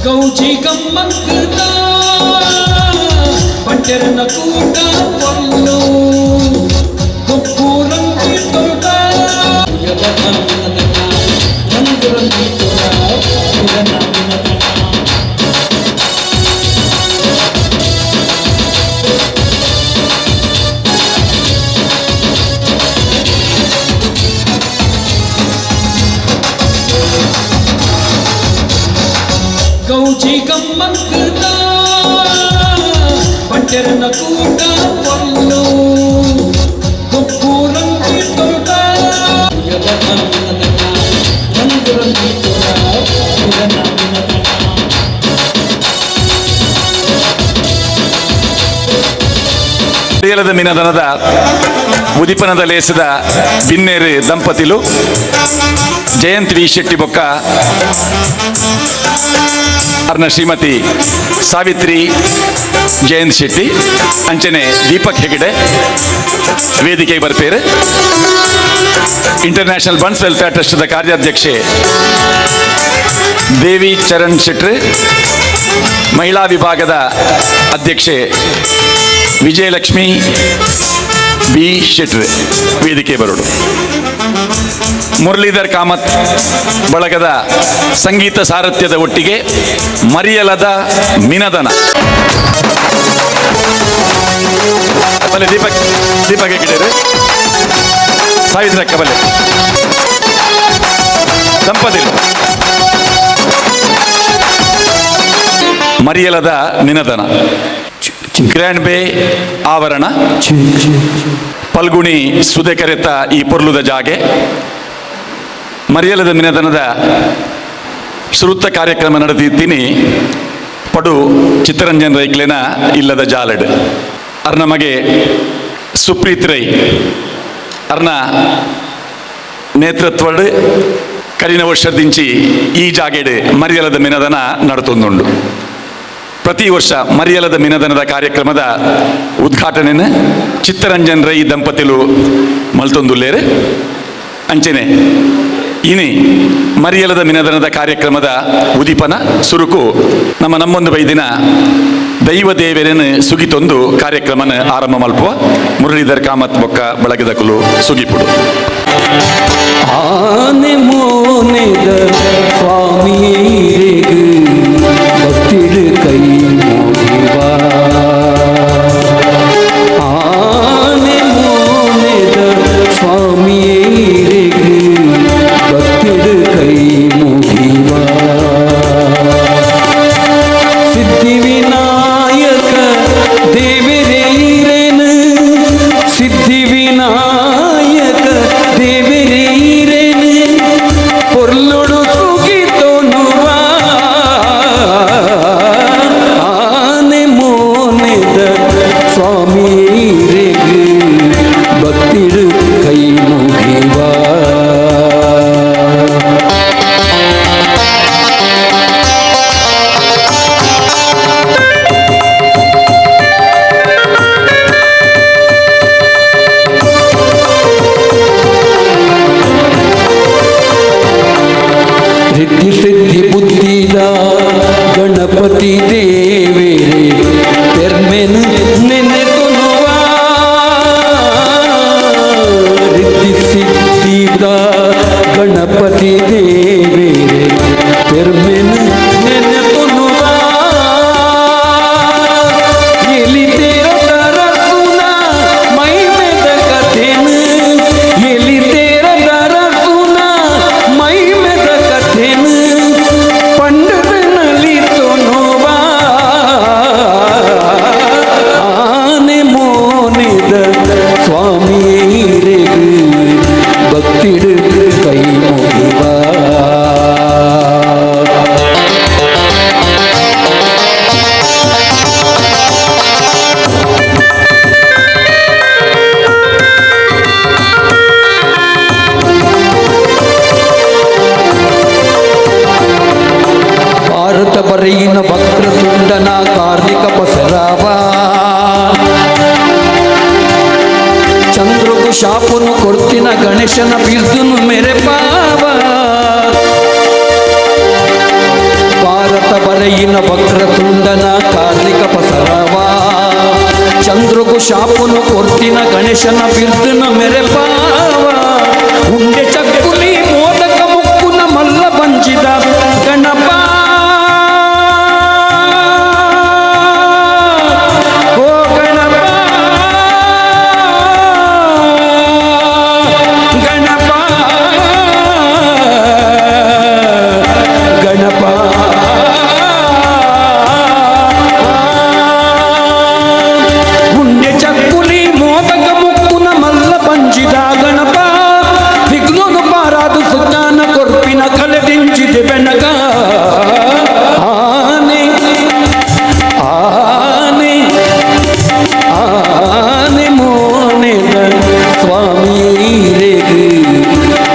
ಗೌಜಿ ಗಮ್ಮಂಕದ ಪಂಟರನ ಕೂಟ ಪಲ್ಲು ಕೊಪ್ಪು ರಂಗಿ ತೋಟ ರಂಗು ರಂಗಿ ತೋಟ ಗೌಜಿ ಗಮ್ಮಂಕದ ಪಂಟರನ ಕೂಟ ಪಲ್ಲು ಕೊಪ್ಪು ರಂಗಿ ತೋಟ ರಂಗು ರಂಗಿ ತೋಟ ಮರಿಯಲದ ಮಿನದನದ ಉದಿಪನದ ಲೇಸದ ಬಿನ್ನೇರು ದಂಪತಿಲು ಜಯಂತ್ ವಿ ಶೆಟ್ಟಿ ಬೊಕ್ಕ ಅರ್ನ ಶ್ರೀಮತಿ ಸಾವಿತ್ರಿ ಜಯಂತ್ ಶೆಟ್ಟಿ ಅಂಚನೆ ದೀಪಕ್ ಹೆಗಡೆ ವೇದಿಕೆಗೆ ಬರ್ಪೇರು. ಇಂಟರ್ನ್ಯಾಷನಲ್ ಬನ್ಸ್ ವೆಲ್ಫೇರ್ ಟ್ರಸ್ಟ್ದ ಕಾರ್ಯಾಧ್ಯಕ್ಷೆ ದೇವಿ ಚರಣ್ ಶೆಟ್ಟಿ, ಮಹಿಳಾ ವಿಭಾಗದ ಅಧ್ಯಕ್ಷೆ ವಿಜಯಲಕ್ಷ್ಮಿ ಬಿ ಶೆಟ್ಟಿ ವೇದಿಕೆ ಬರೋಡು. ಮುರಳೀಧರ್ ಕಾಮತ್ ಬಳಗದ ಸಂಗೀತ ಸಾರಥ್ಯದ ಒಟ್ಟಿಗೆ ಮರಿಯಲದ ಮಿನದನ ದೀಪಕ್ ದೀಪಕ್ ಹೆಗಡೆ ಸಾವಿತ್ರ ಕಬಲೆ ದಂಪತಿ ಮರಿಯಲದ ಮಿನದನ ಗ್ರ್ಯಾಂಡ್ ಬೇ ಆವರಣ ಪಲ್ಗುಣಿ ಸುದೆ ಕರೆತ ಈ ಪೊರ್ಲುದ ಜಾಗೆ ಮರಿಯಲದ ಮಿನದನದ ಶ್ರುತ ಕಾರ್ಯಕ್ರಮ ನಡೆದಿದ್ದೀನಿ ಪಡು ಚಿತ್ತರಂಜನ್ ರೈಕ್ಲೆನ ಇಲ್ಲದ ಜಾಲಡ್ ಅರ್ನ ಮಗೆ ಸುಪ್ರೀತ್ ರೈ ಅರ್ನ ನೇತೃತ್ವಡ್ ಕರಿನ ವರ್ಷದಿಂಚಿ ಈ ಜಾಗೆಡ್ ಮರಿಯಲದ ಮಿನದನ ನಡತೊಂದುಂಡು. ಪ್ರತಿ ವರ್ಷ ಮರಿಯಲದ ಮಿನದನದ ಕಾರ್ಯಕ್ರಮದ ಉದ್ಘಾಟನೆಯನ್ನು ಚಿತ್ತರಂಜನ್ ರೈ ದಂಪತಿಲು ಮಲ್ತೊಂದುಲ್ಲೇರು. ಅಂಚನೆ ಇನಿ ಮರಿಯಲದ ಮಿನದನದ ಕಾರ್ಯಕ್ರಮದ ಉದಿಪನ ಸುರುಕು ನಮ್ಮೊಂದು ಬೈದಿನ ದೈವ ದೇವರನ್ನು ಸುಗಿತೊಂದು ಕಾರ್ಯಕ್ರಮನ ಆರಂಭ ಮಲ್ಪುವ ಮುರಳೀಧರ್ ಕಾಮತ್ ಬೊಕ್ಕ ಬಳಗದ ಕುಲು ಸುಗಿಪುಡು. ಆನೆ ಮೋನೆದ ಸ್ವಾಮಿಯೇಗೆ ಭಕ್ತಿಡು ಕೈ ಮೋಗಿವಾ, ಆನೆ ಮೋನೆದ ಸ್ವಾಮಿಯೇಗೆ ಭಕ್ತಿಡು ಕೈ ಮೋಗಿವಾ, ಸಿದ್ಧಿ ವಿನಾಯಕ ದೇವರೇರನು ಸಿದ್ಧಿ ವಿನಾಯಕ ದೇವರೇರನು ಪೊರ್ಲೊಡು ಸುಗಿತೊನುವಾ ಬರೆಯಿನ ವಕ್ರತುಂಡನ ಕಾರ್ಣಿಕ ಬಸರಾವ ಚಂದ್ರಗು ಶಾಪನು ಕೊರ್ತಿನ ಗಣೇಶನ ಬಿರ್ದುನು ಮೇರೆ ಪಾವ ಭಾರತ ಬರೆಯಿನ ವಕ್ರತುಂಡನ ಕಾರ್ಣಿಕ ಬಸರಾವ ಚಂದ್ರಗು ಶಾಪನು ಕೊರ್ತಿನ ಗಣೇಶನ ಬಿರ್ದುನು ಮೇರೆ ಪಾವ ಉಂಡೆ ಚಕ್ಕುಲಿ ಮೋದಕ ಮುಕ್ಕುನ ಮಲ್ಲ ಬಂಜಿದ ಗಣಪ ಓ ಗಣಪ ಗಣಪ ಗಣಪ ಉಂಡೆ ಚಕ್ಕುಲಿ ಮೋದಕ ಮುಕ್ಕುನ ಮಲ್ಲ ಬಂಜಿದ ಗಣಪ ವಿಘ್ನನು ಪಾರಾದು ಸುಜ್ಞಾನ ಕೊರ್ಪಿನ ಕಲೆದಿಂಚಿದೆ ಬೆನಗ ಆನೆ ಆನೆ ಆನೆ ಮೋನೆದ ಸ್ವಾಮಿಯರಿಗೆ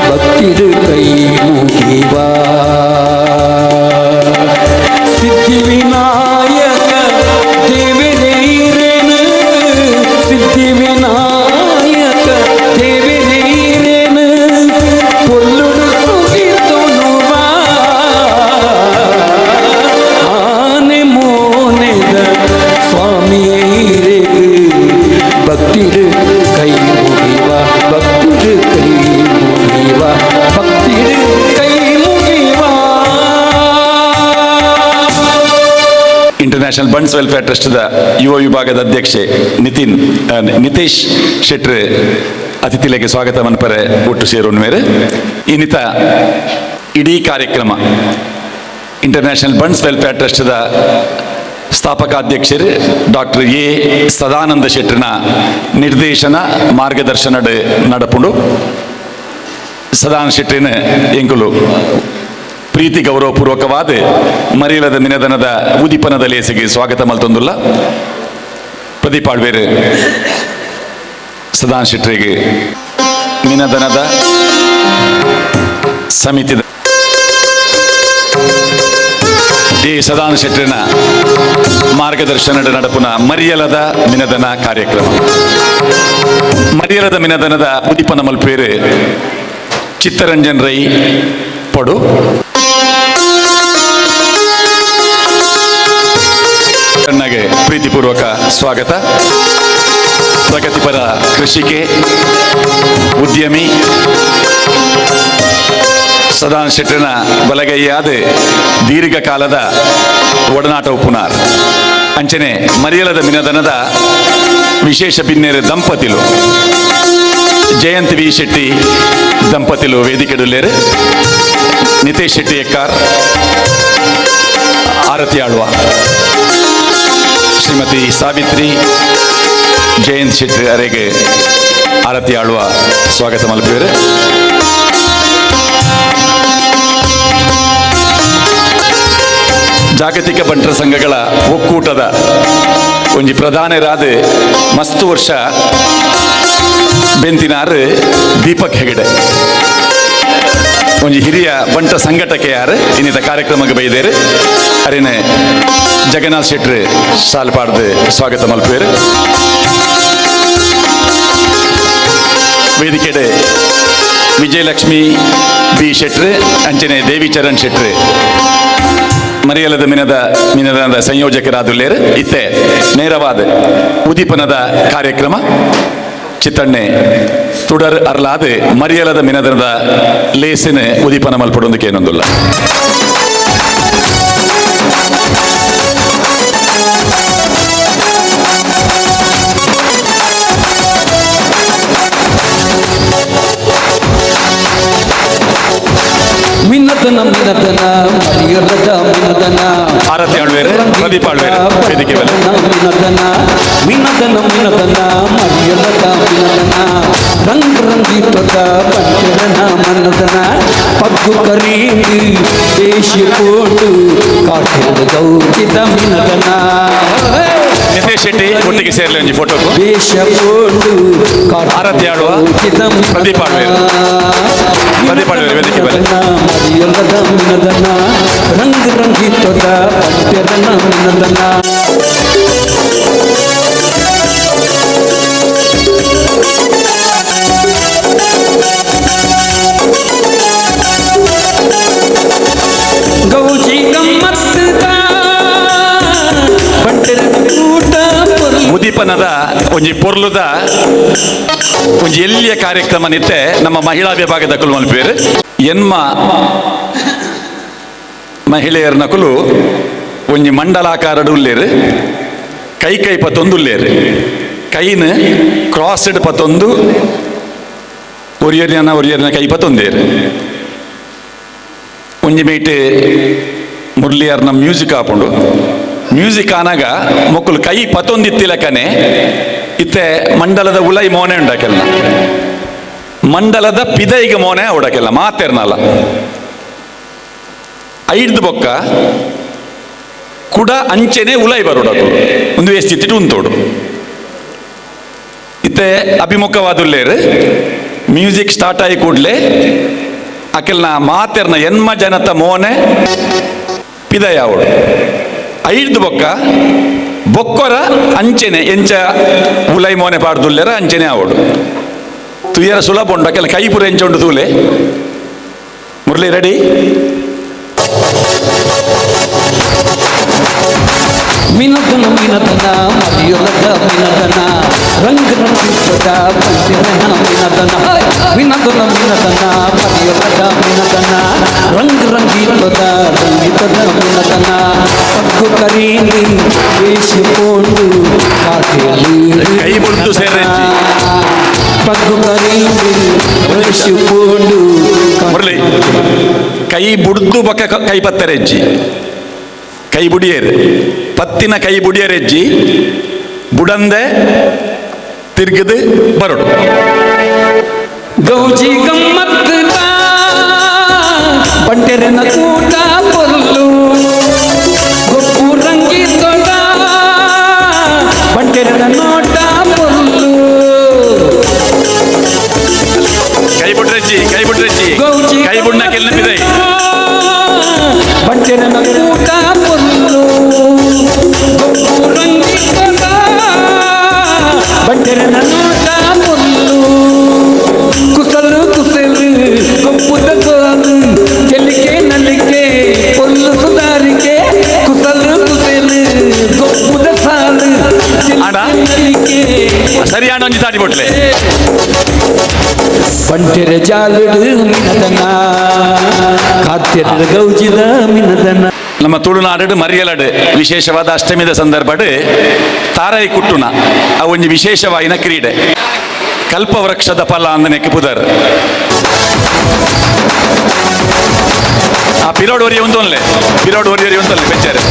ಭಕ್ತಿರು ಕೈ ಮುಗಿವಾ ಸಿದ್ಧಿ ವಿನಾಯಕ ದೇವರೇನು ಸಿದ್ಧಿ ವಿನಾಯಕ ದೇವರೇನು ಕೊಲ್ಲುಡು ಸುಗಿತುನುವ ಆನೆ ಮೋನೆದ ಸ್ವಾಮಿಯರಿಗೆ ಭಕ್ತಿರು ಕೈ ಮುಗಿವ ಭಕ್ತಿರು ಕೈ ಮುಗಿವ ಭಕ್ತಿರು ಕೈ ಮುಗಿವ. ಇಂಟರ್ನ್ಯಾಷನಲ್ ಬಂಡ್ಸ್ ವೆಲ್ಫೇರ್ ಟ್ರಸ್ಟ್ದ ಯುವ ವಿಭಾಗದ ಅಧ್ಯಕ್ಷೆ ನಿತೇಶ್ ಶೆಟ್ರ್ ಅತಿಥಿಲೆಗೆ ಸ್ವಾಗತ ಮನ್ಪರೆ ಒಟ್ಟು ಸೇರೋನ್ ಮೇರೆ ಇನ್ನಿತ ಇಡೀ ಕಾರ್ಯಕ್ರಮ ಇಂಟರ್ನ್ಯಾಷನಲ್ ಬಂಡ್ಸ್ ವೆಲ್ಫೇರ್ ಟ್ರಸ್ಟ್ದ ಸ್ಥಾಪಕಾಧ್ಯಕ್ಷರು ಡಾಕ್ಟರ್ ಎ ಸದಾನಂದ ಶೆಟ್ರನ ನಿರ್ದೇಶನ ಮಾರ್ಗದರ್ಶನ ನಡಪುಂಡು ಸದಾನಂದ ಶೆಟ್ರಿನ ಎಂಕುಲು ಪ್ರೀತಿ ಗೌರವಪೂರ್ವಕವಾದ ಮರಿಯಲದ ಮಿನದನದ ಉದಿಪನದ ಲೇಸಿಗೆ ಸ್ವಾಗತ ಮಲ್ತೊಂದುಲ್ಲ ಪ್ರದೀಪ್ ಆಳ್ವೇರು ಸದಾನಂದ ಶೆಟ್ರಿಗೆ ಮಿನದನದ ಸಮಿತಿದ ಈ ಸದಾನಂದ ಶೆಟ್ರಿನ ಮಾರ್ಗದರ್ಶನ ನಡಪುನ ಮರಿಯಲದ ಮಿನದನ ಕಾರ್ಯಕ್ರಮ ಮರಿಯಲದ ಮಿನದನದ ಉದಿಪನ ಮಲ್ಪೇರು ಚಿತ್ತರಂಜನ್ ರೈ ಪಡು ಚೆನ್ನಾಗಿ ಪ್ರೀತಿಪೂರ್ವಕ ಸ್ವಾಗತ. ಪ್ರಗತಿಪರ ಕೃಷಿಕೆ ಉದ್ಯಮಿ ಸದಾನಂದ ಶೆಟ್ರನ ಬಲಗೈಯಾದ ದೀರ್ಘಕಾಲದ ಒಡನಾಟ ಉಪುನಾರ್ ಅಂಚನೆ ಮರಿಯಲದ ಮಿನದನದ ವಿಶೇಷ ಭಿನ್ನೇರು ದಂಪತಿಲು ಜಯಂತ್ ವಿ ಶೆಟ್ಟಿ ದಂಪತಿಲು ವೇದಿಕೆಡುಲ್ಲೇರು ನಿತೇಶ್ ಶೆಟ್ಟಿ ಎಕ್ಕಾರ್ ಆರತಿ ಆಳ್ವ ಶ್ರೀಮತಿ ಸಾವಿತ್ರಿ ಜಯಂತ್ ಶೆಟ್ಟಿ ಅರೆಗೆ ಆರತಿ ಆಳ್ವ ಸ್ವಾಗತ ಮಲ್ಪೇರು. ಜಾಗತಿಕ ಬಂಟರ ಸಂಘಗಳ ಒಕ್ಕೂಟದ ಒಂಜಿ ಪ್ರಧಾನರಾದ ಮಸ್ತ್ ವರ್ಷ ಬೆಂತಿನಾರು ದೀಪಕ್ ಹೆಗಡೆ ಒಂಜಿ ಹಿರಿಯ ಬಂಟ ಸಂಘಟಕ್ಕೆ ಯಾರು ಇನ್ನಿತ ಕಾರ್ಯಕ್ರಮಕ್ಕೆ ಬೈದೇರು ಅರಿನ ಜಗನ್ನಾಥ್ ಶೆಟ್ರು ಸಾಲ್ಪಾಡ್ದು ಸ್ವಾಗತ ಮಲ್ಪೇರು. ವೇದಿಕೆಡೆ ವಿಜಯಲಕ್ಷ್ಮಿ ಬಿ ಶೆಟ್ರು ಅಂಚನೆ ದೇವಿ ಚರಣ್ ಶೆಟ್ರು ಮರಿಯಲದ ಮಿನದನದ ಸಂಯೋಜಕರಾದುಲ್ಲೇರು ಇತ್ತೆ ನೇರವಾದ ಉದೀಪನದ ಕಾರ್ಯಕ್ರಮ ಚಿತ್ತಣ್ಣೆ ತುಡರ್ ಅರ್ಲಾದ ಮರಿಯಲದ ಮಿನದನದ ಲೇಸಿನ ಉದೀಪನ ಮಲ್ಪಡೊಂದಕ್ಕೆ ಏನೊಂದುಲ್ಲ. ಮಿನದನ ಮಿನದನ ಮರಿಯಲದ ಮಿನದನ ಆರತಿ ಆಳ್ವೇರು ಪ್ರದೀಪ್ ಆಳ್ವೇರು ವೇದಿಕೆ ಮೇಲೆ ಮಿನದನ ಮಿನದನ ಮಿನದನ ಮರಿಯಲದ ಮಿನದನ ರಂಗ್ ರಂಗಿತದ ಪಂಚರನ ಮನದನ ಪಗ್ಗು ಕರೀಂದು ದೇಶ ಕೋಟು ಕಾಟಿದ ಗೌಕಿದ ಮಿನದನ ನಿತೇಶ್ ಶೆಟ್ಟಿ ಒಟ್ಟಿಗೆ ಸೇರಲಿ ಒಂಜಿ ಫೋಟೋಕು ದೇಶ ಕೋಟು ಆರತಿ ಆಳುವ ಪ್ರದೀಪ್ ಆಳ್ವೇರು ವೇದಿಕೆ ಮೇಲೆ ಮರಿಯಲದ ಮಿನದನ ರಂಗ್ ರಂಗಿತ ತೊದ ಬಂಟೆರನ ಮಿನದನ ಗೌಜಿ ಗಮ್ಮತ್ತದ ಬಂಟೆರನ ಕೂಟ ಮುದಿಪನದ ಒಂಜಿ ಪೊರ್ಲುದ ಒಂಜಿ ಎಲ್ಲಿಯ ಕಾರ್ಯಕ್ರಮ ನಿತ್ತೆ ನಮ್ಮ ಮಹಿಳಾ ವಿಭಾಗದ ಕುಲು ಮಲ್ಪೇರು ಎನ್ಮ ಮಹಿಳೆಯರ ನಕುಲು ಒಂಜಿ ಮಂಡಲಾಕಾರಡು ಉಲ್ಲೇರು ಕೈ ಕೈ ಪತ್ತೊಂದುಲ್ಲೇರು ಕೈನ್ ಕ್ರಾಸ್ಡ್ ಪತ್ತೊಂದು ಒರಿಯರಿನ ಕೈ ಪತ್ತೊಂದೇರು ಒಂಜಿ ಮೇಟ್ ಮುರಳಿಯರ್ನ ಮ್ಯೂಸಿಕ್ ಹಾಕೊಂಡು ಮ್ಯೂಸಿಕ್ ಆನಾಗ ಮಕ್ಕಳು ಕೈ ಪತ್ತೊಂದಿತ್ತಿಲಕನೆ ಇತ್ತೆ ಮಂಡಲದ ಉಲೈ ಮೋನೆ ಉಂಡಾಕೆಲ್ಲ ಮಂಡಲದ ಪಿದೈಗೆ ಮೋನೆ ಉಡಕೆಲ್ಲ ಮಾತೆರ್ನಲ್ಲ ಐಡ್ದು ಬೊಕ್ಕ ಕುಡ ಅಂಚೆನೆ ಉಲೈ ಬರೋಡಕು ಒಂದು ವೇಸ್ತಿಟ್ಟು ಉಂತೋಡು ಇತ್ತೆ ಅಭಿಮುಖವಾದುಲ್ಲೇರು ಮ್ಯೂಸಿಕ್ ಸ್ಟಾರ್ಟ್ ಆಗಿ ಕೂಡ್ಲೆ ಅಕೆಲ್ನ ಮಾತೆರ್ನ ಎನ್ಮ ಜನತ ಮೋನೆ ಪಿದಯ ಅವಡು ಐಡ್ದು ಬೊಕ್ಕ ಬೊಕ್ಕೊರ ಅಂಚೆನೆ ಎಂಚ ಉಲೈ ಮೋನೆ ಪಾಡ್ದುಲ್ಲೆರ ಅಂಚೆನೆ ಆವಡು ತುಯ್ಯರ ಸುಲಭ ಉಂಡು ಅಕೆಲ್ಲ ಕೈ ಪುರ ಎಂಚ ಉಂಡು ತೂಲೆ ಮುರಳಿ ರೆಡಿ ಮಿನದನ ಮಿನದನ ಮದಿಯೊಲದ ಮಿನದನ ರಂಗ ರಂಗಿಸದ ಬಂಟೆರನ ಮಿನದನ ಮಿನದನ ಮಿನದನ ಮದಿಯೊಲದ ಮಿನದನ ರಂಗ ರಂಗಿಸದ ರಂಗಿತದ ಮಿನದನ ಪಗ್ಗು ಕರೀನಿ ವೇಷಿಕೊಂಡು ಕಾತೆಯಲ್ಲಿ ಕೈ ಮುಡ್ದು ಸೇರೆಂಚಿ ಪಗ್ಗು ಕರೀನಿ ವೇಷಿಕೊಂಡು ಮುರಳಿ ಕೈ ಬುಡ್ದು ಬೊಕ್ಕ ಕೈ ಪತ್ತರೆಜ್ಜಿ ಕೈ ಬುಡಿಯೇರು ಪತ್ತಿನ ಕೈ ಬುಡಿಯರೆಜ್ಜಿ ಬುಡಂದೆ ತಿರ್ಗದು ಬರೋಡು ಗೌಜಿ ಗಮ್ಮತ್ತದ ಬಂಟೆರನ ಕೂಟ ಪೊರ್ಲು ಗೊಪ್ಪು ರಂಗಿ ತೊಡ ಬಂಟೆರನ ನೋಟ ಪೊರ್ಲು ಕೈ ಬುಡ್ರೆಜ್ಜಿ ಕೈ ಬುಡ್ನಕ್ಕೆಲ್ಲ ಬಿದೈ ಬಂಟೆರನ ಕೂಟ ಪೊರ್ಲು ಗೊಪ್ಪು ರಂಗಿ ತೊಡ ಬಂಟೆರನ ನೋಟ ಪೊರ್ಲು ಕುಸಲು ಕುಸಲು ಗೊಪ್ಪುದ ಗೋಲು ಕೆಲಿಕೆ ನಲಿಕೆ ಪೊಲ್ಲು ಸುಧಾರಿಕೆ ಕುಸಲು ಕುಸಲು ಗೊಪ್ಪುದ ಸಾಲು ಆಡ ನಲಿಕೆ ಸರಿಯಾಣ ಒಂಜಿ ತಾಡಿ ಬೊಟ್ಲೆ ಬಂಟೆರ ಜಾಲುಡು ಮಿನದನ ಕಾತ್ಯರ ಗೌಜಿದ ಮಿನದನ ನಮ್ಮ ತುಳುನಾಡು ಮರಿಯಲಡು ವಿಶೇಷವಾದ ಅಷ್ಟಮಿದ ಸಂದರ್ಭಡ್ ತಾರಾಯಿ ಕುಟ್ಟುನ ಆ ಒಂಜಿ ವಿಶೇಷವಾಯಿನ ಕ್ರೀಡೆ ಕಲ್ಪವೃಕ್ಷದ ಫಲ ಅಂದನೆಕ್ಕೆ ಪುದರ್ ಆ ಪಿರೋಡ್ ಒರಿಯ ಒಂದೊಂದ್ಲೆ ಬೆಚ್ಚರೆ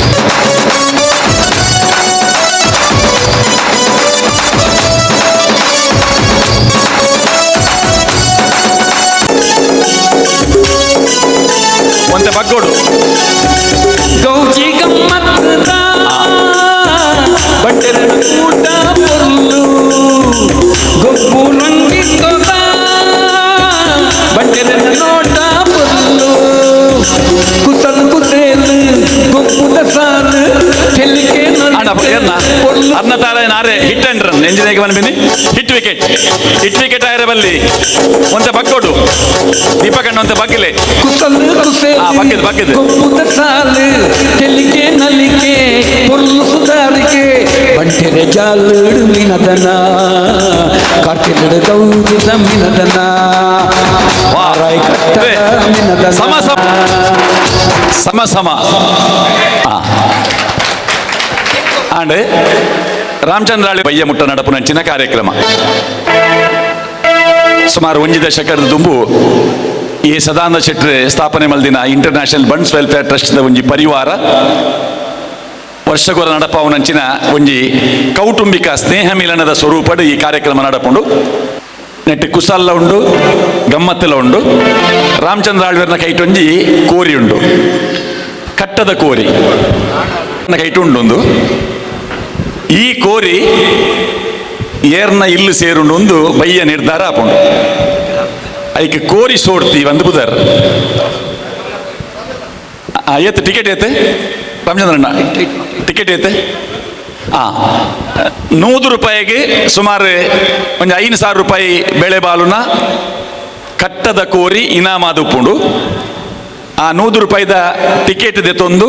ಒಂತೆ ಬಗ್ಗೋಡು ಗೌಜಿ ಗಮ್ಮತ್ತದ ಬಂಟೆರನ ಕೂಟ ಪೊರ್ಲು ಗೊಪ್ಪು ರಂಗಿ ತೊಡ ಬಂಟೆರನ ನೋಟ ಪೊರ್ಲು ಕುಸಲು ಕುಸೇಲು ಗೊಪ್ಪುದ ಸಾಲು ಕೆಲಿಕೆ ಅಣ್ಣ ಅರ್ನ ತಾರಾಯ ನಾರೆ ಹಿಟ್ ಅಂಡ್ ರನ್ ಎಂಜಿನಿಯರ್ಗೆ ಬಂದ್ಬಿನಿ ಹಿಟ್ ವಿಕೆಟ್ ಆಯ್ರೆ ಬಲ್ಲಿ ಒಂತೆ ಬಗ್ಗೋಡು ದೀಪಕಣ್ಣ ಒಂತೆ ಬಗ್ಗಿಲೆ ಕುಸಲು ಕುಸೇಲು ಬಗ್ಗಿದ್ದು ಗೊಪ್ಪುದ ಸಾಲು ಕೆಲಿಕೆ ನಲಿಕೆ ಪೊರ್ಲು ಸುಧಾರಿಕೆ ಬಂಟೆರ ಜಾಲುಡು ಮಿನದನ ಕಾರ್ತಿಲಡು ಗೌಜಿದ ಮಿನದನ ವಾರಾಯ್ ಕಟ್ಟದ ಮಿನದನ ಸಮ ಆಂಡ್ ರಾಮಚಂದ್ರಾಳಿ ಬಯ್ಯ ಮುಟ್ಟ ನಡಪು ನಂಚಿನ ಕಾರ್ಯಕ್ರಮ ಸುಮಾರು ಒಂಜಿ ದಶಕದ ದುಂಬು ಈ ಸದಾನಂದ ಶೆಟ್ಟಿ ಸ್ಥಾಪನೆ ಮಲ್ದಿನ ಇಂಟರ್ನ್ಯಾಷನಲ್ ಬಂಡ್ಸ್ ವೆಲ್ಫೇರ್ ಟ್ರಸ್ಟ್ ಒಂಜಿ ಪರಿವಾರ ವರ್ಷಗೊರ ನಡಪಾವು ನಂಚಿನ ಒಂಜಿ ಕೌಟುಂಬಿಕ ಸ್ನೇಹ ಮಿಲನದ ಸ್ವರೂಪಡ್ ಈ ಕಾರ್ಯಕ್ರಮ ನಡಪುಂಡು ನೆಟ್ಟಿ ಕುಸಲ್ಲ ಉಂಡು ಗಮ್ಮತ್ತಲ ಉಂಡು ರಾಮಚಂದ್ರಾಳ್ವರ್ನ ಕೈಟೊಂಜಿ ಕೋರಿ ಉಂಡು ಕಟ್ಟದ ಕೋರಿ ಕೈಟು ಉಂಡು ಈ ಕೋರಿ ಏರ್ನ ಇಲ್ಲು ಸೇರುಂಡು ಒಂದು ಬಯ್ಯ ನಿರ್ಧಾರ ಆಪುಂಡು ಐಕೆ ಕೋರಿ ಸೋಡ್ತಿ ಒಂದು ಬುಧರ್ ಏತ್ ಟಿಕೆಟ್ ಏತೆ ರಾಮಚಂದ್ರಣ್ಣ ಟಿಕೆಟ್ ಏತೆ 100 ರೂಪಾಯಿಗೆ ಸುಮಾರು ಒಂದು 5,000 ರೂಪಾಯಿ ಬೆಳೆ ಬಾಲುನ ಕಟ್ಟದ ಕೋರಿ ಇನಾಮಾದ ಉಪ್ಪುಂಡು. ಆ 100 ರೂಪಾಯಿದ ಟಿಕೆಟ್ ದೆತ್ತೊಂದು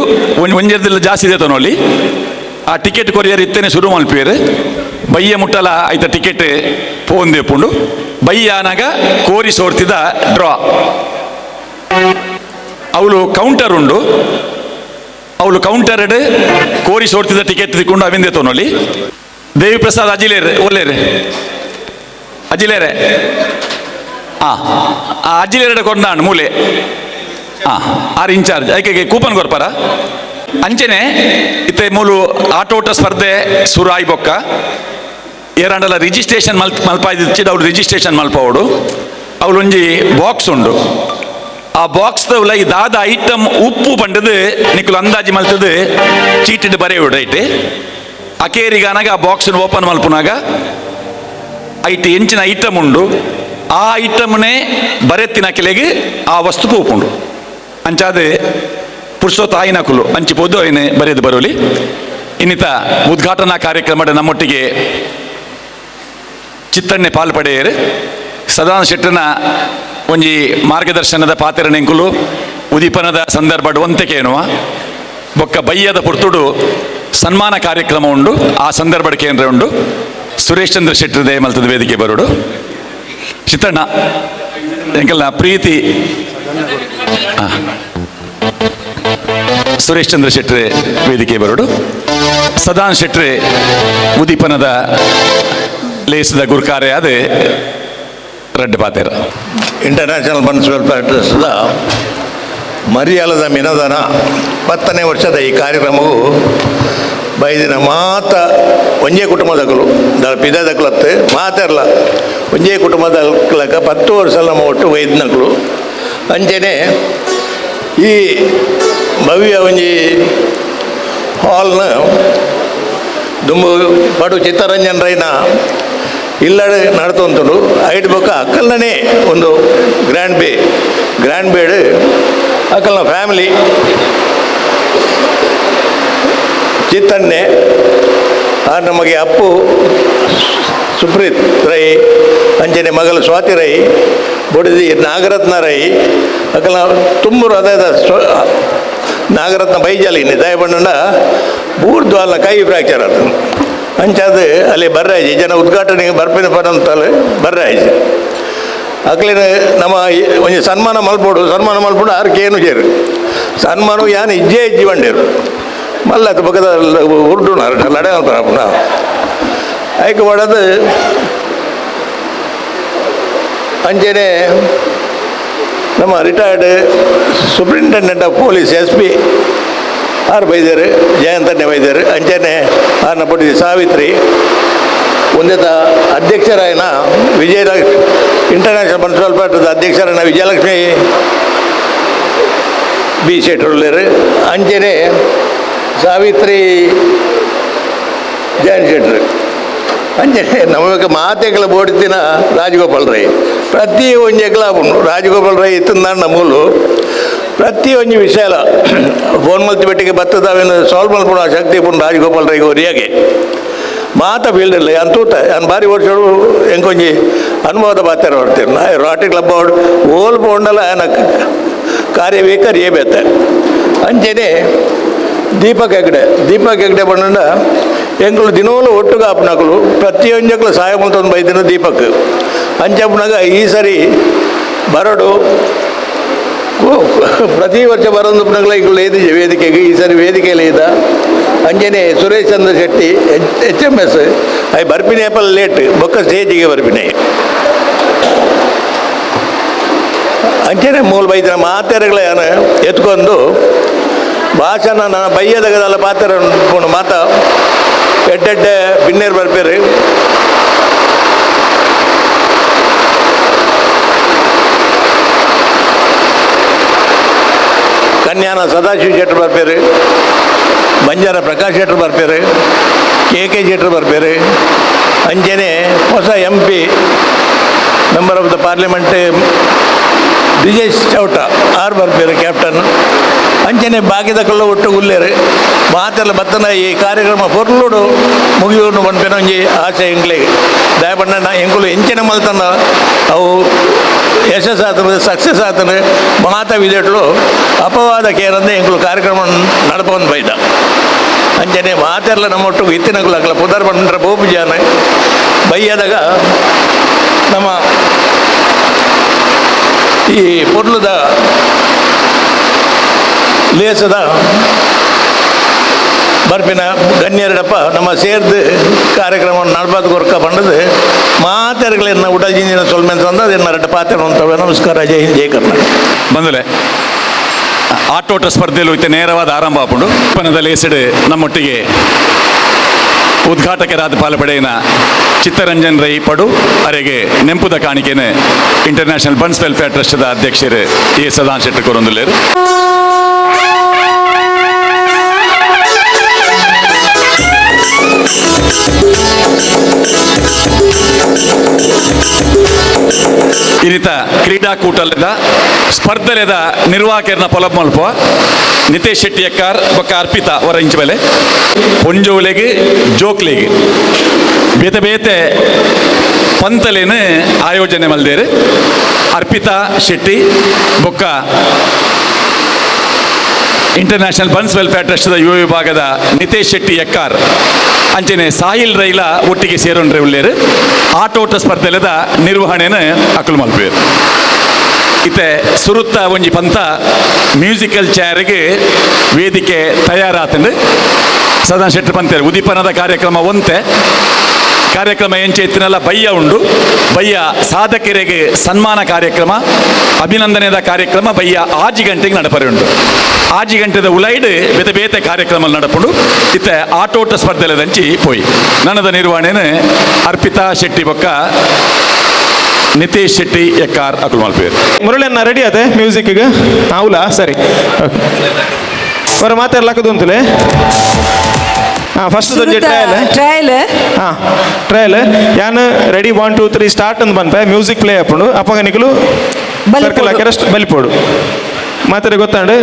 ಒಂಜರದಲ್ಲಿ ಜಾಸ್ತಿ ದೆತ್ತನೊಲ್ಲಿ ಆ ಟಿಕೆಟ್ ಕೊರಿಯರ್ ಇತ್ತೇನೆ ಶುರು ಮಲ್ಪೇರು ಬಯ್ಯ ಮುಟ್ಟಲ ಆಯ್ತ ಟಿಕೆಟ್ ಪೋಂದೆ ಉಪ್ಪುಂಡು. ಬಯ್ಯ ಆನಾಗ ಕೋರಿ ಸೋರ್ತಿದ ಡ್ರಾ ಅವಳು ಕೌಂಟರ್ ಉಂಡು. ಅವಳು ಕೌಂಟರ್ ಕೋರಿ ಸೋರ್ತಿದ ಟಿಕೆಟ್ ತಿಕ್ಕೊಂಡು ಅವಿಂದೆ ತೋನೊಲಿ ದೇವಿ ಪ್ರಸಾದ್ ಅಜಿಲೇರೆ ಒಲ್ಲೇರೆ ಅಜಿಲೇರೆ ಆ ಅಜಿಲೇರೆ ಕೊಂಡಾಣ ಮೂಲೆ ಆರ್ ಇನ್ಚಾರ್ಜ್ ಐಕೆ ಕೂಪನ್ ಕೊರ್ಪಾರ ಅಂಚೆನೆ ಇತ್ತೆ ಮೂಲು ಆಟೋಟ ಸ್ಪರ್ಧೆ ಸುರಾಯಿ ಬೊಕ್ಕ ಏರಂಡಲ ರಿಜಿಸ್ಟ್ರೇಷನ್ ಮಲ್ಪಾಯ್ದಿಚ್ಚಿದ ಅವ್ಳು ರಿಜಿಸ್ಟ್ರೇಷನ್ ಮಲ್ಪವಡು ಅವಳು ಒಂಜಿ ಬಾಕ್ಸ್ ಉಂಡು. ಆ ಬಾಕ್ಸ್ ಈ ದಾದ ಐಟಮ್ ಉಪ್ಪು ಪಂಡದು ನಿಕ್ಕಲು ಅಂದಾಜಿ ಮಲ್ತದು ಚೀಟಿಡ್ ಬರೆಯೋಡು ಐಟೆ ಅಕೇರಿಗಾನಾಗ ಆ ಬಾಕ್ಸ್ ಓಪನ್ ಮಲ್ಪುನಾಗ ಐಟಿ ಎಂಚಿನ ಐಟಮ್ ಉಂಡು. ಆ ಐಟಮ್ನೇ ಬರೆತ್ತಿನ ಕೆಲೆಗೆ ಆ ವಸ್ತು ಪೋಪುಂಡು ಅಂಚಾದ ಪುರುಷೋತ್ತ ಆಯ್ನಕುಲು ಅಂಚಿಪೋದು ಅವನೇ ಬರೆದು ಬರೋಲಿ. ಇನ್ನಿತ ಉದ್ಘಾಟನಾ ಕಾರ್ಯಕ್ರಮದ ನಮ್ಮೊಟ್ಟಿಗೆ ಚಿತ್ತಣ್ಣೆ ಪಾಲ್ಪಡೆಯರು ಸದಾನಂದ ಶೆಟ್ಟರ್ನ ಒಂಜಿ ಮಾರ್ಗದರ್ಶನದ ಪಾತೆರನೆಂಕುಲು ಉದೀಪನದ ಸಂದರ್ಭ ಒಂತೆಕೆ ಎನ್ನುವ ಬೊಕ್ಕ ಬಯ್ಯದ ಪುರ್ತುಡು ಸನ್ಮಾನ ಕಾರ್ಯಕ್ರಮ ಉಂಡು. ಆ ಸಂದರ್ಭದ ಕೇಂದ್ರ ಉಂಡು. ಸುರೇಶ್ ಚಂದ್ರ ಶೆಟ್ಟರ್ ದೇ ಮಲ್ತದ ವೇದಿಕೆ ಬರೋಡು. ಚಿತ್ತಣ್ಣ ಎಂಕಲ್ನ ಪ್ರೀತಿ ಸುರೇಶ್ ಚಂದ್ರ ಶೆಟ್ರೆ ವೇದಿಕೆ ಬರೋಡು. ಸದಾನಂದ ಶೆಟ್ರೆ ಉದೀಪನದ ಲೇಸದ ಗುರುಕಾರ್ಯ ಅದೇ ರೆಡ್ ಪಾತೆರ ಇಂಟರ್ನ್ಯಾಷನಲ್ ಮನ್ಸ್ ವೆಲ್ಫೇರ್ ಟ್ರಸ್ಟ್ದ ಮರಿಯಾಲದ ಮಿನದನ 10ನೇ ವರ್ಷದ ಈ ಕಾರ್ಯಕ್ರಮವು ಬೈದಿನ ಮಾತ ಒಂಜೇ ಕುಟುಂಬದಗಳು ಪಿದದಕ್ಲತ್ತು ಮಾತಾರಲ್ಲ ಒಂಜೇ ಕುಟುಂಬದಕ್ಲಕ 10 ವರ್ಷ ನಮ್ಮ ಒಟ್ಟು ವೈದ್ಯನಗಳು ಅಂಚೆನೆ ಈ ಭವ್ಯ ಒಂಜಿ ಹಾಲ್ನ ದುಂಬು ಪಡು ಚಿತ್ತರಂಜನ್ ರೈನ ಇಲ್ಲಡೆ ನಡ್ತೊಂತುಂಡು ಐಟ್ ಬೊಕ್ಕ ಅಕ್ಕಲ್ನೇ ಒಂದು ಗ್ರ್ಯಾಂಡ್ ಬೇಡ್ ಅಕ್ಕಲ್ನ ಫ್ಯಾಮಿಲಿ ಚಿತ್ತನ್ನೆ ನಮಗೆ ಅಪ್ಪು ಸುಪ್ರೀತ್ ರೈ ಅಂಚನೆ ಮಗಳು ಸ್ವಾತಿ ರೈ ಬೊಡಿದಿ ನಾಗರತ್ನ ರೈ ಅಕ್ಕಲ್ನ ತುಂಬರು ಅದೇ ನಾಗರತ್ನ ಬೈಜಾಲಿನಿ ದಯಬಣ್ಣ ಬೂರ್ದ್ವಾಲ್ನ ಕೈ ಫ್ರ್ಯಾಕ್ಚರ್ ಅದು ಅಂಚಾದ ಅಲ್ಲಿ ಬರ್ರಾಯ್ಜಿ ಜನ ಉದ್ಘಾಟನೆಗೆ ಬರ್ಪಿನ ಪರಂತಲ್ಲಿ ಬರ್ರಾಯ್ಜಿ ಅಕ್ಲಿನ ನಮ್ಮ ಒಂಜಿ ಸನ್ಮಾನ ಮಲ್ಪೋಡು ಆರ್ಕೆ ಏನು ಸೇರು ಸನ್ಮಾನ ಯಾನು ಇಜ್ಜಿ ಬಂಡೇರು ಮಲ್ಲ ಪಕ್ಕದ ಉರ್ಡುನಾರು ಲಡೆ ಮಲ್ಪನ ಐಕೆ ಹೊಡೆದು ಅಂಚೆನೆ ನಮ್ಮ retired superintendent of police SP ಆರು ಬೈದರು ಜಯಂತನ್ನೇ ಬೈದರು ಅಂಚನೆ ಆರ್ನ ಪುಟ್ಟಿ ಸಾವಿತ್ರಿ ಒಂದೇತ ಅಧ್ಯಕ್ಷರಾಯನ ಇಂಟರ್ನ್ಯಾಷನಲ್ ಮನ್ಸಿಪಲ್ ಪಾರ್ಟಿದ ಅಧ್ಯಕ್ಷರಾಯನ ವಿಜಯಲಕ್ಷ್ಮಿ B ಶೆಟ್ಟರು ಅಂಚನೆ ಸಾವಿತ್ರಿ ಜಯಂತ್ ಶೆಟ್ಟರು ಅಂಚನೆ ನಮಗೆ ಮಾತೆಗಳ ಬೋಡಿತಿನ ರಾಜಗೋಪಾಲ್ ರೈ ಪ್ರತಿ ಒಂಜೆಗಳ ರಾಜಗೋಪಾಲ್ ರೈ ಇತ್ತಂದಾಂಡ ನಮ್ಮೂಲು ಪ್ರತಿ ಒಂಜಿ ವಿಷಯ ಫೋನ್ ಮಲ್ತಿ ಬೆಟ್ಟಿಗೆ ಬರ್ತದ ಅವೇನು ಸಾಲ್ವ್ ಮಲ್ಪುಣ ಶಕ್ತಿ ಪುಂಡು ರಾಜಗೋಪಾಲ್ ರೈಗೆ ಒರಿಯಾಗೆ ಮಾತ ಫೀಲ್ಡ್ ಇಲ್ಲ ಅಂತೂತ ನಾನು ಬಾರಿ ಓಡಿಸೋಡು ಎಂಕೊಂಜಿ ಅನುಭವದ ಬಾತ್ಯಾರ ಹೊಡ್ತೀನಿ ನಾ ರಾಟಿ ಕ್ಲಬ್ ಬೋರ್ಡ್ ಓಲ್ ಪೋಂಡಲ್ಲ ನಾ ಕಾರ್ಯವೈಖರಿ ಬೇತ ಅಂಚೆನೆ ದೀಪಕ್ ಹೆಗ್ಡೆ ಬಂಡ ಎಂಕುಲು ದಿನೋಲು ಒಟ್ಟುಗ ಆಪನಕಲು ಪ್ರತಿಯೊಂಜಕ್ಕಲು ಸಹಾಯ ಮಂತೊಂದು ಬೈದಿನ ದೀಪಕ್ ಅಂಚಪ್ಪನಾಗ ಈ ಸರಿ ಬರಡು ಪ್ರತಿ ವರ್ಷ ಬರೋದಪ್ಪನಾಗಲ ಈಗ ಏದಿ ವೇದಿಕೆಗೆ ಈ ಸರಿ ವೇದಿಕೆಯಲ್ಲಿ ಇದ್ದ ಅಂಜನೆ Suresh Chandra Shetty HMS ಅవి ಬರ್ಪಿನಿ apple late ಬೊಕ್ಕ ಸ್ಟೇಜಿಗೆ ಬರ್ಪಿನಿ ಅಂಚನೆ ಮೂಲ ಬೈದಿನ ಮಾತೆರೆಗಳ ಎತ್ಕೊಂಡು ಭಾಷಣ ನನ್ನ ಬಯ್ಯದಗದಲ್ಲ ಪಾತ್ರ ಮಾತ ಎಡ್ಡೆಡ್ಡೆ ಬಿನ್ನೇರು ಬರ್ಪೇರು ಕನ್ಯಾನ ಸದಾಶಿವ ಶೆಟ್ಟರು ಬರ್ಪೇರು ಬಂಜಾರ ಪ್ರಕಾಶ್ ಶೆಟ್ಟರು ಬರ್ಪೇರು KK ಶೆಟ್ಟರು ಬರ್ಪೇರು ಅಂಜನೆ ಹೊಸ MP member of the parliament Vijay Chowta ಆರು ಬರ್ಪೇರು ಕ್ಯಾಪ್ಟನ್ ಅಂಚನೆ ಬಾಕಿದ ಕಲ್ಲ ಒಟ್ಟು ಗುಲ್ಲೇರು ಮಾತೆಲ್ಲ ಬತ್ತನ ಈ ಕಾರ್ಯಕ್ರಮ ಪೊರ್ಲುಡು ಮುಗಿಯೋನು ಬಂದ್ಪೇನ ಒಂಜಿ ಆಸೆ ಎಂಗ್ಲಿಗೆ ದಯಪಣ್ಣ ಎಂಕುಲು ಎಂಚಿನ ಮಲ್ತನ ಅವು ಯಶಸ್ ಆತನು ಸಕ್ಸಸ್ ಆತನು ಮಾತ ವಿಜೆಟ್ಲು ಅಪವಾದ ಕೇರಂದ ಎಂಕುಲು ಕಾರ್ಯಕ್ರಮ ನಡ್ಕೊಂಡು ಬೈದ ಅಂಚನೆ ಮಾತೆಲ್ಲ ನಮ್ಮೊಟ್ಟು ಇತ್ತಿನಗುಲಕ್ಕಲ ಪುದರ್ ಬಂಡ್ರ ಬೋಪು ಜಾನ ಬೈಯದಾಗ ನಮ್ಮ ಈ ಪೊರ್ಲುದ ಲೇಸದ ಬರ್ಪಿನ ಗಣ್ಯರಡಪ್ಪ ನಮ್ಮ ಸೇರ್ದು ಕಾರ್ಯಕ್ರಮ ನಡ್ಬಾದ ಕೊರ್ಕ ಬಂಡದು ಮಾತೆರ್ಗಳನ್ನ ಉಡಲ್ ಜಿಂಜಿನ ಸೊಲ್ಮೆನ್ ತಂದ ಅದನ್ನ ರಡ್ಡ ಪಾತ್ರ ಅಂತವೆ. ನಮಸ್ಕಾರ, ಜೈ ಹಿಂದ್, ಜೈ ಕರ್ನಾಟಕ. ಬಂದಲೆ ಆಟೋಟ ಸ್ಪರ್ಧೆಯಲ್ಲಿ ಹೋಯ್ತು ನೇರವಾದ ಆರಂಭ ಆಪುಂಡು ಪನದಲ್ಲಿ ಹೆಸರು ನಮ್ಮೊಟ್ಟಿಗೆ ಉದ್ಘಾಟಕರಾದ ಪಾಲ್ಪಡೆಯಿನ ಚಿತ್ತರಂಜನ್ ರೈ ಪಡು ಅರೆಗೆ ನೆಂಪುದ ಕಾಣಿಕೆನೆ ಇಂಟರ್ನ್ಯಾಷನಲ್ ಬನ್ಸ್ ವೆಲ್ಫೇರ್ ಟ್ರಸ್ಟ್ದ ಅಧ್ಯಕ್ಷರು ಎ ಸದಾನ್ ಶೆಟ್ಟಿ ಕೊರೊಂದುಲ್ಲೇರು. ಇನ್ನಿತ ಕ್ರೀಡಾಕೂಟದ ಸ್ಪರ್ಧೆದ ನಿರ್ವಾಹಕರನ್ನ ಪೊಲಬ್ ಮಲ್ಪ ನಿತೇಶ್ ಶೆಟ್ಟಿ ಅಕ್ಕಾರ್ ಬೊಕ್ಕ ಅರ್ಪಿತಾ ಅವರ ಇಂಚ ಬೆಲೆ ಪೊಂಜೋಲೆಗೆ ಜೋಕ್ಲೆಗೆ ಬೇತೆ ಬೇತೆ ಪಂತಲೇನು ಆಯೋಜನೆ ಮಲ್ದೇರು. ಅರ್ಪಿತಾ ಶೆಟ್ಟಿ ಬೊಕ್ಕ ಇಂಟರ್ನ್ಯಾಷನಲ್ ಬನ್ಸ್ ವೆಲ್ಫೇರ್ ಟ್ರಸ್ಟ್ದ ಯುವ ವಿಭಾಗದ ನಿತೇಶ್ ಶೆಟ್ಟಿ ಎಕ್ಕಾರ್ ಅಂಚನೆ ಸಾಹಿಲ್ ರೈಲ ಒಟ್ಟಿಗೆ ಸೇರೋನ್ರೆ ಉಳ್ಳೇರು. ಆಟೋಟ ಸ್ಪರ್ಧೆಲದ ನಿರ್ವಹಣೆನ ಅಕಲು ಮಲ್ಪೇರು. ಇತ್ತೆ ಸುರುತ್ತ ಒಂಜಿ ಪಂತ ಮ್ಯೂಸಿಕಲ್ ಚೇರ್ಗೆ ವೇದಿಕೆ ತಯಾರಾತಂಡು ಸದಾನ್ ಶೆಟ್ಟಿ ಪಂತೇರು ಉದೀಪನದ ಕಾರ್ಯಕ್ರಮ ಒಂತೆ ಕಾರ್ಯಕ್ರಮ ಎಂಚೆ ಎತ್ತಿನೆಲ್ಲ ಬಯ್ಯ ಉಂಡು. ಬಯ್ಯ ಸಾಧಕರಿಗೆ ಸನ್ಮಾನ ಕಾರ್ಯಕ್ರಮ, ಅಭಿನಂದನೆದ ಕಾರ್ಯಕ್ರಮ ಬಯ್ಯ 6 ಗಂಟೆಗೆ ನಡಪರೆ ಉಂಟು. 6 ಗಂಟೆದ ಉಲೈಡ್ ಬೇತೆ ಬೇತೆ ಕಾರ್ಯಕ್ರಮ ನಡಪುಂಡು. ಇತ್ತೆ ಆಟೋಟ ಸ್ಪರ್ಧೆಲದಂಚಿ ಪೋಯಿ ನನ್ನದ ನಿರ್ವಹಣೆನ ಅರ್ಪಿತಾ ಶೆಟ್ಟಿ ಬೊಕ್ಕ ನಿತೇಶ್ ಶೆಟ್ಟಿ ಎಕ್ಕಾರ್ ಅಕುಲ್ ಮಲ್ಪೇರು. ಮುರಳಿಯನ್ನ ರೆಡಿ ಅದೇ ಮ್ಯೂಸಿಕ್ಗೆ ಅವಲ್ಲ ಸರಿ ಅವರ ಮಾತಾಡ್ಲಾಕದು ಅಂತಲೇ ಫಸ್ಟ್ ಟ್ರಯಲ್ ಟ್ರಯಲ್ ಯಾನ್ ರೆಡಿ 1 2 3 ಸ್ಟಾರ್ಟ್ ಅಂತ ಬಂತ ಮ್ಯೂಸಿಕ್ ಪ್ಲೇ ಆಪುಂಡು ಅಪ್ಪಗ ನಿಕಲು ಸರ್ಕಲ್ ಹಾಕ್ಯಾರ ಬಲಿಪೋಡು ಮಾತಾಡಿ ಗೊತ್ತಾಂಡು.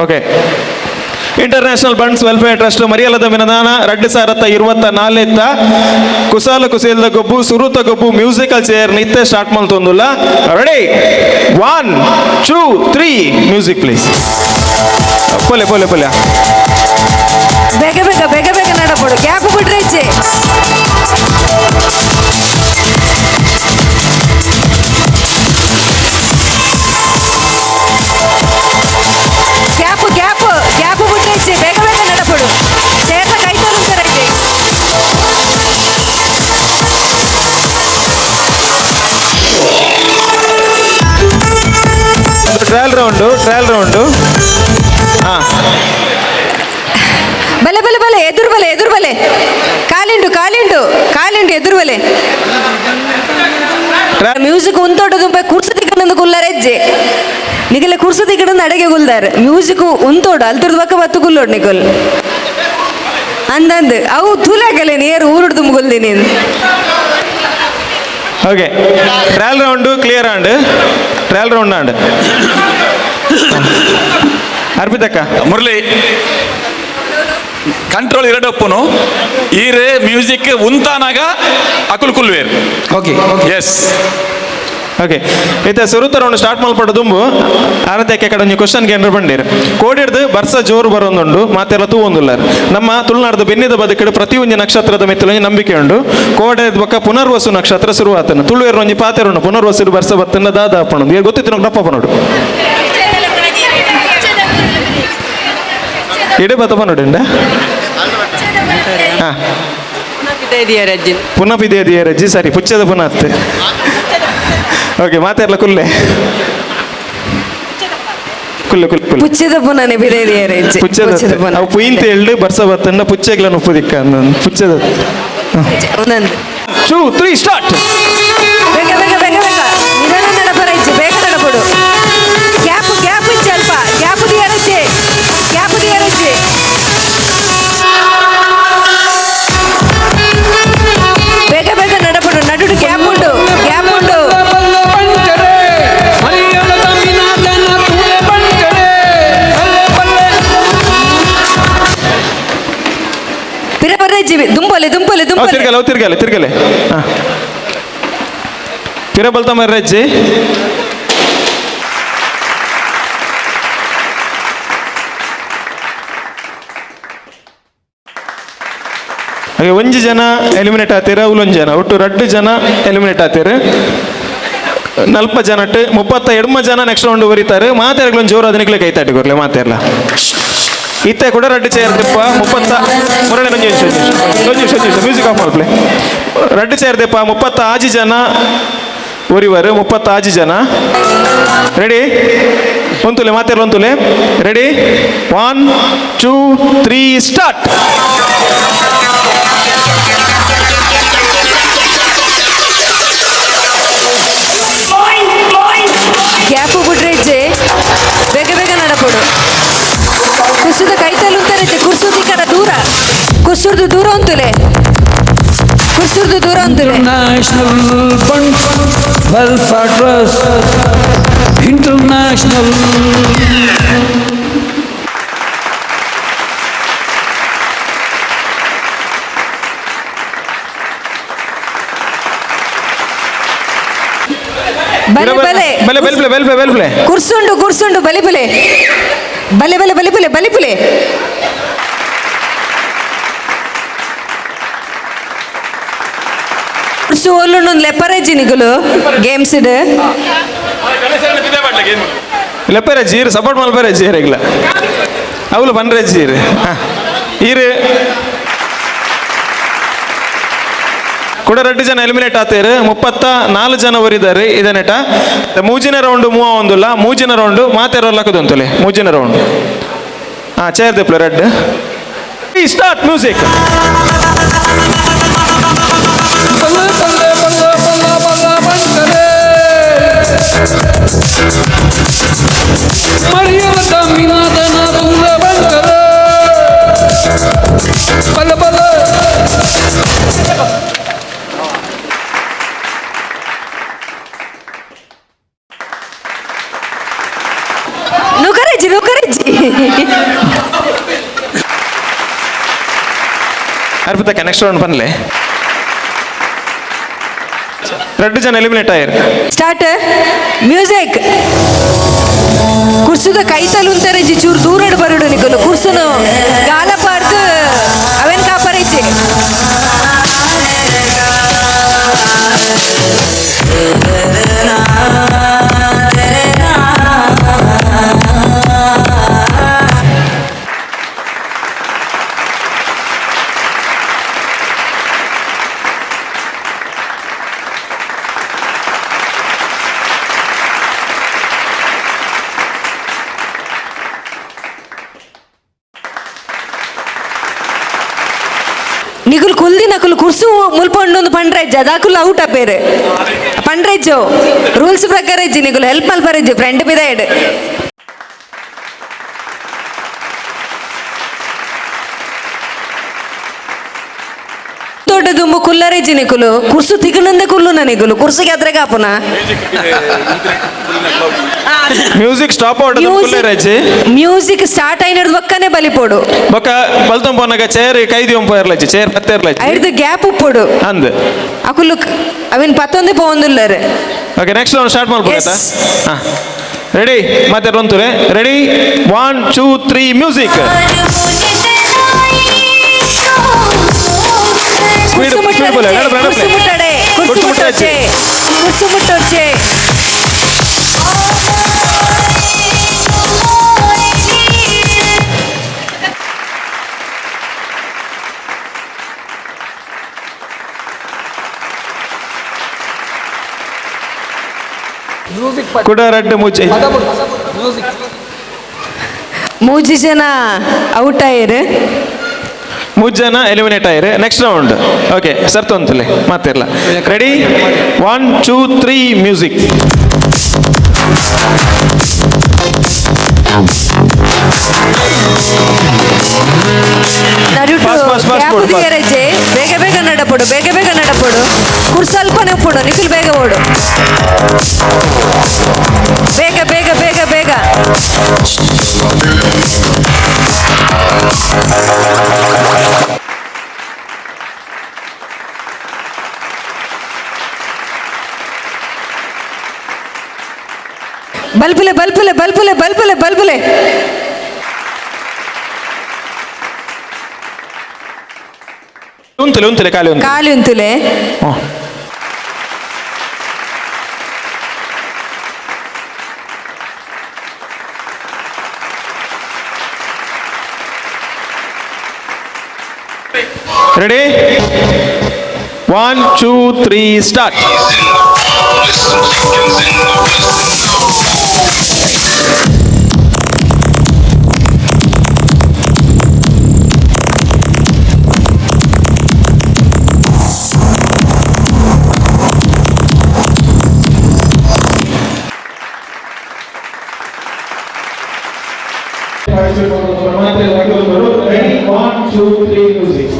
Okay. International Bunts welfare trust ಮರಿಯಲದ ವಿನದಾನ 2024 ಕುಸಾಲ ಕುಸೇಲ್ದ ಗೊಬ್ಬು ಸುರುತ ಗೊಬ್ಬು ಮ್ಯೂಸಿಕಲ್ ಚೇರ್ ನಿತ್ಯ ಸ್ಟಾರ್ಟ್ ಮಾಡ್ತೊಂದುಲ್ಲ. Ready 1 2 3 music please. ಪೊಲೆ ಪೊಲೆ ಪೊಲೆ ಬೇಗ ಬೇಗ ಬೇಗ ಬೇಗ ನಡಪಡು ಗ್ಯಾಪ್ ಬಿಟ್ರೆ ಇಚ್ಚೆ ಗ್ಯಾಪ್ ಗ್ಯಾಪ್ ಗ್ಯಾಪ್ ಬಿಟ್ರೆ ಇಚ್ಚೆ ಬೇಗ ಬೇಗ ನಡಪಡು ಸೇರ್ನ ಕೈ ತೋರುತ್ತಾರೆ ಟ್ರಯಲ್ ರೌಂಡು ಬಲೆ ಬಲೆ ಬಲೆ ಎದುರು ಬಲೆ ಕಾಲಿಂಡು ಕಾಲಿಂಡು ಕಾಲಿಂಡು ಎದುರು ಬಲೆ ಮ್ಯೂಸಿಕ್ ಉಂತೋಟದು ಕುರ್ಸು ದಿಕ್ಕನಂದು ಕುಲ್ಲರೆಜ್ಜೆ ನಿಗಲೆ ಕುರ್ಸು ದಿಕ್ಕನಂದು ಅಡಗೆ ಗುಲ್ದಾರೆ ಮ್ಯೂಸಿಕ್ ಉಂತೋಡು ಅಲ್ತರದ ಪಕ್ಕ ಬತ್ತು ಗುಲ್ಲೋಡು ನಿಕಲ್ ಅಂದಂದು ಅವು ತುಲಾಗಲೆ ನೇರು ಊರುಡು ತುಂಬುಗೊಲ್ದಿ ನೀನು. ಓಕೆ. ಟ್ರಯಲ್ ರೌಂಡು ಕ್ಲಿಯರ್ ಆಂಡ್ ಟ್ರಯಲ್ ರೌಂಡ್ ಆಂಡ್ ಅರ್ಪಿತಕ್ಕ ಮುರಳಿ ಕಂಟ್ರೋಲ್ ಎರಡಪ್ಪನು ಈರೆ ಮ್ಯೂಸಿಕ್ ಉಂತಾನಾಗ ಅಕುಲ್ ಕುಲ್ವೇರ್. Okay yes okay. ಇತ್ತೆ ಸುರುತ ರೌಂಡ್ ಸ್ಟಾರ್ಟ್ ಮಲ್ಪಡ ದುಂಬು ಆರತ್ಯಕ್ಕೆ ಕಡೆ ಒಂದು ಕ್ವಶನ್ಗೆ ಏನಾರು ಬಂದಿರು ಕೋಡಿಡ್ದು ಬರ್ಸ ಜೋರು ಬರೋಂದುಂಡು ಮಾತೆಲ್ಲ ತೂವೊಂದುಲ್ಲಾರ ನಮ್ಮ ತುಳುನಾಡ್ದು ಬೆನ್ನಿದ ಬದುಕಡು ಪ್ರತಿ ಒಂಜಿ ನಕ್ಷತ್ರದ ಮಿತ್ತಲೊಂಜಿ ನಂಬಿಕೆ ಉಂಡು. ಕೋಡೆದ ಬೊಕ್ಕ ಪುನರ್ವಸು ನಕ್ಷತ್ರ ಶುರುವಾತನು ತುಳುವೇರು ಒಂಜಿ ಪಾತೆರುಂಡು ಪುನರ್ವಸು ಬರ್ಸ ಬತ್ತನ್ನ ದಾದ ಅಪ್ಪಣದು ಈಗ ಗೊತ್ತಿತ್ತು ನಮ್ಗೆ ಡಪ್ಪ ನೋಡು ಇಡೇ ಬತ್ತಪ್ಪ ನೋಡಿಂಡ ಹಾಂ ಪುನಃ ಪಿದೆಯ ರಜ್ಜಿ ಸರಿ ಪುಚ್ಚದ ಪುನಃ ಅತ್ತೆ. ಓಕೆ ಮಾತಾಡ್ಲ ಕುಲ್ಲೆ ಕುಲ್ಲೆ ಕುಲ್ಲೆ ಕುಲ್ಲೆ ಪುಚ್ಚದ ಪುನನೆ ಬಿದೇರಿಯರೆ ಪುಚ್ಚದ ಅವು ಪುಯಿಂತ ಎಳ್ಳು ಬರ್ಸ ಬತ್ತನ್ನ ಪುಚ್ಚೆಗ್ಲನ್ನು ಉಪ್ಪುದಿಕ್ಕ ಪುಚ್ಚದ 1 2 3 ಸ್ಟಾರ್ಟ್. ಬೇಗ ಬೇಗ ಬೇಗ ಬೇಗ ನಿಧಾನ ನಡಪರ ಇಜ್ಜೆ ಬೇಗ ನಡಪಡು ಗ್ಯಾಪ್ ಗ್ಯಾಪ್ ಇಜ್ಜೆ ಅಲ್ಪ ಗ್ಯಾಪ್ ದಿಯರಜ್ಜೆ ಗ್ಯಾಪ್ ದಿಯರಜ್ಜೆ ಬೇಗ ಬೇಗ ನಡಪಡು ನಡುಡು ಗ್ಯಾಪ್ ಉಂಡು ಗ್ಯಾಪ್ ಉಂಡು ಮರಿಯಲದ ಇಜ್ಜಿ ದುಂಬಲೆ ದುಂಬಲೆ ದುಂಬಲೆ ತಿರ್ಗಲೆ ತಿರಬಲ್ತ ಮರ್ರಜ್ಜಿ ಹಾಗೆ ಒಂಜಿ ಜನ ಎಲಿಮಿನೇಟ್ ಆತೀರ ಅವಲೊಂದು ಜನ ಒಟ್ಟು 2 ಜನ ಎಲಿಮಿನೇಟ್ ಆತೀರ 40 ಜನ 32 ಜನ ನೆಕ್ಸ್ಟ್ ರೌಂಡ್ ಬರೀತಾರೆ ಮಾತಾಡ್ಗಳೊಂದು ಜೋರು ಅದಕ್ಕೆ ಕೈತಾಟಿ ಕೊರ್ಲೆ ಮಾತಾಡಲ್ಲ ಇತ್ತೆ ಕೂಡ 2 ಚೇರ್ ದೆಪ್ಪ 30 ಮುರಳಿ ನಿಮಿಷ ಮ್ಯೂಸಿಕ್ ಆಫ್ ಮಾಡ್ಪ್ಲೆ 2 ಚೇರ್ ದೆಪ್ಪ 36 ಜನ ಒರಿವರು 36 ಜನ ರೆಡಿ ಒಂತುಲೆ ಮಾತಾಡಲ್ಲ ಒಂತುಲೆ ರೆಡಿ 1 2 3 ಸ್ಟಾರ್ಟ್ ಗ್ಯಾಪು ಬಿಡ್ರೆ ಇಜ್ಜೆ ಬೇಗ ಬೇಗ ನಡಪಡು ಕುರ್ಸುದ ಕೈತಲ್ಲಿ ಉಂತಾರೆ ಕುರ್ಸುದ ಕಡೆ ದೂರ ಕುರ್ಸುರ್ದು ದೂರ ಅಂತುಲೆ ಕುರ್ಸುರ್ದು ದೂರ ಅಂತುಲೆ International Fund Welfare Trust. International. ಬಲೆ ಬಲೆ ಕುರ್ಸುಂಡು ಬಲೆ ಕುರ್ಸು ಓಲುಂಡು ಲೆಪ್ಪರಜ್ಜಿ ನಿಗುಲು ಗೇಮ್ಸ್ ಲೆಪ್ಪರೆ ಜೀರು ಸಪೋರ್ಟ್ ಮಲ್ಪರೆ ಜೀರಿಗ್ಲ ಅವಳು ಬಂದ್ರೆ ಜೀರು ಈರು ಕೂಡ 2 ಜನ ಎಲಿಮಿನೇಟ್ ಆತೇರು 34 ಜನ ಒರಿದಾರೆ ಇದನ್ನೆಟ ಮೂಜಿನ ರೌಂಡ್ ಮೂವೊಂದುಲ್ಲ ಮೂಜಿನ ರೌಂಡ್ ಮಾತೇರೋಲ್ಲಕದಂತಲೆ ಮೂಜಿನ ರೌಂಡ್ ಚೇರ್ ದೆಪ್ಲೆ ರೆಡ್ ಸ್ಟಾರ್ಟ್ ಮ್ಯೂಸಿಕ್ ನುಕರಜ್ಜಿ ಅರ್ಪಿತಕ್ಕ ನೆಕ್ಸ್ಟ್ ರೌಂಡ್ ಬನ್ಲೆ 2 ಜನ ಎಲಿಮಿನೇಟ್ ಆಯ್ರು ಸ್ಟಾರ್ಟ್ ಮ್ಯೂಸಿಕ್ ಕುರ್ಸುದ ಕೈತಲು ಅಂತಾರೆ ಜಿ ಚೂರು ದೂರ ಬರುಡು ನಿಕಲು ಕುರ್ಸುನು ಗಾಲ ಪಾಡ್ದು ಅವೆನ್ ಕಾಪರೈತಿ ನಿಗುಲ್ ಕುಲ್ದಿ ನಕುಲು ಕುರ್ಸು ಮುಲ್ಪೊಂಡೊಂದು ಪಂಡ್ರೆಜ್ಜ ಅದಾಕುಲು ಔಟ್ ಅಪೇರು ಪಂಡ್ರೆಜ್ಜು ರೂಲ್ಸ್ ಪ್ರಕಾರ ಇಜ್ಜಿ ನಿಗುಲು ಹೆಲ್ಪ್ ಮಲ್ಪರೆಜ್ಜಿ ಫ್ರೆಂಡ್ ಬಿದಾಯ್ಡ್ ದೊಡ್ಡ ದುಂಬು ಕುಲ್ಲರೆಜ್ಜಿ ನಿಕುಲು ಕುರ್ಸು ತಿಗನಂದೆ ಕುಲ್ಲುನ ನಿಗುಲು ಕುರ್ಸಿಗೆ ಅದ್ರೆ ಕಾಪುನ ಮ್ಯೂಸಿಕ್ ಸ್ಟಾಪ್ ಮ್ಯೂಸಿಕ್ ಸ್ಟಾರ್ಟ್ అయినది ఒక్కనే బలిపోడు బొక్క బల్తం పోనగ చైర్ కైది ఉంపోయర్లచ్చి చైర్ పత్తేర్లచ్చి ఐదు గ్యాప్ ಉಪ್ಪುಡು ಅಂದ್ ಅಕುಲು ಅವಿನ್ ಪತ್ತೊಂದೆ ಪೋಂದುಲ್ಲರೆ ಓಕೆ ನೆಕ್ಸ್ಟ್ ರೌಂಡ್ ಸ್ಟಾರ್ಟ್ ಮಾಡ್ಬೋದಾ ರೆಡಿ ಮತ್ತೆ ರಂತುರೆ ರೆಡಿ 1 2 3 ಮ್ಯೂಸಿಕ್ ಸ್ಪೀಡ್ ಬೋಲೆ ಕುರ್ಸು ಮುಟ್ಟಡೆ ಕುರ್ಸು ಮುಟ್ಟೊಚ್ಚೆ ಕೂಡ ರೆಡ್ ಮುಚ್ಚಿ ಮೂಜಿ ಜನ ಔಟ್ ಆಯ್ರು 3 ಜನ ಎಲಿಮಿನೇಟ್ ಆಯ್ರು ನೆಕ್ಸ್ಟ್ ರೌಂಡ್ ಓಕೆ ಸರ್ ತೊಂತಲೆ ಮಾತಿರಲ್ಲ ರೆಡಿ 1 2 3 ಮ್ಯೂಸಿಕ್ ಬೇಗ ಬೇಗ ನಡಪಡು ಕುರ್ಸಲ್ಪನೆ ಉಪ್ಪುಡು ನಿಖಿಲ್ ಬೇಗ ಓಡು ಬೇಗ ಬೇಗ ಬೇಗ ಬೇಗ ಬಲ್ಪುಲೆ ಬಲ್ಪುಲೆ ಬಲ್ಪುಲೆ ಬಲ್ಪುಲೆ. ಉಂತಲೆ ಖಾಲಿ ಉಂಟು. ಕಾಲಿ ಉಂತುಲೆ. Ready 1 2 3 start. Ready 1 2 3 music.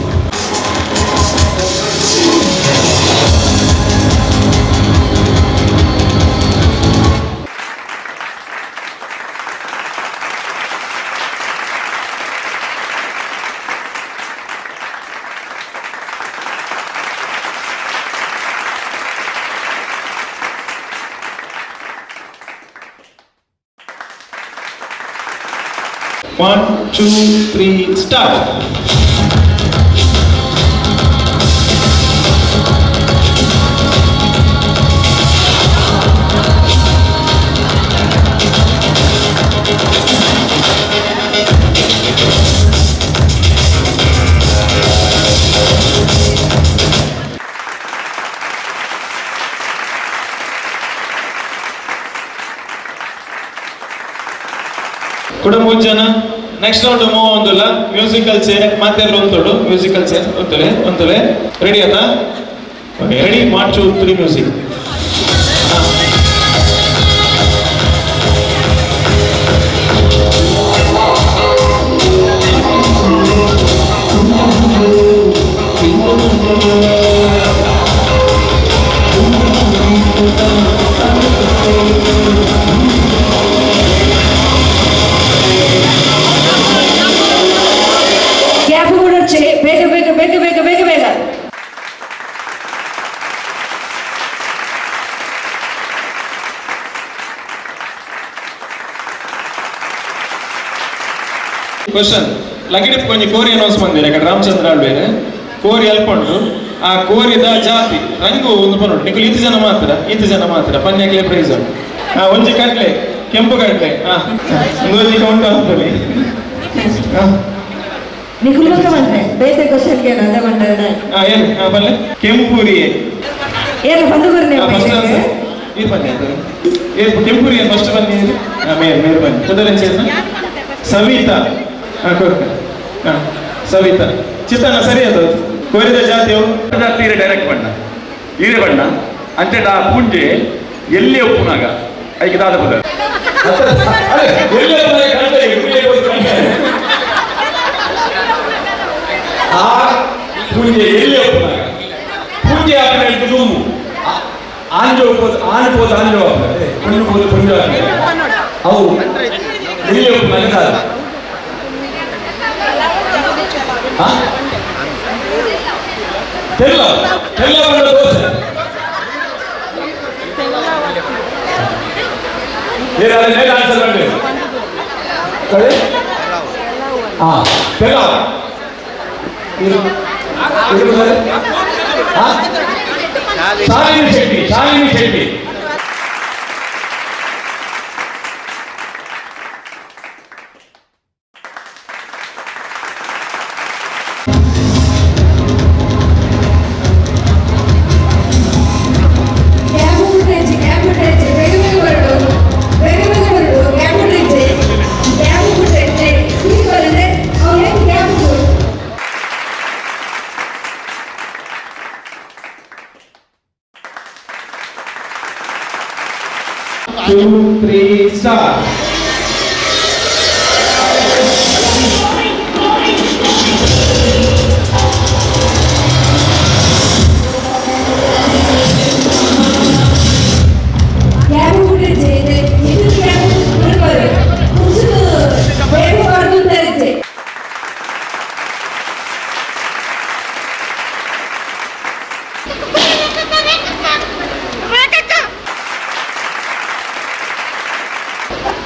One, two, three, start. ಕೂಡ ಮೂರು ಜನ ನೆಕ್ಸ್ಟ್ ರೌಂಡ್ ಮೂವ್ ಒಂದಲ್ಲ ಮ್ಯೂಸಿಕಲ್ ಚೇರ್ ಮತ್ತೆ ಒಂದೋಡು ಮ್ಯೂಸಿಕಲ್ ಚೇರ್ ಒಂದಲೆ ರೆಡಿ ಆಯ್ತಾ ಓಕೆ ರೆಡಿ 1 2 3 ಮ್ಯೂಸಿಕ್. ಬೇಗ ಬೇಗ ಬೇಗ ಬೇಗ ಬೇಗ ಬೇಗ. ಕ್ವಶನ್ ಲಗಡಿ ಕೊಂಚ ಕೋರಿ ಅನೌನ್ಸ್ ಬಂದಿರ ఇక్కడ ರಾಮಚಂದ್ರ ಆಳ್ಬೇರೆ ಕೋರಿ ಅಲ್ಪಂಡು ಆ ಕೋರಿದ ಜಾತಿ ರಂಗು ಒಂದು ಪನ್ನೋಡು ನಿಖಲು ಇತ್ತು ಜನ ಮಾತ್ರ ಪನ್ಯಾಕ್ಲೆ ಪ್ರೈಸ್ ಒಂಜಿ ಕಟ್ಲೆ ಕೆಂಪು ಕಟ್ಲೆ ಒಂದೊಂಜಿ ಕೌಂಟ ಅಂತಲ್ಲಿ ನಿಖುಲ್ಕ ಬಂದೆ ಬೇತೆ ಕ್ವಶನ್ಗೆ ಅದ ಬಂದ ಏನು ಬಲ್ಲೆ ಕೆಂಪುರಿ ಏನು ಬಂದು ಬರ್ನೆ ಫಸ್ಟ್ ಆನ್ಸರ್ ಈ ಬನ್ನಿ ಏನು ಕೆಂಪುರಿ ಫಸ್ಟ್ ಬನ್ನಿ ಮೇರ್ ಬನ್ನಿ ಮೊದಲನೇ ಸೇರ್ನ ಸವಿತಾ ಸವಿತಾ ಚಿತ್ತನ ಸರಿ ಅದು ಕೋರಿದ ಜಾತಿಯು ಜಾತಿ ಡೈರೆಕ್ಟ್ ಬಣ್ಣ ಈರೆ ಬಣ್ಣ ಅಂಚೆ ಆ ಪೂಂಜೆ ಎಲ್ಲಿ ಒಪ್ಪುನಾಗ ಐಕೆ ದಾದ ಬದ ಆ ಪೂಂಜೆ ಎಲ್ಲಿ ಒಪ್ಪುನಾಗ ಪೂಂಜೆ ಹಾಕಿದ ರೂಮು ಆಂಜೋ ಆಂಜೋದು ಆಂಜೋ ಹಾಕಿದೆ ಪುಂಜು ಪುಂಜು ಹಾಕಿದೆ ಅವು ಎಲ್ಲಿ ಒಪ್ಪುನಾಗ ದಾದ తెల్ల తెల్ల దోశ నేను ఆన్సర్ అండి తెల్ల Shalini Shetty Two, three, start.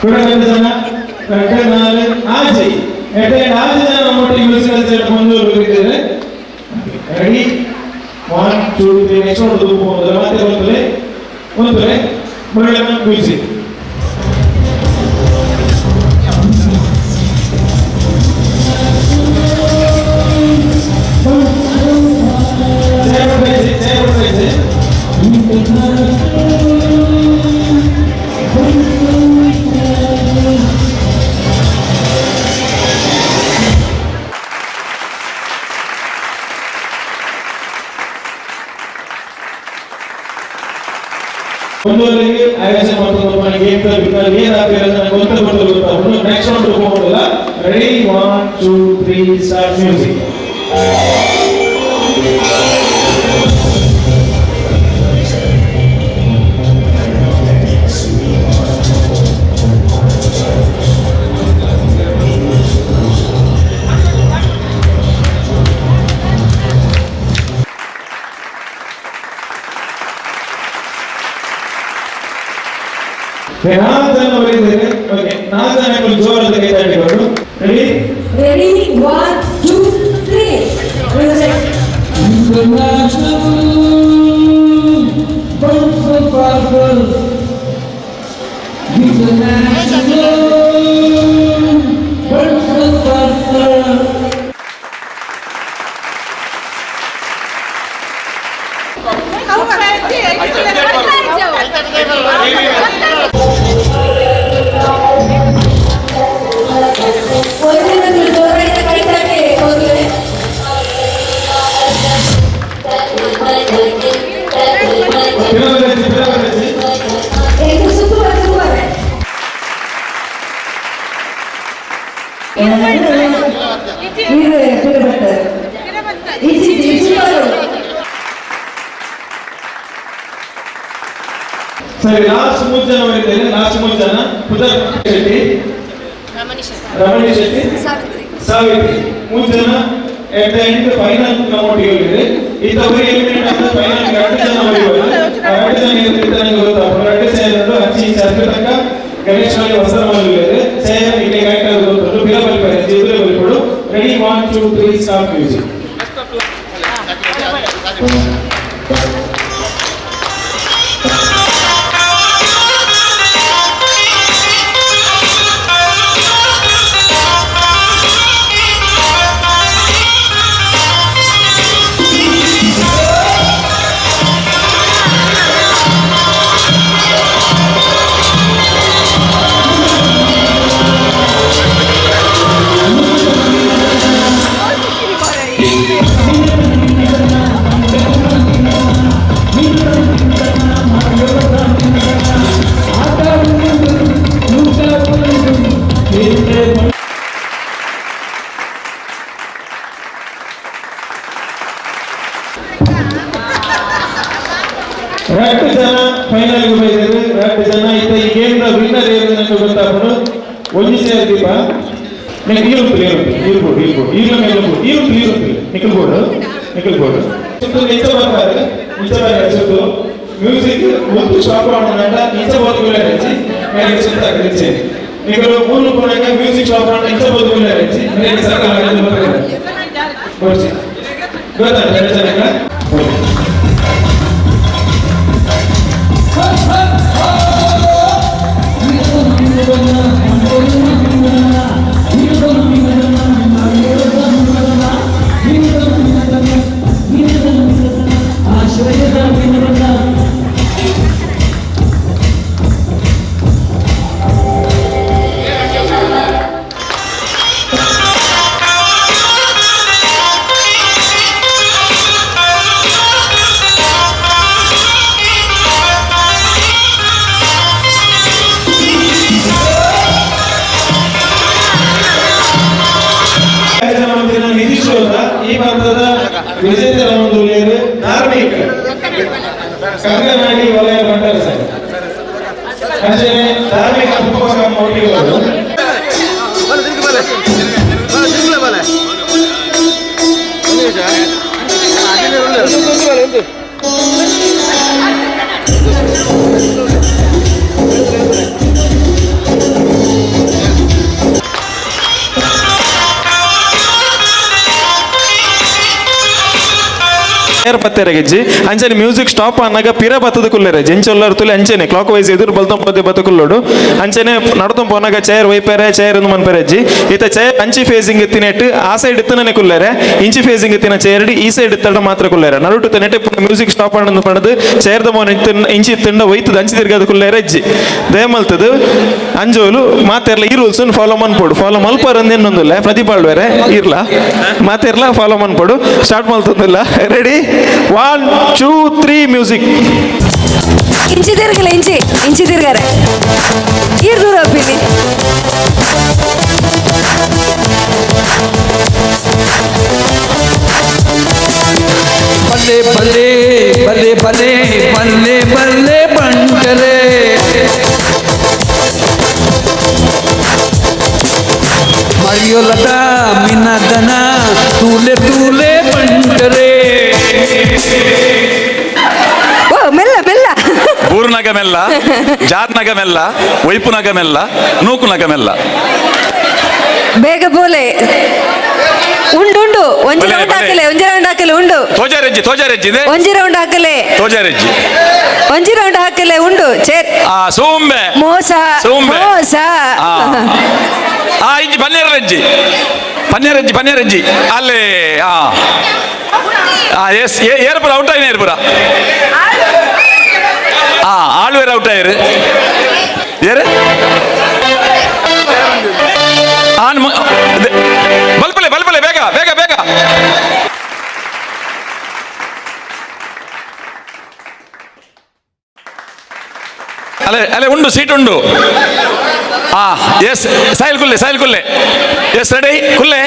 ಜನ ಆಜಿ ಆಜಿ ಜನ ನಮ್ಮೊಟ್ಟಿಗೆ ಮ್ಯೂಸಿಕಲ್ ಚೇರ್ ಮುಂದುವರೆದಿದ್ದಾರೆ. ರೆಡಿ 1 2 3 ನೆಕ್ಸ್ಟ್ ಒಂದು ಹೋಗೋದು ಮತ್ತೆ ಒಂದಲೆ ಮುರಳಮ್ಮ ಮ್ಯೂಸಿಕ್. ಒಂದೂವರೆಗೆ ಆಯೋಜನೆ ಮಾಡ್ಕೊಂಡು ಮನೆಗೆ ಏನಾಗ್ತಿದೆ ನನಗೆ ಗೊತ್ತಾಗ್ಬಿಟ್ಟು ನೆಕ್ಸ್ಟ್ ರೌಂಡ್ ಹೋಗೋದಿಲ್ಲ. Ready 1 2 3 start music. ನಾಲ್ಕು ಜನ ಬರೀತಾರೆ. ಓಕೆ, 4 ಜನ ಜೋರಾದ ಕೈ ತಟ್ಟಿಕೊಂಡು ರೆಡಿ 1 2 3 ಮ್ಯೂಸಿಕ್. ಸರಿ, ಲಾಸ್ಟ್ 3 ಜನ ಬರೀತಾರೆ. ಲಾಸ್ಟ್ 3 ಜನ ಪುದರ್ ಶೆಟ್ಟಿ, ರಮಣಿ ಶೆಟ್ಟಿ, ಸಾವಿತ್ರಿ 3 ಜನ ಎಟ್ ದ ಎಂಡ್ ಫೈನಲ್ ನಮ್ಮೊಟ್ಟಿಗೆ ಹೋಗಿದ್ದಾರೆ. ಇಂಥವರಿಗೆ ಎಲಿಮಿನೇಟ್ ಆದ ಫೈನಲ್ 2 ಜನ ಬರೀಬೋದು. 2 ಜನ ಇರುತ್ತೆ ನನಗೆ ಗೊತ್ತಾಗ್ತದೆ. 2 ಸೇರಿಕೊಂಡು ಹಚ್ಚಿ ಸರ್ಕ ತನಕ ಗಣೇಶ್ ಅಲ್ಲಿ ಹೊಸ ಮಾಡಿದ್ದಾರೆ. ಸೇರ್ ಇಲ್ಲಿ ಗೈಡ್ ಆಗೋದು ಬಿಲ ಬಲಿಪಾರೆ ಇದ್ರೆ ಬಲಿಕೊಡು. Ready 1 2 3 start music. ಫೈನಲ್ ಬೈದರು 2 ಜನ ಇತ್ತ. ಈ ಗೇಮ್ ದ ವಿನ್ನರ್ ಏನು ನನಗೆ ಗೊತ್ತಾಗ್ಬಿಡು. ಒಂದು ಸೇರ್ ದೀಪ ನಿಕ್ಕೋಡು ಮ್ಯೂಸಿಕ್ ಒಂದು ಸ್ಟಾಪ್ ಮಾಡೋಣ. ಇಂಥ ಬೋಧಗಳು ಹಚ್ಚಿ ಮೇಲೆ ಸುತ್ತ ಹಚ್ಚಿ ನೀವು 3 ಕೊನೆಗೆ ಮ್ಯೂಸಿಕ್ ಸ್ಟಾಪ್ ಮಾಡೋಣ. ಇಂಥ ಬೋಧಗಳು ಹಚ್ಚಿ ಮೇಲೆ ಸರ್ಕಲ್ ಆಗಿ ಬರ್ತೀವಿ. ಗೊತ್ತಾಯ್ತು 2 ಜನಕ್ಕೆ ಈ ಭಾರತದ ವಿಜೇತರ ಒಂದು ಧಾರ್ಮಿಕ ಕಂಗನಾಡಿ ವಲಯ ಮಂಡಲ ಧಾರ್ಮಿಕ ಮೌಲ್ಯಗಳು ಚೇರ್ ಪತ್ತೆರಗಿಜ್ಜಿ ಅಂಚನೆ ಮ್ಯೂಸಿಕ್ ಸ್ಟಾಪ್ ಆನಾಗ ಪಿರ ಬತ್ತದ ಕುಲ್ಲೆರೆ ಜೆಂಚೊಲ್ಲರ್ ತುಲೆ ಅಂಚನೆ ಕ್ಲಾಕ್ ವೈಸ್ ಎದುರು ಬಲ್ತಂಪೋದೆ ಬತ್ತ ಕುಲ್ಲೋಡು ಅಂಚನೆ ನಡ್ತಂ ಪೋನಾಗ ಚೇರ್ ವೈಪೆರೆ ಚೇರ್ ಎಂದು ಮನ್ಪೆರೆಜ್ಜಿ ಈತ ಚೇರ್ ಅಂಚಿ ಫೇಸಿಂಗ್ ಎತ್ತಿನೆಟ್ಟು ಆ ಸೈಡ್ ಎತ್ತನೇ ಕುಲ್ಲೆರೆ ಇಂಚಿ ಫೇಸಿಂಗ್ ಎತ್ತಿನ ಚೇರ್ಡಿ ಈ ಸೈಡ್ ಎತ್ತಡ ಮಾತ್ರ ಕುಲ್ಲೆರೆ ನಡುಟು ನೆಟ್ಟೆ ಮ್ಯೂಸಿಕ್ ಸ್ಟಾಪ್ ಆನಂದು ಪಡೆದು ಚೇರ್ದ ಮೋನ ಇಂಚಿ ತಿಂಡ ಒಯ್ತದ ಅಂಚಿ ತಿರ್ಗದ ಕುಲ್ಲೆರೆ ಅಜ್ಜಿ ದಯಮಲ್ತದು ಅಂಜೋಲು ಮಾತೆರ್ಲ ಈ ರೂಲ್ಸ್ ಫಾಲೋ ಮನ್ಪೋಡು ಫಾಲೋ ಮಲ್ಪರ್ ಅಂದೇನೊಂದಿಲ್ಲ ಪ್ರತಿಪಾಳ್ ಬೇರೆ ಇರ್ಲ ಮಾತೆರ್ಲ ಫಾಲೋ ಮನ್ಪೋಡು ಸ್ಟಾರ್ಟ್ ಮಲ್ತಂದಿಲ್ಲ ರೆಡಿ 1 2 3 ಮ್ಯೂಸಿಕ್ ಇಂಚಿ ತಿರ್ಗಲ್ಲ ಇಂಚಿ ತಿರ್ಗಾರೆ ಈರ್ ದೂರ ಅಪ್ಪಿಲಿ ಬಲ್ಲೆ ಬಲ್ಲೆ ಬಲ್ಲೆ ಬಲ್ಲೆ ಬಲ್ಲೆ ಬಲ್ಲೆ ಬಂಟರೆ ಮರಿಯೊಲದ ಮಿನದನ ತೂಲೆ ತೂಲೆ ಬಂಟರೆ ಓ ಮೆಲ್ಲ ಮೆಲ್ಲ ಊರ್ನಗ ಮೆಲ್ಲ ಜಾರ್ನಗ ಮೆಲ್ಲ ವೈಪುನಗ ಮೆಲ್ಲ ನೂಕುನಗ ಮೆಲ್ಲ ಬೇಗ ಬೋಲೆ ಉಂಡು ಒಂಜಿ ಬಲೆ, ರೌಂಡ್ ಬಲೆ. ಹಾಕಲೆ ಉಂಡು ತೋಜಾರೆಜ್ಜಿ ಇದೆ ಒಂಜಿ ರೌಂಡ್ ಹಾಕಲೆ ತೋಜಾರೆಜ್ಜಿ ಒಂಜಿ ರೌಂಡ್ ಹಾಕಲೆ ಉಂಡು ಚೇರ್ ಸೋಂಬೆ ಮೋಸ ಸೋಂಬೆ. ಮೋಸ ಇಂಜಿ ಪನ್ನೇರಜ್ಜಿ ಅಲ್ಲೇ ಎಸ್ ಏರ್ಪುರ ಔಟ್ ಆಯ್ನ ಏರ್ಪುರ ಆಳ್ವೇರ್ ಔಟ್ ಆಯ್ರು ಏರು ಬಲ್ಪಲೆ ಬೇಗ ಅಲ್ಲೇ ಉಂಡು ಸೀಟ್ ಉಂಡು ಎಸ್ ಸೈಲ್ ಕುಲ್ಲೆ ಎಸ್ ರೆಡಿ ಕುಲ್ಲೆ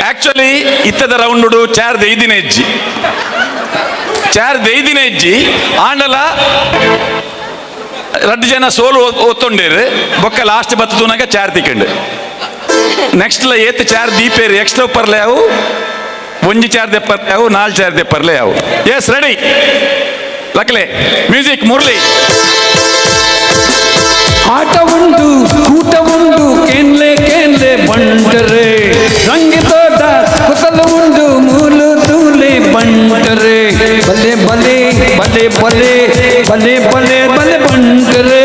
ಆಕ್ಚುಲಿ ಇತ್ತದ ರೌಂಡು ಚಾರ್ ದೈದಿನ ಹೆಜ್ಜಿ ಆಂಡಲ 2 ಜನ ಸೋಲು ಒತ್ತೊಂಡೇರು ಬೊಕ್ಕ ಲಾಸ್ಟ್ ಬತ್ತುನಾಗ ಚಾರ್ ತಿಕ್ಕಂಡು ನೆಕ್ಸ್ಟ್ ಏತ್ ಚಾರ್ ದೀಪೇರು ಎಕ್ಸ್ಟ್ರಾ ಪರ್ಲೆ ಅವು ಒಂಜಿ ಚಾರ್ ದೆಪ್ಪರ್ಲೆ ಅವು 4 ಚಾರ್ ದೆಪ್ಪರ್ಲೆ ಅವು ಎಸ್ ರೆಡಿ ಲಕ್ಲೆ ಮ್ಯೂಸಿಕ್ ಮುರಳಿ ಆಟ ಉಂಡು ಕೂಟ ಉಂಡು ಕೇನ್ಲೆ ಬಂಟರೆ ಸಂಗೀತದ ಕುತಲ ಉಂಡು ಮೂಲು ತೂಲೆ ಬಂಟರೆ ಬಲೆ ಬಲೆ ಬಲೆ ಬಲೆ ಬಲೆ ಬಲೆ ಬಲೆ ಬಂಟರೆ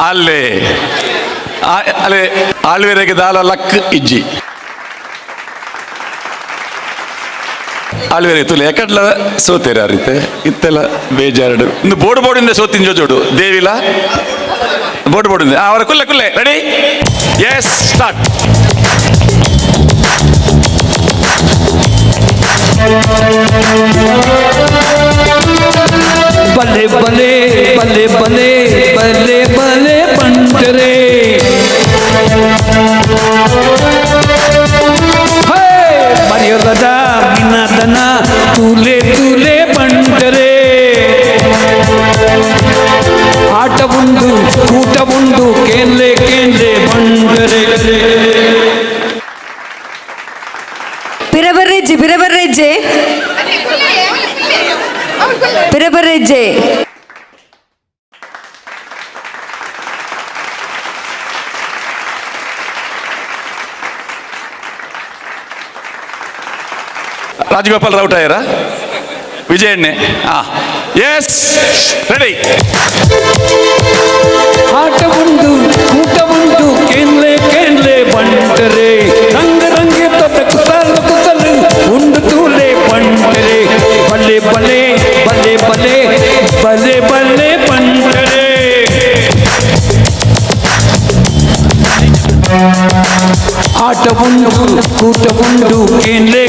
ಅಲ್ಲೇ ಆಳ್ವೇರೆಗೆ ದಾಲ ಲಕ್ ಇಜ್ಜಿ ಆಳ್ವೇರೆ ತುಲೆ ಎಕಡ್ಲ ಸೋತೇರ ಅರಿತೆ ಇತ್ತೆಲ್ಲ ಬೇಜಾರಡು ಇನ್ನು ಬೋರ್ಡ್ ಸೋತಿನ ಜೋಜೋಡು ದೇವಿಲ ಬೋರ್ಡ್ ಅವರ ಕುಲ್ಲೆ ರೆಡಿ ಎಸ್ ಸ್ಟಾರ್ಟ್ ಬಲೆ ಬಲೆ ಬಲೆ ಬಲೆ ಬಲೆ ಬಲೆ ಬಂಟರೆ ಮರಿಯೊಲದ ಮಿನದನ ತೂಲೆ ತೂಲೆ ಬಂಟರೆ ಆಟ ಉಂಡು ಕೂಟ ಉಂಡು ಕೇನ್ಲೆ ಬಂಟರೆ ಪಿರಬರ್ರೆಜ್ಜೆ ರಾಜಗೋಪಾಲ್ ರೌಟ್ ಆಯ್ಯಾರ ವಿಜಯಣ್ಣೆ ಎಸ್ ರೆಡಿ ಆಟ ಉಂಡು ಕೂಟ ಉಂಡು ಕೇನ್ಲೆ ಬಂಟರೆ ರಂಗೆ ತೊಟ್ಟ ಕುತಲು ಉಂಡು ತೂಲೆ ಬಂಟರೆ ಬಲೆ ಬಲೆ ಬಲೆ ಬಲೆ ಬಲೆ ಬಲೆ ಬಂಟರೆ ಆಟ ಉಂಡು ಕೂಟ ಉಂಡು ಕೇನ್ಲೆ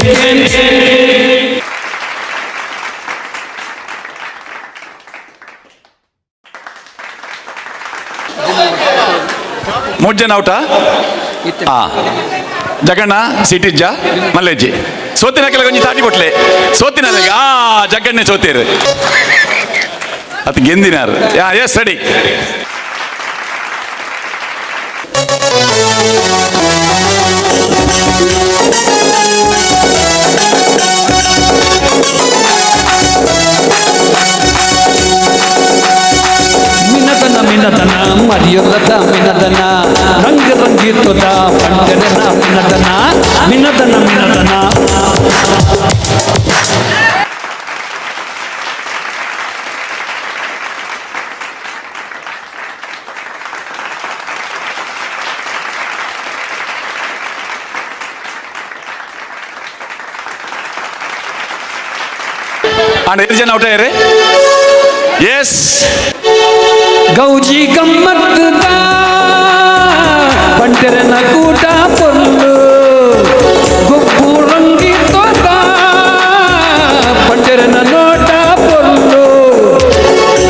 ಮೂರು ಜನ ಔಟಾ ಜಗಣ್ಣ ಸಿಟಿಜ್ಜ ಮಲ್ಲೆಜ್ಜಿ ಸೋತಿನ ಕೆಲ ಕೊಂಚ ತಾಟಿ ಕೊಟ್ಲೆ ಸೋತಿನ ಜಗಣ್ಣೆ ಸೋತೇರು ಅದು ಗೆಂದಿನಾರು ಎಸ್ ರೆಡಿ ಮಿನದನ ಮರಿಯೊಲ್ಲದ ಮಿನದನ ರಂಗ ರಂಗಿತದ ಪಂಡರನ ಮಿನದನ ಮಿನದನ ಮಿನದನ. ಅಂಡ್ 5 ಜನ ಔಟ್ ಆಗ್ಯಾರ. ಎಸ್ ಗೌಜಿ ಗಮ್ಮತ್ತದ ಪಂಡರನ ಕೂಟ ಪೊಲ್ಲು ಗೊಬ್ಬು ರಂಗಿತದ ಪಂಡರನ ನೋಟ ಪೊಲ್ಲು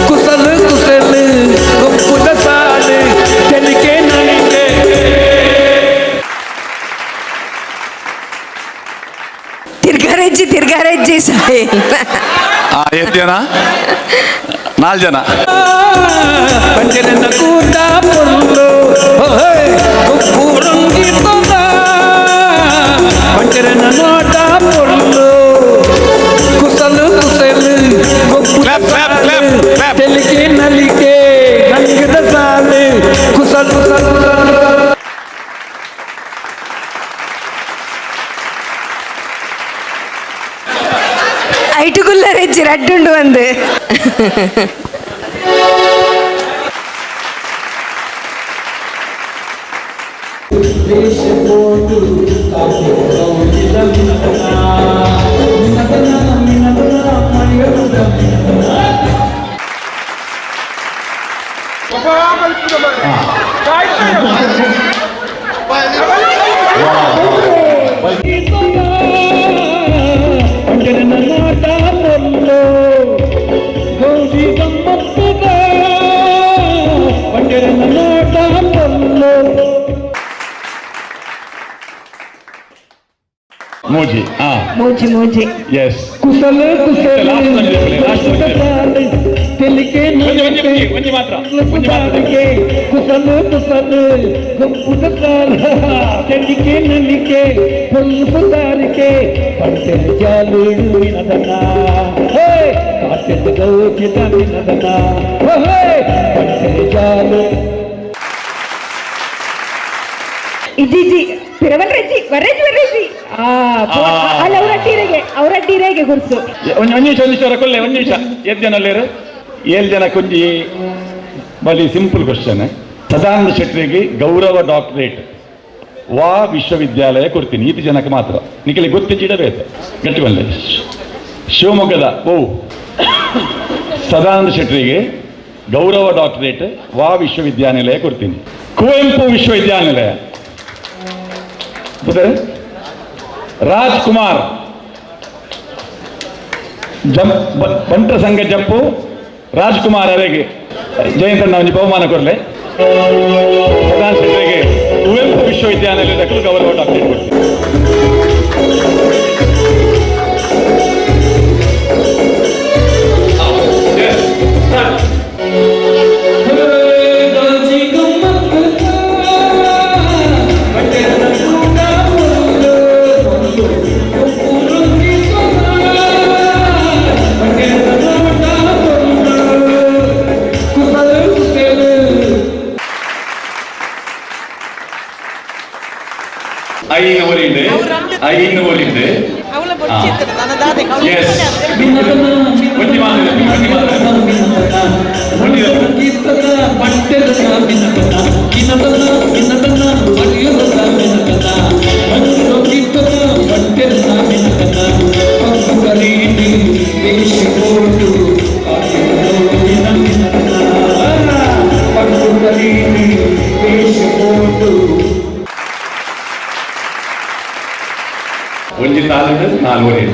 ಕುಸಲು ಕುಸಲು ಗೊಬ್ಬುದ ಸಾಲು ತೆಲಿಕೆ ನಳಿಕೆ. ತಿರ್ಗಾರೆಜ್ಜಿ ಸಾಯಿಲ್. 5 ಜನ 4 ಜನ. ಪಂಡರನ ಕೂಟ ಪೊಲ್ಲು ಗೊಬ್ಬು ರಂಗಿತದ ಪಂಡರನ ನೋಟ ಪೊಲ್ಲು ಕುಸಲು ಕುಸಲು ಗೊಬ್ಬುದ Clap, clap, clap, clap. ತೆಲಿಕೆ ನಲಿಕೆ ರಂಗದ ಸಾಲು ಕುಸಲು ಕುಸಲು. ಐಟುಗುಲ್ಲ ರೆಜ್ಜಿ ರಡ್ಡುಂಡು ಒಂದು. ಪಂಡರನ ನೋಟ ಪೊಲ್ಲು ಗೌಜಿ ಗಮ್ಮತ್ತದ ಪಂಡರನ ನೋಟ ಪೊಲ್ಲು. ಮೋಜಿ ಮೂಜಿ ಎಸ್ ಕುಸಲು ಕುಸಲು Last one చెప్పలే, last one చెప్పలే. ತೆಲಿಕೆ ನಲಿಕೆ ಒಂಜಿ ಮಾತ್ರ ಕುಸಲು ಕುಸಲು ಗೊಬ್ಬುದ ಸಾಲು ತೆಲಿಕೆ ನಲಿಕೆ ಪೊಲ್ಲು ದಾರಿಕೆ ಪಂಡರ ಜಾಲುಡು ಮಿನದನ ಕಾಟದ ಗೌಜಿದ ಮಿನದನ ಪಂಡರ ಜಾಲು. ಇಜ್ಜಿ ಪಿರವಲ್ ರೆಜ್ಜಿ ವರ್ರೆಜ್ಜಿ ಅಲ್ಲ ಅವರಟ್ಟಿರೆಗೆ ಗುರ್ಸು ಒಂದು ನಿಮಿಷ ಕೊಲ್ಲೆ ಒಂದು ನಿಮಿಷ 7 ಜನ ಅಲ್ಲೇರು 7 ಜನ ಕೊಂಜಿ ಬಲಿ ಸಿಂಪಲ್ ಕ್ವಶನ್. ಸದಾನಂದ ಶೆಟ್ಟರಿಗೆ ಗೌರವ ಡಾಕ್ಟರೇಟ್ ವಾ ವಿಶ್ವವಿದ್ಯಾಲಯ ಕೊಡ್ತೀನಿ 5 ಜನಕ್ಕೆ ಮಾತ್ರ. ನಿಖಿಲಿ ಗೊತ್ತಿಡಬೇಕು ಗಟ್ಟಿಕೊಂಡೆ. ಶಿವಮೊಗ್ಗದ ಸದಾನಂದ ಶೆಟ್ಟರಿಗೆ ಗೌರವ ಡಾಕ್ಟರೇಟ್ ವಾ ವಿಶ್ವವಿದ್ಯಾನಿಲಯ ಕೊಡ್ತೀನಿ. ಕುವೆಂಪು ವಿಶ್ವವಿದ್ಯಾನಿಲಯ ರಾಜ್ಕುಮಾರ್ ಬಂಟ್ರ ಸಂಘ ಜಪ್ಪು ರಾಜ್ಕುಮಾರ್ ಅವರಿಗೆ ಜಯಂತಣ್ಣ ಒಂದು ಬಹುಮಾನ ಕೊಡಲೆ. ಸದಾನಂದ ಶೆಟ್ಟರಿಗೆ ಕುವೆಂಪು ವಿಶ್ವವಿದ್ಯಾನಿಲಯದ ಗೌರವ ಡಾಕ್ಟರೇಟ್ ಕೊಡ್ತೀನಿ. ಐದು ಓಲಿಂಡೆ ಎಸ್ ಒಂಜಿ ಒಂಜಿ ತಾಲೂಕು 4 ಓಲಿ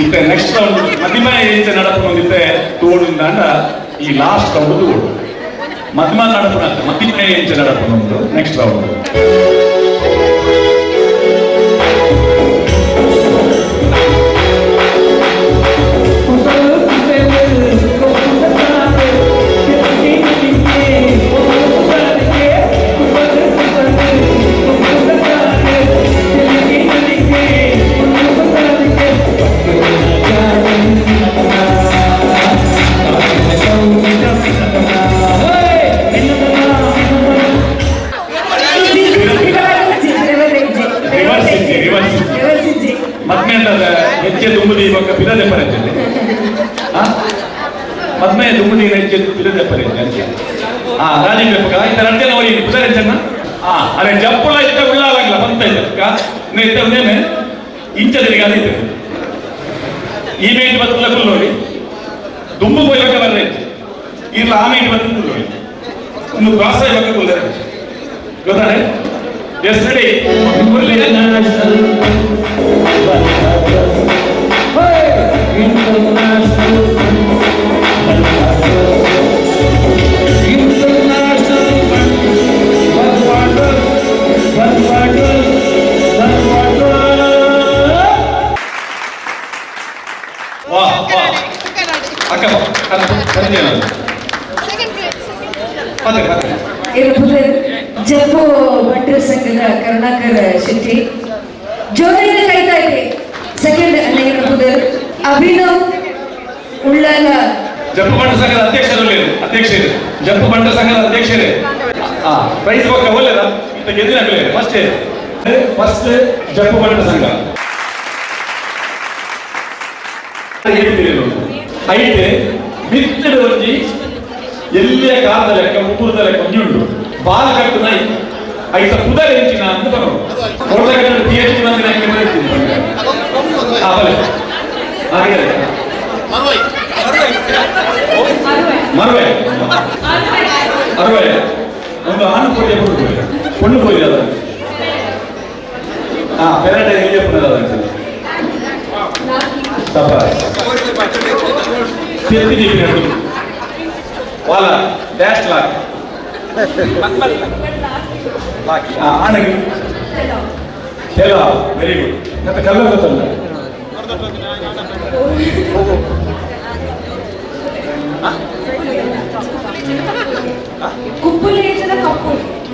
ಇತ್ತೆ ನೆಕ್ಸ್ಟ್ ರೌಂಡ್ ಮಧ್ಯಮ ಏಂಚ ನಡಪುನೊಂದಿತ್ತೆ ತೋಡುಂದಾಂಡ ಈ ಲಾಸ್ಟ್ ರೌಂಡ್ ತೋಡು ಮಧ್ಯಮ ನಡಪುನ ಮಧ್ಯಮ ಏಂಚ ನಡಪುನೊಂದು ನೆಕ್ಸ್ಟ್ ರೌಂಡ್ ಹೆಜ್ಜೆ ತುಂಬುದಿ ಇವಾಗ ಬಿರದೆ ಪರಂಜಲ್ಲಿ ಮದ್ಮೆ ತುಂಬುದಿ ಹೆಜ್ಜೆ ಬಿರದೆ ಪರಂಜಲ್ಲಿ ರಾಜೀವ್ ಪಕ್ಕ ಇಂತ ರಂಜನ ಹೋಗಿ ಪುದರೆಜ್ಜನ್ನ ಅರೆ ಜಪ್ಪುಲ ಇತ್ತ ಉಳ್ಳಾಗಲ್ಲ ಬಂತ ಇದಕ್ಕ ನೇತೇನೆ ಇಂಚದರಿಗೆ ಅದಿತ್ತು ಈ ಮೇಟ್ ಬತ್ತಲ ಕುಲ್ಲೋಡಿ ದುಂಬು ಹೋಯ್ಕ ಬರ್ರೆ ಇಲ್ಲ ಆ ಮೇಟ್ ಬತ್ತಲ ಕುಲ್ಲೋಡಿ ಇನ್ನು ಕ್ರಾಸ್ ಆಯ್ಕ ಕುಲ್ಲರೆ ಗೊತ್ತಾನೆ ಎಸ್ಟರ್ಡೇ ಜಪ್ಪು ಬಂಟರ ಸಂಘದ ಕರುಣಾಕರ್ ಶೆಟ್ಟಿ ಜೋರಾಗಿ ಕಾಯ್ತಾ ಇದೆ. ಸೆಕೆಂಡ್ ನೇರಪುದರ್ ಅಭಿನವ್ ಉಳ್ಳಾಲ ಜಪ್ಪು ಬಂಟ ಸಂಘದ ಅಧ್ಯಕ್ಷರು ಜಪ್ಪು ಬಂಟ ಸಂಘದ ಅಧ್ಯಕ್ಷರೇ ಪ್ರೈಸ್ ಪಕ್ಕ ಒಳ್ಳೆದ ಇಂತ ಗೆದ್ದಿನ ಫಸ್ಟ್ ಜಪ್ಪು ಬಂಟ ಸಂಘ ಐತೆ ಬಿತ್ತಡ ಒಂಜಿ ಎಲ್ಲಿಯ ಕಾಲದ ಲೆಕ್ಕ ಉಪ್ಪುರದ ಲೆಕ್ಕ ಒಂಜುಂಡು ಬಾಲ ಕಟ್ಟು ನೈ ಐತ ಪುದರ ಹೆಂಚಿನ ಅಂತ ಬರೋದು ಫೋಟೋ ಕಟ್ಟು PhD ಮಂದಿ ನಾಕೆ ಮರುವೆ ಒಂದು ಆನು ಕೋಟೆ ಕೊಂಡು ಹೋಗಿ ಅದ ಪೆರಡೆ ಹೇಗೆ ಪುನಃ वाला डैश लाख आनगी चलो वेरी गुड ಮತ್ತೆ ಕಲ್ಲರ್ ಗೊತ್ತಲ್ಲ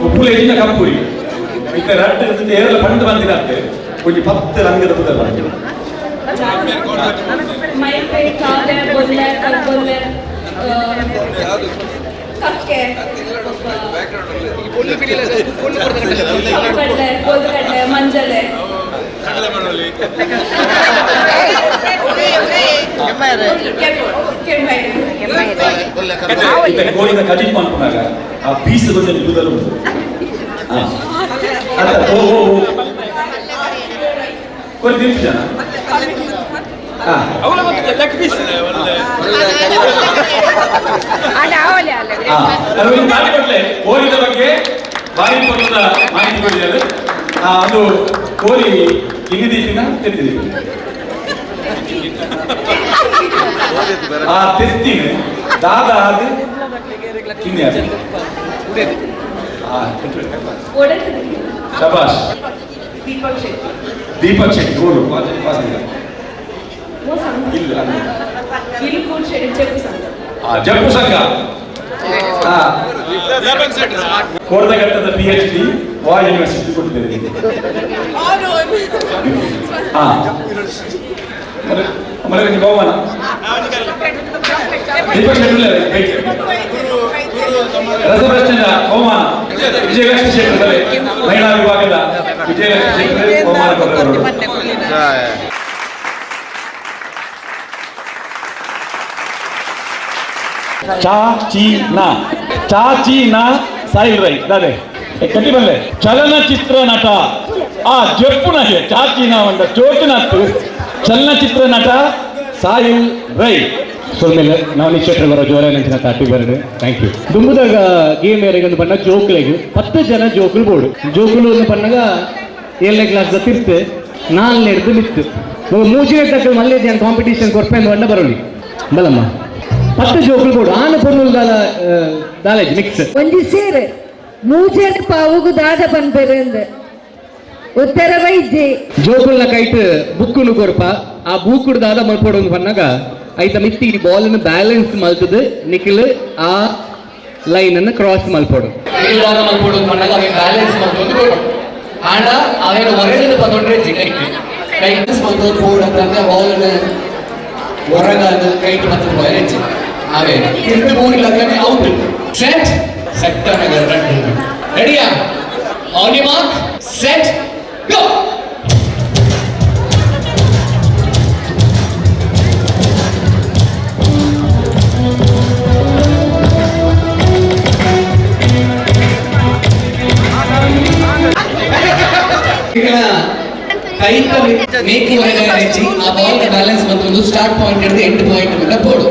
ಕುಪ್ಪುಲೇಜಿನ ಕಪ್ಪುರಿ ಇತ್ತ ರಡ್ಡ ಇದ್ದ ಏರಲ ಪಂಡ ಬಂದಿರತ್ತೆ ಒಂಜಿ 10 ರಂಗದ ಪುದರ್ ಮೈಪೈ ಕಾದೆ ಬೊಲ್ಲೆ ಕಲ್ಬೊಲ್ಲೆ ಕಕ್ಕೆ ಕೋಲ್ಗಡ್ಡೆ ಮಂಜಲೆ ಕೋಳಿನ ಕಜಿಟ್ ಮಾಡ್ಕೊಂಡಾಗ ಆ ಪೀಸ್ ಬಂದಲ್ಲಿ ಕೂದಲು ಕೋಳಿ ತಿಂತು ಜನ ಕೋಳಿದ ಬಗ್ಗೆ ಭಾರಿ ಪಟ್ಟದ ಮಾಹಿತಿ ಕೊಟ್ಟಿದ್ದಾರೆ. ಅದು ಕೋಳಿ ಹಿಂಗಿದೀನ ತೆತ್ತಿದೀವಿ ಆ ತೆತ್ತಿನ ದಾದ ಅದು ಹಿಂದೆ ಶಬಾಷ್ ದೀಪಕ್ ಶೆಟ್ಟಿ ಗೋಲು ಜಪ್ಪು ಸಂಘ ಕೋರ್ದಘಟ್ಟದ PhD ವಾ ಯೂನಿವರ್ಸಿಟಿ ಕೊಟ್ಟಿದ್ದೇವೆ. ಮರಗಂಜಿ ಬಹುಮಾನ ದೀಪಕ್ ಶೆಟ್ಟಿ ರಸಪ್ರಶ್ನೆಯ ಬಹುಮಾನ ವಿಜಯಲಕ್ಷ್ಮಿ ಶೆಟ್ಟರ್ ಮಹಿಳಾ ವಿಭಾಗದ ವಿಜಯಲಕ್ಷ್ಮಿ ಶೆಟ್ಟರ್ ಬಹುಮಾನ ಕೊಟ್ಟವರು. ಚಾಚೀನಾ ಸಾಯಿಲ್ ರೈ ದಾದೆ ಕಟ್ಟಿ ಬಲ್ಲೆ ಚಲನಚಿತ್ರ ನಟ ಜಪ್ಪುನಗೆ ಚಾಚೀನಾ ಒಂದ ಚೋಟನತ್ತು ಚಲನಚಿತ್ರ ನಟ ಸಾಯಿಲ್ ರೈ ಸೊಲ್ಮೇಲೆ ನಾವು ನಿಶ್ಚಯ ಬರೋ ಜೋರ ನೆಂಚಿನ ತಾಟಿ ಬರಡು ಥ್ಯಾಂಕ್ ಯು. ದುಂಬುದಾಗ ಗೇಮ್ ಏರಿಗೊಂದು ಬಣ್ಣ ಜೋಕ್ಲೆಗ್ 10 ಜನ ಜೋಕುಲು ಬೋಡು ಜೋಕುಲು ಒಂದು ಬಣ್ಣಗ 7ನೇ ಕ್ಲಾಸ್ ತಿರ್ತು 4 ಹಿಡ್ದು ಬಿತ್ತು 3 ತಕ್ಕ ಮಲ್ಲೆ ಜನ ಕಾಂಪಿಟೇಷನ್ ಕೊರ್ಪೆಂದು ಬಣ್ಣ ಬರೋಲಿ ಬಲಮ್ಮ 10 ಜೋಕುಲು ಬೋಡು ಆನ ಪೊರ್ನುಲ್ ದಾಲೇಜ್ ಮಿಕ್ಸ್ ಒಂಜಿ ಸೇರ್ 3 ಪಾವುಗು ದಾದ ಪನ್ಪೆರೆಂದು ಉತ್ತರ ವೈದ್ಯ ಜೋಕುಲ್ನ ಕೈಟ್ ಬುಕ್ಕುನು ಕೊರ್ಪ ಆ ಬೂಕುಡು ದಾದ ಮಲ್ಪೋಡು ಬಣ್ಣಗ ಐತ ಮಿತ್ತಿ ಬಾಲನ್ನು ಬ್ಯಾಲೆನ್ಸ್ ಮಲ್ತದು ನಿಖಿಲ್ ಆ ಲೈನ್ ಅನ್ನು ಕ್ರಾಸ್ ಮಲ್ಪೋಡು ಮಲ್ಪೋಡು ಬಣ್ಣಗ ಅವೆ ಬ್ಯಾಲೆನ್ಸ್ ಮಲ್ಪೋದು ಆಂಡ ಅವೇನು ಹೊರಗಡೆ ಬಂದೊಂಡ್ರೆ ಕೈಟ್ ಕೈಟ್ ಮಲ್ಪೋದು ಬೋರ್ಡ್ ಅಂತಂದ್ರೆ ಬಾಲನ್ನು ಹೊರಗಾದ ಕೈಟ್ ಮಲ್ಪೋದು ಬಯರೆಚ್ಚಿ ಅವೇ ಇಷ್ಟು ಮೂರಿಲ್ಲಕ್ಕನೆ ಔಟ್ ಸೆಟ್ ಸೆಟ್ ರೆಡಿಯಾ on you mark set go ಕೈತ ಮೇಕು ಹೆಚ್ಚಿ ಆ ಬಾಲ್ ಬ್ಯಾಲೆನ್ಸ್ ಬಂದು ಸ್ಟಾರ್ಟ್ ಪಾಯಿಂಟ್ ಹಿಡಿದು ಎಂಡ್ ಪಾಯಿಂಟ್ ಮೇಲೆ ಬೋರ್ಡು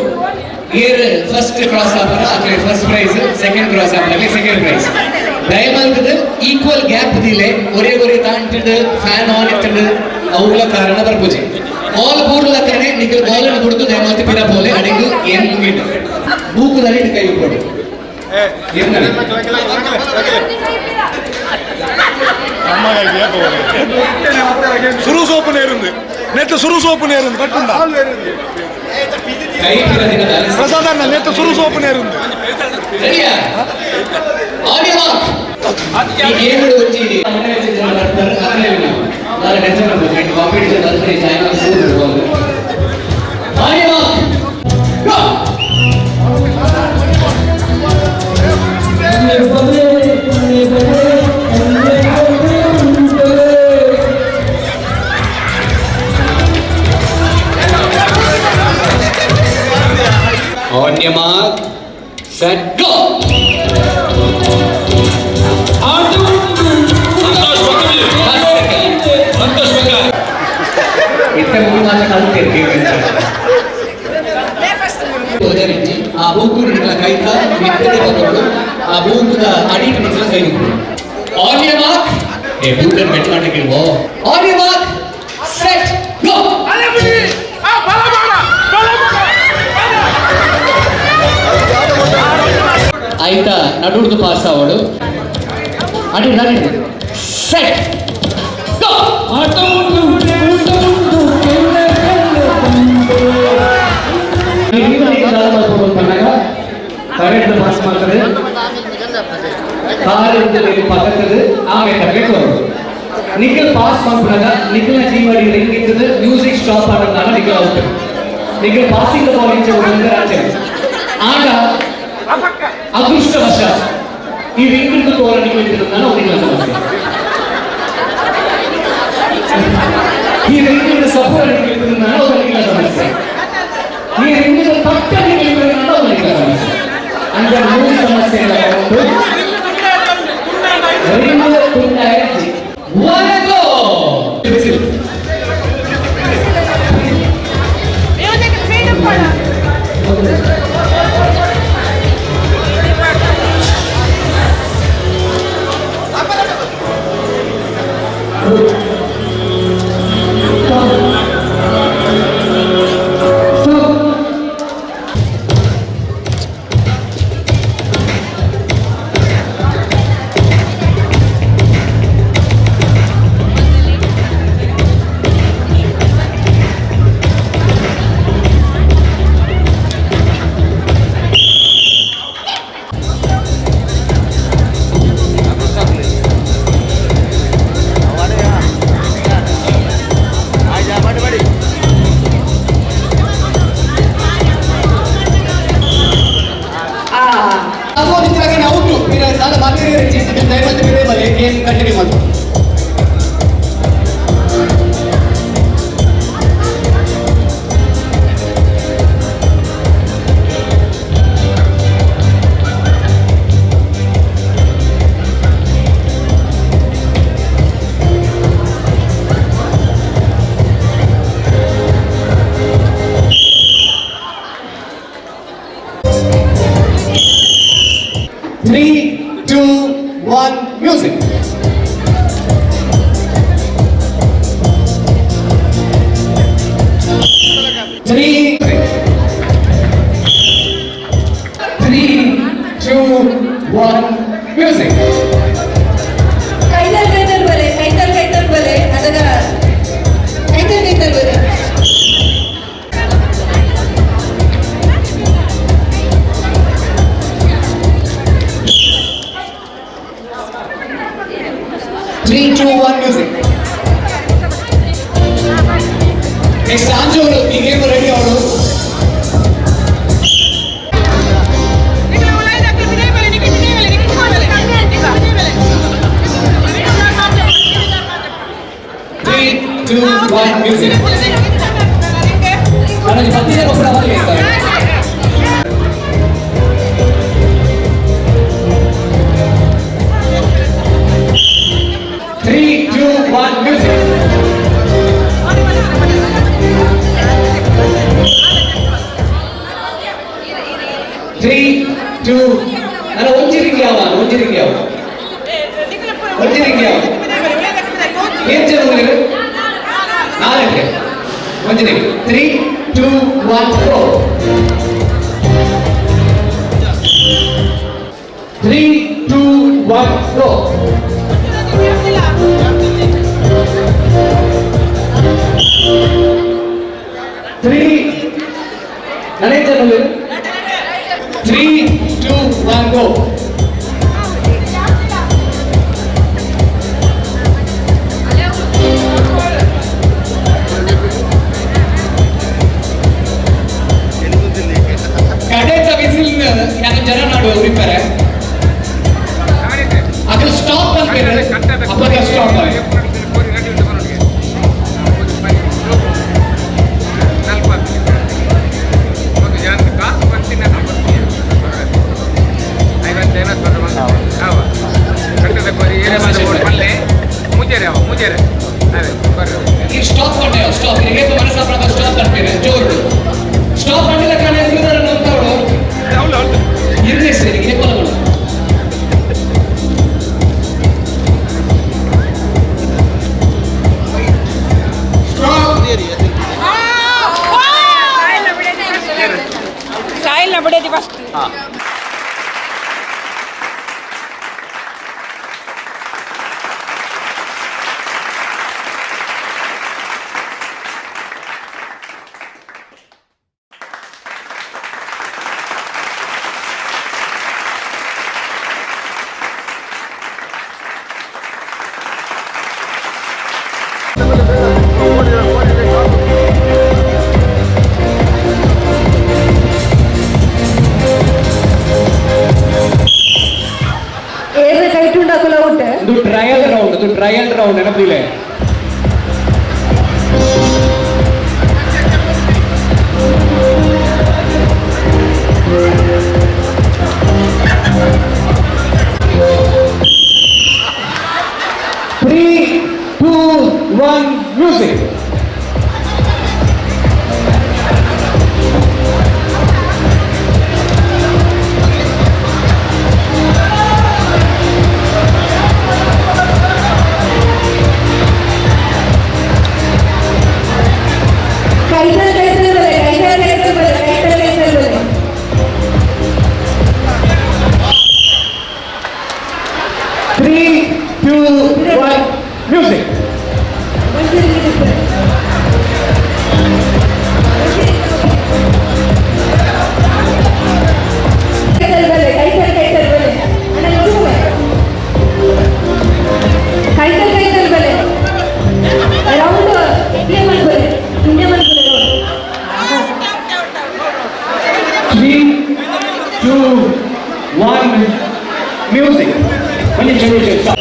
ಏರ್ ಫಸ್ಟ್ ಕ್ರಾಸ್ ಆಪರ ಆಕಡೆ ಫಸ್ಟ್ ಪ್ರೈಸ್ ಸೆಕೆಂಡ್ ಕ್ರಾಸ್ ಆಪರಲ್ಲಿ ಸೆಕೆಂಡ್ ಪ್ರೈಸ್ ದಯಮಾಲ್ಕದ ಈಕ್ವಲ್ ಗ್ಯಾಪ್ ದಿಲೆ ಒರೇ ತಾಂಟಿಡ್ ಫ್ಯಾನ್ ಆನ್ ಇತ್ತಿಡ್ ಅವುಗಳ ಕಾರಣ ಬರ್ಪುಜಿ ಬಾಲ್ ಬೋರ್ಡ್ಲ ಕಡೆ ನಿಖಲ್ ಬಾಲ್ ಅನ್ನು ಕೊಡ್ತು ದಯಮಾಲ್ತಿ ಪಿರ ಬೋಲೆ ಅಡಿಗು ಏನ್ ಮುಗಿದು ಬೂಕುದಲ್ಲಿ ಕೈ ಕೊಡು சுறுசோப்பு நேருந்து நேற்று சுறுசோப்பு நேருந்து கட்டுண்டா பிரசாதம் நேற்று சுறுசோப்பு நேருந்து ரெடியா ஆடியமா ಈ ಗೇಮ್ వచ్చి ಮನೆ ವೆಚ್ಚ ಬರ್ತಾರೆ ಅದರಲ್ಲಿ ನಾನು ಟೆನ್ಷನ್ ಮಾಡ್ಬೇಕು ಕಾಂಪಿಟಿಷನ್ ಅಂದ್ರೆ ಚಾನಲ್ ಕೂತ್ಕೊಂಡು ಆಡಿಯಮ ಗೋ On your mark, set, go! ಆ ಬೂಕು ಕೈತ ಮೆತ್ತಗೆ ತಗೊಂಡು ಆ ಬೂಕದ ಅಡಿಗೆ ನಿಂತಲ ಕೈ ಆನ್ ಯರ್ ಮಾರ್ಕ್ ಏ ಬೂಕನ್ ಬೆಟ್ ಮಾಡಕ್ಕಿಲ್ವೋ on your mark set go ಆಯ್ತಾ ನಡುಡ್ದು ಪಾಸ್ ಆವಡು ಅಡಿ ನಡಿ ಸೆಟ್ ಗೋ ಕರೆಕ್ಟ್ ಪಾಸ್ ಮಾಡ್ತದೆ ಕಾರ್ ಪಕ್ಕದ ಆಮೇಲೆ ತರಬೇಕು ನಿಖಲ್ ಪಾಸ್ ಮಾಡ್ಬಿಡಾಗ ನಿಖಲ್ನ ಜೀವಡಿ ಹೆಂಗಿರ್ತದೆ ಮ್ಯೂಸಿಕ್ ಸ್ಟಾಪ್ ಆದಾಗ Nikhil out Nikhil passing ball ಇಂಚೆ ಆಚೆ ಆಗ ಅದೃಷ್ಟವಶ ಈ ರಿಂಗ್ ತೋರ ನಿಖಲ್ ಅವನಿಗೆ ಸಮಸ್ಯೆ ಈ ರಿಂಗ್ ಸಪೋರ್ಟ್ ನಿಖಲ್ ಅವನಿಗೆ ಸಮಸ್ಯೆ ಈ ರಿಂಗ್ ಪಕ್ಕ ನಿಖಲ್ ಅವನಿಗೆ ಸಮಸ್ಯೆ ಅಂದ್ರೆ ಮೂರು ಸಮಸ್ಯೆ ಕಂಟಿನ್ಯೂ ಮಾಡಿ 3, 2, 1, music. Three, 2, 1, music. ಕೈತಲ್ ಬಲೆ ಅದರ ಕೈತಲ್ ಬಲೆ. Three, 2, 1, music. Next, Anju, you game ready or no? Three, 2, 1, music. Three, 2, 1, music. 2 ಅಲ್ಲ ಒಂಜಿ ರಿಂಗ್ ಯಾವ ಏನ್ ಜನ ನಾಲ್ಕು ಒಂಜಿ ರಿಂಗ್ 3 2 1 ಗೋ 3 2 1 ಗೋ ನನಗೆ ಜನ 3 2 1 ಗೋ ಕಡೆದ ವಿಸಿಲ್ ಯಾಕೆ ಜನ ನಾಡು ಉರಿತಾರೆ ಅದು ಸ್ಟಾಪ್ ಅಂತಾರೆ ಅವಾಗ ಸ್ಟಾಪ್ ಈ ಸ್ಟಾಪ್ ಕಂಡೆ ಸ್ಟಾಪ್ ಹೇಗೆ ಮನಸ್ಸಾಪ್ರದ ಸ್ಟಾಪ್ ಅಂತೀರ ಜೋರು ಸ್ಟಾಪ್ ಮಾಡಿಲ್ಲ ಕಾಣೆ ಅಂತವಳು ಇರಲಿ ಸರಿ ಹೇಗೆ ಕೊಲಗಳು ಸಾಯಿಲ್ ಬಿಡೋದಿ ಫಸ್ಟ್ ಇದು ಟ್ರಯಲ್ ರೌಂಡ್ ನೆನಪಿಲ್ಲ Three, 2, 1, music. Three, 2, 1, music. Three, 2, 1, music. When you change it, stop.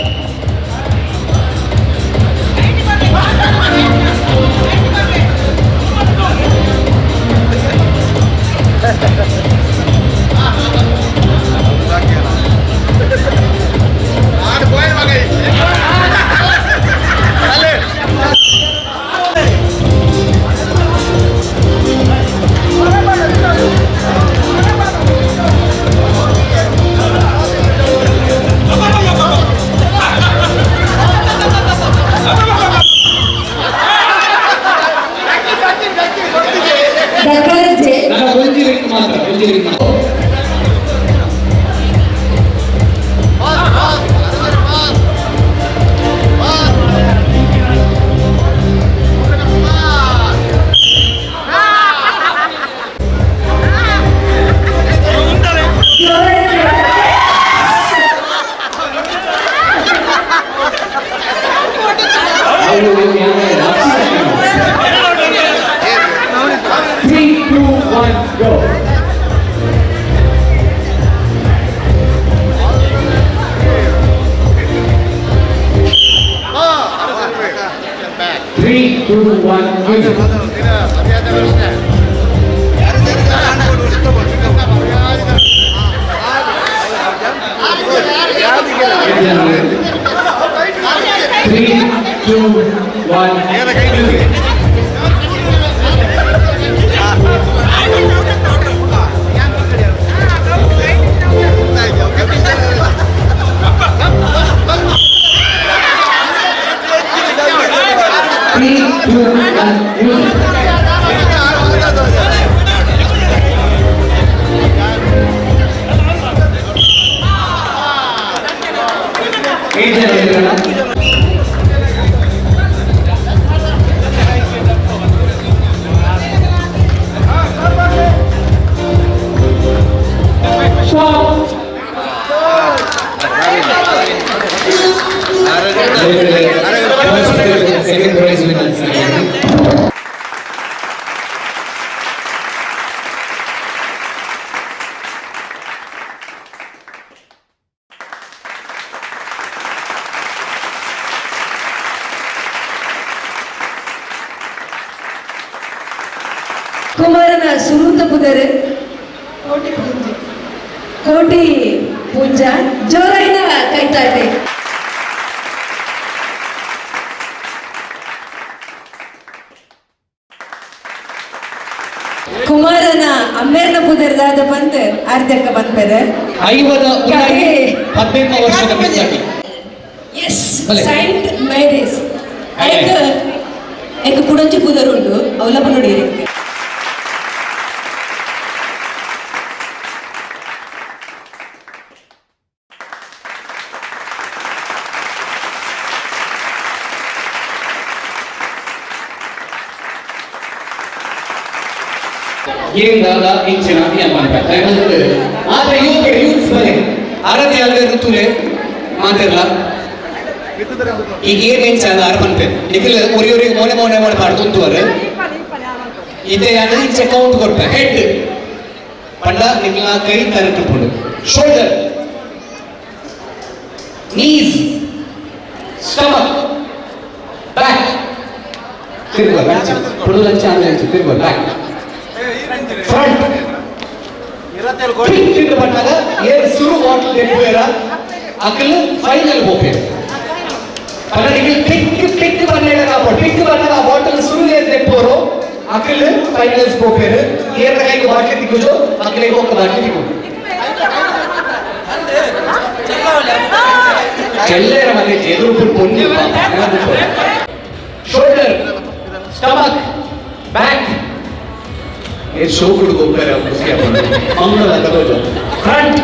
ಕುಮಾರನ ಸುರುಂತ ಪುದರ್ ಕೋಟಿ ಪೂಂಜ ಜೋರಾಯಿನ ಕೈತಾಟೆ. ಕುಮಾರನ ಅಮ್ಮೇರ್ನ ಪುದರ್ದಾದ ಬಂದು ಅರ್ಧಕ್ಕ ಬಂದ್ಪದೆ 18 ವರ್ಷದ ಮಿಸ್ಸಾಗಿ ಎಸ್ ಸೈಂಟ್ ಮ್ಯಾರೇಜ್ ಐಕ ಕುಡಂಚಿ ಪುದರ್ ಉಂಡು ಅವಲಪ ನೋಡಿ. ಏನ್ ದಾದ ಇಂಚಿನ ಆದ್ರೆ ಯುವಕರು ಯೂತ್ಸ್ ಬಲೆ ಅರದೇ ಅಲ್ಲದೆ ಋತುಲೆ ಮಾತಿರಲ್ಲ ಈಗ ಏನೇನ್ ಚಂದ ಅರ್ಪಣೆ ನಿಖಿಲ್ ಒರಿಯವರಿಗೆ ಮೌನೆ ಮಾಡಿ ಕುಂತುವರು ಇದೇ ಅಂದ್ರೆ ಇಂಚೆ ಕೌಂಟ್ ಕೊಡ್ತ ಹೆಡ್ ಪಂಡ ನಿಖಿಲ್ನ ಕೈ ತರಟುಕೊಂಡು ಶೋಲ್ಡರ್ ನೀಸ್ ಸ್ಟಮಕ್ ಬ್ಯಾಕ್ ತಿರುಗುವ ಪುಡುಲಂಚ ಅಂದ್ರೆ ತಿರುಗುವ ಬ್ಯಾಕ್ ಫ್ರಂಟ್ ಪಿಕ್ ಪಟ್ಟಾಗ ಏನ್ ಶುರು ಬಾಟಲ್ ತೆಪ್ಪುವೇರ ಅಕಲ್ ಫೈನಲ್ ಹೋಗ್ಬೇಕು ಪನ್ನಡಿಗೆ ಪಿಕ್ ಬನ್ನೇಡ ಕಾಪಾಡು ಪಿಕ್ ಬಣ್ಣದ ಬಾಟಲ್ ಶುರು ಏನ್ ತೆಪ್ಪೋರು ಅಕಲ್ ಫೈನಲ್ಸ್ ಹೋಗ್ಬೇಕು ಏರ ಕೈಗೆ ಬಾಟ್ಲಿ ತಿಕ್ಕುಜು ಅಕಲಿಗೆ ಹೋಗ ಬಾಟ್ಲಿ ತಿಕ್ಕು ಚೆಲ್ಲೇರ ಮನೆ ಎದುರು ಪೊನ್ನಿ ಶೋಲ್ಡರ್ ಸ್ಟಮಕ್ ಬ್ಯಾಕ್ ये शो कुड गोपर उसके अपन मंगल करो जो front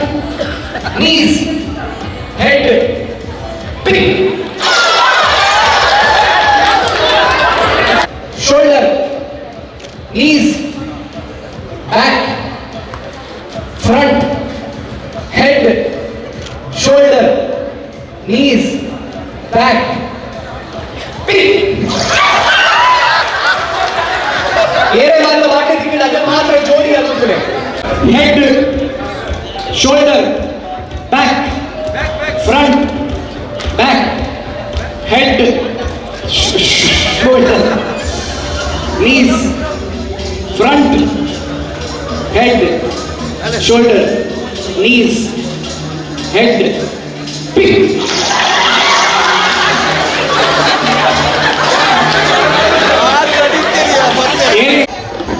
knees head pick shoulder knees back front head shoulder knees back pick ಏನೇ ಮಾತ್ರ ವಾಕ್ಯ ತಿಕ್ಕಿದಾಗ ಮಾತ್ರ ಜೋಡಿ ಆಗುತ್ತದೆ. Head shoulder back front back head shoulder knees front head shoulder knees head pick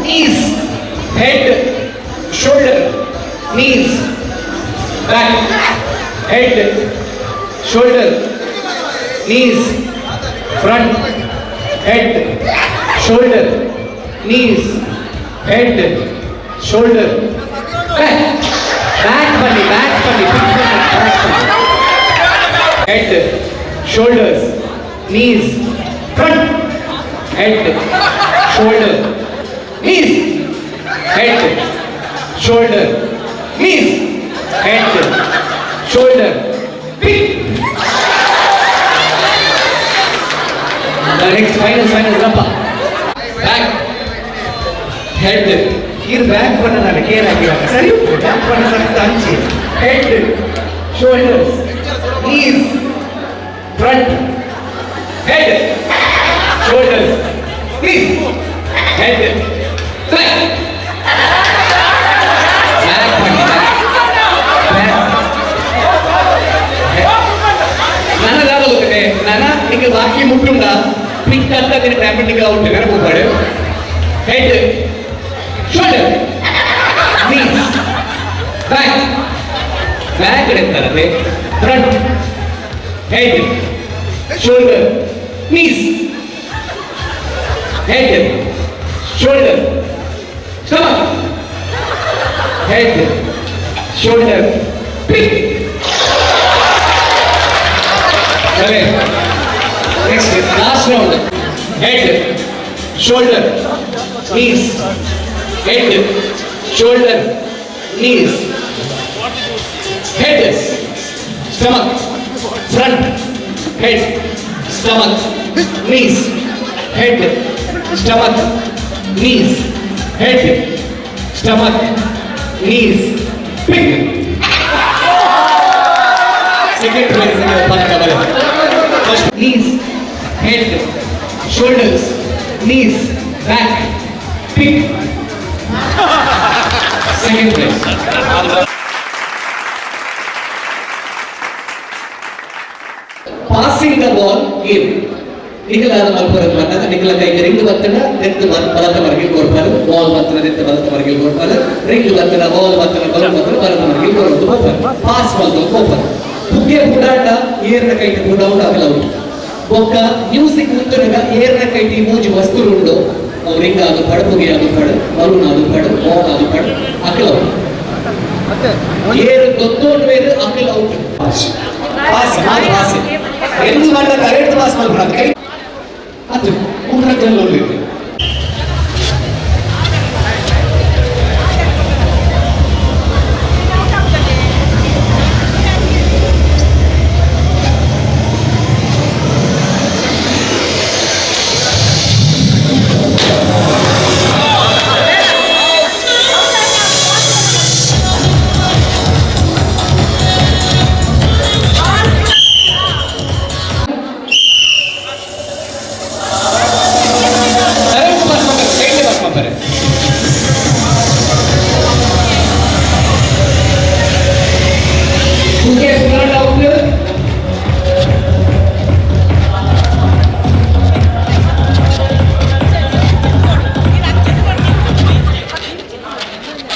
knees, head, shoulder, knees, back, head, shoulder, knees, front, head, shoulder, knees, head, shoulder, back, back bunny, head, shoulders, knees, front, head, shoulder, knees, head, shoulder, knees, head, shoulder, pick. The next final rampa. Back, head, here back one another, care ಆಗಿಲ್ಲ ಸರಿ back one ಸ್ವಲ್ಪ ಅಂಚಿ head, shoulders, knees, front, head, shoulders, knees, head, back. ನನಗಾಗ ಗೊತ್ತಿದೆ ನಾನು ನಿಮಗೆ ಬಾಕಿ ಮುಟ್ಟುಂಡ pick ಅಂತ ನಿನ್ನ ಡ್ರಾಮೆಟಿಕ್ ಔಟ್ ನೆನಪುಪಾಡು head shoulder knees back back ಇಡ್ತಾರೆ front head shoulder knees head shoulder stomach head shoulder pick. Next, last round. Head, shoulder, knees. Head, shoulder, knees. Head, stomach, front, head, stomach, knees. Head, stomach, knees. Head, stomach, knees. Pick. Second place in the Panakabala. First, knees, head, shoulders, knees, back, pick. Second prize. Passing the ball game ನಿಖಲಾದ ಮಲ್ಪುರದ ಬಂದಾಗ ನಿಖಲ ಕೈಗೆ ring ಬತ್ತನ ನೆತ್ತು ಬಲದ ಮರಗಿಲ್ ಕೊಡ್ಪಾರು, ball ಬತ್ತನ ನೆತ್ತು ಬಲದ ಮರಗಿಲ್ ಕೊಡ್ಪಾರು, ring ಬತ್ತನ ball ಬತ್ತನ ಬಲ ಬತ್ತನ ಬಲದ ಮರಗಿಲ್ ಕೊಡೋದು ಹೋಗ್ಪಾರು, ಪಾಸ್ ಮಾಡ್ಕೊಂಡು ಹೋಗ್ಪಾರು. ಬುಗ್ಗೆ ಬುಡಾಟ ಏರ್ನ ಕೈಟಿ ಬುಡೌಟ್ ಆಗಲ್ಲ ಅವರು ಒಕ್ಕ ಮ್ಯೂಸಿಕ್ ಮುಂತುನಗ ಏರ್ನ ಕೈಟಿ ಮೂಜಿ ವಸ್ತುಲು ಉಂಡು ಅವು ring ಆಗುಪಾಡು, ಬುಗೆ ಆಗುಪಾಡು, balloon ಆಗುಪಾಡು, ball ಆಗುಪಾಡು Akal out. ಏರು ಗೊತ್ತೋಡು ಬೇರೆ ಅಕಲ್ ಔಟ್. ಪಾಸ್ ಪಾಸ್ ಎಂದು ಮಾಡ ಕರೆಕ್ಟ್ ಪಾಸ್ ಮಾಡ್ಬಿಡ ಕೈ ಅದು ಉಂಗ್ರದಲ್ಲಿ ನೋಡ್ಬೇಕು.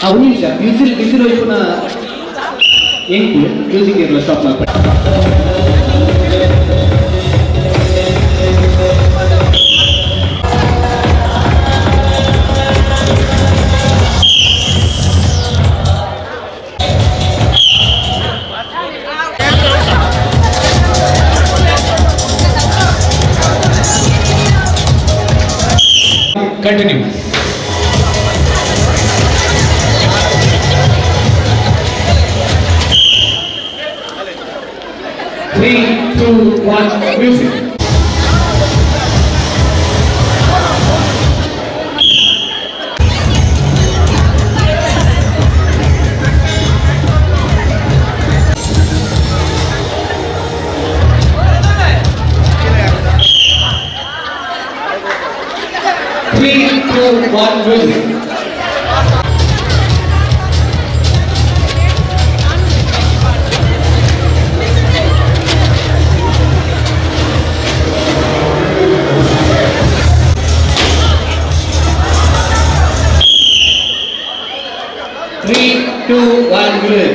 ಅವನಿಲ್ಲ ಬಿಸಿಲು ವೈಪುನ ಎಂಟು ಮ್ಯೂಸಿಕ್ ಇರಲ್ಲ ಸ್ಟಾಪ್ ಮಾಡ್ಬಿಟ್ಟು. Continue. 3, 2, 1, music. Three, two, one, good.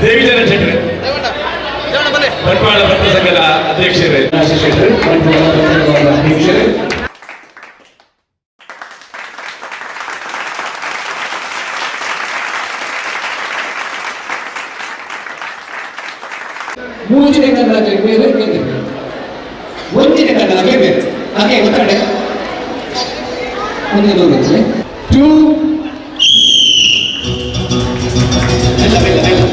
ದೇವಿಜನ ಶೆಟ್ಟಿ ಬಂಟ್ವಾಳ ಭಕ್ತ ಸಂಘದ ಅಧ್ಯಕ್ಷರೇ ಮೂಚಿನ ಕನ್ನಡಕ್ಕೆ ಬೇರೆ ಒಂದಿನ ಕನ್ನಡಕ್ಕೆ ಬೇರೆ ಹಾಗೆ ಗೊತ್ತಾಡೆ ಒಂದು ನೋಡುತ್ತೆ ಟೂ ಎಲ್ಲ ಬೇಡ ಎಲ್ಲ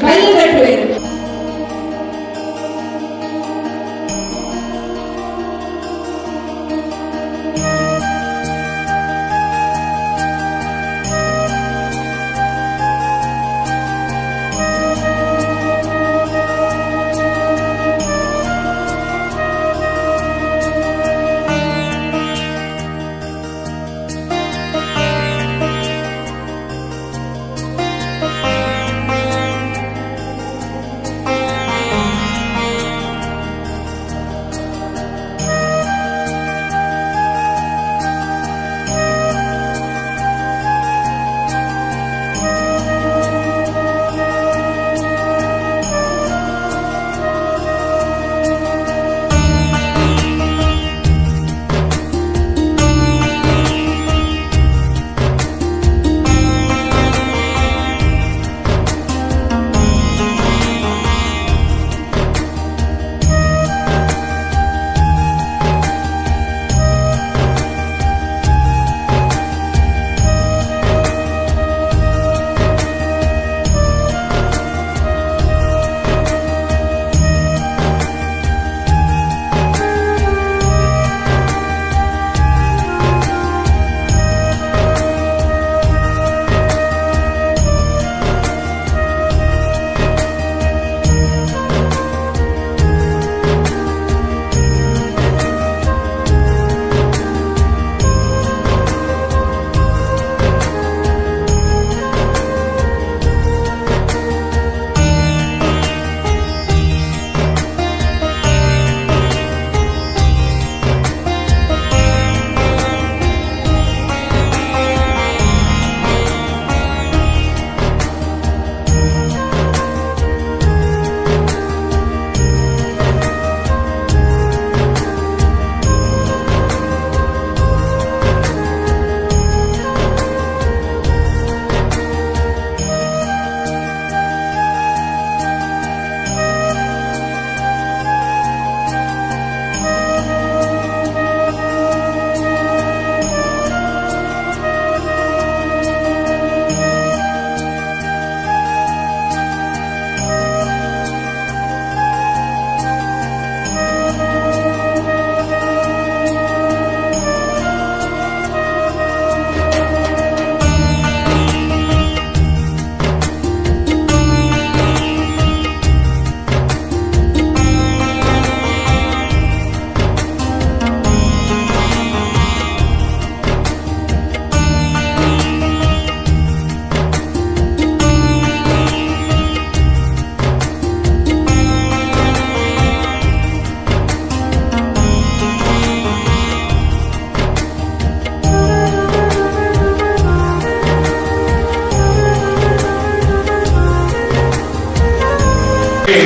ಮಲ್ಲು ಕಟ್ಟುವೆರು.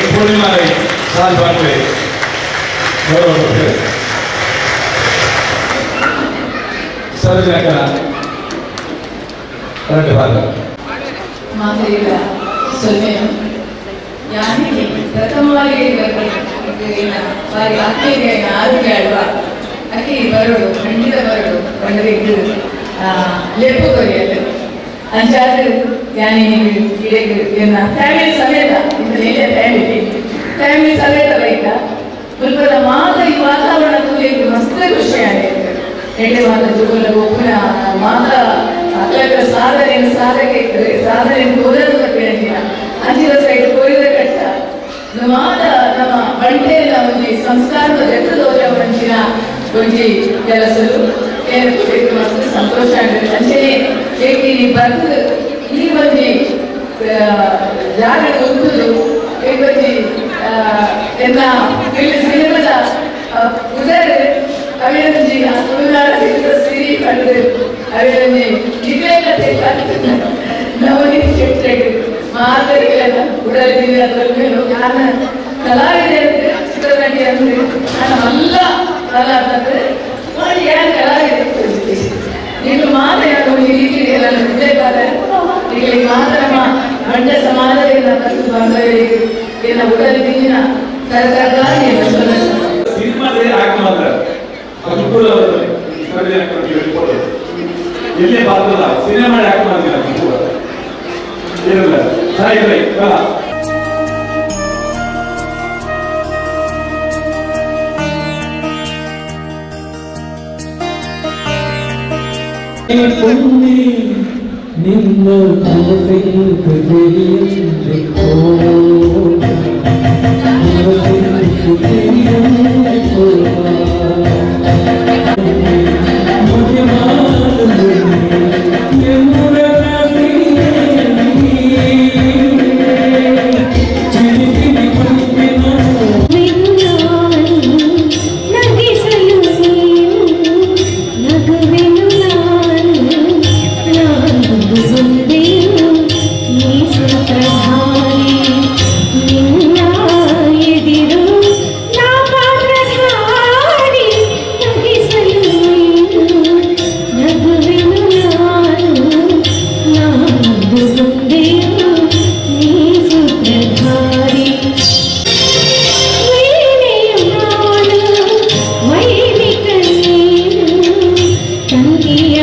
ಪೂರ್ಣಿಮಾರಿ ಸಾಲ್ ಬಾಟ್ರೆ ಸರ್ಜನಕ ಎರಡು ಭಾಗ ಮಾತೆಯ ಸೊನ್ನೆಯ ಯಾನಿಗೆ ಪ್ರಥಮವಾಗಿ ವಾರಿ ಅಕ್ಕಿಗೆ ಆರೋಗ್ಯ ಅಲ್ವಾ ಅಕ್ಕಿ ಬರೋಡು ಖಂಡಿತ ಬರೋಡು ಬಂದರೆ ಇದು ಲೆಪ್ಪು ಕೊರಿಯಲು ಅಂಚಾದ ಯಾನಿ ಗಿಡಗೆ ಫ್ಯಾಮಿಲಿ ಸಮೇತ ಇದು ಫ್ಯಾಮಿಲಿ ಸಮೇತ ಬೈಕ ಮುಲ್ಪದ ಮಾತ ಈ ವಾತಾವರಣ ತೂಲಿಗೆ ಮಸ್ತ್ ಖುಷಿ ಆಗಿದೆ ಎಣ್ಣೆ ಮಾತ ಜೋಗಲ ಒಪ್ಪನ ಮಾತ ಅಕ್ಕ ಸಾಧನೆ ಹೋದದ್ದು ಕೇಳಿಲ್ಲ ಅಂಚಿನ ಸೈಡ್ ಕೊಯ್ದ ಕಟ್ಟ ಮಾತ ನಮ್ಮ ಬಂಟೆಯ ಒಂದು ಸಂಸ್ಕಾರದ ಜಗದೋರ ಮಂಚಿನ ಒಂದು ಕೆಲಸರು ಏನು ಮಸ್ತ್ ಸಂತೋಷ ಆಗಿದೆ ಅಂಚೆನೆ ಏಕೆ ಬರ್ದು ಈ ಒಂದು ಜಾಗ ಉಂಟುದು ಈ ಒಂದು ಎಲ್ಲ ಸಿನಿಮಾದ ಉದರ್ ಅವಿರಂಜಿ ತುಳುನಾಡ ಸಿರಿ ಕಂಡು ಅವಿರಂಜಿ ವಿವೇಕತೆ ನವನಿ ಶೆಟ್ಟೆಗೆ ಮಾದರಿಗಳನ್ನು ಉಡಲಿನ ತೊಲಗಲು ನಾನು ಕಲಾವಿದೆ ಚಿತ್ರನಟಿ ಅಂದರೆ ನಾನು ಎಲ್ಲ ಕಲಾವಿದರೆ ಯಾರು ಕಲಾವಿದೆ ನೀನು ಮಾತೆಯನ್ನು ಈ ರೀತಿ ಎಲ್ಲ ಬೇಕಾದ್ರೆ ಈಗ ಮಾತ್ರ ಮಂಡ್ಯ ಸಮಾಜದಿಂದ ತಂದು ಬಂದವರಿಗೆ ಎಲ್ಲ ಉಡಲಿನ ತರಕಾರಿ ಸಿನಿಮಾದೇ ಆಕ್ಟ್ ಮಾತ್ರ ಅದು ಕೂಡ ಎಲ್ಲೇ ಪಾತ್ರ ಸಿನಿಮಾ ಆಕ್ಟ್ ಮಾಡ್ತೀರ ಏನಿಲ್ಲ ತಂಗಿಯ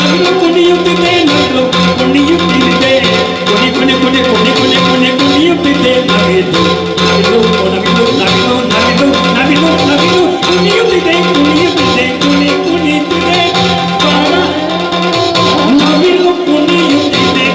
ನವಿಲು ಕುಣಿಯುತ್ತಿದೆ ನವಿಲು ಕುಣಿಯುತ್ತಿದೆ ಕುಣಿ ಕುಣಿ ಕುಣಿ ಕುಣಿ ಕುಣಿ ಕುಣಿ ಕುಣಿಯುತ್ತಿದೆ ನವಿಲು ನವಿಲು ನವಿಲು ನವಿಲು ನವಿಲು ನವಿಲು ನವಿಲು ಕುಣಿಯುತ್ತಿದೆ ಕುಣಿಯುತ್ತಿದೆ ಕುಣಿ ಕುಣಿಯುತ್ತಿದೆ ನವಿಲು ಕುಣಿಯುತ್ತಿದೆ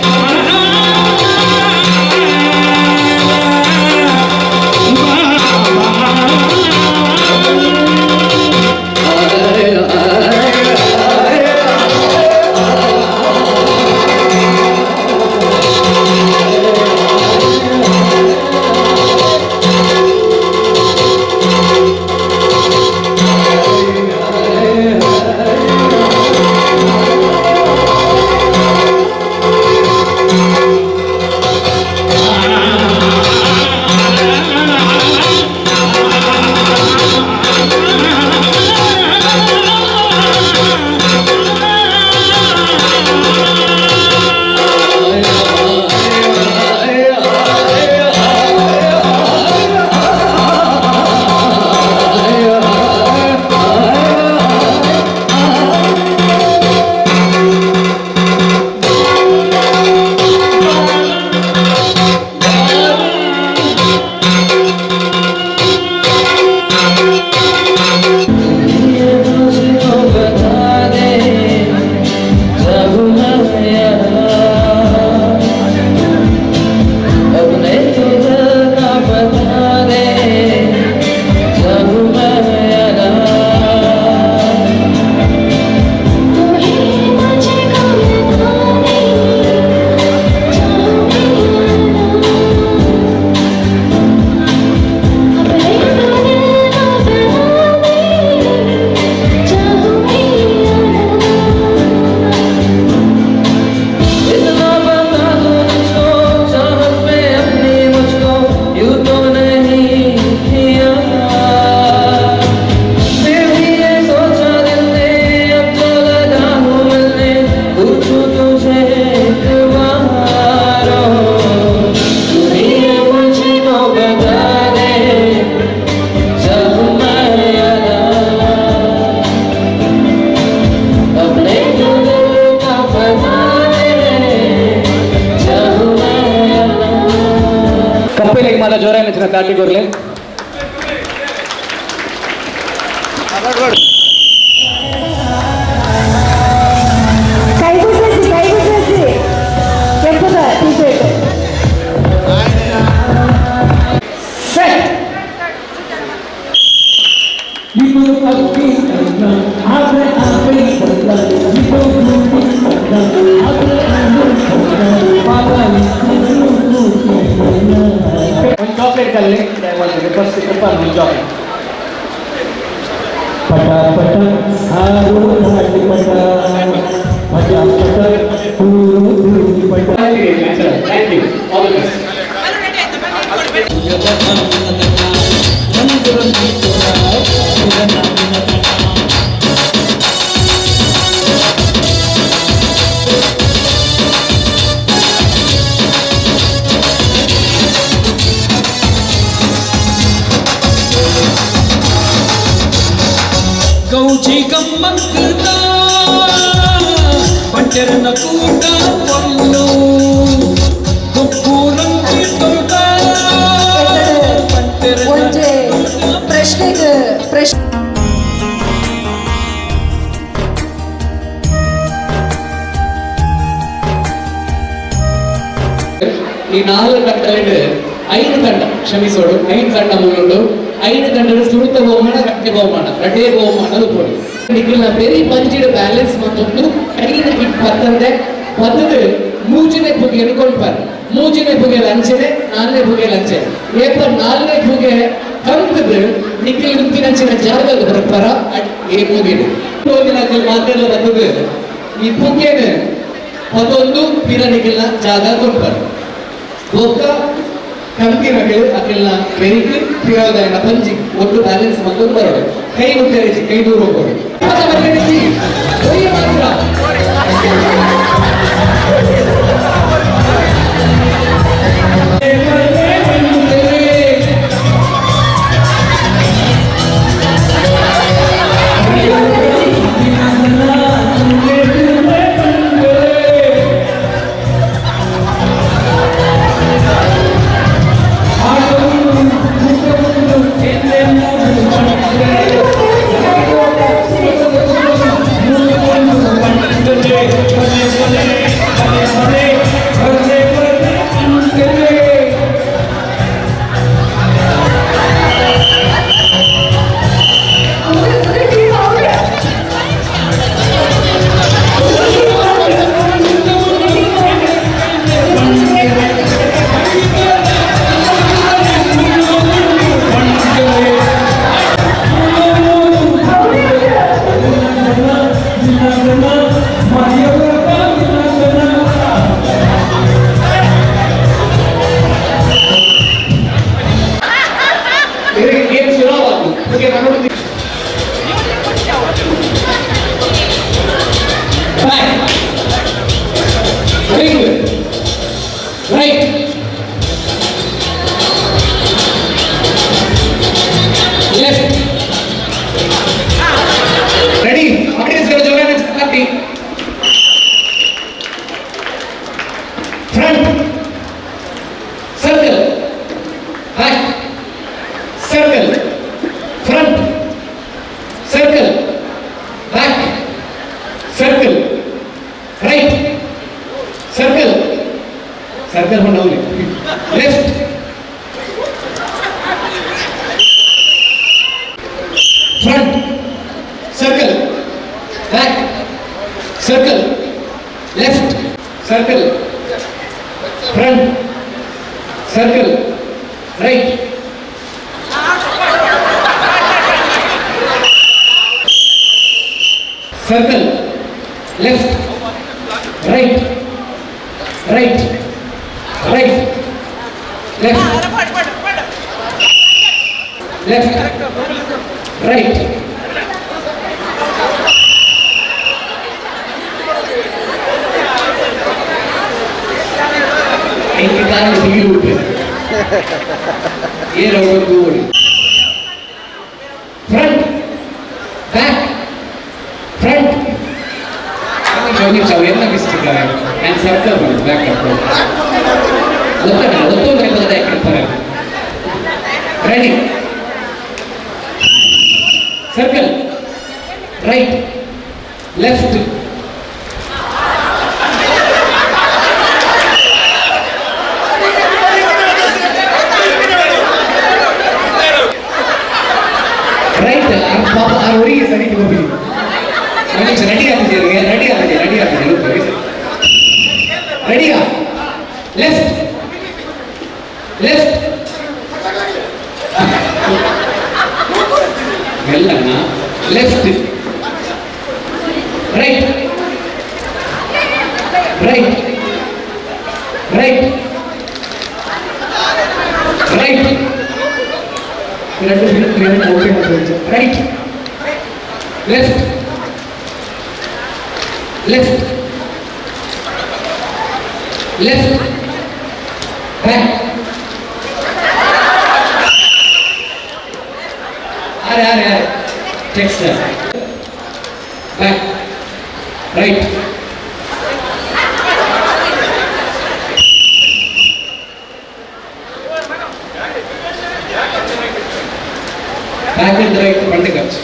ಕಪ್ಪೆಲೆಗೆ ಮಾತ್ರ ಜ್ವರ ನೆಚ್ಚಿನ ತಾಟಿ ಕೊರ್ಲೆ ಕೆಂಪದ ಟೀ ಶರ್ಟ್ ಒಂದು ಚಾಕ್ಲೇಟ್ ಅಲ್ಲಿ ಒಂದು ರಿಕ್ವೆಸ್ಟ್ ಸಿಕ್ಕಪ್ಪ ಒಂದು ಚಾಕ್ಲೇಟ್ ಪಟ ಪಟ ಹಾರು ಹಾಡಿ ಪಟ ಪಟ ಪಟ ಹೂರು ಹೂಡಿ ಪಟ thank you all the best ಗೌಜಿ ಗಮ್ಮಕ್ಕದ ಪಂಟರನ ಕೂಟ ಪಲ್ಲು ಕೊಪ್ಪು ರಂಗಿ ತೋಟ ಒಂಜೆ ಪ್ರಶ್ನೆಗೆ ಪ್ರಶ್ನೆ ಈ 4 ತಂಡಗಳು 5 ತಂಡ ಕ್ಷಮಿಸೋಡು 5 ತಂಡ ಮುನ್ನೋಡು 5 ತಂಡದ ಸುರುತ ಬಹುಮಾನ ಗಟ್ಟಿ ಬಹುಮಾನ ರಡ್ಡೆ ಬಹುಮಾನ ಕೊಡು ನಿಖಿಲ್ನ ಬೇರೆ ಪಂಚಿಡ ಬ್ಯಾಲೆನ್ಸ್ ಮತ್ತೊಂದು ಕೈನ ಬಿಟ್ಟು ಬರ್ತಂದೆ ಬರ್ತದೆ ಮೂಜಿನೇ ಬುಗೆ ಅನ್ಕೊಳ್ಬಾರ್ದು ಮೂಜಿನೇ ಬುಗೆ ಲಂಚನೆ 4ನೇ ಬುಗೆ ಲಂಚೆ ಏಪ 4ನೇ ಬುಗೆ ಕಂತದು ನಿಖಿಲ್ ಗುಂಪಿನಂಚಿನ ಜಾಗದ ಬರಪರ ಏ ಮುಗಿದು ಮಾತಾಡೋ ಬರ್ತದೆ ಈ ಬುಗೆನ ಅದೊಂದು ಪಿರ ನಿಖಿಲ್ನ ಜಾಗ ಕೊಡ್ಬಾರ್ದು ಒಕ್ಕ ಕಂತಿನಗಳು ಅದೆಲ್ಲ ಬೆರಿಕೆ ಪಿರೋದಾಯನ ಪಂಚಿ ಒಟ್ಟು ಬ್ಯಾಲೆನ್ಸ್ ಮತ್ತೊಂದು ಬರೋದು ಕೈ ಮುಟ್ಟರಿಸಿ ಕೈ ದೂರ ಹೋಗೋದು ಓಕೆ ನಾನು Very good. Right. Left. Ready. Audience got join and party. Front. Circle. Back. Circle. Front. Circle. Back. Circle. Right. Circle. Circle for now. Left. Front. Circle. Back. Circle. Left. Circle. Front. Circle. Right. Circle. Left. Right. Right. Right. Left. Left. Right. इनके कारण भी रूप है ये road दूर front back front सब ಎಲ್ಲ ಮಿಸ್ಟಿದ್ದಾರೆ and circle ಬಂದು ಬ್ಯಾಕ್ ಅಪ್ರೋಚ್ ಅದೊಂದು ಲೆಕ್ಕದ ಯಾಕಿರ್ತಾರೆ ready circle right left right ಪಾಪ ಆ ಊರಿಗೆ ಸರಿ ಹೋಗಿ ರೆಡಿ ಆಗ್ತಿದ್ದೀರಿ ರೆಡಿಯಾ ಲೆಫ್ಟ್ ಲೆಫ್ಟ್ ಎಲ್ಲನ left right right right right right left left left back are text back right back and right pandikach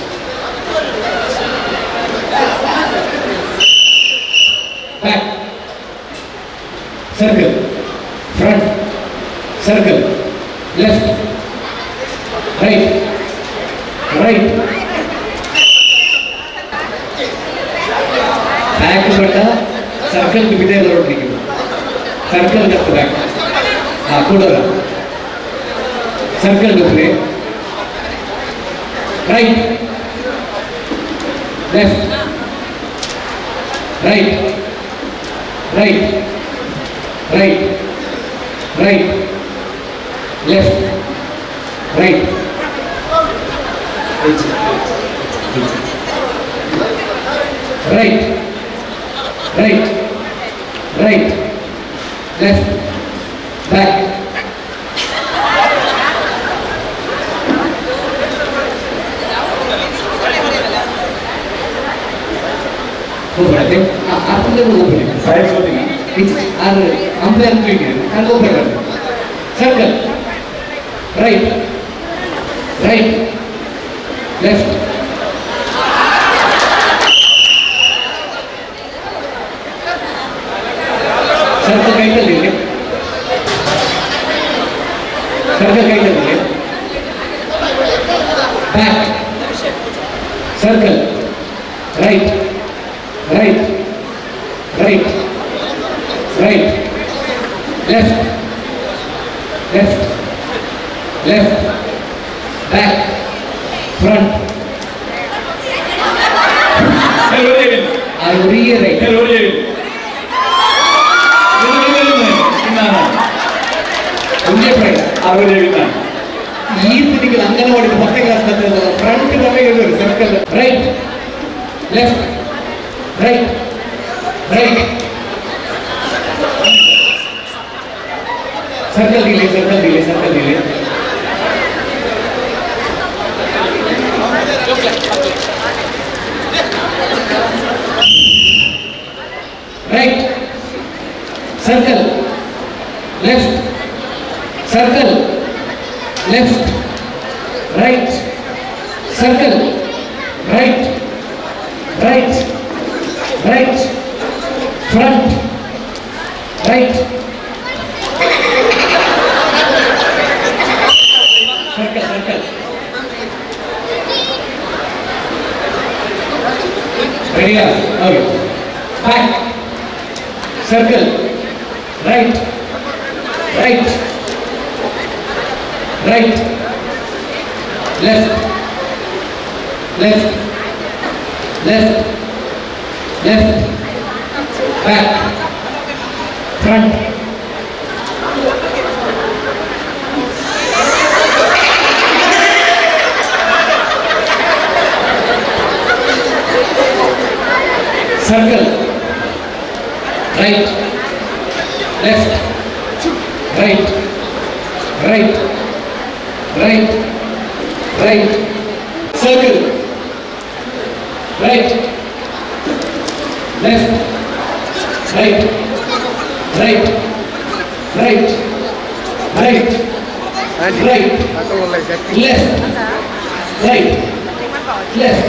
back circle front circle left right right back बटा circle के बिना रोड निकल circle left back हाँ Kodra circle दूसरे right left right right right right left right right right right left back ಹೋಗ್ಬಿಡತ್ತೆ ಅರ್ಥದಲ್ಲಿ ಹೋಗ್ಬಿಡಿ side ಹೋಗ್ತೀನಿ ಆದ್ರೆ ಅಂಪೈರ್ ಹಂಗೆ ಹೋಗ್ಬೇಕಲ್ಲ circle right right left circle ಕೈತಲ್ಲಿ ಸರ್ಕಲ್ ಕೈತಲ್ಲಿ back circle right right right right left left left back front uriye right ಈ ಅಂಗನವಾಡಿ 10ನೇ class left, right, right. Circle delay, circle delay, circle delay. Right, circle, left, circle, left, right, circle, right, right, right, front, right, circle, circle. Ready up, okay. Back, circle, right, right, right, left, left, left, left, back, front. Circle, right, left, right, right, right, right, circle, right, left, right, right, right, right, right, left, right, left,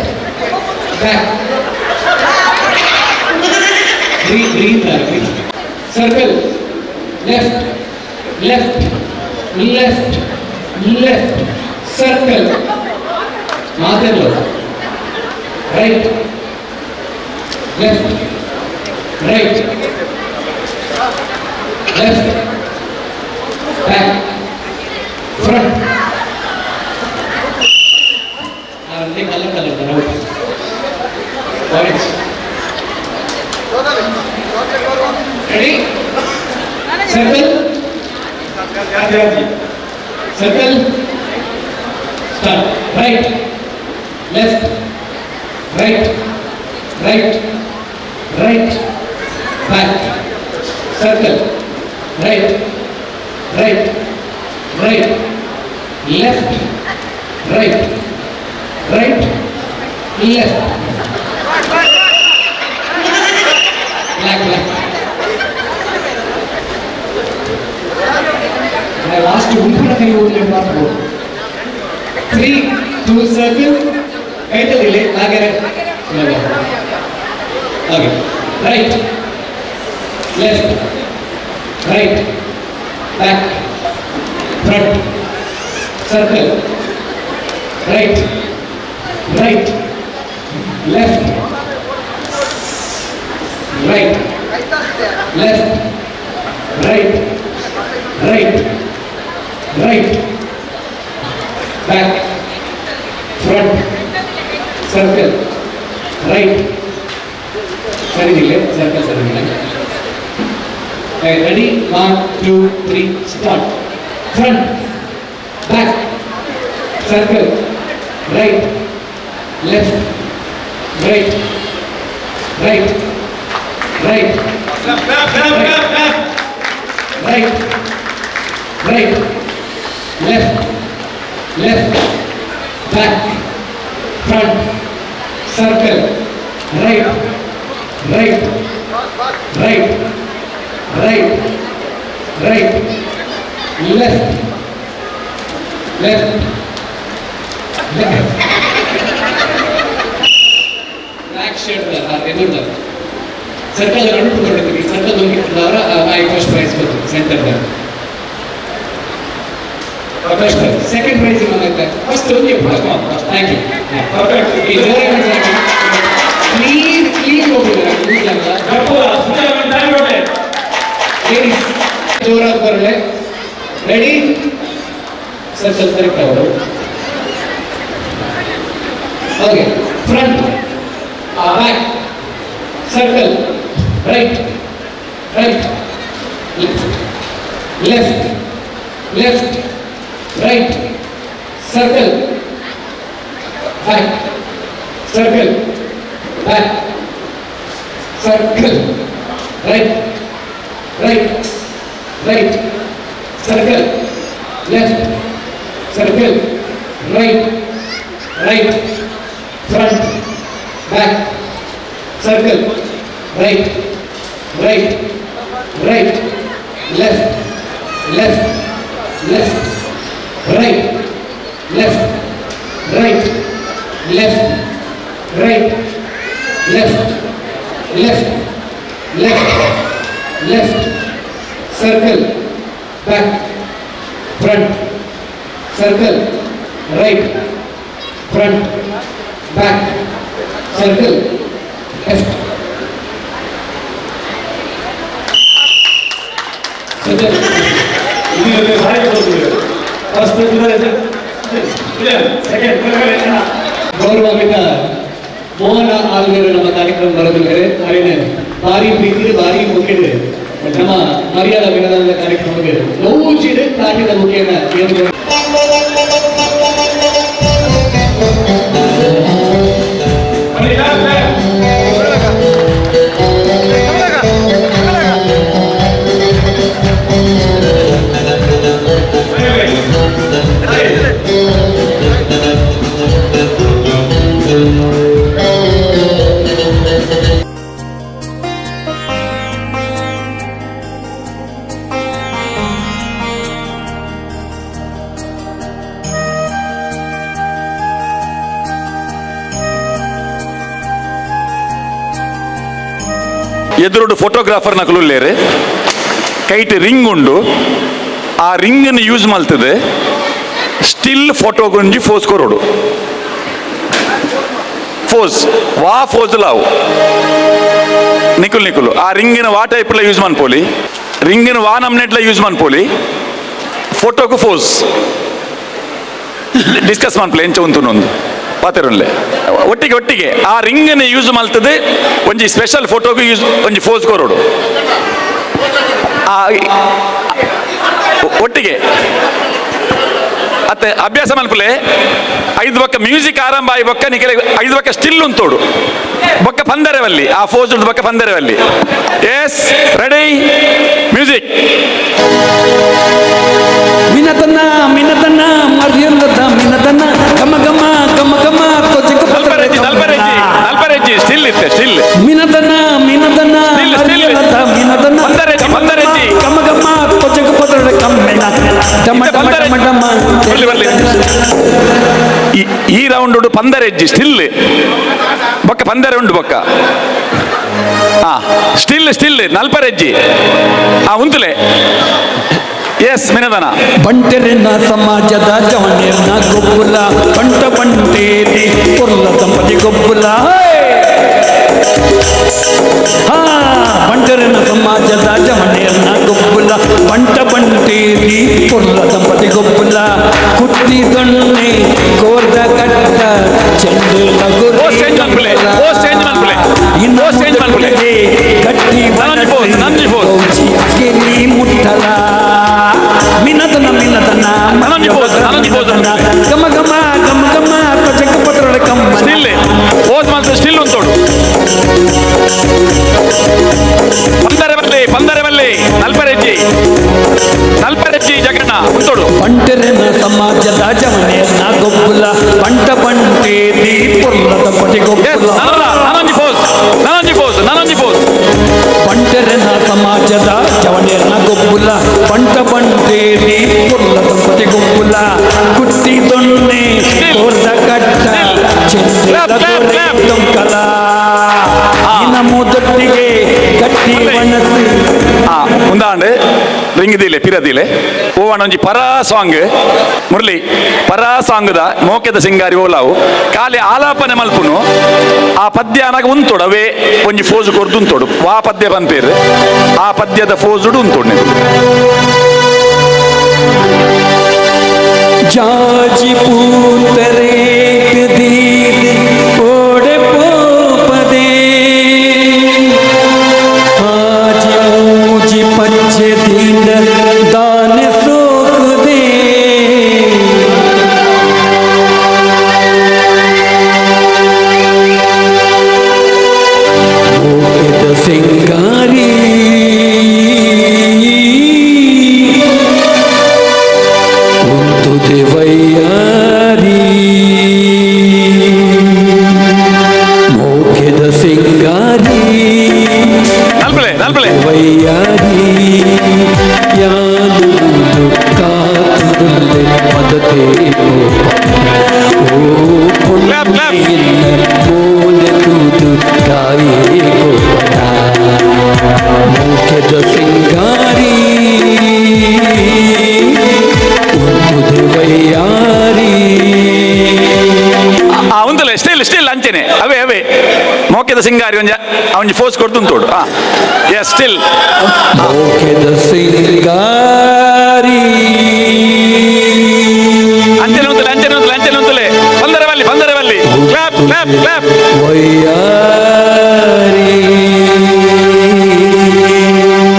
back. Breathe, breathe. Circle, left, left, left, left, circle. Mother, right, left, right, left, back, front. Take color, orange. Ready? Circle. Circle. Start. Right. Left. Right. Right. Right. Back. Circle. Right. Right. Right. Left. Right. Right. Left. Black, black. My last two, 3, 2, circle. Right delay. Okay. Right. Left. Right. Back. Front. Circle. Right. Right. Left. Right, left, right, right, right, back, front, circle, right, circle, ready, 1, 2, 3, start, front, back, circle, right, left, right, right, right, right, right, left, left, back, front, circle, right, right, right, right, right, left, left, left. Black shirt, circle circle my first prize center first prize. Second prize first only thank you. Clean ladies ಜೋರಾಗಿ ಬರಲೆ ready circle correct ಅವರು okay front back circle, right, right, left, left, right, circle, back, circle, back, circle, right, right, right, circle, left, circle, right, right, front, back, circle, right, right, right, left, left, left, right, left, right, left, right, left, left, left, left, circle, back, front, circle, right, front, back, circle, left, circle. ಗೌರವಾನ್ವಿತ ಮೋಹನ ಆಲ್ಗರು ನಮ್ಮ ಕಾರ್ಯಕ್ರಮ ಬರೋದಿದ್ದಾರೆ ಅವರೇ ಭಾರಿ ಪ್ರೀತಿ ಭಾರಿ ಮುಖ್ಯತೆ ನಮ್ಮ ಮರ್ಯಾದಾ ವಿನೋದದ ಕಾರ್ಯಕ್ರಮಕ್ಕೆ ನೋವು ಚಿಡೆ ಕಾರ್ಯದ ಮುಖೇನ ಎದುರುಡು ಫೋಟೋಗ್ರಾಫರ್ ನಕಲುಲ್ಲೇರು ಕೈಟ್ ರಿಂಗ್ ಉಂಡು ಆ ರಿಂಗನ್ನು ಯೂಸ್ ಮಾಡ್ತದೆ still photo Gunji pose ಕೊರೋಡು pose ವಾ ಫೋಸ್ ಲಾವು ನಿಕುಲ್ ಆ ರಿಂಗಿನ ವಾ ಟೈಪ್ಲ ಯೂಸ್ ಮನ್ಪೋಲಿ ರಿಂಗಿನ ವಾ ನಮ್ನೆಟ್ಲ ಯೂಸ್ ಮನ್ಪೋಲಿ ಫೋಟೋಕು ಫೋಸ್ ಡಿಸ್ಕಸ್ ಮನ್ಪಲೆ ಎಂಚ ಉಂತುನೊಂದು ಪಾತೆರೊನ್ಲೆ ಒಟ್ಟಿಗೆ ಆ ರಿಂಗನ್ನು ಯೂಸ್ ಮಾಡ್ತದೆ ಒಂಜಿ ಸ್ಪೆಷಲ್ ಫೋಟೋಗೂ ಯೂಸ್ ಒಂಜಿ ಫೋಸ್ ಕೊರೋಡು ಒಟ್ಟಿಗೆ ಅತ್ತೆ ಅಭ್ಯಾಸ ಮಲ್ಪಲೆ 5 ಬೊಕ್ಕ ಮ್ಯೂಸಿಕ್ ಆರಂಭ ಆಗಿ ಬೊಕ್ಕ ನಿಖಿಲೆ 5 ಬೊಕ್ಕ ಸ್ಟಿಲ್ ಉಂತೋಡು ಬೊಕ್ಕ ಪಂದರವಲ್ಲಿ ಆ ಫೋಸ್ ಉಂಟು ಬೊಕ್ಕ ಪಂದರವಲ್ಲಿ ಎಸ್ ರೆಡಿ ಮ್ಯೂಸಿಕ್ ಮಿನತನ ಮಿನತನ ಮರ್ಯಂದದ ಮಿನತನ ಗಮ ಗಮ ಗಮ ಗಮ ಕೊಚಿಕ ನಲ್ಪರೆಜ್ಜಿ ಸ್ಟಿಲ್ ಇತ್ತೆ ಸ್ಟಿಲ್ ಮಿನತನ ಮಿನತನ ಮರ್ಯಂದದ ಮಿನತನ ಪಂದರೆಜ್ಜಿ ಗಮ ಗಮ ಕೊಚಿಕ ಪತ್ರ ಕಮ್ಮೆನ ಟಮ ಟಮ ಟಮ ಟಮ ಈ ರೌಂಡ್ ಉಂಡು ಪಂದರೆಜ್ಜಿ ಸ್ಟಿಲ್ ಬೊಕ್ಕ ಪಂದರ ಉಂಡು ಬೊಕ್ಕ ಸ್ಟಿಲ್ ನಲ್ಪರೆಜ್ಜಿ ಉಂತುಲೆ ಎಸ್ ಮಿನದನ ಬಂಟೆರೆನ ಸಮಾಜದ ಜವನೇರ್ನ ಗೊಬ್ಬುಲ ಬಂಟ ಬಂಟೇರಿ ಪುರ್ಲ ದಂಪತಿ ಗೊಬ್ಬುಲ ಬಂಟೆರೆನ ಸಮಾಜದ ಜವನೇರ್ನ ಗೊಬ್ಬುಲ ಬಂಟ ಬಂಟೇರಿ ಪುರ್ಲ ದಂಪತಿ ಗೊಬ್ಬುಲ ಕುತ್ತಿ ದೊಣ್ಣೆ ಕೋರ್ದ ಕಟ್ಟ ಚೆಂಡು ಗಟ್ಟಿ ಅಗೆಲಿ ಮುಟ್ಟಲ ಮಿನತನ ಮಿನತನ ಗಮ ಗಮ ಗಮ ಗಮ ಕೊಚಕ ಪತ್ರ ಕಮ್ಮ ಸ್ಟಿಲ್ ಪೋಸ್ ಮಾತ್ರ ಸ್ಟಿಲ್ ಉಂಟೋಡು ಪಂದರವಲ್ಲಿ ನಲ್ಪರೆಜ್ಜಿ ಜಗಣ್ಣ ಉಂಟೋಡು ಬಂಟೆರೆನ ಸಮಾಜದ ಜವನೇರ್ನ ಗೊಬ್ಬುಲ ಬಂಟ ಬಂಟೇರಿ ಪುರ್ಲದ ಪಟಿ ಗೊಬ್ಬುಲ ನಾನೊಂಜಿ ಪೋಸ್ ಬಂಟೆರೆನ ಸಮಾಜದ ಜವನೇರ್ನ ಗೊಬ್ಬುಲ ಬಂಟ ಬಂಟೇರಿ ಪುರ್ಲದ ಪಟಿ ಗೊಬ್ಬುಲ ಕುಟ್ಟಿ ದೊಣ್ಣೆ ಕೋರ್ದ ಕಟ್ಟ ಚೆಂದಲ ಮುದೊಟ್ಟಿಗೆ ಗಟ್ಟಿ ಮನಸ್ಸು ಉಂದಾಂಡ್ ರಿಂಗದಿಲೆ ಪಿರದಿಲೆ ಓವಣ ಒಂಜಿ ಪರಾ ಸಾಂಗ್ ಮುರಳಿ ಪರಾ ಸಾಂಗ್ ದ ಮೋಕೆದ ಸಿಂಗಾರಿ ಓಲಾವು ಖಾಲಿ ಆಲಾಪನೆ ಮಲ್ಪುನು ಆ ಪದ್ಯ ಅನಗ ಉಂತೋಡು ಅವೇ ಒಂಜಿ ಫೋಜು ಕೊರ್ದು ಉಂತೋಡು ವಾ ಪದ್ಯ ಬಂದ್ಪೇರು ಆ ಪದ್ಯದ ಫೋಜುಡು ಉಂತೋಡು ನೀವು ಜಾಜಿ ಪೂತರೆ ದೀದಿ ಓಡೆ ಪೋಪದೆ ಆಜಿ ಮೂಜಿ ಪಚ್ಚೆ ದೀನ ದಾನ ಸೋಕುದೆ Clap, clap. ಮೂಲೆ ತೂತು ತಾಯಿ ಗೋಪನ ಮುಖ್ಯದ ಸಿಂಗಾರಿ ಒಂದು ವಯ್ಯಾರಿ. ಒಂದಲ್ಲ ಸ್ಟಿಲ್ ಅಂಚೆನೆ ಅವೇ ಮೋಕೆದ ಸಿಂಗಾರಿ ಅವನ್ ಫೋರ್ಸ್ ಕೊಡ್ತು ತೋಡು. ಎಸ್ ಸ್ಟಿಲ್ ಮುಖ್ಯದ ಸಿಂಗಾರಿ ಅಂಚನೆ ಉಂತಲೆ ಬಂದರೆ ಬಲ್ಲಿ ಕ್ಲಾಪ್ ಕ್ಲಾಪ್ ಕ್ಲಾಪ್. ವಯ್ಯಾರಿ.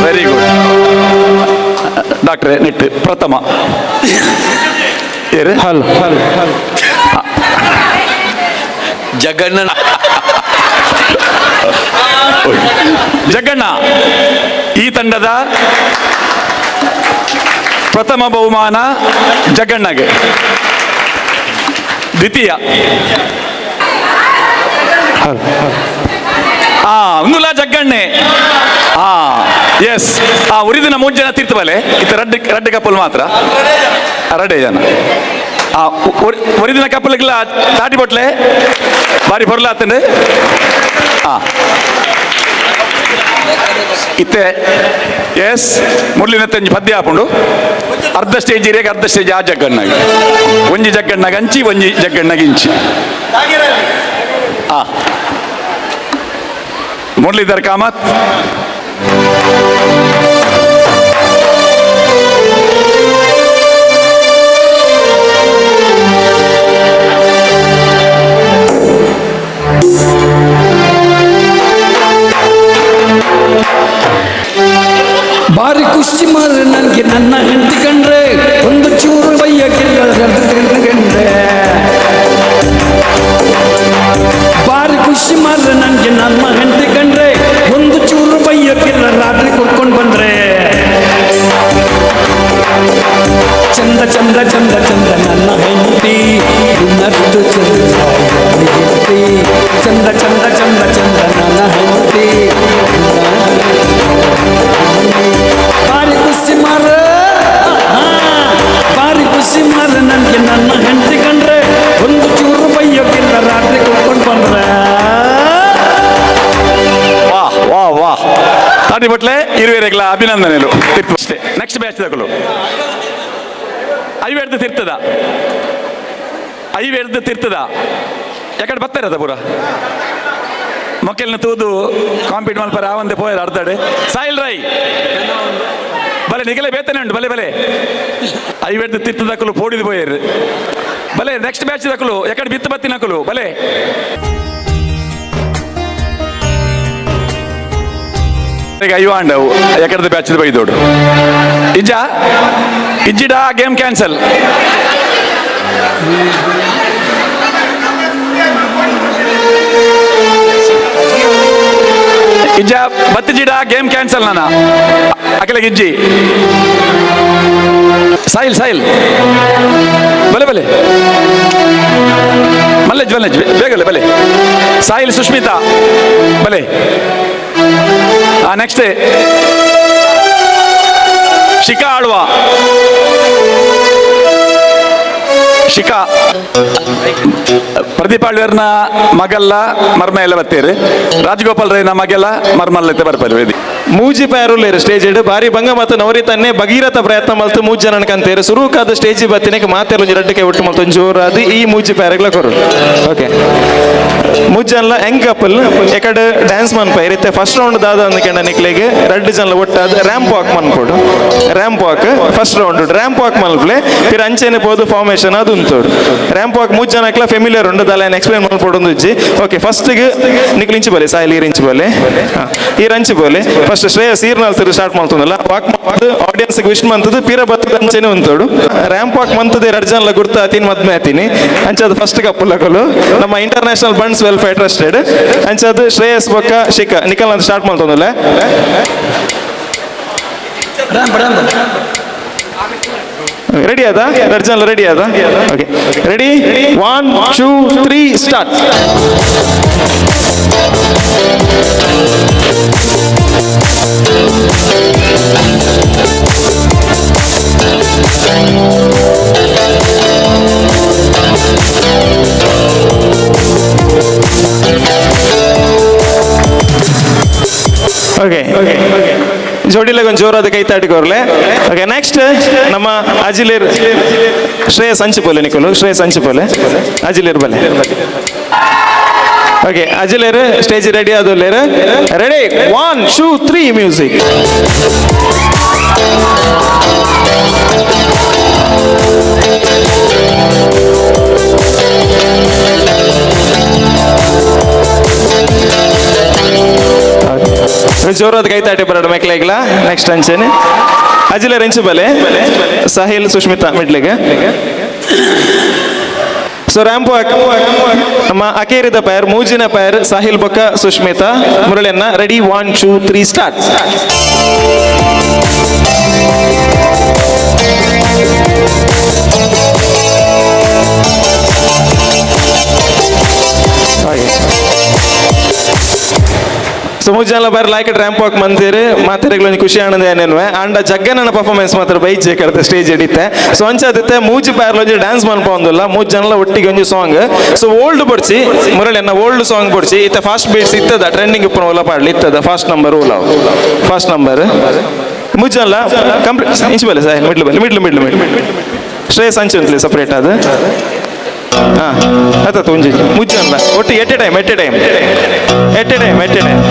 ವೆರಿ ಗುಡ್ ಡಾಕ್ಟ್ರೆ. ನೆಟ್ ಪ್ರಥಮ ಹಲ್ ಹಲ್ ಹಲ್ ಜಗಣ್ಣ ಜಗ್ಗಣ್ಣ ಈ ತಂಡದ ಪ್ರಥಮ ಬಹುಮಾನ ಜಗ್ಗಣ್ಣಗೆ. ದ್ವಿತೀಯ ಒಂದುಲ ಜಗ್ಗಣ್ಣೆ. ಎಸ್ ಉರಿದಿನ 3 ಜನ ತೀರ್ಥಬಲೆ ಇತ್ತ ರಡ್ಡು ಕಪ್ಪಲ್ ಮಾತ್ರ 2 ಜನ. ಒರಿದಿನ ಕಪ್ಪಲಿಗೆಲ್ಲ ತಾಟಿ ಬೊಟ್ಲೆ ಬಾರಿ ಬರ್ಲಾತಂಡೆ. ಇತ್ತೆ ಎಸ್ ಮುರ್ಲಿನ ತಂಜಿ ಪದ್ಯ ಹಾಕೊಂಡು ಅರ್ಧ ಸ್ಟೇಜ್ ಇರಿಯಾಗ ಅರ್ಧ ಸ್ಟೇಜ್ ಆ ಜಗ್ಗಣ್ಣಗೆ. ಒಂಜಿ ಜಗ್ಗಣ್ಣಗ ಹಂಚಿ ಒಂಜಿ ಜಗ್ಗಣ್ಣಗೆ ಇಂಚಿ. ಮುರಳೀಧರ್ ಕಾಮತ್. ಬಾರಿ ಖುಷಿ ಮಾರ್ರೆ ನನಗೆ ನನ್ನ ಹೆಂಡತಿ ಕಂಡ್ರೆ, ಒಂದು ಚೂರು ಬಯ್ಯಕ್ಕಿಲ್ಲ ಕಂಡ್ರೆ. ಬಾರಿ ಖುಷಿ ಮಾರ್ರೆ ನನಗೆ ನನ್ನ ಹೆಂಡತಿ ಕಂಡ್ರೆ, ಒಂದು ಚೂರು ಬಯ್ಯಕ್ಕಿಲ್ಲ ರಾತ್ರಿ ಕುಡ್ಕೊಂಡು ಬಂದ್ರೆ. ಚಂದ ಚಂದ ಚಂದ ಚಂದ ನನ್ನ ಹೆಂಡತಿ ಇನ್ನಷ್ಟು ಚಂದ ಹೆಂಡತಿ. ಚಂದ ಚಂದ ಚಂದ ಚಂದ ನನ್ನ ಹೆಂಡತಿ. ಬಾರಿ ಖುಷಿ ಮಾರ ಬಾರಿ ಖುಷಿ ಮಾರ ನನಗೆ ನನ್ನ ಹೆಂಡತಿ ಕಂಡ್ರೆ, ಒಂದು ಚೂರು ಬಯ್ಯಕ್ಕಿಲ್ಲ ರಾತ್ರಿ ಕುಡ್ಕೊಂಡು ಬಂದ್ರೆ. ವಾಹ್ ತಾಟಿ ಬಟ್ಲೆ ಇರುವೆರೆಗಳ ಅಭಿನಂದನೆಗಳು. ಅಷ್ಟೇ. Next batch ತಗೊಳ್ಳು. ಐವೆಡ್ದು ತಿರ್ತದ ಯಾಕಡೆ ಬರ್ತಾರದ ಪೂರ ಮಕ್ಕಳನ್ನ ತೂದು ಕಾಂಪೀಟ್ ಮಲ್ಪರ ಒಂದೇ ಪೋಯರ್ ಅರ್ಧಡೆ ಸಾಯಿಲ್ ರೈ ಬಲೆ ನಿಗಲೆ ಬೇತನೆ ಉಂಟು ಬಲೆ ಐವೆಡ್ದು ತಿರ್ತದಕ್ಕಲು ಪೋಡಿದು ಪೋಯರ್ ಬಲೆ. ನೆಕ್ಸ್ಟ್ ಬ್ಯಾಚ್ ದಕ್ಕಲು ಯಾಕಡೆ ಬಿತ್ತು ಬತ್ತಿನಕ್ಕಲು ಬಲೆ. ಐವಾಂಡವು ಎಕಡೆ ಬ್ಯಾಚ್ ಬೈದೋಡು ಇಜ್ಜಿಡ ಗೇಮ್ ಕ್ಯಾನ್ಸಲ್. ಇಜ್ಜ ಬತ್ತಿಜಿಡ ಗೇಮ್ ಕ್ಯಾನ್ಸಲ್ ನಾನ ಅಕಲೆ ಇಜ್ಜಿ ಸಾಯಿಲ್ ಬಲೆ ಮಲ್ಲೇಜ್ ಬೇಗಲೆ ಬಲೆ. ಸಾಯಿಲ್ ಸುಷ್ಮಿತಾ ಬಲೆ. ನೆಕ್ಸ್ಟ್ ಶಿಖಾ ಆಳ್ವ. ಶಿಖಾ ಪ್ರದೀಪ್ ಆಳ್ವೇರ್ನ ಮಗಲ್ಲ ಮರ್ಮ ಎಲ್ಲ ಬತ್ತೇರಿ. ರಾಜಗೋಪಾಲ್ ರೈನ ಮಗೆಲ್ಲ ಮರ್ಮಲ್ಲತ್ತೆ ಬರ್ಪೇರಿ. ಮೂಜಿ ಪ್ಯಾರುಲೇರು ಸ್ಟೇಜ್ ಇಡು ಬಾರಿ ಬಂಗ ಮತ್ತು ನವರಿ ತನ್ನೆ ಭಗೀರಥ ಪ್ರಯತ್ನ ಮಲ್ತು 3 ಜನ ಕಂತೇರು ಸುರುಕಾದ ಸ್ಟೇಜ್ ಬತ್ತಿನಕ್ಕೆ ಮಾತೆಲ್ಲ ರಡ್ಡಕ್ಕೆ ಒಟ್ಟು ಮತ್ತು ಜೋರಾದ ಈ ಮೂಜಿ ಪ್ಯಾರಗಳ ಕೊರು. ಓಕೆ 3 ಜನ ಹೆಂಗ್ ಕಪ್ಪಲ್ ಎಕಡೆ ಡ್ಯಾನ್ಸ್ ಮನ್ಪ ಇರುತ್ತೆ. ಫಸ್ಟ್ ರೌಂಡ್ ದಾದ ಅಂದ್ಕೊಂಡ ನಿಕ್ಲಿಗೆ 2 ಜನ ಒಟ್ಟಾದ ರ್ಯಾಂಪ್ ವಾಕ್ ಮನ್ಪೋಡು. Ramp walk first round ramp walk ಮಲ್ಪಲೆ ಫಿರ್ ಅಂಚೆನೆ ಪೋದು ಫಾರ್ಮೇಶನ್ ಅದು ಉಂಟೋಡು. ರ್ಯಾಂಪ್ ವಾಕ್ 3 ಜನಕ್ಲ ಫೆಮಿಲಿಯರ್ ಉಂಟು ದಾಲ ಎಕ್ಸ್ಪ್ಲೇನ್ ಮಲ್ಪೋಡು ಇಜ್ಜಿ. ಓಕೆ ಫಸ್ಟ್ಗೆ ನಿಕ್ಲಿಂಚಿ ಬಲೆ ಸಾಯಿಲ್ ಈರಿಂಚಿ ಬಲೆ ಈರಂಚಿ ಬೋಲೆ. ಫಸ್ಟ್ ಶ್ರೇಯಸ್ ಈರ್ನಾಲ್ ತಿರು ಸ್ಟಾರ್ಟ್ ಮಾಡ್ತದಲ್ಲ ವಾಕ್ ಮಾಡ್ದು ಆಡಿಯನ್ಸ್ ವಿಶ್ ಮಂತದ್ದು ಪೀರ ಬತ್ತದ ಅಂಚೆನೆ ಉಂಟೋಡು. ರ್ಯಾಂಪ್ ವಾಕ್ ಮಂತದ 2 ಜನ ಗುರ್ತ ಆತೀನಿ ಮದ್ಮೆ ಆತೀನಿ ಅಂಚದು ಫಸ್ಟ್ ಕಪ್ಪುಲ್ಲಕಲು ನಮ್ಮ ಇಂಟರ್ನ್ಯಾಷನಲ್ ಬಂಡ್ಸ್ ವೆಲ್ಫೇರ್ ಟ್ರಸ್ಟೆಡ್ ಅಂಚದು ಶ್ರೇಯಸ್ ಬೊಕ್ಕ ಶಿಖಾ ನಿಖಲ್ ಅಂತ ಸ್ಟಾರ್ಟ್ ಮಾಡ್ತದಲ್ಲ. ರೆಡಿ ಆದ 2 ಜನ ರೆಡಿ ಆದ. Okay ready 1 2 3 start. ಓಕೆ ಜೋಡಿಲಾಗ ಒಂದು ಜೋರಾದ ಕೈ ತಾಟಿಕೋರ್ಲೆ. ಓಕೆ ನೆಕ್ಸ್ಟ್ ನಮ್ಮ ಅಜಿಲೇರ್ ಶ್ರೇಯಸ್ ಹಂಚಿಪೋಲೆ ನಿಖಲು ಶ್ರೇಯಸ್ ಹಂಚಿಪೋಲೆ ಅಜಿಲೇರ್ ಬಲೆ. ಓಕೆ ಅಜಿಲೇರ್ ಸ್ಟೇಜ್ ರೆಡಿ ಆದೋಲೇರ್ ರೆಡಿ 1 2 3 ಮ್ಯೂಸಿಕ್. ಜೋರಾದ ಕೈ ತಾಟಿ ಬರೋಡು ಮೆಕ್ಲಾಗ್ಲ. ನೆಕ್ಸ್ಟ್ ಅಂಚೇನೆ ಅಜಿಲೇರ್ ಹೆಂಚು ಬಲೆ ಸಾಹಿಲ್ ಸುಷ್ಮಿತಾ ಮಿಡ್ಲಿಗೆ. ಸೊ ರ್ಯಾಂಪು ನಮ್ಮ ಅಕೇರಿದ ಪೈರ್ ಮೂಜಿನ ಪೈರ್ ಸಾಹಿಲ್ ಬೊಕ್ಕ ಸುಷ್ಮಿತಾ ಮುರಳಿಯನ್ನ ರೆಡಿ 1 2 3 ಸ್ಟಾರ್ಟ್. ಸೊ ಮೂರು ಜನ ಬಾರಿ ಲೈಕ್ ರ್ಯಾಂಪ್ ವಾಕ್ ಮಂದಿರು ಮಾತಾಡಿಗಳು ಖುಷಿ ಆನಂದ ಏನೇನು ಅಂಡ ಜಗ್ಗನ ಪರ್ಫಾರ್ಮೆನ್ಸ್ ಮಾತ್ರ ಬೈಜೆ ಕಡ್ತೆ ಸ್ಟೇಜ್ ಹಿಡಿತೆ. ಸೊ ಅಂಚದಿತ್ತೆ ಮೂಜಿ ಪ್ಯಾರ್ಲೊಂಜಿ ಡ್ಯಾನ್ಸ್ ಮನ್ಪೊಂದಿಲ್ಲ ಮೂರು ಜನ ಒಟ್ಟಿಗೆ ಒಂಜಿ ಸಾಂಗ್. ಸೊ ಓಲ್ಡ್ ಬಡ್ಸಿ ಮುರಳಿಯನ್ನ ಓಲ್ಡ್ ಸಾಂಗ್ ಬಡ್ಸಿ ಇತ್ತ ಫಾಸ್ಟ್ ಬೀಟ್ಸ್ ಇತ್ತದ ಟ್ರೆಂಡಿಂಗ್ ಉಪ್ಪು ಓಲ ಪಾಡ್ಲಿ ಇತ್ತದ ಫಾಸ್ಟ್ ನಂಬರ್ ಓಲ ಫಾಸ್ಟ್ ನಂಬರ್ ಮೂರು ಜನ ಕಂಪ್ಲೀಟ್ ಇಂಚು ಬಲೆ ಸರ್ ಮಿಡ್ಲು ಶ್ರೇಯಸ್ ಅಂಚು ಅಂತಲೇ ಸಪ್ರೇಟ್ ಅದು. ಹಾಂ ಆಯ್ತು ಒಂಜಿ ಮುಜ್ಜಲ್ಲ ಒಟ್ಟು ಎಟ್ ಟೈಮ್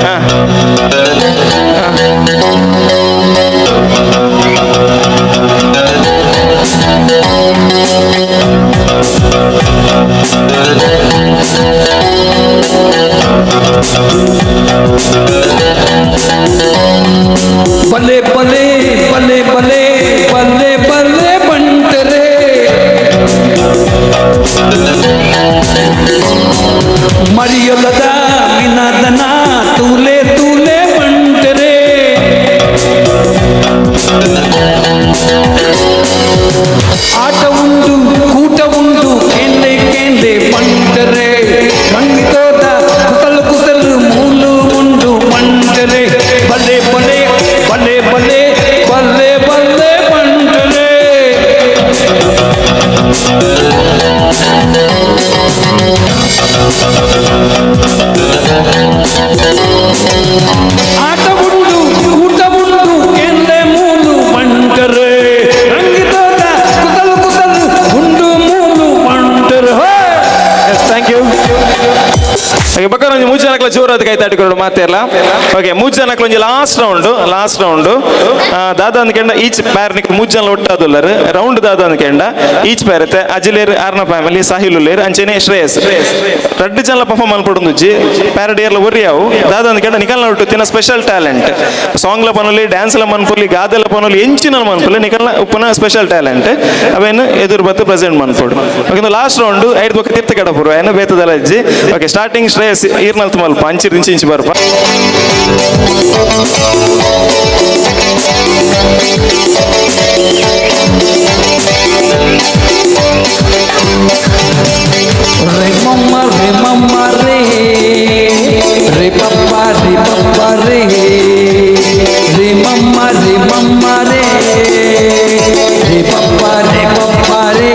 ಹಾಂ ಬಲ್ಲೆ ಬಲ್ಲೆ ಬಲ್ಲೆ ಬಲ್ಲೆ ಬಲ್ಲೆ ಬಲ್ಲೆ ಬಂಟರೆ ಮರಿಯೊಲ್ಲದ ವಿನಾದನ ತೂಲೆ ತೂಲೆ ಬಂಟರೆ ಆಟ ಉಂಡು ಕೂಟ ಉಂಡು ಕೇಂದೆ ಕೇಂದೆ ಬಂಟರೆ ಮಂಗಿತೋದ ಕುಸಲು ಕುಸಲು ಮೂಲು ಉಂಡು ಬಂಟರೆ ಬಲ್ಲೆ ಬಲ್ಲೆ ಬಲ್ಲೆ ಬಲ್ಲೆ ಬಲ್ಲೆ ಬಲ್ಲೆ ಬಂಟರೆ ಆಟ ಉಂಡು ಊಟ ಉಂಡು ಎಂದೆ ಮೂಲು ಬಂಟರೆ ರಂಗಿತೋದ ಕುಸಲು ಕುಸಲು ಉಂಡು ಮೂಲು ಬಂಟರೆ. Thank you. ಓಕೆ ಬಕ್ಕ ಒಂಜಿ ಮೂರು ಜನಕ್ಲ ಜೋರಾದ ಕೈ ತಾಟಿಕೊಂಡು ಮಾತೆಲ್ಲ. ಓಕೆ ಮೂರು ಜನಕ್ಲ ಒಂಜಿ ಲಾಸ್ಟ್ ರೌಂಡು ದಾದ ಅಂದ್ಕೆಂಡ ಈಚ್ ಪ್ಯಾರ್ ನಿಕ್ ಮೂರು ಜನ ಒಟ್ಟಾದುಲ್ಲರು ರೌಂಡ್ ದಾದ ಅಂದ್ಕೆಂಡ ಈಚ್ ಪ್ಯಾರ್ ಇತ್ತೆ ಅಜಿಲೇರ್ ಆರ್ನ ಫ್ಯಾಮಿಲಿ ಸಾಹಿಲ್ ಉಲ್ಲೇರ್ ಅಂಚೆನೆ ಶ್ರೇಯಸ್ ரெண்டு ஜனல பர்ஃபார்ம் பண்ணி ಪ್ಯಾರಡಿಯರ್ಲ ಒರಿಯಾವು ದಾದ ಅಂದ್ಕೆಂಡ ನಿಕಲ್ನ ಒಟ್ಟು ತಿನ್ನ ಸ್ಪೆಷಲ್ ಟ್ಯಾಲೆಂಟ್ ಸಾಂಗ್ಲ ಪನೊಲಿ ಡ್ಯಾನ್ಸ್ಲ ಮನ್ಪೊಲಿ ಗಾದೆಲ ಪನೊಲಿ ಎಂಚಿನ ಮನ್ಪೊಲಿ ನಿಕಲ್ನ ಉಪ್ಪನ ಸ್ಪೆಷಲ್ ಟ್ಯಾಲೆಂಟ್ ಅವೇನು ಎದುರು ಬತ್ತು ಪ್ರೆಸೆಂಟ್ ಮನ್ಪೊಡು. ಓಕೆ ಲಾಸ್ಟ್ ರೌಂಡು 5 ಬೊಕ್ಕ ತೀರ್ಥ ಕೆಡಪುರು ಏನು ಬೇತದಲ್ಲ ಅಜ್ಜಿ. ಓಕೆ ಸ್ಟಾರ್ಟಿಂಗ್ ಶ್ರೇಯಸ್ ಈರ್ನಲ್ತ ಮಲ್ಪ ಅಂಚಿರ್ ಇಂಚಿ ಬರ್ಪ re mamma re mamma re re pappa re pappa re re mamma re mamma re re pappa re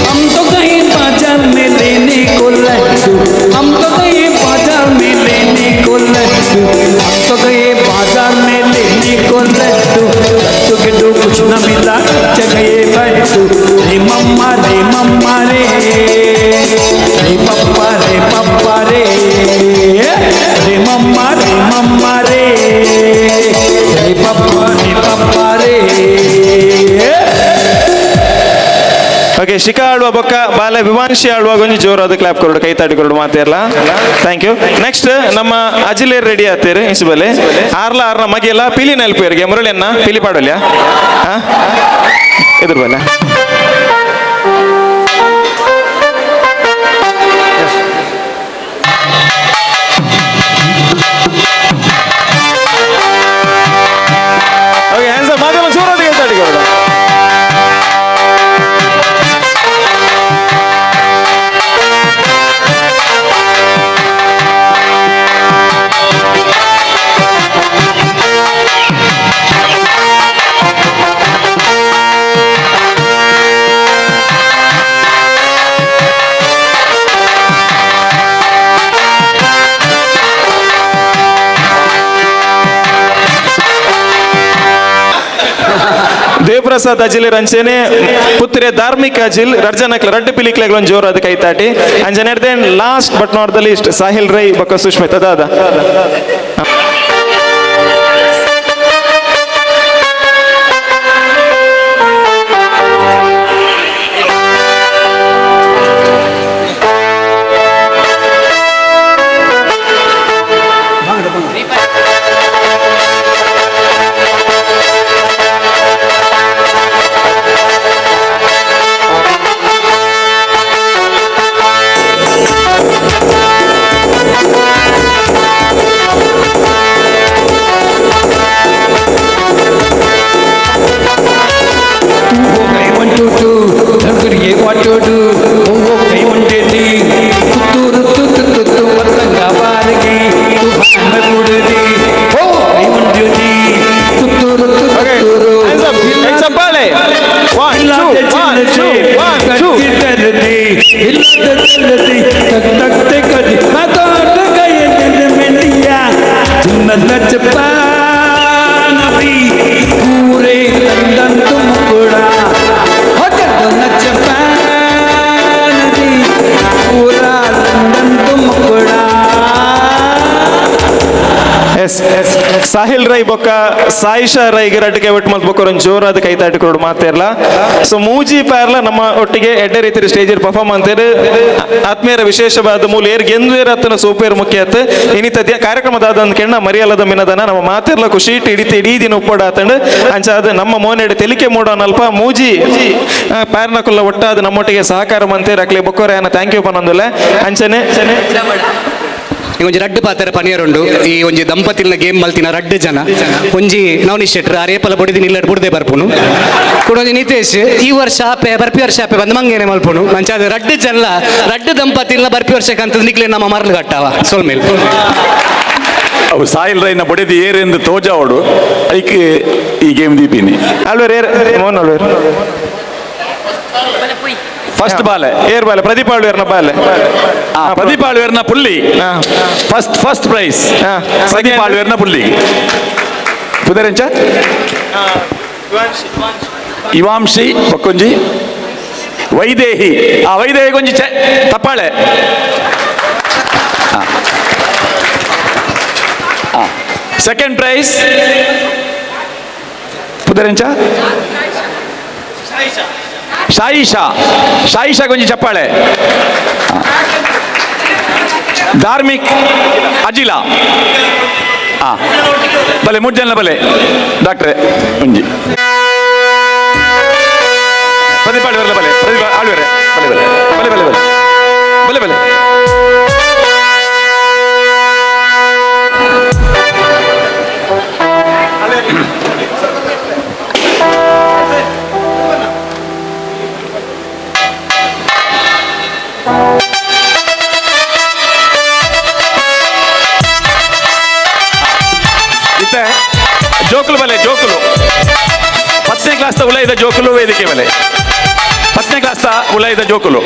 हम तो कहीं बाजार में लेने को लड्डू हम तो कहीं बाजार में लेने को लड्डू हम तो कहीं बाजार में लेने को लड्डू लड्डू के दो कुछ न मिला जगह बैठू रे मम्मा रे रे पप्पा रे रे मम्मा रे रे पप्पा रे. ಓಕೆ ಶಿಖಾ ಆಡುವ ಬೊಕ್ಕ ಬಾಲೆ ವಿಮಾಂಶಿ ಆಡುವಾಗ ಒಂಜಿ ಜೋರಾದ ಕ್ಲಾಪ್ ಕೊರಡು ಕೈ ತಾಟಿ ಕೊರಡು ಮಾತಿರಲ್ಲ. Thank you. ನೆಕ್ಸ್ಟ್ ನಮ್ಮ ಅಜಿಲೇರ್ ರೆಡಿ ಆಗ್ತೀರಿ ಇಸುಬಲೆ ಆರ್ನ ಮಗಿಯಲ್ಲ ಪಿಲಿ ನೆಲ್ಪೇರಿಗೆ ಮುರಳಿಯನ್ನ ಪಿಲಿ ಪಾಡಲ್ಯಾ ಎದುರು ಬಲ್ಲ. ಓಕೆ ಹ್ಯಾಂಡ್ಸ್ ಅಪ್ ಮಾಗಲ್ಲ ಜೋರಾದ ಕೈ ತಾಟಿ ಕೊರಡು. ಗುರುಪ್ರಸಾದ್ ಅಜಿಲ್ ರಂಚನೆ ಪುತ್ರಿ ಧಾರ್ಮಿಕ ಅಜಿಲ್ ರರ್ಜನಕ್ಲ ರಡ್ಡು ಪಿಲಿಕ್ಲೆಗ್ ಒಂದು ಜೋರಾದ ಕೈತಾಟಿ ಅಂಜನೆ last but not the least Sahil Rai ಬೊಕ್ಕ ಸುಷ್ಮಿತಾ ದಾದ. ಸಾಹಿಲ್ ರೈ ಬೊಕ್ಕ ಸಾಯಿಷಾ ರೈಗೆ ರಡ್ಗೆ ಒಟ್ಟು ಮಲ್ತ್ ಬೊಕ್ಕ ಒಂದು ಜೋರಾದ ಕೈತಾಟಿ ಕೊಡು ಮಾತೇರ್ಲ. ಸೊ ಮೂಜಿ ಪ್ಯಾರ್ಲ ನಮ್ಮ ಒಟ್ಟಿಗೆ ಎಡ್ಡೆ ರೀತಿ ಸ್ಟೇಜ್ ಪರ್ಫಾರ್ಮ್ ಅಂತೇಳಿ ಆತ್ಮೀಯರ ವಿಶೇಷವಾದ ಮೂಲ ಏರ್ ಗೆಂದ್ವೇರ್ ಹತ್ತನ ಸೂಪೇರ್ ಮುಖ್ಯ ಆತ್ ಇನ್ನಿತ ಕಾರ್ಯಕ್ರಮದಾದ ಕೆಣ್ಣ ಮರಿಯಲ್ಲದ ಮಿನದನ ನಮ್ಮ ಮಾತೇರ್ಲ ಖುಷಿ ಇಡಿತಿ ಇಡೀ ದಿನ ಉಪ್ಪೋಡ ಆತಂಡ್ ಅಂಚಾದ ನಮ್ಮ ಮೋನೆಡೆ ತೆಲಿಕೆ ಮೂಡೋನಲ್ಪ ಮೂಜಿ ಪ್ಯಾರ್ನಕುಲ್ಲ ಒಟ್ಟಾದ ನಮ್ಮೊಟ್ಟಿಗೆ ಸಹಕಾರ ಮಂತೇರ್ ಅಕ್ಲೆ ಬೊಕ್ಕೋರೆ ಅನ್ನ ಥ್ಯಾಂಕ್ ಯು ಪನ್ನೊಂದುಲ್ಲ ಅಂಚನೆ ಒಂಜಿ ರಡ್ಡು ಪಾತ್ರ ಪನಿಯರುಂಡು ಈ ಒಂಜಿ ದಂಪತಿಲ್ನ ಗೇಮ್ ಮಲ್ತಿನ ರಡ್ಡು ಜನ ಒಂಜಿ ನವನೀಶ್ ಶೆಟ್ರ್ ಆ ರೇಪಲ ಬಡಿದಿನ ಇಲ್ಲ ಬುಡದೆ ಬರ್ಪುನು ಕೂಡ ಒಂಜಿ ನಿತೇಶ್ ಈ ವರ್ಷ ಆಪೆ ಬರ್ಪಿ ವರ್ಷ ಆಪೆ ಬಂದ ಮಂಗೇನೆ ಮಲ್ಪುನು ಮಂಚಾದ ರಡ್ಡು ಜನ ರಡ್ಡು ದಂಪತಿಲ್ನ ಬರ್ಪಿ ವರ್ಷಕ್ಕೆ ಅಂತ ನಿಕ್ಲೆ ನಮ್ಮ ಮರಳು ಕಟ್ಟಾವ ಸೋಲ್ಮೇಲ್ ಅವು ಸಾಯಿಲ್ ರೈನ ಬಡಿದು ಏರೆಂದು ತೋಜಾವಡು ಐಕ್ ಈ ಗೇಮ್ ದೀಪಿನಿ ಅಲ್ವೇರ್ ಏರ್ ಮೋಹನ್ ಅಲ್ವೇರ್ ಫಸ್ಟ್ ಬಾಲೆ ಏರ್ ಬಾಲೆ ಪ್ರದೀಪ್ ಆಳ್ವೇರ್ನ ಬಾಲೆ ಪ್ರದೀಪ್ ಆಳ್ವೇರ್ನ ಪುಲ್ಲಿ ಫಸ್ಟ್ ಪ್ರೈಸ್ ಪ್ರದೀಪ್ ಆಳ್ವೇರ್ನ ಪುಲ್ಲಿ ಪುದರೆಂಚ ಇವಾಂಶಿ ಪಕ್ಕೊಂಜಿ ವೈದೇಹಿ ಆ ವೈದೇಹಿ ಕೊಂಜಿ ತಪ್ಪಾಳೆ ಸೆಕೆಂಡ್ ಪ್ರೈಸ್ ಪುದರೆಂಚ ಶಾಯಿಷಾ ಕೊಂಚ ಚಪ್ಪಾಳೆ ಧಾರ್ಮಿಕ್ ಅಜಿಲ ಬಲೆ ಮೂರು ಜನ ಬಲೆ ಡಾಕ್ಟ್ರೆ ಒಂಜಿ ಪ್ರದೀಪ್ ಆಳ್ವೇರ್ ಬಲೆ ಪ್ರದೀಪ್ ಆಳ್ವೇರೆ ಬಲೆ ಬಲೆ ಬಲೆ ಬಲೆ ಬಲೆ ಬಲೆ ಜೋಕುಲು ಬಲೆ ಜೋಕುಲು 10ನೇ ಕ್ಲಾಸ್ ಉಲೈದ ಜೋಕುಲು ವೇದಿಕೆ ಬಲೆ 10ನೇ ಕ್ಲಾಸ್ ಉಲೈದ ಜೋಕುಲು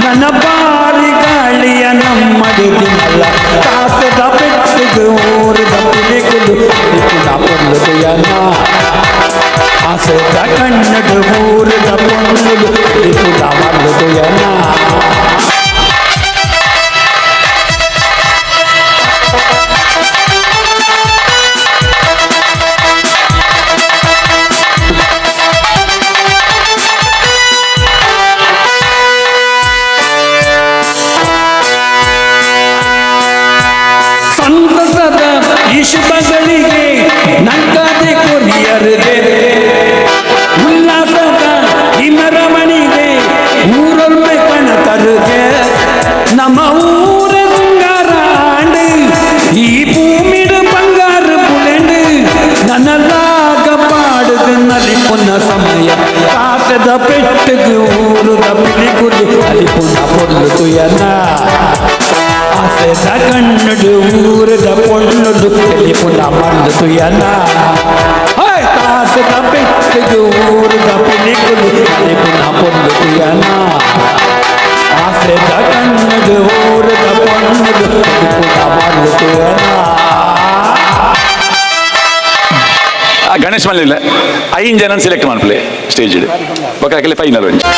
ನನ್ನ ಬಾರಿ ಗಾಳಿಯ ನಮ್ಮಡಿ ದಿನಲ್ಲ ಕಾಸದ ಬೆಟ್ಟಿಗೆ ಊರಿದ ಪಿಲಿಕುಲು ಪೊಲ್ಲುದಯನ ಆಸೆದ ಕಣ್ಣಡು ಊರಿದ ಪೊಲ್ಲುಲು ಪಿಲಿಕುಲ ಮಲ್ಲುದಯನ ಶುಭಗಳಿಗೆ ನಂಗಾದೆ ಕೊರಿಯರಿಗೆ ಉಲ್ಲಾಸದ ಈ ಮೆರವಣಿಗೆ ಊರೊಮ್ಮೆ ಕಣತರುಗೆ ನಮ್ಮ ಊರ ಬಂಗಾರಾಂಡು ಈ ಭೂಮಿಡು ಬಂಗಾರ ಬುಲೆಂಡು ನನ್ನಲಾಗ ಪಾಡುದು ನಲಿ ಪುನ್ನ ಸಮಯ ಕಾಸದ ಪೆಟ್ಟುಗು ಊರುದ ಪಿಲಿಗುಲಿ ಅಲ್ಲಿ ಪುನ್ನ ಪೊರ್ಲು ತುಯನ ಆಸೆದ ಕಣ್ಣುಡು ಊರದ ಪೊಣ್ಣುಡು ತೆಲಿಪುಂಡ ಮಲ್ಲು ಎನ್ನ ಆಸೆದ ಬೆಟ್ಟಿಗೆ ಊರದ ಪೆಲಿಕುಲು ತೆಲಿಪುಂಡ ಪೊಲ್ಲು ಎನ್ನ ಆಸೆದ ಕಣ್ಣುಡು ಊರದ ಪೊಣ್ಣುಡು ತೆಲಿಪುಂಡ ಮಲ್ಲು ಎನ್ನ. ಗಣೇಶ್ ಮಲ್ಲಿಲ್ಲ 5 ಜನ ಸೆಲೆಕ್ಟ್ ಮಾಡ್ಲಿ ಸ್ಟೇಜ್ ಒಕ್ಕಾಕಲಿ ಫೈನಲ್ ಒಂದು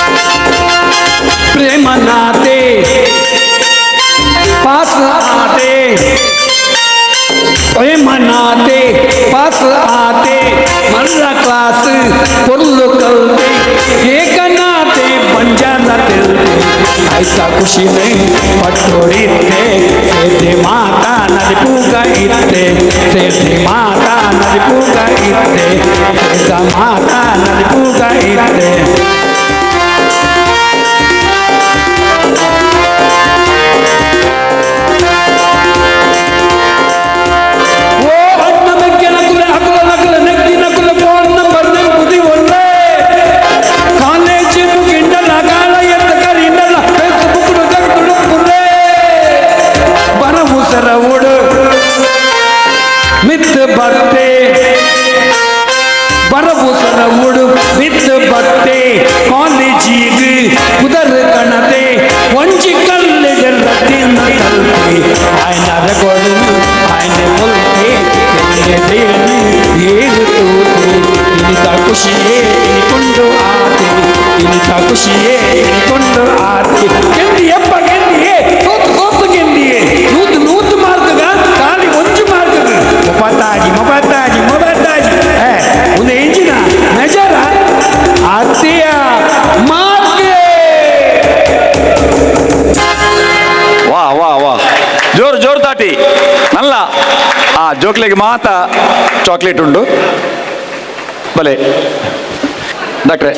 ಪ್ರೇಮನಾತೆ ಪಾಸ್ ಆತೆ ಪ್ರೇಮನಾತೆ ಪಾಸ್ ಆತೆ ಮಲ್ಲ ಕ್ಲಾಸ್ ಪೊರ್ಲು ಕಲ್ತೆ ಏಕನಾತೆ ಬಂಜಾರ ತಿಳ್ತೆ ಐಸಾ ಖುಷಿ ಮೇ ಪಟ್ಟೋಡಿತ್ತೆ ಸೇತೆ ಮಾತಾ ನದಿಪೂಗ ಇತ್ತೆ ಸೇತೆ ಮಾತಾ ನದಿಪೂಗ ಇತ್ತೆ ಸೇತ ಮಾತಾ ನದಿಪೂಗ ಇತ್ತೆ. ಬತ್ತೆ ಬರಬೂಸರ ಉಡು ಬಿದ್ದು ಬತ್ತೆ ಕಾಲೇಜಿಗೆ ಕುದರ ಕಣತೆ ಒಂಜಿ ಕಲ್ಲಿಗೆಲ್ಲ ತಿನ್ನ ತಲ್ಪೆ ಆಯ್ನದ ಕೊಡು ಆಯ್ನ ಕೊಲ್ಪೆ ದೇನು ಏನು ತೂತೆ ಇನಿತ ಖುಷಿಯೇ ಇನಿಕೊಂಡು ಆತೆ ಇನಿತ ಖುಷಿಯೇ ಇನಿಕೊಂಡು ಆತೆ ಗೆಂದಿಯಪ್ಪ ಗೆಂದಿಯೇ ಸೋತು ಸೋತು ಗೆಂದಿಯೇ ನೂತು ನೂತು ಮಾರ್ಗಗ ಖಾಲಿ ಒಂಜು ಮಾರ್ಗಗ ಮೊಬತ್ತಾಜಿ ಮೊಬತ್ತಾಜಿ ಮೊಬತ್ತಾಜಿ ಒಂದು ಎಂಜಿನ ನಜರ ಅತ್ತೆಯ ಮಾರ್ಗೆ. ವಾ ವಾ ವಾ ಜೋರು ಜೋರು ತಾಟಿ ನಲ್ಲ ಆ ಜೋಕ್ಲೆಗೆ ಮಾತ ಚಾಕ್ಲೇಟ್ ಉಂಡು ಬಲೆ ಡಾಕ್ಟ್ರೆ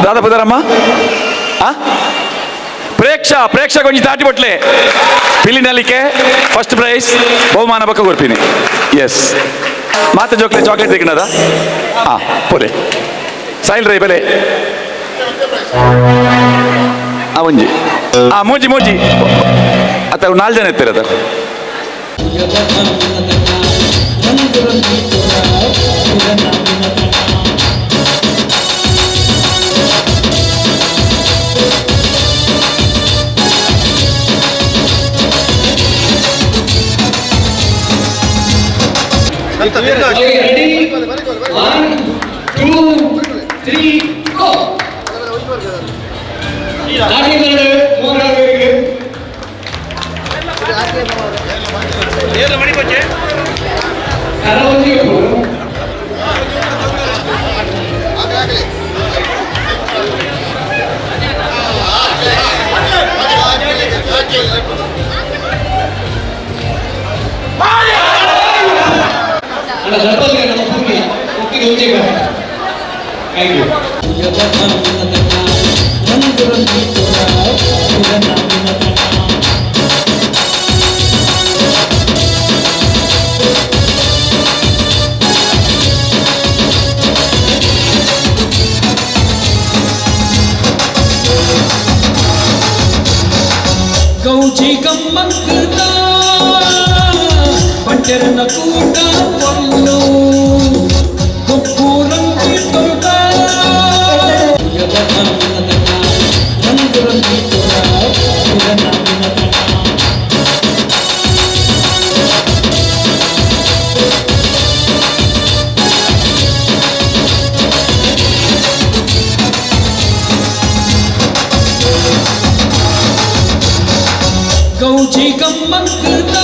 ದಾದ ಪುದರಮ್ಮ ಪ್ರೇಕ್ಷ ಕೊಂಚ ತಾಟಿ ಬಟ್ಲೆ ಪಿಲ್ಲಿನಲ್ಲಿಕೆ ಫಸ್ಟ್ ಪ್ರೈಸ್ ಬಹುಮಾನ ಪಕ್ಕ ಕೊಡ್ತೀನಿ. ಎಸ್ ಮಾತ ಜೋಕ್ಲೆ ಚಾಕ್ಲೇಟ್ ತೆಗಿನದ ಪೋಲೆ ಸಾಯಿಲ್ ರೈ ಬೆಲೆ ಒಂಜಿ ಮೂಜಿ ಮೂಜಿ ಅತ್ತ 4 ಜನ ಇರ್ತಾರೆ ಅದ ready 1 2 3 go ಲಾಠಿ ಬರಡು ಮೂರಾಗಬೇಕು ಏನು ಮಣಿ ಬಚ್ಚೆ ಕರವಂಜಿ ಆಗಲಿ ಅಲ್ಲ ದರ್ಪಲ್ಗೆ ನಮ್ಮ ಪುಂಗಿ ಒಟ್ಟಿಗೆ ಉಜ್ಜಿಗ ಥ್ಯಾಂಕ್ ಯು ಗೌಜಿ ಗಮ್ಮಕ್ಕದ ಬಂಟೆರನ ಕೂಟ ಪೊಲ್ಲು ಕೊಪ್ಪು ರಂಗಿ ತೊರುತ ರಂಗು ರಂಗಿ ತೊರ ಗೌಜಿ ಗಮ್ಮಕ್ಕದ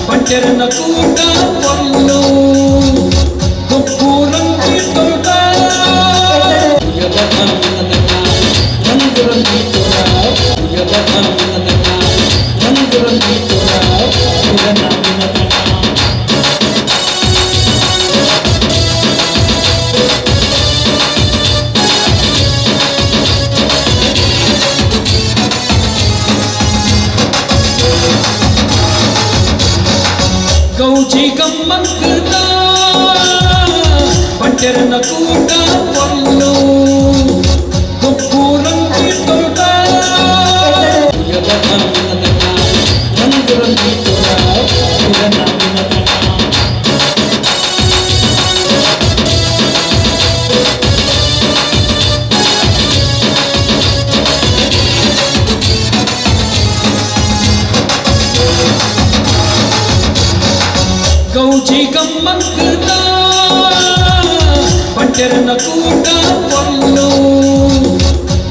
ಬಂಟೆರನ ಕೂಟ ಪೊಲ್ಲು ಕೊಪ್ಪು ರಂಗಿ ತೊರುತ ರಂಗು ರಂಗಿ ತೊರ ರಂಗು ರಂಗಿ ತೊರ ಗೌಜಿ ಗಮ್ಮಕ್ಕದ ಬಂಟೆರನ ಕೂಟ ಪೊಲ್ಲು ಕೊಪ್ಪು ರಂಗಿ ತೊರುತ ಗೌಜಿ ಗಮ್ಮಕ್ಕದ ಪಂಟೆರನ ಕೂಟ ಪೊಲ್ಲು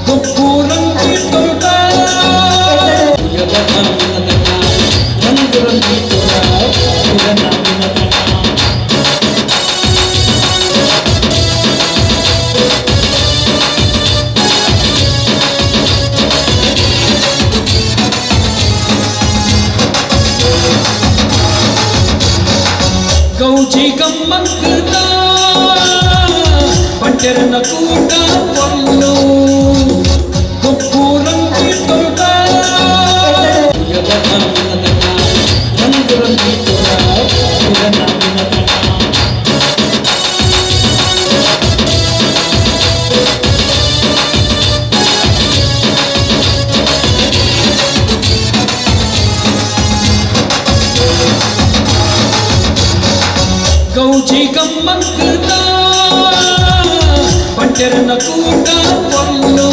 ಕೊಪ್ಪು ರಂಗಿ ತೋಟ ರಂಗು ರಂಗಿ ಗೌಜಿ ಗಮ್ಮಕ್ಕದ ಪಂಟೆರನ ಕೂಟ ಪೊಲ್ಲು ಕೊಪ್ಪು ರಂಗಿ ತೋಟ ರಂಗು ರಂಗಿ ಗೌಜಿ ಗಮ್ಮಕ್ಕದ ಪಂಟೆರನ ಕೂಟ ಪೊಲ್ಲು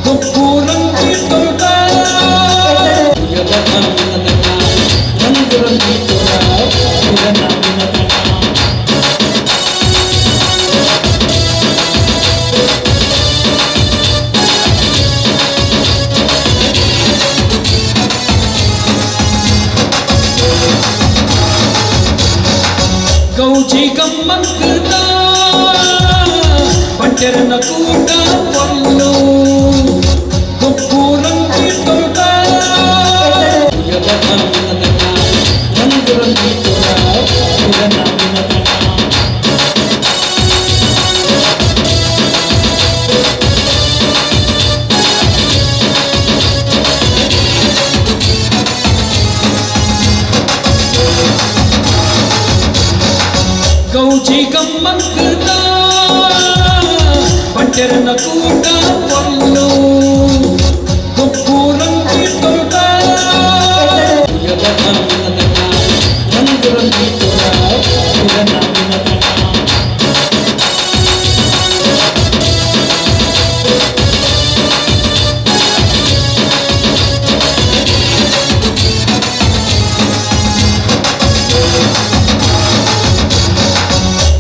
ಕೊಪ್ಪು ರಂಗಿ ತೋಟ ರಂಗು ರಂಗಿ ಗೌಜಿ ಗಮ್ಮಕ್ಕದ ಪಂಟೆರನ ಕೂಟ ಪೊಲ್ಲು ಕೊಪ್ಪು ರಂಗಿ ತೋಟ ರಂಗು ರಂಗಿ ಗೌಜಿ ಗಮ್ಮಕ್ಕದ ಪಂಟೆರನ ಕೂಟ ಪೊಲ್ಲು ಕೊಪ್ಪು ರಂಗಿ ತೋಟ ರಂಗು ರಂಗಿ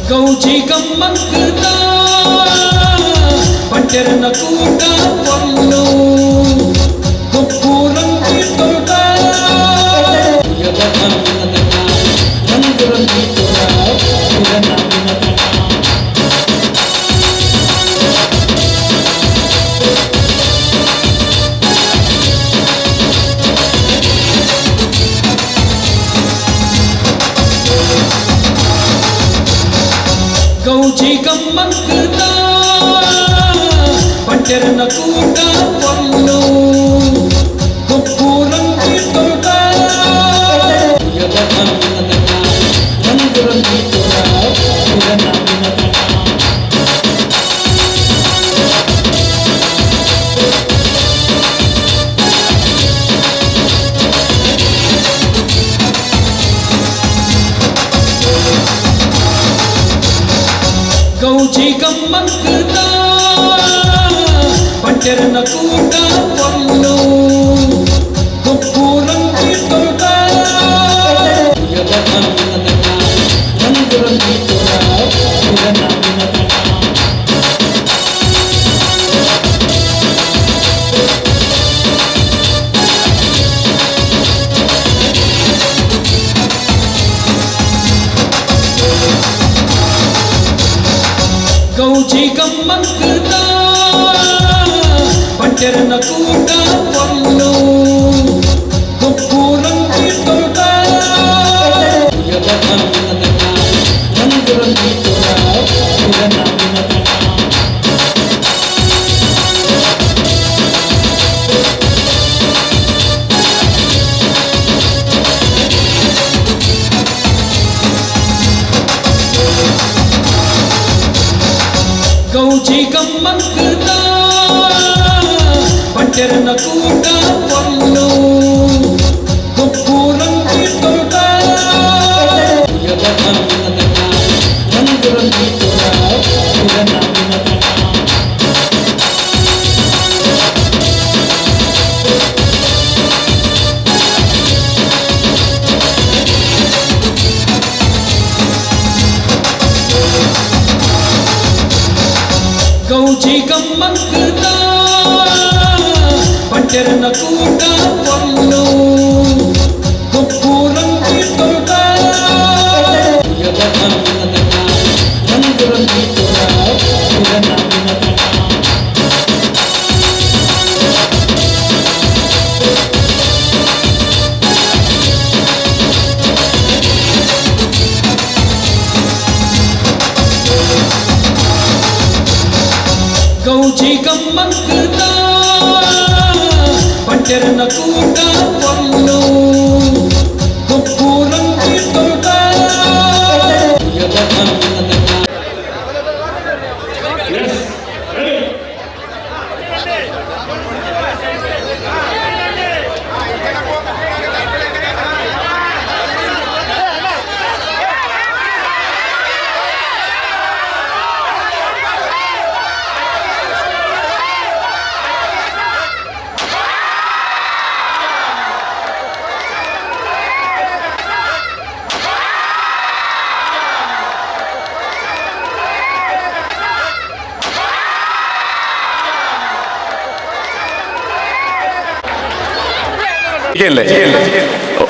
ಗೌಜಿ ಗಮ್ಮಕ್ಕದ ಪಂಟೆರನ ಕೂಟ ಪೊಲ್ಲು ಕೊಪ್ಪು ರಂಗಿ ತೋಟ ರಂಗು ರಂಗಿ ಗೌಜಿ ಗಮ್ಮಕ್ಕದ ಪಂಟೆರನ ಕೂಟ ಪೊಲ್ಲು ಕೊಪ್ಪು ರಂಗಿ ತೋಟ ರಂಗು ರಂಗಿ ಗೌಜಿ ಗಮ್ಮಕ್ಕದ ಪಂಟೆರನ ಕೂಟ ಪೊಲ್ಲು ಕೊಪ್ಪು ರಂಗಿ ತೋಟ ರಂಗು ರಂಗಿ ಗೌಜಿ ಗಮ್ಮಕ್ಕದ ಪಂಟೆರನ ಕೂಟ ಪೊಲ್ಲು ಕೊಪ್ಪು ರಂಗಿ ತೋಟ ರಂಗು ರಂಗಿ ಗೌಜಿ ಗಮ್ಮಕ್ಕದ ಪಂಟೆರನ ಕೂಟ ಗೌಜಿ ಗಮ್ಮಕ್ಕದ ಪಂಟೆರನ ಕೂಟ ಪೊಲ್ಲು ಕೊಪ್ಪು ರಂಗಿ ತೋಟ ರಂಗು ರಂಗಿ ತೋಟ ಗೌಜಿ ಗಮ್ಮಕ್ಕದ ಪಂಟೆರನ ಕೂಟ ಪೊಲ್ಲು ಕೊಪ್ಪು ರಂಗಿ ತೋಟ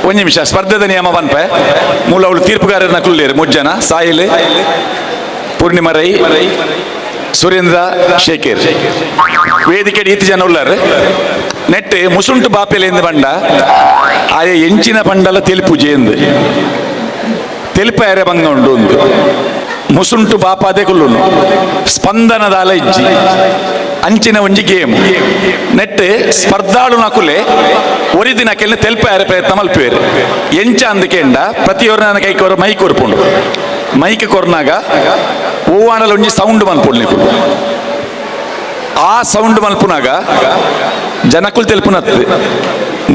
ಒಂದು ನಿಮಿಷ ಸ್ಪರ್ಧೆದ ನಿಯಮ ಬಂದ್ಪೆ ಮೂಲ ಅವಳು ತೀರ್ಪುಗಾರರನ್ನ ಕುಳ್ಳೇರು 3 ಜನ ಸಾಯಿಲ್ ಪೂರ್ಣಿಮಾ ರೈ ಸುರೇಂದ್ರ ಶೇಖರ್ ವೇದಿಕೆ 8 ಜನ ಉಳ್ಳಾರು ನೆಟ್ ಮುಸುಂಟು ಬಾಪೆಲೆಂದು ಬಂಡ ಆಯ ಎಂಚಿನ ಪಂಡಲ ತೆಲುಪು ಜೇಂದು ತೆಲುಪು ಯಾರೇ ಬಂಗ ಉಂಡು ಒಂದು ಮುಸುಂಟು ಬಾಪಾದೆ ಕುಲ್ಲುನು ಸ್ಪಂದನದಾಲ ಇಜ್ಜಿ ಅಂಚಿನ ಒಂಜಿ ಗೇಮ್ ನೆಟ್ ಸ್ಪರ್ಧಾಳು ನಕುಲೆ ಒರಿದಿನ ಕೆಲ್ನ ತೆಲ್ಪ ಯಾರ ಪ್ರಯತ್ನ ಮಲ್ಪೇರು ಎಂಚ ಅಂದಕೆಂಡ ಪ್ರತಿಯೊರು ನನ್ನ ಕೈ ಕೊರ ಮೈಕ್ ಕೊರ್ಪುಂಡು ಮೈಕ್ ಕೊರ್ನಾಗ ಹೂವಾಣಲ ಒಂಜಿ ಸೌಂಡ್ ಮಲ್ಪುಡ್ಲಿಕ್ಕೆ ಆ ಸೌಂಡ್ ಮಲ್ಪುನಾಗ ಜನಕ್ಕುಲು ತೆಲ್ಪುನತ್ತು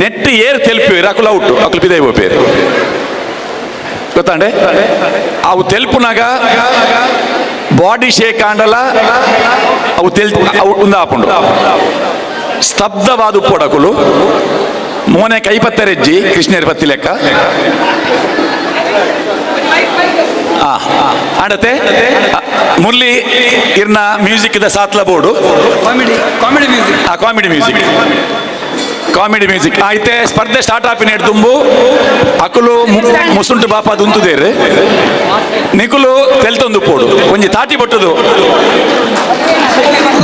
ನೆಟ್ ಏರ್ ತೆಲ್ಪೇರು ಅಕುಲು ಔಟು ಅಕುಲು ಪಿದೈ ಬೋಪೇರು ಗೊತ್ತಾಂಡೆ ಅವು ತೆಲ್ಪುನಾಗ ಬಾಡಿ ಶೇಕ್ ಆಂಡಲ ಅವು ಅವು ಉಂದಾಪುಂಡು ಸ್ತಬ್ಧವಾದ ಉಪ್ಪೊಡಕುಲು ಮೋನೆ ಕೈಪತ್ತರೆಜ್ಜಿ ಕೃಷ್ಣೇರ್ ಪತ್ತಿ ಲೆಕ್ಕ ಆಡತೆ ಮುರ್ಲಿ ಇರ್ನ ಮ್ಯೂಸಿಕ್ ದ ಸಾತ್ಲ ಬೋರ್ಡು ಕಾಮಿಡಿ ಮ್ಯೂಸಿಕ್ ಐತೆ ಸ್ಪರ್ಧೆ ಸ್ಟಾರ್ಟ್ ಆಪಿನ ತುಂಬು ಅಕುಲು ಮುಸುಂಟು ಬಾಪ ದುಂತುದೇರು ನಿಕುಲು ತೆಲ್ತೊಂದು ಪೋಡು ಒಂಜಿ ತಾಟಿ ಬಟ್ಟುದು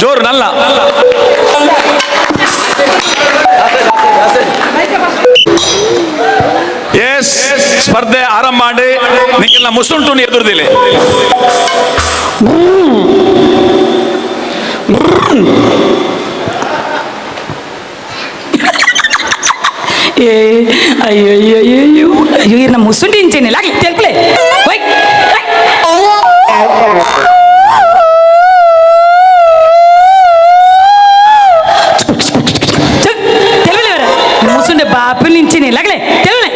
ಜೋರು ನಲ್ಲ ಎಸ್ ಸ್ಪರ್ಧೆ ಆರಂಭ ಮಾಡಿ ನಿಖಿಲ್ನ ಮುಸುಂಟು ಎದುರ್ದಿಲ್ಲ ಅಯ್ಯೋ ಅಯ್ಯೋ ಅಯ್ಯೋ ಅಯ್ಯೋ ಇರ್ನ ಮುಸುಂಡಿ ಇಂಚೇನಿಲ್ಲ ಆಗ್ಲಿ ತೆಲ್ಪಲೆ ಮುಸುಂಡೆ ಬಾಪು ನಿಂಚೇನಿಲ್ಲ ಆಗ್ಲಿ ತೆಲ್ಲೆ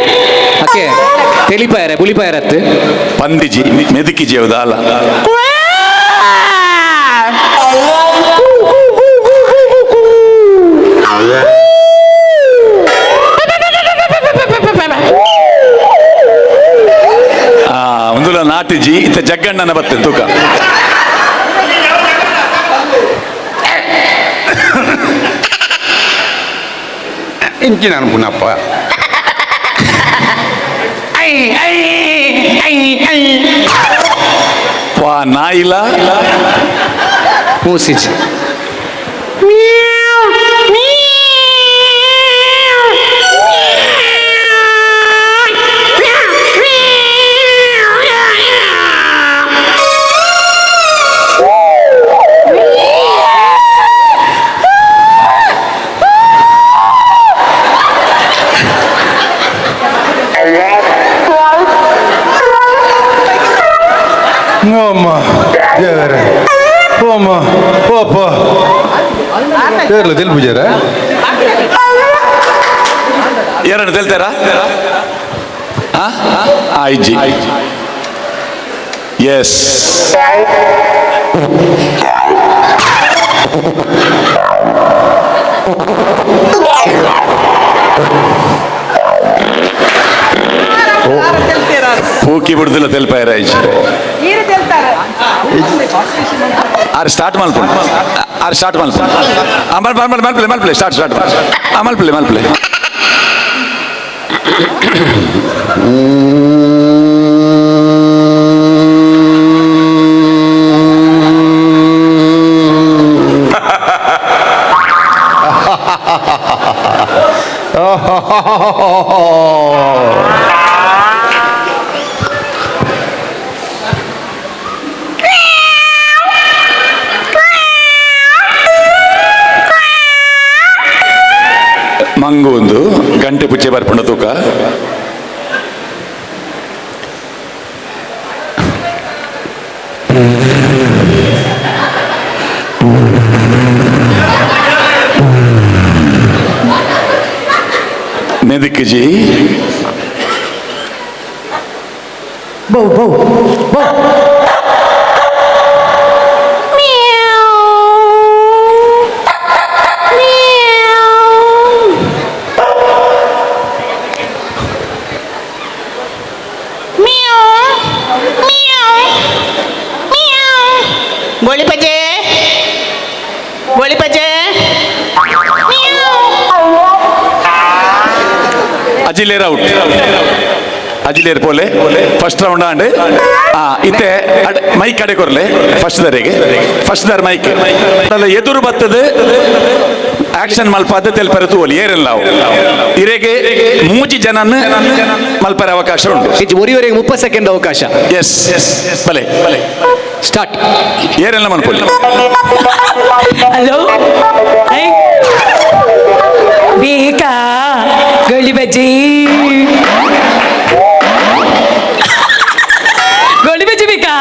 ಅಕ್ಕೆ ತೆಲಿಪಾಯರ ಬುಲಿಪಾಯರತ್ತು ಪಂದಿಜಿ ಮೆದುಕಿಜಿ ಹೌದಾ ಅಲ್ಲ ಒಂದುಲ ನಾಟಿಜಿ ಇತ್ತ ಜಗ್ಗಣ್ಣನ ಬತ್ತೆ ತೂಕ ಇಂಚಿ ನಾನು ಪುನಪ್ಪ ವಾ ನಾಯಿಲ ಮೂಸಿಜಿ ತೆಲ್ಪುಜಾರ ಎರಡು ತೆಲ್ತಾರಾ ಐಜಿ ಎಸ್ ಪೂಕಿ ಬಿಡುದಿಲ್ಲ ತೆಲ್ಪಾಯರ ಆರು ಸ್ಟಾರ್ಟ್ ಮಾಡ್ಕೊಂಡು ಆರು ಸ್ಟಾರ್ಟ್ ಮಲ್ಪಲೆ ಸ್ಟಾರ್ಟ್ ಮಲ್ಪಲೆ ಮಂಗು ಒಂದು ಗಂಟೆ ಪುಚ್ಚೆ ಬರ್ಪುಂಡ ತೂಕ ನೆದಕ್ಕೆ ಜಿ ಬೌ ಬೌ ಬೌ ಅಜಿಲೇರ್ ಔಟ್ ಅಜಿಲೇರ್ ಪೋಲೆ ಫಸ್ಟ್ ರೌಂಡ್ ಆಂಡ್ ಇತ್ತೆ ಮೈಕ್ ಕಡೆ ಕೊರ್ಲೆ ಫಸ್ಟ್ ದರ್ ಮೈಕ್ ಎದುರು ಬತ್ತದ ಆಕ್ಷನ್ ಮಲ್ಪಾದ ತೆಲ್ಪರ ತೂವಲಿ ಏರೆಲ್ಲ ನಾವು ಇರೆಗೆ ಮೂಜಿ ಜನನ ಮಲ್ಪರ ಅವಕಾಶ ಉಂಟು ಒರಿವರೆಗೆ 30 ಸೆಕೆಂಡ್ ಅವಕಾಶ. ಎಸ್ ಬಲೆ ಸ್ಟಾರ್ಟ್. ಏರೆಲ್ಲ ಮಲ್ಪೊಳ್ಳಿ. ಹಲೋ ಬೇಕಾ ಗೋಳಿ ಬಜ್ಜಿ ಬೇಕಾ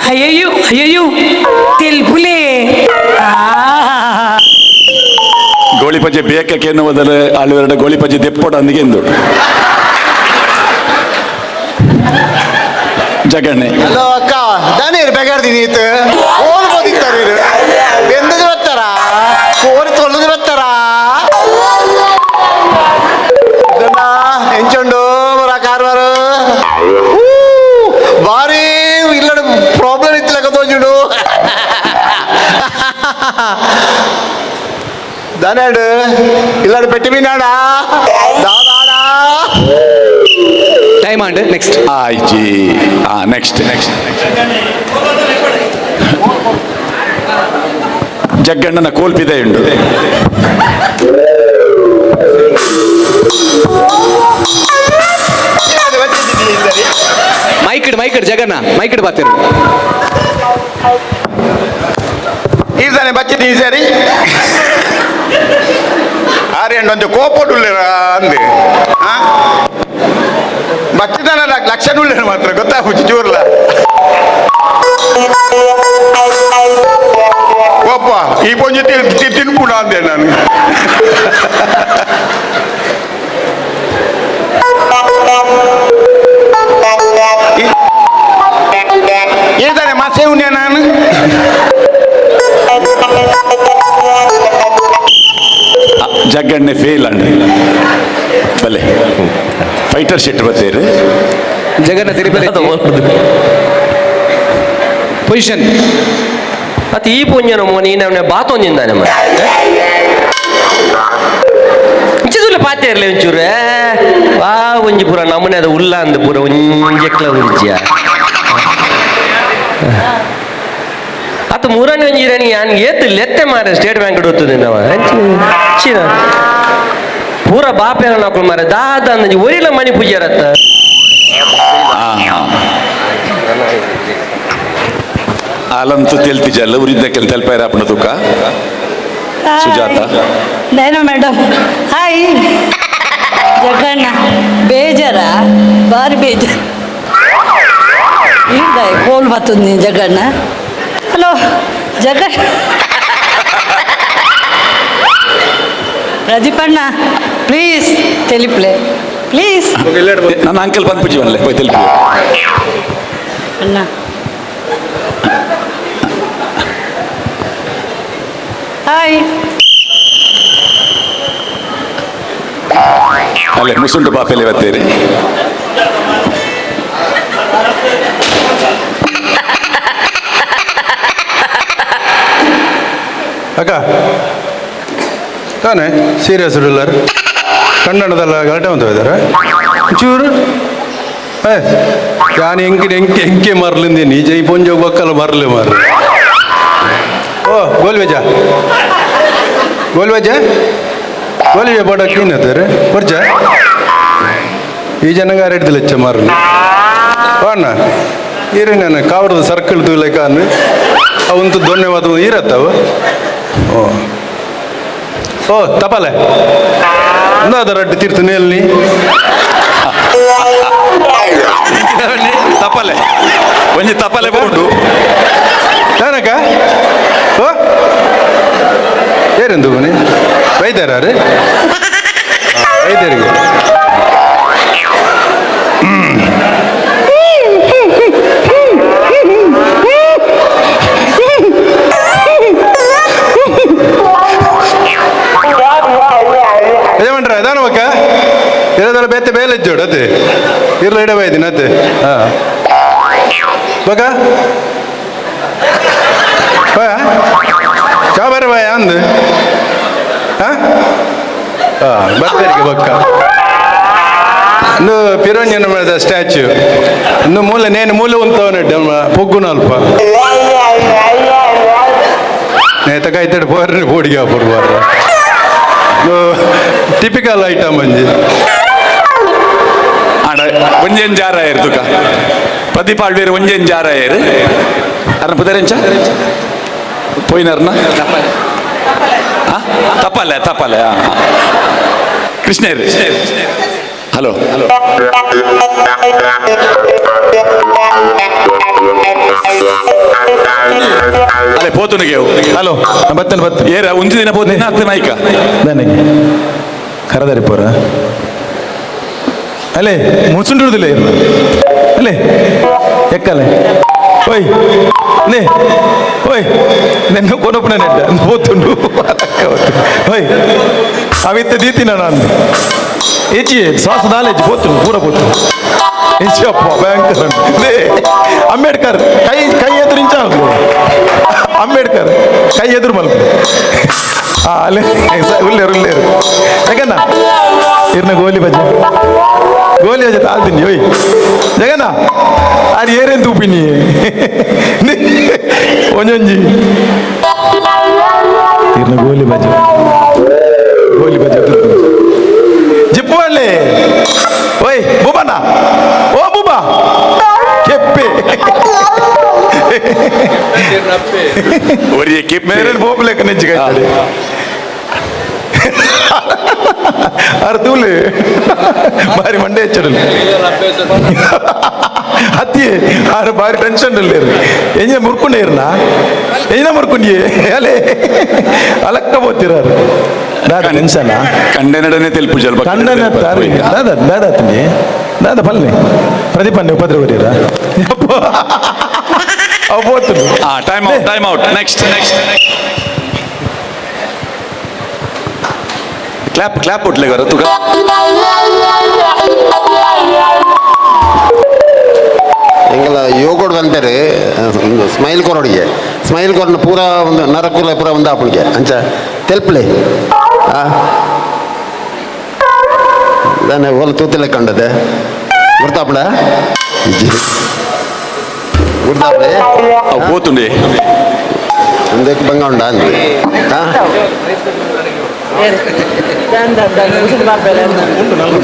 ಅಯ್ಯಯ್ಯೋ ತೆಲ್ಪುಲೆ ಗೋಳಿ ಪಜ್ಜೆ ಬೇಕಕ್ಕೆ ಎನ್ನುವುದರ ಆಳುವೆರಡು ಗೋಳಿ ಪಜ್ಜೆ ದೆಪ್ಪೋಡ ಅಂದಿಗೆ ಎಂದು ಜಗಣ್ಣೆ ಹಲೋ ಅಕ್ಕ ದಾನೇರು ಬೆಗಾರ್ದಿನಿ ಇತ್ತು ಓಲ್ ಬೋದಿತ್ತಾರೆ ಬೆಂದದು ಬರ್ತಾರ ಕೋರಿ ತೊಳೆದು ಬರ್ತಾರ ಎಂಚುಂಡು ಬರ ಕಾರ್ವಾರು ಬಾರಿ ಇಲ್ಲಡ ಪ್ರಾಬ್ಲಮ್ ಇತ್ತಲಕ ತೋಜುಂಡು ದಾನೇಡು ಇಲ್ಲಡ ಪೆಟ್ಟಿ ಮೀನಾಡ ದಾದಾಡ ಟೈಮ್ ಆಂಡ್ ನೆಕ್ಸ್ಟ್ ಆಯ್ಜಿ ನೆಕ್ಸ್ಟ್ ಜಗ್ಗಣ್ಣನ ಕೋಲ್ಪಿದೆ ಉಂಡು ಮೈಕಿಡ್ ಜಗನ್ನ ಮೈಕಿಡ್ ಬಾತಿರು ಇರ್ತಾನೆ ಬಚ್ಚಿಟ್ಟು ಈ ಸರಿ ಆರೇಂಡು ಒಂದು ಕೋಪೋಟುಳ್ಳಿರ ಅಂದೆ ಬಚ್ಚಿದಾನ ಲಕ್ಷಣ ಉಳ್ಳಿರ ಮಾತ್ರ ಗೊತ್ತಾಗ್ಬಿಟ್ಟು ಜೋರ್ಲ ಕೋಪ ಈ ಪೊಂಜಿ ತಿನ್ಪುಡ ಅಂದೆ ನಾನು ಇರ್ತಾನೆ ಮಸೆ ಉಣ್ಯ ನಾನು ಜಗ್ಗಣ್ಣೆ ಫೇಲ್ ಅಂಡ್ ಬಲೆ ಫೈಟರ್ ಶೆಟ್ ಬರ್ತೀರಿ ಜಗನ್ನ ತಿರುಪತಿ ಪೊಸಿಷನ್ ಮತ್ತೆ ಈ ಪುಂಜನ ನೀನು ಬಾತೊಂದಿಂದಾನೆ ಇಂಚಿದುಲ್ಲ ಪಾತೆ ಇರಲಿ ಒಂಚೂರು ವಾ ಒಂಜಿ ಪೂರ ನಮ್ಮನೆ ಅದು ಉಲ್ಲ ಅಂದ ಪೂರ ಒಂಜೆಕ್ಲ ಉಂಜಿಯ ಅತ್ತು ಮೂರನೇ ಒಂಜಿರನಿ ಯಾನ್ ಏತು ಲೆತ್ತೆ ಮಾರ ಸ್ಟೇಟ್ ಬ್ಯಾಂಕ್ ಇಡುತ್ತದೆ ನಾವು ಚಿನ ಪೂರ ಬಾಪೆ ಹಾಕೊಂಡು ಮಾರ ದಾದ ಅಂದ ಒರಿಲ ಮನಿ ಪೂಜಾರತ್ತ ಅಲ್ಲಂತೂ ತೆಲ್ತಿಜಲ್ಲ ಉರಿದ್ದಕ್ಕೆಲ್ಲ ತೆಲ್ಪಾಯ್ರ ಅಪ್ಪನ ತೂಕ ಸುಜಾತ ನೇನು ಮೇಡಮ್ ಹಾಯ್ ಜಗಣ್ಣ ಬೇಜಾರ ಬಾರಿ ಬೇಜಾರ ಈಗ ಕೋಲ್ ಬರ್ತದ ನೀನು Jaganna hello Jaganna ಪ್ರದೀಪಣ್ಣ please ತೆಲಿಪ್ಲೆ please ನನ್ನ ಅಂಕಲ್ ಬಂದ್ಬಿಟ್ಟು ಬರಲೆ ಹೋಯ್ ತೆಲ್ಪಿ ಅಣ್ಣ ಹಾಯ್ ಅಲ್ಲೇ ಮುಸುಂಡು ಬಾಪೆಲೆ ಬರ್ತೇರಿ ಅಕ್ಕ ತಾನೇ ಸೀರಿಯಸ್ ಡ್ರಿಲ್ಲರ್ ಕನ್ನಡದಲ್ಲ ಗಲಾಟೆ ಅಂತ ಇದ್ದಾರೆ ಚೂರು ನಾನು ಎಂಕೆ ಮರಲಿಂದೀನಿ ಜೈ ಪೊಂಜ ಬಕ್ಕಲ್ಲ ಮರಲಿ ಮಾರ್ಲಿ ಓ ಗೋಲ್ವೆಜ ಗೋಲ್ವೆಜ ಗೋಲ್ವೆಜ ಬಡಕ್ಕೆ ಏನಂತಾರೆ ಬರ್ಜ ಈ ಜನಗಾರ ಹಿಡ್ದಿಲ್ಲ ಹೆಚ್ಚ ಮಾರಲಿ ಅಣ್ಣ ಇರಿ ನಾನು ಕಾವರದ ಸರ್ಕಲ್ ತೂಲೆಕ್ಕ ಅಂದ್ರೆ ಅವಂತೂ ಧನ್ಯವಾದ ಇರತ್ತವ ಓ ತಪಾಲೆ ಒಂದಾದ ರಡ್ಡು ತೀರ್ತು ನೇಲ್ನಿ ತಪ್ಪಲೆ ಒಂಜಿ ತಪ್ಪಲೆ ಬೋಡು ಏನಕ್ಕ ಓ ಏರೆಂದು ಮನೆ ವೈದ್ಯರಾರು ವೈದ್ಯರಿಗೆ ಯಜಮಾನ್ರ ಅದಾನವಕ್ಕ ಇರೋದಲ್ಲ ಬೇತೆ ಬೇಲೆ ಜೋಡು ಅದೇ ಇರ್ಲ ಇಡಬಾಯ್ದಿನ ಅದೇ ಹಾಂ ಬಗ ಚಾ ಬರ ಬಾಯ ಅಂದು ಹಾಂ ಬರ್ತಾರಿಗೆ ಬಕ್ಕ ಇನ್ನು ಪಿರೋಂಜನ ಮಾಡಿದ ಸ್ಟ್ಯಾಚ್ಯೂ ಇನ್ನು ಮೂಲೆ ನೇನು ಮೂಲೆ ಉಂಟವನಡ್ಡ ಪೊಗ್ಗುನ ಅಲ್ಪ ನೇತ ಕಾಯ್ತಾಡು ಪೋರ್ರಿ ಪೋಡಿಗೆ ಪುರ್ಬಾರ ಟಿಪಿಕಲ್ ಐಟಮ್ ಅಂಜಿ ಒಂಜೇನು ಜಾರ ಏರು ತುಕ ಪ್ರದೀಪ್ ಆಳ್ವೇರು ಒಂಜೇನು ಜಾರ ಏರು ಅರ್ನ ಪುದರೆಂಚ ಪೋಯಿನರ್ನ ತಪ್ಪಲೆ ತಪ್ಪಲೆ ಕೃಷ್ಣೇರಿ ಹಲೋ ಹಲೋ ಅಲ್ಲೇ ಪೋತುನಿಗೆ ಹಲೋ ಬತ್ತೇನೆ ಬತ್ತ ಏರ ಒಂಜಿ ದಿನ ಪೋತು ಹತ್ತು ಮೈಕ ನನಗೆ ಕರದರಿ ಪೋರ ಅಲ್ಲೇ ಮುಳ್ಸುಂಡಿರುದಿಲ್ಲ ಇರ್ಲ ಅಲ್ಲೇ ಎಕ್ಕಲೆ ಓಯ್ ನೇ ಓಯ್ ನೆನ್ನ ಕೊನಪುನ ನೆಡ್ಡ ಪೋತುಂಡು ಓಯ್ ಅವಿತ್ತ ದೀತಿನ ನಾನು ಏಚಿ ಶ್ವಾಸ ನಾಲೆಜ್ ಪೋತುಂಡು ಪೂರ ಪೋತು ಏಚಪ್ಪ ಭಯಂಕರ ಅಂಬೇಡ್ಕರ್ ಕೈ ಕೈ ಎದುರಿಂಚ ಅಂಬೇಡ್ಕರ್ ಕೈ ಎದುರು ಮಲ್ಕ ಅಲ್ಲೇ ಉಳ್ಳೇರು ಉಳ್ಳೇರು ಯಾಕನ್ನ ಇರ್ನ ಗೋಲಿ ಬಜ್ಜಿ ಗೋಲಿ ಬಜ್ಜಿ ತಾಳ್ತೀನಿ ಓಯ್ ಜಗನ್ನ ಅದು ಏರೇನು ತೂಪಿನಿ ಒಂಜೊಂಜಿ ಇರ್ನ ಗೋಲಿ ಬಜ್ಜಿ ಜಿಪ್ಪು ಅಲ್ಲೇ ಓಯ್ ಬೂಬಣ್ಣ ಓ ಬೂಬಾ ಕೆಪ್ಪೆ ಮೇರೆ ಬೋಬ್ಲೆಕ್ಕ ನೆಚ್ಚಿಗೆ ಅರ್ಧೂಲೆ ಬಾರಿ ಮಂಡೆ ಹೆಚ್ಚಡಲು ಹತ್ತಿ ಆರು ಬಾರಿ ಟೆನ್ಷನ್ ಅಲ್ಲಿ ಎಂಜಿನ ಮುರ್ಕೊಂಡೇ ಇರ್ನ ಎಂಜಿನ ಮುರ್ಕೊಂಡಿಯೇ ಅಲೇ ಅಲಕ್ಕ ಬೋತಿರಾರು ದಾದ ಟೆನ್ಷನ್ ಕಂಡೆನಡನೆ ತೆಲ್ಪು ಜಲ್ಪ ಕಂಡನ ದಾದ ದಾದ ತಿನ್ನಿ ದಾದ ಪಲ್ಲೆ ಪ್ರದೀಪನ್ನೇ ಉಪದ್ರ ಬರೀರ ಅವು both time out next clap ಉಟ್ಲೆ ಗರ ತುಗ ಎಂಗಲ ಯೋಗೋಡ್ ಬಂದರೆ ಸ್ಮೈಲ್ ಕೊರೋಡಿಗೆ ಸ್ಮೈಲ್ ಕೊರನ ಪೂರ ಒಂದು ನರಕುಲ ಪೂರ ಒಂದು ಆಪಣಿಗೆ ಅಂಚ ತೆಲ್ಪಲೆ ನಾನು ಹೊಲ ತೂತಿಲ್ಲ ಕಂಡದೆ ಗುರ್ತಾಪಡ ಗುರ್ತಾಪಡೆ పోతుండే ಒಂದಕ್ಕೆ ಬಂಗ ಉಂಡ ಅಂತ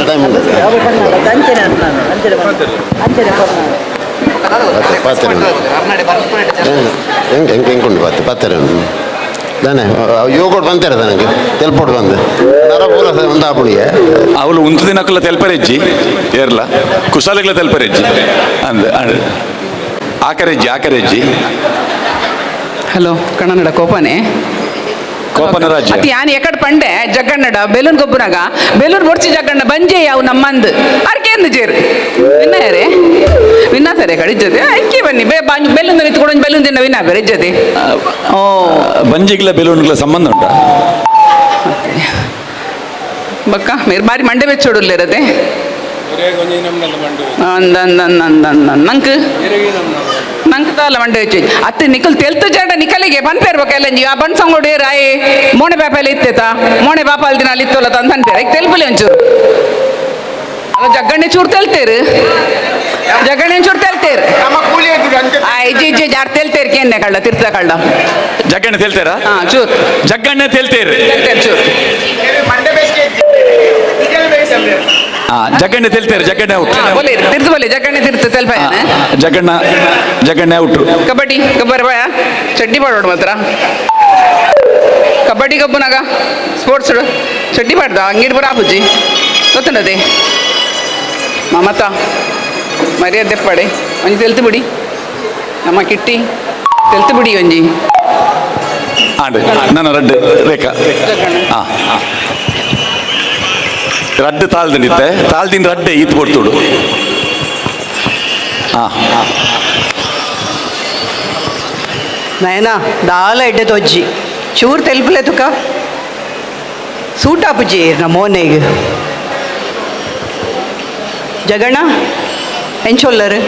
ಟೈಮ್ ಹೆಂಗೆ ಹೆಂಗೆ ಹೆಂಗೆ ಉಂಟು ಪತ್ತರ దానే యోగోడు పంతారు దానికి తెలపడు ಬಂದು ನರಪೂರ ಒಂದು ಆಪುಣಿಗೆ ಅವಳು ಉಂಟು ದಿನಕ್ಕಲ್ಲ ತೆಲ್ಪರೆಜ್ಜಿ ಏರ್ಲ ಕುಶಾಲಿಗಳ ತೆಲ್ಪರೆಜ್ಜಿ ಅಂದ ಆಕರೆಜ್ಜಿ ಹಲೋ ಕನ್ನಡ ಕೋಪನೆ ಕೋಪನ ರಾಜ್ಯ ಅತಿ ಯಾನ್ ಎಕಡ್ ಪಂಡೆ ಜಗ್ಗಣ್ಣಡ ಬೆಲೂನ್ ಗೊಬ್ಬರಾಗ ಬೆಲೂನ್ ಬೊಡ್ಚಿ ಜಗ್ಗಣ್ಣ ಬಂಜೆ ಯಾವು ನಮ್ಮಂದ್ ಅರ್ಕೆಂದು ಜೇರು ವಿನ್ನಯರೇ ವಿನ್ನ ಸರಿ ಕಡೆ ಇಜ್ಜದೆ ಅಕ್ಕಿ ಬನ್ನಿ ಬೆಲೂನ್ ನಿಂತ್ಕೊಂಡು ಬೆಲೂನ್ ತಿನ್ನ ವಿನ್ನ ಬೇರೆ ಇಜ್ಜದೆ ಓ ಬಂಜಿಗಳ ಬೆಲೂನ್ಗಳ ಸಂಬಂಧ ಉಂಟಾ ಬಕ್ಕ ಮೇರೆ ಬಾರಿ ಮಂಡೆ ಬೆಚ್ಚೋಡುಲ್ಲರದೆ ನಂಕ್ ನಂಗೆ ತಾಲ ಮಂಡೆ ಹೆಚ್ಚು ಅತ್ತೆ ನಿಖಲ್ ತೆಲ್ತು ಜಾಡ ನಿಖಲಿಗೆ ಬಂದ್ಪೇರ್ಬೇಕಲ್ಲ ಆ ಬಣ್ಣ ಸಂಗೋಡಿ ರಾಯಿ ಮೋಣೆ ಬಾಪಲ್ಲಿ ಇತ್ತೇತ ಮೋಣೆ ಬಾಪಲ್ ದಿನ ಅಲ್ಲಿ ಇತ್ತಲ್ಲ ಅಂತ ಅನ್ಪೇರ ಈಗ ತೆಲ್ಪಲಿ ಒಂಚೂರು ಅಲ್ಲ ಜಗ್ಗಣ್ಣೆ ಚೂರು ತೆಲ್ತೇರು ಜಗ್ಗಣ್ಣೆ ಚೂರು ತೆಲ್ತೇರು ಇಜ್ಜಿ ಜಾರ್ ತೆಲ್ತೇರು ಕೇನ್ನೆ ಕಳ್ಳ ತಿರ್ತ ಕಳ್ಳ ಜಗ್ಗಣ್ಣೆ ತೇಲ್ತೇರಾ? ಹಾ ಚೂರು ಜಗ್ಗಣ್ಣೆ ತೇಲ್ತೇರು. ಚೂರು ಜಗ್ಗಣ್ಣೆ ತೇಲ್ತೇರು. ಜಗ್ಗಣ್ಣೆ ಔಟ್. ತಿರ್ತು ಬಲ್ಲಿ ಜಗ್ಗಣ್ಣೆ ತಿರ್ತು ತೆಲ್ಪ ಜಗ್ಗಣ್ಣೆ ಔಟ್. ಕಬಡ್ಡಿ ಕಬ್ಬರ್ ಬಾಯ ಚಡ್ಡಿ ಪಾಡೋಡು ಮಾತ್ರ ಕಬಡ್ಡಿ ಕಬ್ಬುನಾಗ ಸ್ಪೋರ್ಟ್ಸ್ ಚಡ್ಡಿ ಪಾಡ್ದ ಅಂಗಡಿ ಬರ ಆಪುಜಿ ಗೊತ್ತುಂಡದೆ ಮಮತಾ ಮರ್ಯಾದೆ ಪಡೆ ಒಂಜಿ ತೆಲ್ತು ಬಿಡಿ ನಮ್ಮ ಕಿಟ್ಟಿ ತೆಲ್ತು ಬಿಡಿ ಒಂಜಿ ನನ್ನ ರಡ್ಡು ರೇಖಾ ರಡ್ಡು ತಾಳ್ದಿತ್ತೆ ತಾಳ್ದಿನ ರಡ್ಡೆ ಈತ್ ಕೊಡ್ತುಡು ನಯನಾ ದಾಲ ಎಡ್ಡೆ ತೊಜ್ಜಿ ಚೂರು ತೆಲ್ಪಲೆ ತುಕ ಸೂಟ್ ಆಪುಜಿ ನಮ್ಮ ಮೋನೆಗೆ ಜಗಣ್ಣ ಎಂಚೊಲ್ಲರು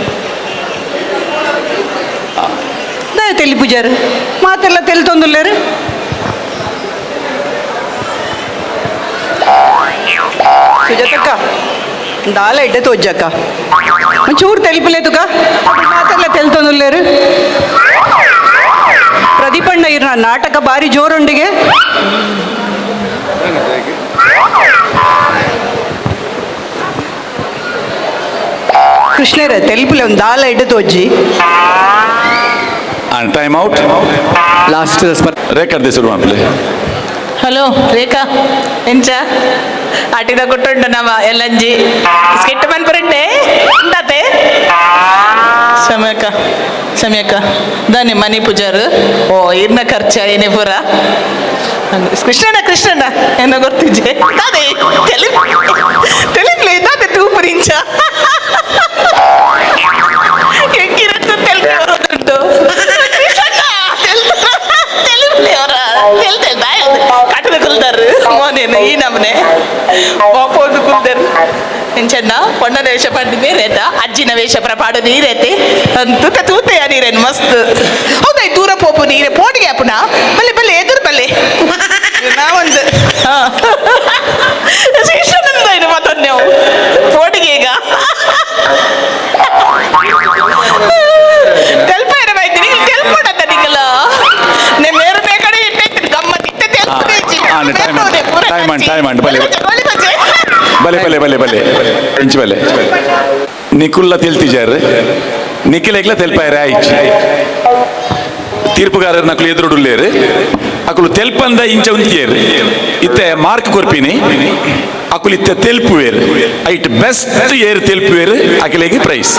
ದಾಯ ತೆಲಿ ಪೂಜಾರು ಮಾತೆಲ್ಲ ತೆಲ್ ತೊಂದುಲ್ಲೇರು ಸುಜಾತಕ್ಕ ದಾಲ ಎಡ್ಡೆ ತೊಜ್ಜಕ್ಕ ಚೂರು ತೆಲ್ಪಲೆ ತುಕ ಮಾತೆಲ್ಲ ತೆಲ್ ತೊಂದುಲ್ಲೇರು ಪ್ರದೀಪಣ್ಣ ಇರ್ನ ನಾಟಕ ಬಾರಿ ಜೋರೊಂಡಿಗೆ ಕೃಷ್ಣರ ತೆಲ್ಪುಲೆ ಒಂದು ದಾಲ ಇಡ್ಡು ತೋಜ್ಜಿ ಟೈಮ್ ಔಟ್ ಲಾಸ್ಟ್ ರೇಖರ್ದೆ ಶುರು ಮಾಡ್ಲಿ. ಹಲೋ ರೇಖಾ ಎಂಚ ಆಟಿದ ಕೊಟ್ಟುಂಡು ನಮ್ಮ ಎಲ್ಲಂಜಿ ಸ್ಕಿಟ್ ಮನ್ಪುರಂಡೆ ಎಂದಾತೆ ಸಮಯಕ್ಕ ದಾನಿ ಮನಿ ಪೂಜಾರು ಓ ಇರ್ನ ಖರ್ಚ ಏನೇ ಪುರ ಕೃಷ್ಣಣ್ಣ ಏನೋ ಗೊತ್ತಿಜ್ಜೆ ಅದೇ ತೆಲಿಪ್ಲೆ ಇದ್ದಾದೆ ತೂಪುರಿಂಚ ಹೆಂಗಿರತ್ತು ತೆಲ್ಪೆ ಬರೋದುಂಟು ಕಟ್ಟದ ಕುಲ್ದಾರು ಮೋನೇನು ಈ ನಮ್ನೆ ಬಾಪೋದು ಕುಲ್ದಾರು ಎಂಚನ್ನ ಪೊಣ್ಣನ ವೇಷ ಪಡ್ದು ಬೇರೇತ ಅಜ್ಜಿನ ವೇಷ ಪಾಡು ನೀರೇತಿ ತೂತ ತೂತೆಯ ನೀರೇನು ಮಸ್ತ್ ಹೌದಾ ದೂರ ಪೋಪು ನೀರೇ ಪೋಡಿಗೆ ಅಪ್ಪನ ಬಲ್ಲೆ ಬಲ್ಲೆ ಎದುರು ಬಲ್ಲೆ ನಾವೊಂದು ಶಿಕ್ಷಣದಿಂದ ಏನು ಮಾತೊಂದು ನೀವು ಪೋಡಿಗೆ ಈಗ ತೆಲ್ಪ ಇರಬಾಯ್ತು ನೀವು ತೆಲ್ಪೋಡತ್ತ ನಿಂಗಲ್ಲ ನಿಮ್ಮ ಬೇರೆ ಕಡೆ ಇಟ್ಟೈತಿ ಗಮ್ಮತ್ ಇಟ್ಟೆ ಇಂಚು ಬಲೆ ನಿಕುಲ್ಲ ತೆಲ್ತಿಜಾರು ನಿಖಿಲೆಗ್ಲ ತೆಲ್ಪಾಯರೆ ಆಯ್ತು ತೀರ್ಪುಗಾರರು ನಕಲು ಎದುರುಡುಲ್ಲೇರು ಅಕುಲು ತೆಲ್ಪಂದ ಇಂಚ ಉಂತಿಯರು ಇತ್ತೆ ಮಾರ್ಕ್ ಕೊರ್ಪಿನಿ ಅಕುಲು ಇತ್ತೆ ತೆಲ್ಪುವೇರು ಐಟ್ ಬೆಸ್ಟ್ ಏರು ತೆಲ್ಪುವೇರು ಅಕಲೆಗೆ ಪ್ರೈಸ್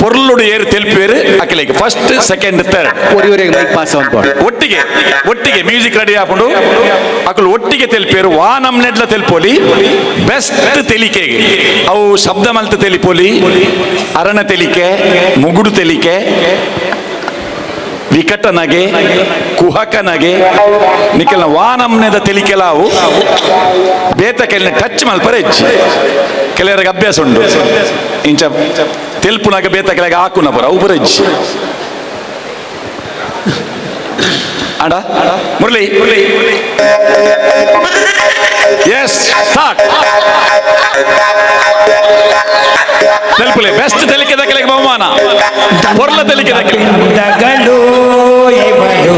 ಪೊರ್ಲುಡು ಏರು ತೆಲ್ಪುವೇರು ಅಕಲೆಗೆ ಫಸ್ಟ್ ಸೆಕೆಂಡ್ ಥರ್ಡ್ ಒಟ್ಟಿಗೆ ಮ್ಯೂಸಿಕ್ ರೆಡಿ ಹಾಕೊಂಡು ಅಕಲು ಒಟ್ಟಿಗೆ ತೆಲ್ಪೇರು ವಾ ನಮ್ನೆಡ್ಲ ತೆಲ್ಪೋಲಿ ಬೆಸ್ಟ್ ತೆಲಿಕೆಗೆ ಅವು ಶಬ್ದ ಮಲ್ತ ತೆಲಿಪೋಲಿ ಅರಣ ತೆಲಿಕೆ ಮುಗುಡು ತೆಲಿಕೆ ವಿಕಟ ನಗೆ ಕುಹಕ ನಗೆ ನಿಕೆಲ್ನ ವಾ ನಮ್ನೆದ ತೆಲಿಕೆಲ ಅವು ಬೇತ ಕೆಲ್ನ ಟಚ್ ಮಲ್ಪರೆ ಹೆಚ್ಚು ಕೆಲವರಿಗೆ ಅಭ್ಯಾಸ ಉಂಟು ಇಂಚ ತೆಲ್ಪುನಾಗ ಬೇತ ಕೆಳಗೆ ಹಾಕುನ ಬರ ಅವು ಬರಜ್ಜಿ ಆಡ ಮುರಳಿ ಎಸ್ ಸ್ಟಾರ್ಟ್ ತೆಲ್ಪುಲೆ ಬೆಸ್ಟ್ ತೆಲಿಕೆ ದಕ್ಕಲೆಗೆ ಬಹುಮಾನ ಪೊರ್ಲ ತೆಲಿಕೆ ದಕ್ಕಲು ಇವರು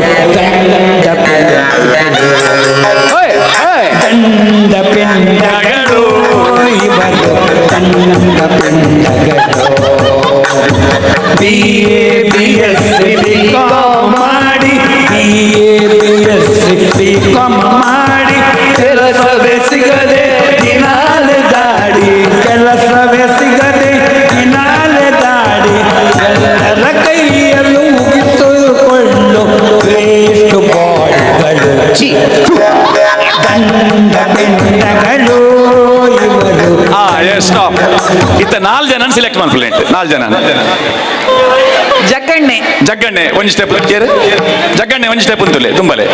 ಗಂಡ ಪಿಂಡಗಳು ಇವರು ಗಂಡ ಪಿಂಡಗಳು BS ಮಾಡಿ BS ಮಾಡಿ ಕೆಲಸವೇ ಸಿಗದೆ ದಿನಾಲೆ ದಾಡಿ ಕೆಲಸವೇ ಸಿಗದೆ ದಿನಾಲೆ ದಾಡಿ ಎಲ್ಲರ ಕೈಯಲ್ಲೂ ಮುಗಿಸಿಕೊಳ್ಳು ವೇಸ್ಟ್ ಬಾಯ್ಗಳು ಗಂಡ ಬೆಂಡಗಳು ಇವರು ಸ್ಟಾಪ್ ಇತ್ತ 4 ಜನ ಸೆಲೆಕ್ಟ್ ಮಾಡ್ಕೊಳ್ಳಿ 4 ಜನ ಜಗ್ಗಣ್ಣೆ ಒಂದು ಸ್ಟೆಪ್ ಜಗ್ಗಣ್ಣೆ ಒಂದು ಸ್ಟೆಪ್ ಅಂತಲೇ ತುಂಬಲೆ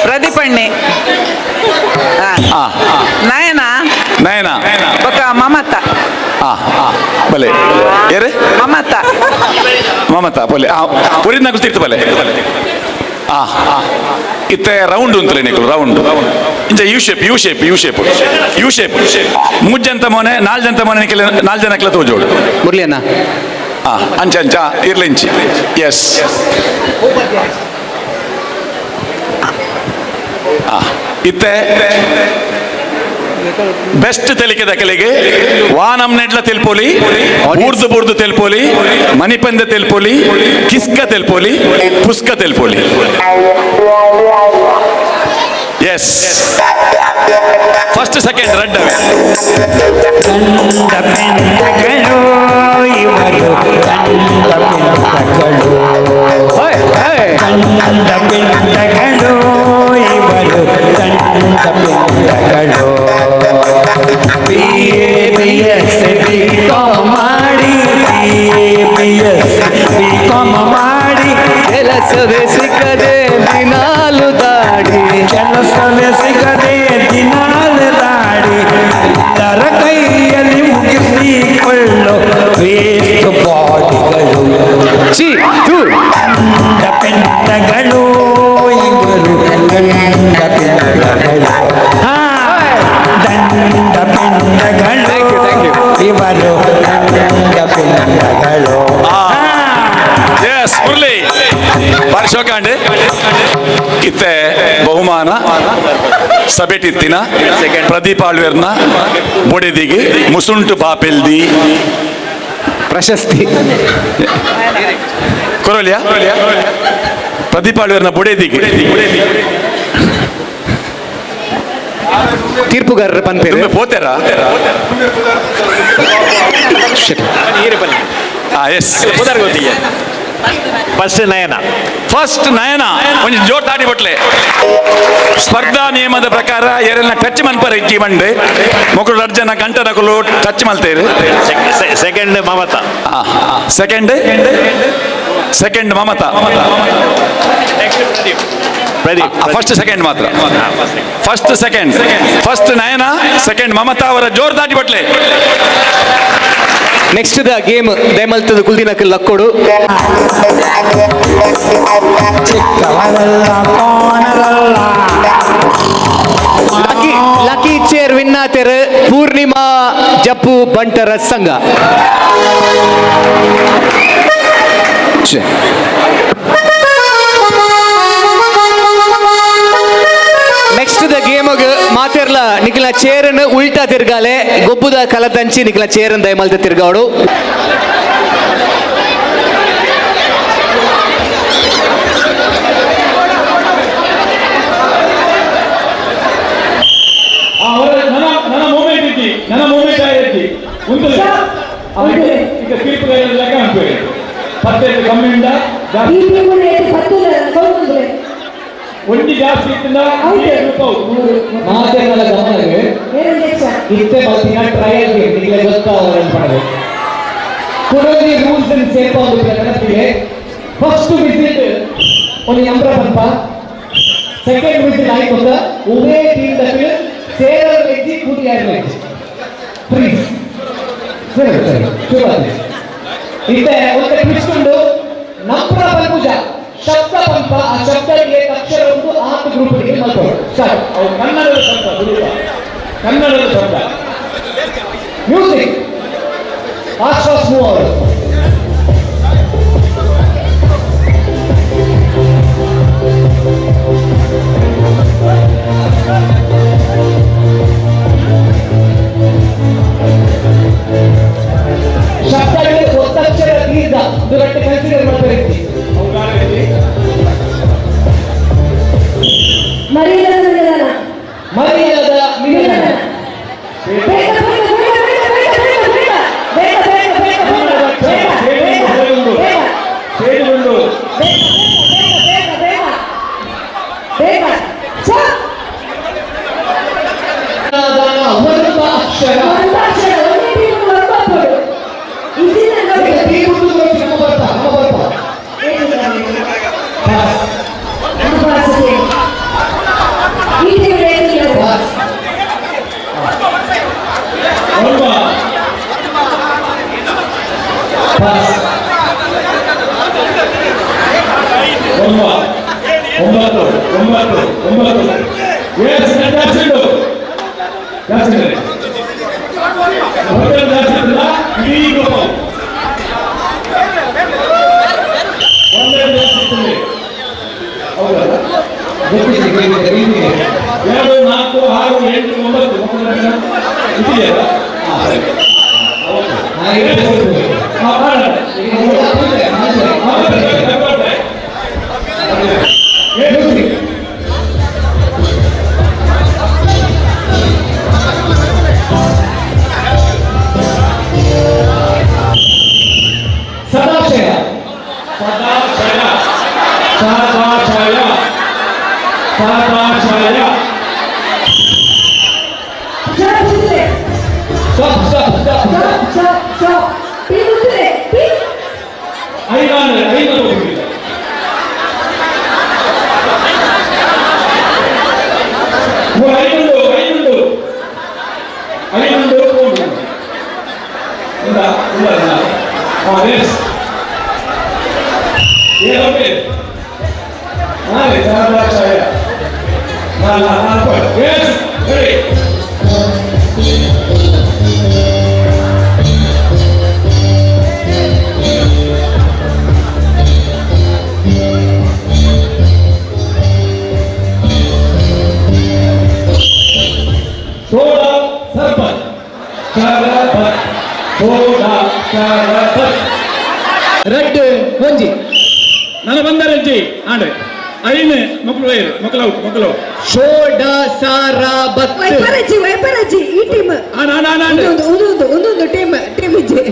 ಪ್ರದೀಪಣ್ಣೆ ನಯನ ನಯನ ಬೊಕ್ಕ ಮಮತ ಬಲೆ ಏರೆ ಮಮತ ಮಮತಾ ಬಲೆ ಪುರಿ ನಗಲು ತೀರ್ತು ಬಲೆ ಇತ್ತೆ ರೌಂಡ್ ಉಂತಲೆ ನಿಕಲು ರೌಂಡ್ ಇಂಚ ಯು ಶೇಪ್ ಮೂಜ್ಜಂತ ಮೊನೆ 4 ಜಂತ ಮೊನೆ ನಿಕಲೆ 4 ಜನಕ್ಲ ತೋಜೋಡು ಮುರಳಿ ಅಣ್ಣ ಅಂಚ ಇರ್ಲಿಂಚಿ ಎಸ್ ಇತ್ತೆ ಬೆಸ್ಟ್ ತೆಲಿಕೆ ದಕಲಿಗೆ ವಾನಂ ನೆಡ್ಲ ತೆಲ್ಪೋಲಿ ಬೂರ್ದು ತೆಲ್ಪೋಲಿ ಮಣಿಪಂದ ತೆಲ್ಪೋಲಿ ಕಿಸ್ಕ ತೆಲ್ಪೋಲಿ ಪುಸ್ಕ ತೆಲ್ಪೋಲಿ ಎಸ್ ಫಸ್ಟ್ ಸೆಕೆಂಡ್ ರೆಡ್ ಅವೇ ಮಾಡಿ ಕೆಲಸವೇ ಸಿಕ್ಕದೆ ದಿನಾಲು ದಾಡಿ ಎಲ್ಲರ ಕೈಯಲ್ಲಿ ಮುಗಿಸಿಕೊಳ್ಳೋ ವೇಸ್ಟ್ ಬಾಡಿಗಳು ಪೆಂಡಗಳು ಇವರು ದಂಡ ಪೆಂಡಗಳು ಇವರು ದಂಡ ಪೆಂಡಗಳು. ಎಸ್ ಮುರಳಿ ಬಾರಿ ಶೋಕಾಂಡೆ ಇತ್ತೆ ಬಹುಮಾನ ಸಭೆಟಿತ್ತಿನ ಪ್ರದೀಪ್ ಆಳ್ವೇರ್ನ ಬೊಡೆದಿಗೆ ಮುಸುಂಟು ಬಾಪೆಲ್ದಿ ಪ್ರಶಸ್ತಿ ಕೊರೋಲಿಯಾ ಪ್ರದೀಪ್ ಆಳ್ವೇರ್ನ ಬೊಡೆದಿಗೆ ತೀರ್ಪುಗಾರರ ಪನ್ಪೇರು ಪೋತೆರಾ ಎಸ್ ಫಸ್ಟ್ ನಯನ ಒಂದು ಜೋರ್ ತಾಡಿ ಬಟ್ಲೆ ಸ್ಪರ್ಧಾ ನಿಯಮದ ಪ್ರಕಾರ ಎರಡನ್ನ ಟಚ್ ಮನ್ಪರ ಇಜ್ಜಿ ಬಂಡೆ ಮಕ್ಕಳು ಅರ್ಜನ ಗಂಟ ನಕಲು ಟಚ್ ಮಲ್ತೇರು second Mamata second Mamata first second ಮಾತ್ರ ಫಸ್ಟ್ ನಯನ ಸೆಕೆಂಡ್ ಮಮತಾ ಅವರ ಜೋರ್ ದಾಟಿ ಬಟ್ಲೆ ನೆಕ್ಸ್ಟ್ ದ ಗೇಮ್ ದಯಮಲ್ತದ ಕುಲ್ದಿನಕ್ಕೆ ಲಕ್ಕೋಡು ಲಕ್ಕಿ ಚೇರ್ ವಿನ್ನಾತೆರ್ ಪೂರ್ಣಿಮಾ ಜಪ್ಪು ಬಂಟರ ಸಂಘ. ನೆಕ್ಸ್ಟ್ ದ ಗೇಮಗ್ ಮಾತೆರ್ಲ ನಿಖಿಲ ಚೇರನ್ ಉಲ್ಟಾ ತಿರ್ಗಾಲೆ ಗೊಬ್ಬುದ ಕಲದಂಚಿ ನಿಖಿಲ ಚೇರನ್ ದಯಮಲ್ತ ತಿರ್ಗಾಡು. ನನ್ನ ಮೂಮೆಂಟ್ ಆಯ್ತು ಈಗ ತೀರ್ಪು ಲೆಕ್ಕ ಅನ್ಬೇಡಿ ಪತ್ತೈದು ಕಮ್ಮಿಯಿಂದ ಒಂಟಿ ಜಾಸ್ತಿ ಮಾತೆರ್ಲ ಗಮನಗೆ ಇತ್ತೆ ಬಲ್ತಿನ ಟ್ರಯಲ್ ಗೇಮ್ ನಿಖಿಲ ಗೊತ್ತಾವರನ್ನು ಪಡೆದು ಕೊಡೋದಿ ರೂಲ್ಸ್ ಅಂಡ್ ಸೇಫ್ ಒಂದು ಕನಪಿಗೆ ಫಸ್ಟ್ ವಿಸಿಟ್ ಒಂದು ಯಂತ್ರ ಪಂಪ ಸೆಕೆಂಡ್ ವಿಸಿಟ್ ಆಯ್ತು ಅಂತ ಉಭಯ ಟೀಮ್ ತಪ್ಪಿ ಸೇರಲ್ ವ್ಯಕ್ತಿ ಕೂಡಿ ಆಯ್ತು ಪ್ಲೀಸ್ ಸರಿ ಶುರುವಾತಿ ಇತ್ತೆ ಒಂದು ಟ್ವಿಸ್ಟ್ ಉಂಟು ನಂಪ್ರ ಪಂಪುಜ ಶಬ್ದ ಪಂಪ ಆ ಶಬ್ದಕ್ಕೆ ಅಕ್ಷರ ಒಂದು 8 ಗ್ರೂಪ್ಗೆ ಮಲ್ಕೊಂಡು ಸ್ಟಾರ್ಟ್ ಅವು ಕನ್ನಡದ ಶಬ್ದ ಮ್ಯೂಸಿಕ್ ಫಾಸ್ಟ್ ಮೂವ್ ಅವರು ಶಬ್ದಗಳಿಗೆ ಒತ್ತಕ್ಷರ ದೀರ್ಘ ದುರಟ್ಟೆ ಕನ್ಸಿಡರ್ ಮಾಡ್ತಾರೆ. ಮರ್ಯಾದ ಮಿಲನ ಜಾಸ್ತಿ ಇದ್ದಾರೆ. ಹೋಟೆಲ್ ಜಾಸ್ತಿ ಇಲ್ಲ, ಇಡೀ ಗೋಪಾಲ್ ಒಂದೇ ಜಾಸ್ತಿ ಇರ್ತದೆ. ಹೌದಲ್ಲ? 2, 4, 6, 8, 9 ಇದೆಯಲ್ಲ? ಸದಾಶಯ ಸದಾಶಯ ಸದಾಶಯ ಸದಾಶಯ ಸ್ಟಾಪ್ ಸ್ಟಾಪ್ ಸ್ಟಾಪ್ ಐದಾನು ಸೋಡಾ ಸರ್ಬತ್ ಶರಬತ್ ಸೋಡಾ ಶರಬತ್ ರೆಡ್ ಒಂಜಿ ನನ್ನ ಬಂದರಜ್ಜಿ ಆಂಡ್ರೆ ಐನು ಮಕ್ಕಳು ವೈರು ಮಕ್ಕಳು ಔಟ್ ಮಕ್ಕಳು ಔಟ್ ಸೋಡಾ ಸಾರಾಬತ್ ವೈಪರಜ್ಜಿ ಈ ಟೀಮ್ ಒಂದೊಂದು ಟೀಮ್ ಇಜ್ಜಿ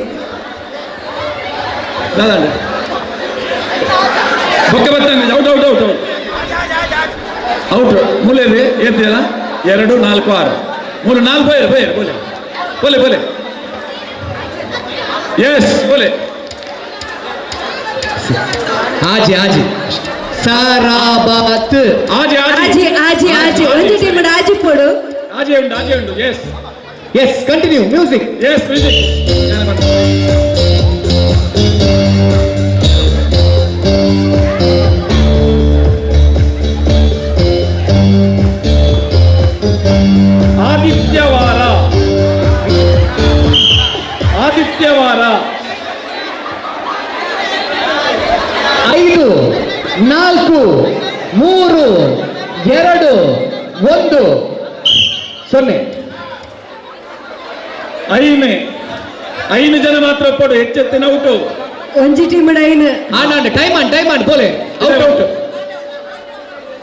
ಬೊಕ್ಕೆ ಬರ್ತಂಗೆ out out out out out ಮೂಲೆಯಲ್ಲಿ ಏರ್ತಿಯಲ್ಲ 2, 4, 6 3, 4 ಬೈರ್ ಬೋಲೆ ಬೋಲೆ ಬೋಲೆ ಎಸ್ ಬೋಲೆ ಆಜಿ ಆಜಿ ಸಾರಾಬತ್ ಆಜಿ ಆಜಿ ಒಂದು ಟೀಮ್ ಆಜಿ ಪೋಡು ಆಜಿ ಉಂಟು yes yes continue music yes music ಆದಿತ್ಯವಾರ 5, 4, 3, 2, 1 0 ಐನು ಜನ ಮಾತ್ರ ಒಪ್ಪಡು ಹೆಚ್ಚೆತ್ತಿನ ಔಟು ಒಂಜಿ ಟೀಮ್ ಐನು ಆಂಡ್ ಟೈಮ್ ಆಂಡ್ ಬೋಲೆ ಔಟ್ ಔಟ್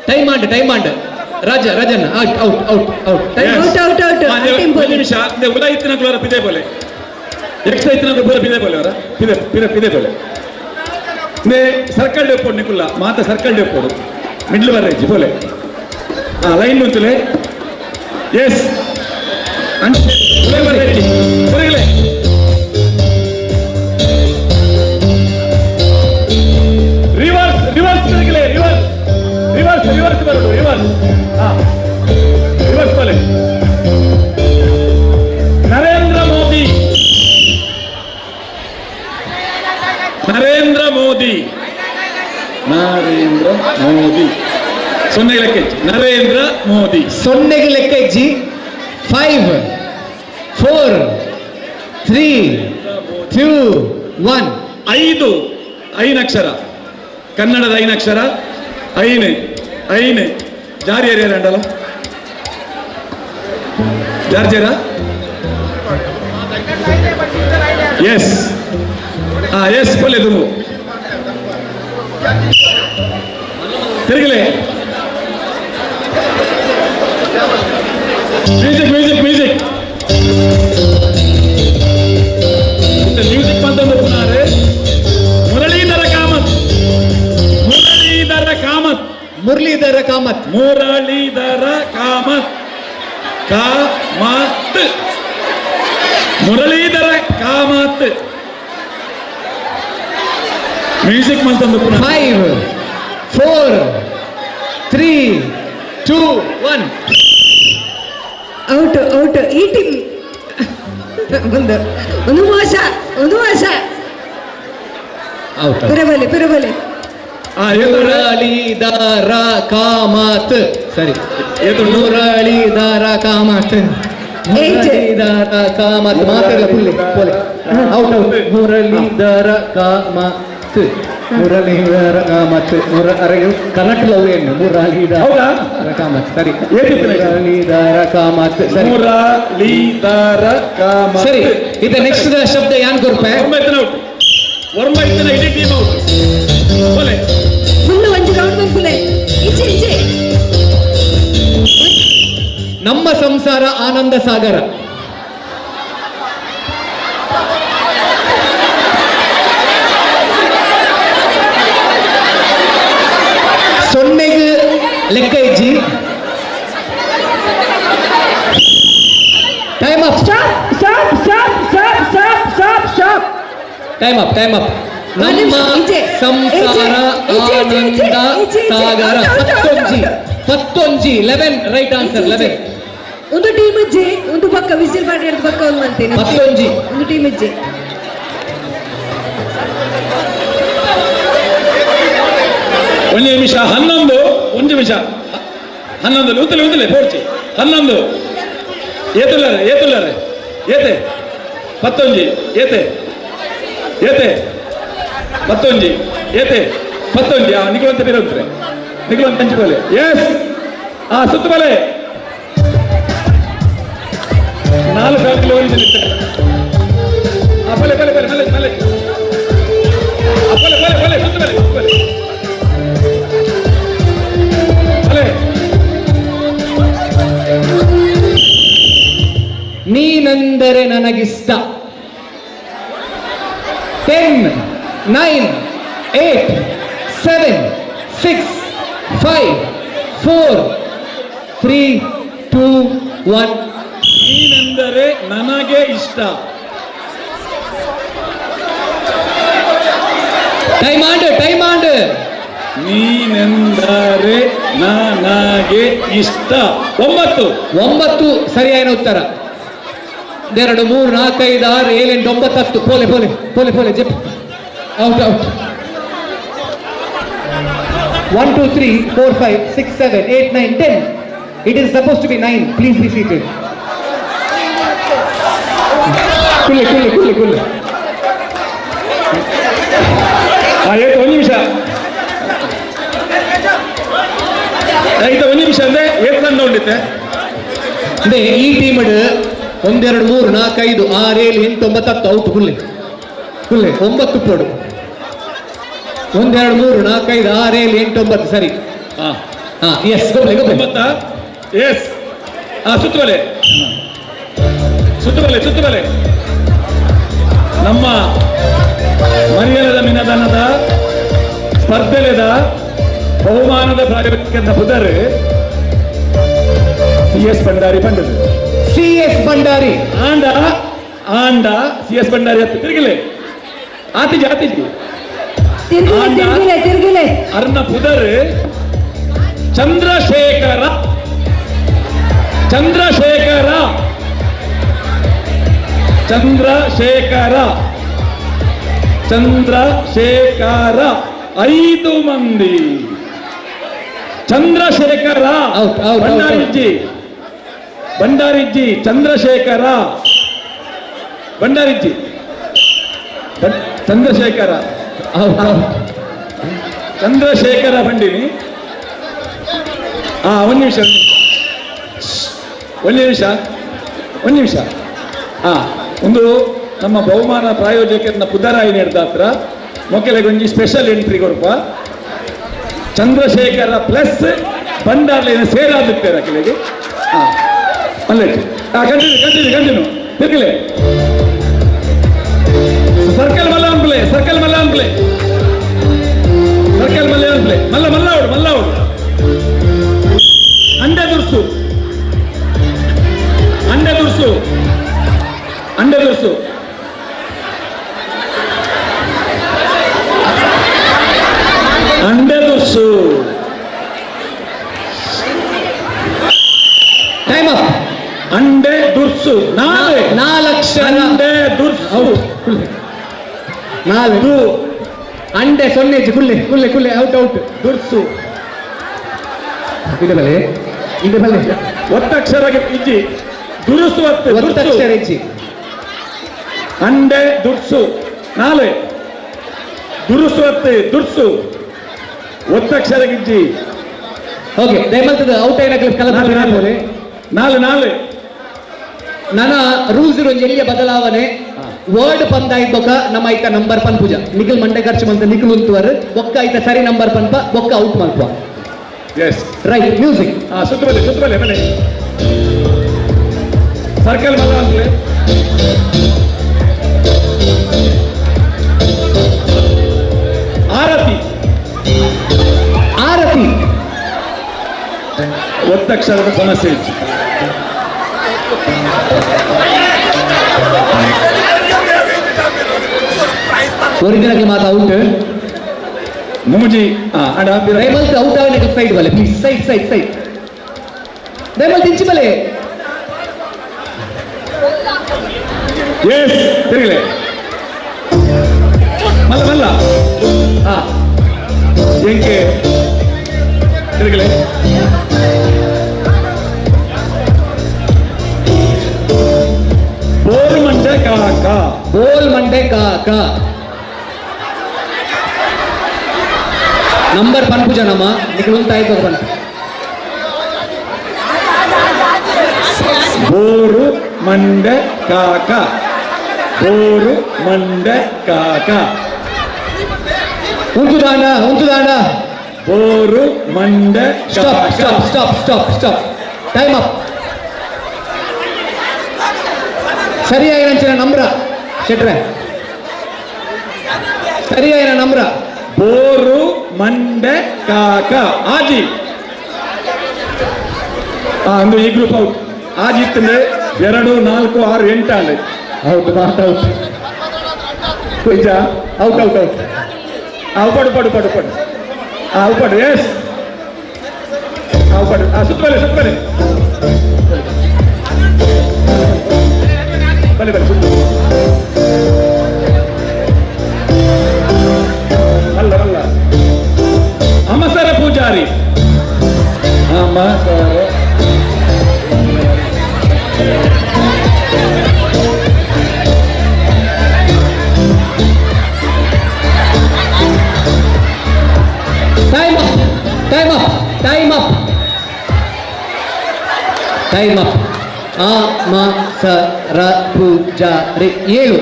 ಟೈಮ್ ಆಂಡ್ Rajan out out out out out ನಿಮಿಷ ಉದಾ ಇತ್ತಿನ ಕ್ಲೋರ ಪಿದೆ ಬೋಲೆ ಎಕ್ಸ್ಟ್ರಾ ಇತ್ತಿನ ಕ್ಲೋರ ಪಿದೆ ಬೋಲೆ ಅವರ ಪಿದೆ ಬೋಲೆ ನೇ ಸರ್ಕಲ್ ಡೆಪ್ಪೋಡು ನಿಕುಲ್ಲ ಮಾತ ಸರ್ಕಲ್ ಡೆಪ್ಪೋಡು ಮಿಡ್ಲ್ ಬರ್ರೇಜಿ ಬೋಲೆ ಲೈನ್ ಉಂತುಲೆ ಎಸ್ ಬರ್ರೇಜಿ ಹೊರಗಲೆ ರಿವರ್ಸ್ ತಿರುಗಲೆ ರಿವರ್ಸ್ ಬರೋದು ರಿವರ್ಸ್ ಬೋಲೆ ನರೇಂದ್ರ ಮೋದಿ ಸೊನ್ನೆಗೆ ಲೆಕ್ಕ ನರೇಂದ್ರ ಮೋದಿ ಸೊನ್ನೆಗೆ ಲೆಕ್ಕ ಇಜ್ಜಿ 5, 4, 3, 2, 1 ಐದು ಅಕ್ಷರ ಕನ್ನಡದ 5 ಅಕ್ಷರ ಐನು ಜಾರಿ ಏರಿಯಲ್ಲ ಜಾರ್ಜೇರ ಎಸ್ ಎಸ್ ಬೋಲೆ ತುಂಬು ತಿರುಗಲೆ ಮ್ಯೂಸಿಕ್ ಬಂತಂದು ಪುನಾರೆ ಮುರಳೀಧರ ಕಾಮತ್ ಮುರಳೀಧರ ಕಾಮತ್ ಮುರಳೀಧರ ಕಾಮತ್ ಮ್ಯೂಸಿಕ್ ಬಂತಂದು 5, 4, 3, 2, 1 ಔಟ್ ಈ ಟೀಮ್ ಒಂದು ಮೋಸ ಪಿರಬಲೆ ಮುರಳೀಧರ ಕಾಮತ್ ಸರಿ ಮುರಳೀಧರ ಕಾಮತ್ ಮುರಳೀಧರ ಕಾಮತ್ ಮಾತೆಲ್ಲ ಫುಲ್ ಪೋಲೆ out out Muralidhar Kamath Muralidhar Kamath Karnataka love ಏನು ಮುರಳೀಧರ ಕಾಮತ್ ಸರಿ ಮುರಳೀಧರ ಕಾಮತ್ ಸರಿ ಮುರಳೀಧರ ಕಾಮತ್ ಸರಿ ಇದು ನೆಕ್ಸ್ಟ್ ಶಬ್ದ ಯಾನ್ ಕೊರ್ಪೆ ವರ್ಮೈತನ ಇಡೀ ಟೀಮ್ ಔಟ್ ಬೋಲೆ ಫುಲ್ ಒಂದು ರೌಂಡ್ ಬಂದ್ಕುಲೆ ಈಚೆ ಈಚೆ ನಮ್ಮ ಸಂಸಾರ ಆನಂದ ಸಾಗರ ಸೊನ್ನೆಗೆ ಲೆಕ್ಕ ಇಜ್ಜಿ ಟೈಮ್ ಅಪ್ ಟೈಮ್ ಅಪ್ ನಮ್ಮ ಸಂಸಾರ ಆನಂದ ಸಾಗರ ಪತ್ತೊಂಜಿ 11 ರೈಟ್ ಆನ್ಸರ್ 11 ಒಂದು ಟೀಮ್ ಇಜ್ಜೆ ಒಂದು ಪಕ್ಕ ವಿಸಿಲ್ ಮಾಡಿ ಎರಡು ಪಕ್ಕ ಒಂದು ಮಾಡ್ತೇನೆ ಪತ್ತೊಂಜಿ ಒಂದು ಟೀಮ್ ಇಜ್ಜೆ ಒಂದು ನಿಮಿಷ 11 ಒಂದು ನಿಮಿಷ 11 ಉತ್ತಲೆ ಪೋರ್ಚಿ 11 ಏತುಲ್ಲರೆ ಏತೆ ಪತ್ತೊಂಜಿ ಏತೆ ಪತ್ತೊಂಜಿ ಏತೆ ಪತ್ತೊಂಜಿ ನಿಖಿಲಂತ ಬೇರೆ ನಿಖಿಲಂತ ಹಂಚಿಬಲೆ ಎಸ್ ಸುತ್ತಬಲೆ 4 ಅಂಕಲ್ ಓದಿದೆ ಬಲೆ ಸುತ್ತಬಲೆ ನೀನೆಂದರೆ ನನಗಿಷ್ಟ 10 9 8 7 6 5 4 3 2 1 ನೀನೆಂದರೆ ನನಗೆ ಇಷ್ಟ ಟೈಮ್ ಆಂಡ್ ನೀನೆಂದರೆ ನನಗೆ ಇಷ್ಟ 9 ಸರಿಯಾದ ಉತ್ತರ 2 3 4 5 6 7 8 9 10 ಪೋಲೆ ಜಪ್ out 1 2 3 4 5 6 7 8 9 10 it is supposed to be 9 please be seated ಕುಲ್ಲೆ ಆಯ್ತು ಒಂದು ನಿಮಿಷ ಅಂದ್ರೆ ಏನ್ ನೋಡಿತ್ತೆ ಅದೇ ಈ ಟೀಮ್ 1 2 3 4 5 6 7 8 9 10 ಔಟ್ ಕುಲ್ಲೆ 9 ಪೋಡು 1 2 3 4 5 6 7 8 9 ಸರಿ ಎಸ್ ಗೊಬ್ಬಲೆ ಎಸ್ ಸುತ್ತಬಲೆ ನಮ್ಮ ಮರಿಯಲದ ಮಿನದನದ ಸ್ಪರ್ಧೆಲೆದ ಬಹುಮಾನದ ಪ್ರಾಯೋಜಕನ ಪುದರ್ CS ಭಂಡಾರಿ ಪಂಡದು CS ಭಂಡಾರಿ ಆಂಡ CS ಭಂಡಾರಿ ಹತ್ತು ತಿರುಗಿಲೆ ಆತಿಜಿ ತಿರ್ಗಿಲೆ ಅರ್ನ ಪುದರ್ ಚಂದ್ರಶೇಖರ ಚಂದ್ರಶೇಖರ 5 ಮಂದಿ ಚಂದ್ರಶೇಖರ ಭಂಡಾರಿಜ್ಜಿ ಚಂದ್ರಶೇಖರ ಬಂಡಿನಿ ಒಂದು ನಿಮಿಷ ಒಂದು ನಮ್ಮ ಬಹುಮಾನ ಪ್ರಾಯೋಜಕರನ್ನ ಪುದರಾಯಿನ ಹತ್ರ ಮೊಕ್ಕಲೆಗೊಂಜಿ ಸ್ಪೆಷಲ್ ಎಂಟ್ರಿ ಕೊಡಪ ಚಂದ್ರಶೇಖರ ಪ್ಲಸ್ ಬಂಡಾರ್ಲಿನ ಸೇರಾದಿರ್ತಾರೆ ಕೆಳಗೆ ಅಲ್ಲೇ ಕಂಟಿನ್ಯೂ ತಿರ್ಗಿಲೆ ಸರ್ಕಲ್ ಮಲ್ಲಾಂಪ್ಲೆ ಮಲ್ಲಾವಡು ಅಂಡೆ ದುರ್ಸು ಟೈಮ್ ಅಪ್ ಅಂಡೆ ದುರ್ಸು 4 ಅಕ್ಷರ ಅಂಡೆ ದುರ್ಸು 4 ಅಂಡೆ ಸೊನ್ನೆಜ್ಜಿ ಕುಲ್ಲೆ ಔಟ್ ದುರ್ಸು ಇದೆ ಬಲೆ ಒತ್ತಕ್ಷರ ಇಜ್ಜಿ ದುರುಸುವತ್ತು ಒತ್ತಕ್ಷರಿಚಿ ಅಂಡೆ ದುರ್ಸು 4 ದುರುಸುವತ್ತು ದುರ್ಸು ಒತ್ತಕ್ಷರ ಗಿಜ್ಜಿ. ಓಕೆ ದಯಮಲ್ತದ ಔಟ್ ಐನ ಕಲಪ 4 ನನ್ನ ರೂಲ್ಸ್ ಇರೋ ಎಲ್ಲಿಯ ಬದಲಾವಣೆ ವರ್ಡ್ ಪಂದ ಇದ್ದೊಕ್ಕ ನಮ್ಮ ಐತ ನಂಬರ್ ಪನ್ ಪೂಜಾ ನಿಖಿಲ್ ಮಂಡೆ ಖರ್ಚು ಮಂತ ನಿಖಿಲ್ ಉಂತುವರು ಒಕ್ಕ ಐತ ಸರಿ ನಂಬರ್ ಪನ್ಪ ಒಕ್ಕ ಔಟ್ ಮಲ್ಪ. ಎಸ್ ರೈಟ್ ಮ್ಯೂಸಿಕ್ ಸುತ್ತಬಲೆ ಬಲೆ ಸರ್ಕಲ್ ಮಲ್ಲ ಅಂತಲೇ ಆರತಿ ಒತ್ತಕ್ಷರದ ಸಮಸ್ಯೆ ಇತ್ತು. ಒರಿಜಿನಲ್ ಮಾತು ಔಟ್ ಮೂಜಿ ದಯಮಲ್ತ್ ಔಟ್ ಆಗ ಸೈಡ್ ಬಲೆ ಪ್ಲೀಸ್ ಸೈಡ್ ದಯಮಲ್ತ್ ಇಂಚಿ ಬಲೆ. ಎಸ್ ತಿರುಗಲೆ ಮಲ್ಲ ಎಂಕೆ ತಿರುಗಲೆ ಬೋಲ್ ಮಂಡೆ ಕಾಕ ನಂಬರ್ ಪನ್ ಪೂಜಾ ನಮ್ಮ ನಿಖಿಲ್ ಉಂತ ಆಯ್ತು ಪನ್ ಬೋರು ಮಂಡೆ ಕಾಕ ಉಂಟುದಾಂಡ ಬೋರು ಮಂಡೆ ಸ್ಟಾಪ್ ಟೈಮ್ ಅಪ್. ಸರಿಯಾಗಿ ನಂಚಿನ ನಮ್ರ ಶೆಟ್ರೆ ಸರಿಯಾಗಿ ನಮ್ರ ಬೋರು ಮಂಡೆ ಕಾಕ ಆಜಿ ಅಂದು ಈ ಗ್ರೂಪ್ ಔಟ್ ಆಜಿತ್ತಂದ್ರೆ 2 4 6 8 ಅಂಡೆ ಔಟ್ ಪಡು ಎಸ್ ಸುತ್ತಬಲೆ ಬಲೆ ಅಲ್ಲ ಅಮಸರ ಪೂಜಾರಿ ಟೈಮ್ ಅಪ್ ಅಮಸರ ಪೂಜಾರಿ 7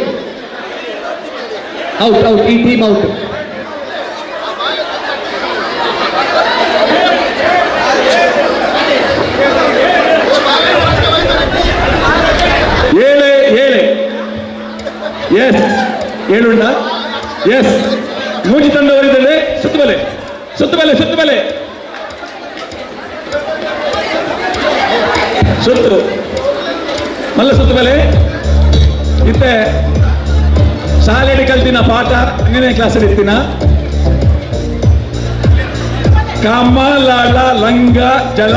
ಔಟ್ ಈ ಟೀಮ್ ಔಟ್. ಎಸ್ 7 ಉಂಟಾ ಎಸ್ ಮೂಜಿ ತಂಡ ಹೊರಿದರೆ ಸುತ್ತಬಲೆ ಸುತ್ತು ಮಲ್ಲ ಸುತ್ತಬಲೆ ಇತ್ತೆ ಶಾಲೆಯಲ್ಲಿ ಕಲ್ತಿನ ಪಾಠ 8ನೇ ಕ್ಲಾಸಲ್ಲಿ ಇರ್ತೀನ ಕಮಲಳ ಲಂಗ ಜಲ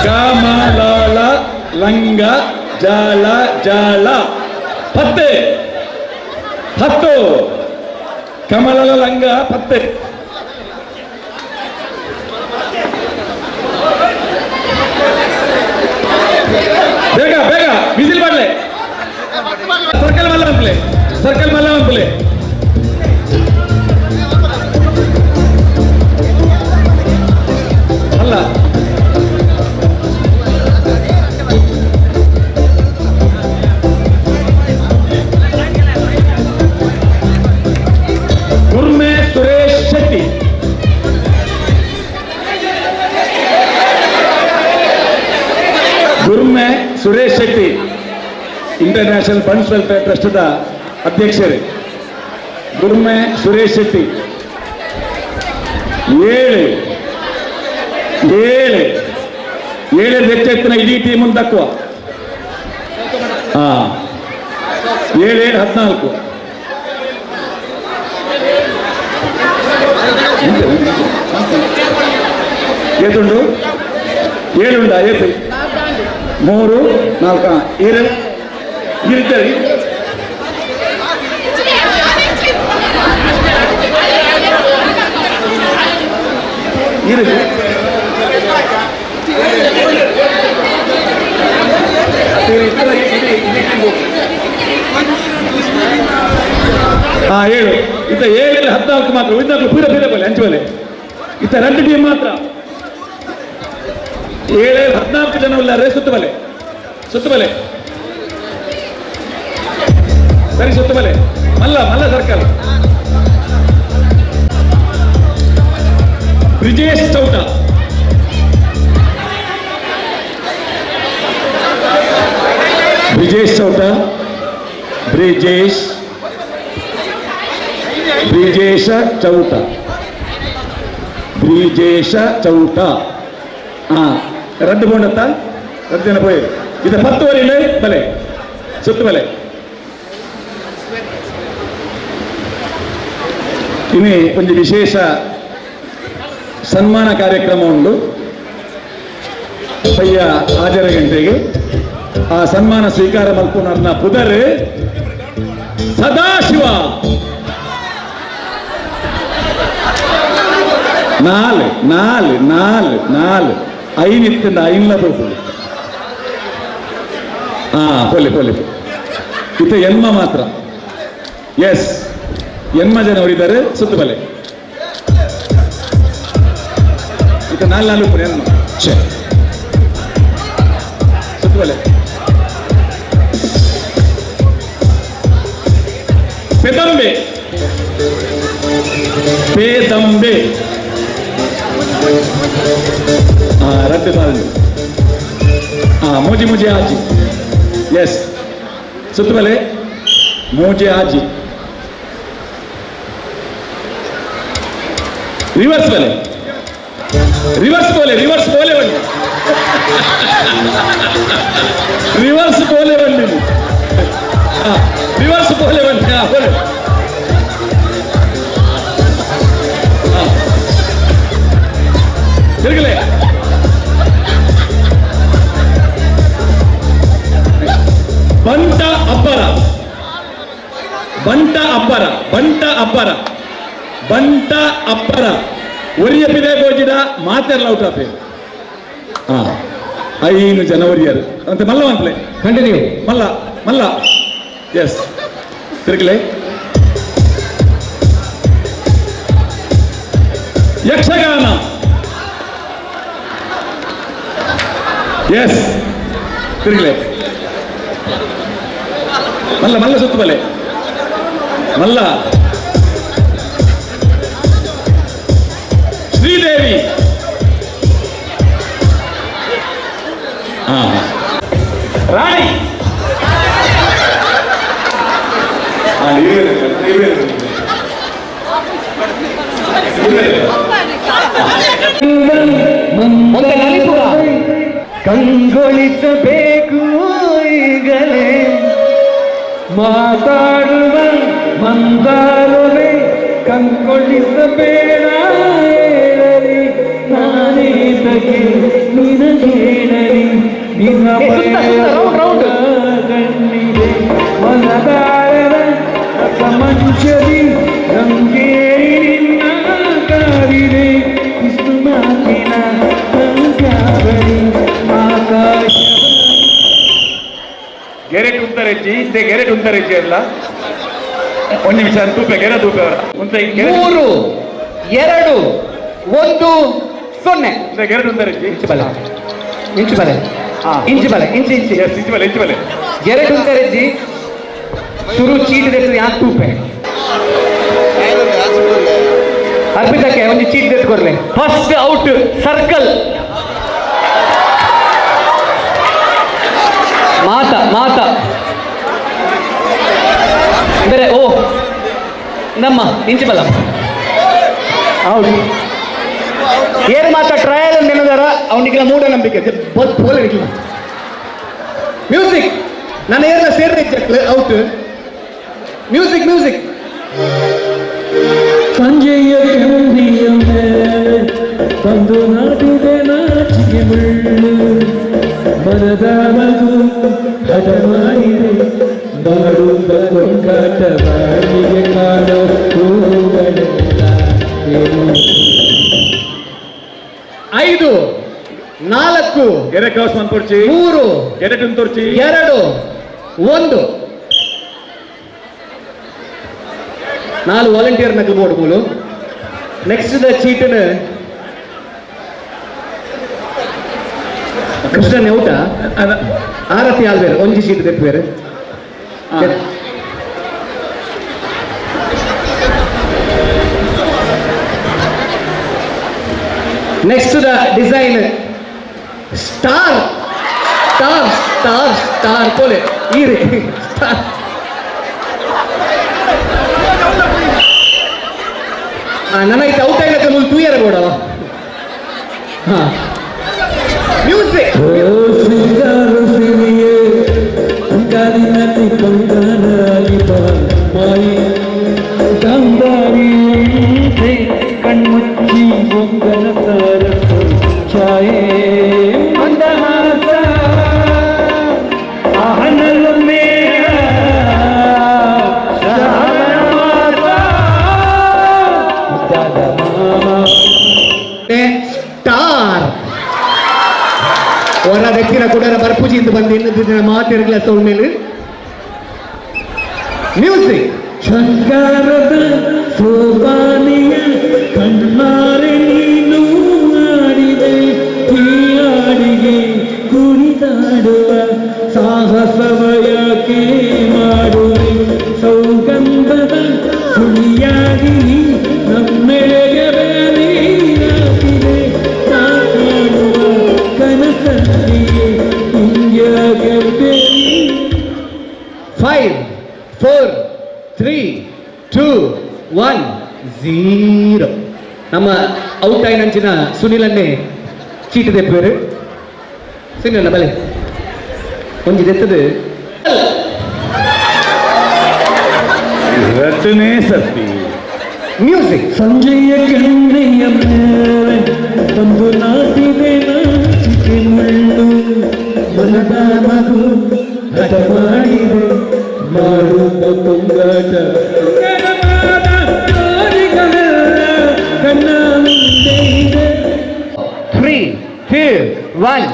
ಕಮಲಳ ಲಂಗ ಜಲ 10 ಕಮಲಳ ಲಂಗ 10 ಬೇಗ ಬಿಸಿಲ್ ಮಾಡ್ಲೆ ಸರ್ಕಲ್ ಮಲ್ಲ ಅಂಪ್ಲೆ ಅಲ್ಲ Gurme Suresh Shetty international funds welfare ಟ್ರಸ್ಟ್ದ ಅಧ್ಯಕ್ಷರೇ ಗುರ್ಮೆ ಸುರೇಶ್ ಶೆಟ್ಟಿ 7 ಹೆಚ್ಚು ಎತ್ತಿನ ಇಡೀ ಟೀಮ್ ಮುಂದಕ್ಕುವ 7 14 ಏತುಂಡು 7 ಉಂಟಾ ಏತು 3 4 7 ಇರ್ತಾರೆ. ಇರುತ್ತೆ ಹೇಳು ಇತ್ತ 7 14 ಮಾತ್ರ 14 ಪೂರ ಪೂರ ಬಲೆ ಹಂಚುವಲೆ ಇತ್ತ 2 ಟೀಮ್ ಮಾತ್ರ 7 14 ಜನ ಉಳ್ಳಾರೆ ಸುತ್ತಬಲೆ ಸರಿ ಸುತ್ತಬಲೆ ಮಲ್ಲ ಸರ್ಕಲ್ ಬ್ರಿಜೇಶ್ ಚೌಟ ಬ್ರಿಜೇಶ ಚೌಟ ರದ್ದು ಬೋಂಡತ್ತ 2 ಜನ ಪೋಯಿ ಇದು 10 ಓವರಿಲೆ ಬಲೆ ಸುತ್ತು ಬಲೆ ಇನ್ನೇ ಒಂದು ವಿಶೇಷ ಸನ್ಮಾನ ಕಾರ್ಯಕ್ರಮ ಉಂಟು ಪಯ್ಯ ಹಾಜರ ಗಂಟೆಗೆ ಆ ಸನ್ಮಾನ ಸ್ವೀಕಾರ ಮಲ್ಪುನರ್ನ ಪುದರೆ ಸದಾಶಿವ 4 ಐನಿತ್ತಿಂದ 5 ಬರ್ಬೋದು. ಪೊಲೆ ಇತ್ತ ಎನ್ಮ ಮಾತ್ರ ಎಸ್ ಎನ್ಮ ಜನ ಹೊಡಿದ್ದಾರೆ ಸುತ್ತಬಲೆ ಇತ್ತ 4 ಎನ್ಮ ಸುತ್ತಬಲೆ ಪೇದಂಬೆ ರದ್ದು ಕಾಲು ಮೋಜಿ ಆಜಿ ಎಸ್ ಸುತ್ತಬಲೆ ಮೋಜಿ ಆಜಿ ರಿವರ್ಸ್ ಬಲೆ ರಿವರ್ಸ್ ಬೋಲೆ ಬನ್ನಿ ರಿವರ್ಸ್ ಬೋಲೆ ಬನ್ನಿ ಬೋಲೆ ತಿರುಗಲೆ ಬಂಟ ಅಬ್ಬರ ಒರಿಯಪಿದೆ ಗೋಜಿಡ ಮಾತೆಲ್ಲ ಔಟ್ ಆಫ್ 5 ಜನವರಿಯರು ಅಂತ ಮಲ್ಲವಂತಲೇ ಕಂಟಿನ್ಯೂ ಮಲ್ಲ ಎಸ್ ತಿರುಗಲೆ ಯಕ್ಷಗಾನ ಎಸ್ ತಿರುಗಲೆ ಮಲ್ಲ ಸುತ್ತಬಲೆ ಮಲ್ಲ ಶ್ರೀದೇವಿ ರಾಣಿ ಕಂಗೊಳಿಸಬೇಕು ಈಗಲೇ ಮಾತಾಡುವ ಮಂದಾರವೇ ಕಂಗೊಳಿಸಬೇಡ ಹೇಳಲಿ ನಾನೇತಕ್ಕೆ ನಿನಗೇಳಲಿ ನಿನ್ನ ಕಣ್ಣಿಗೆ ಮನದಾರರ ಮಂಚದಿ ರಂಗೇರಿ ನಿನ್ನ ಕಾರಿದೆ ಕುಸುಮಾಕಿನ ಕಂಕಾವಳಿ ಆಕಾಶ ಗೆರೆಟ್ ಉಂತರೆಜ್ಜಿ ಇದ್ದೆ ಗೆರೆಟ್ ಉಂತರೆಜ್ಜಿ ಅಲ್ಲ ಒಂದು ನಿಮಿಷ ತೂಪೆ ಗೆರೆ ತೂಪೆ ಅವರ 3 2 1 0 ಗೆರೆಟ್ ಉಂತರೆಜ್ಜಿ ಇಂಚು ಬಲೆ ಗೆರೆಟ್ ಉಂತರೆಜ್ಜಿ ಶುರು ಚೀಟ್ ದೆತ್ತು ಯಾಕೆ ತೂಪೆ ಅರ್ಪಿತಕ್ಕೆ ಒಂದು ಚೀಟ್ ದೆತ್ತು ಕೊರ್ಲೆ ಫಸ್ಟ್ ಔಟ್ ಸರ್ಕಲ್ ಮಾತ ಬೇರೆ ಓ ನಮ್ಮ ಇಂಚಿಬಲ ಹೌದು ಏರು ಮಾತ ಟ್ರಯಲ್ ನೆನದಾರ ಅವನಿಗೆ ಮೂಢನಂಬಿಕೆ ಮ್ಯೂಸಿಕ್ ನನ್ನ ಏರ್ನ ಸೇರಿ ಔಟ್ ಮ್ಯೂಸಿಕ್ ಸಂಜೆಯ ಕೆಂದಿಯ ಮೇಲೆ ತಂದು ನಾಟಿದೆ ನಾಚಿಗೆ ಮುಳ್ಳು ಮರದ ಮಗು ಹಠ ಮಾಡಿದೆ ಕ್ರಾಸ್ ಮಾಡ್ಕೊಡ್ಚಿ 3 2 ತೋರ್ಚಿ 2 1 4 ವಾಲಂಟಿಯರ್ ನಕಲು ಬೋರ್ಡ್ಗಳು ನೆಕ್ಸ್ಟ್ ದ ಚೀಟನ್ ಕೃಷ್ಣನ್ ಔಟ ಆರತಿ ಆಲ್ಬೇರು ಒಂಜಿ ಚೀಟ್ ತೆಪ್ಪೇರು next the design star star star star ಪೋಲೆ ಈ ರೀತಿ ಸ್ಟಾರ್ ನನ್ನ ಇದು ಔಟ್ ಆಗಕ್ಕೆ ಒಂದು 2 ಇಯರ್ ಬೋಡವ ಹಾ ಮ್ಯೂಸಿಕ್ ಕಣ್ಮುಚ್ಚಿ ಬೊಂಗನ ಸರಸು ಛಾಯೆ ಮಂದಹಾಸ ಆಹನಲು ಮೇಘ ಸ್ಟಾರ್ ಹೊರ ದಕ್ಕಿನ ಕೂಡ ಬರ್ಪುಜಿ ಅಂತ ಬಂದು ಇನ್ನೊಂದು ದಿನ ಮಾತಿರಲಿಲ್ಲ ಸೌಂಡ್ ಮೇಲೆ ಮ್ಯೂಸಿಕ್ ಶೃಂಗಾರದ ಸೋಪಾನಿಯ ಕಣ್ಣಾರೆ ನೀನು ಆಡಿದೆ ಈ ಹಾಡಿಗೆ ಕುಣಿದಾಡುವ ಸಾಹಸವಯಕ್ಕೆ ಮಾಡುವೆ ಸೌಗಂಧದ ಸುಳಿಯಾಗಿ ನಮ್ಮೆಳೆಗೆ ಬೇರೆ ಹಾಕಿದೆ ನಾ ಕಾಣುವ ಕನಸಲ್ಲಿಯೇ ಹಿಂಗೆ 5 4 3 2 1 0 ನಮ್ಮ ಔಟ್ ಆಯ್ನಂಚಿನ ಸುನಿಲನ್ನೇ ಚೀಟಿ ತೆಪ್ಪೇರು ಸುನಿಲ ಬಲೆ ಒಂಜಿ ತೆತ್ತದು ರಚನೆ ಸತ್ತಿ ಮ್ಯೂಸಿಕ್ ಸಂಜೆಯ ಕಣ್ಣೆಯ ಮೇಲೆ ಒಂದು ನಾಟಿದೆ ನಾಚಿಕೆ ಮುಳ್ಳು ಮನದ ಮಗು ಹಠ ಮಾಡಿದೆ ಮಾಡುತ್ತ ತುಂಗಾಟ ಕಣ್ಣ ಮುಂದೆ ಇದೆ 3 2 1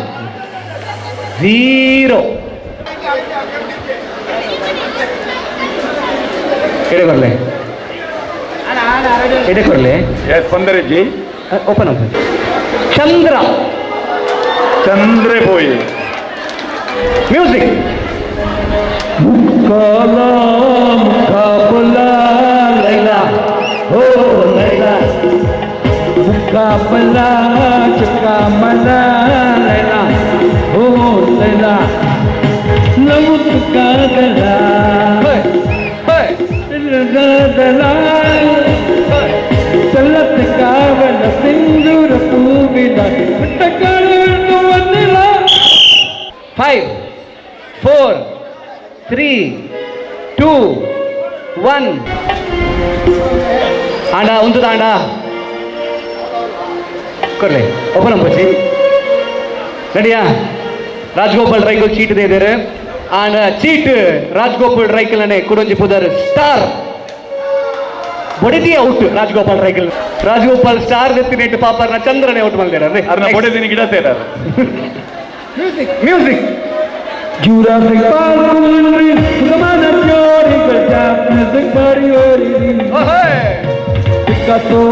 0 ಎಡೆ ಕೊಡ್ಲೆ ಎಡೆ ಕೊಡ್ಲೆ ಎಸ್ ಪಂದರಜ್ಜಿ ಓಪನ್ ಓಪನ್ ಚಂದ್ರ ಚಂದ್ರೆ ಪೋಯಿ ಮ್ಯೂಸಿಕ್ ಕಾಲ ಮುಖಾಬಲ ಲೈಲಾ ಓ ಲೈಲಾ ಮುಖಾಬಲ ಚಕಾಮಲ ಲೈಲಾ ಓ ಲೈಲಾ ಲವ್ ಕಾಗಲ ಗದಲ ಚಲ್ಲತ್ತ ಕಾವಲ ಸಿಂಧೂರ ಪೂವಿನ ಪುಟ್ಟಕಾಳು ಒಂದಿಲ್ಲ 5 4 3 2 1 ಆಂಡ ಒಂದು ದಾಂಡ ಕೊರ್ಲೆ ಓಪನ್ ಅಂಬಚ್ಚಿ ನಡಿಯಾ ರಾಜಗೋಪಾಲ್ ರೈಕಲ್ ಚೀಟ್ ದೇದಾರೆ ಆಂಡ ಚೀಟ್ ರಾಜಗೋಪಾಲ್ ರೈಕಲ್ ಅನೆ ಕುಡೊಂಜಿ ಪುದರ್ ಸ್ಟಾರ್ ಬೊಡಿದಿ ಔಟ್ ರಾಜಗೋಪಾಲ್ ರೈಕಲ್ ರಾಜಗೋಪಾಲ್ ಸ್ಟಾರ್ ದೆತ್ತಿನೆಟ್ಟು ಪಾಪರ್ನ ಚಂದ್ರನೇ ಔಟ್ ಮಾಡಿದಾರೆ ಅರ್ನ ಬೊಡೆದಿನ ಗಿಡ ತೇರಾರ music music Jurassic Park, Sumana Fiori, Music Party, Picasso,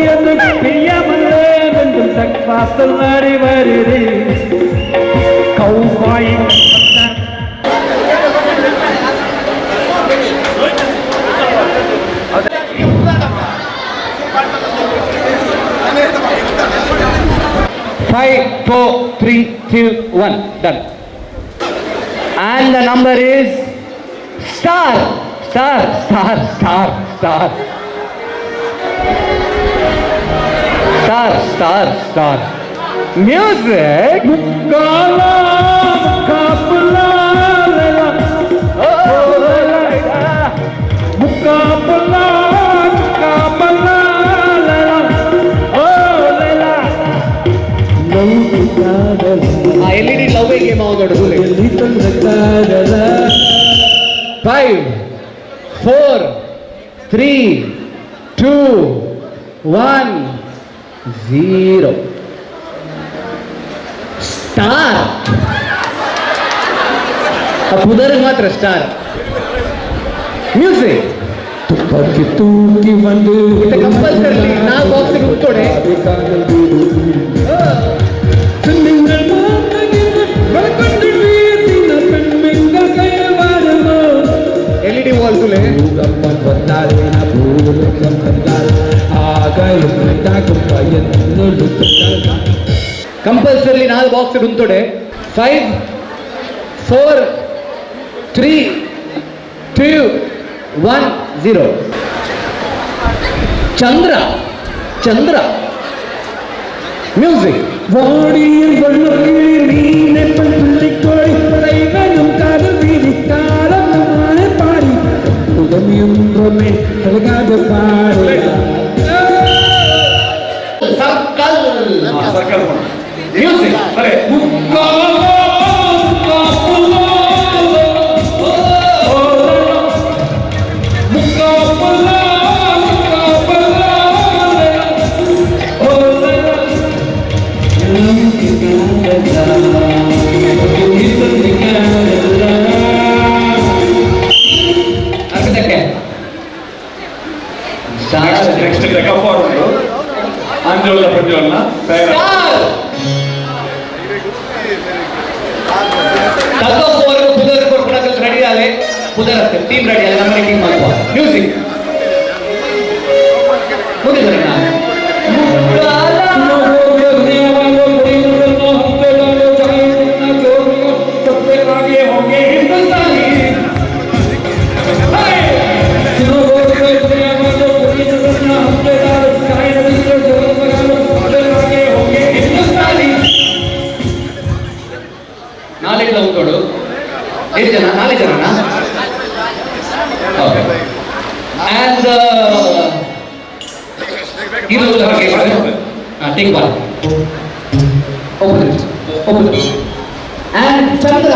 and the Piamale, and the Tech Fossil, very, Cowboy. 5 4 3 2 1 done. And the number is star, star, star, star, star. Star, star, star. Music. Mukala, Mukapala, Lela. Oh, Lela. Mukapala, Mukapala, Lela. Oh, Lela. LED love game out of 5 4 3 2 1 0 star ಪುದರ್ ಮಾತ್ರ star music ತುಪ್ಪಕ್ಕೆ ತೂಗಿ ಬಂದು compulsory ನಾ ಬಾಕ್ಸಿಗೆ ಉತ್ತೋಡೆ LED wall tule compulsory 4 box ಉಂಟೋಡೆ 5 4 3 2 1 0 Chandra Chandra music வாடியில் வண்ணக்கிளி மீனை பள்ளி கோழி படைவனும் காதல் வீதி காலமான பாடி புதம் என்றுமே கலகாத பாடு ಸರ್ಕಲ್ ಮ್ಯೂಸಿಕ್ ನೆಕ್ಸ್ಟ್ ಟೆಕಪ್ ಫಾರ್ವರ್ಡ್ ಆಂದೋಲನ ಪ್ರತಿಯೊಂದನ್ನ ತಗೋವರೆಗೂ ಪುದರ್ ಕೊಡ್ಕೊಳಕ್ಕೆ ರೆಡಿ ಆಲೆ ಪುದರ್ ಟೀಮ್ ರೆಡಿ ಆಲೆ ನಮ್ಮ ಟೀಮ್ ಮಾಡುವ ಮ್ಯೂಸಿಕ್ ಮುಗಿದ್ರೆ ನಾಲ್ಕು ಉಂಟೋಡು ಎಷ್ಟು ಜನ 4 ಜನನಾ ಓಕೆ ಆ್ಯಂಡ್ ಇದು take ball open and Chandra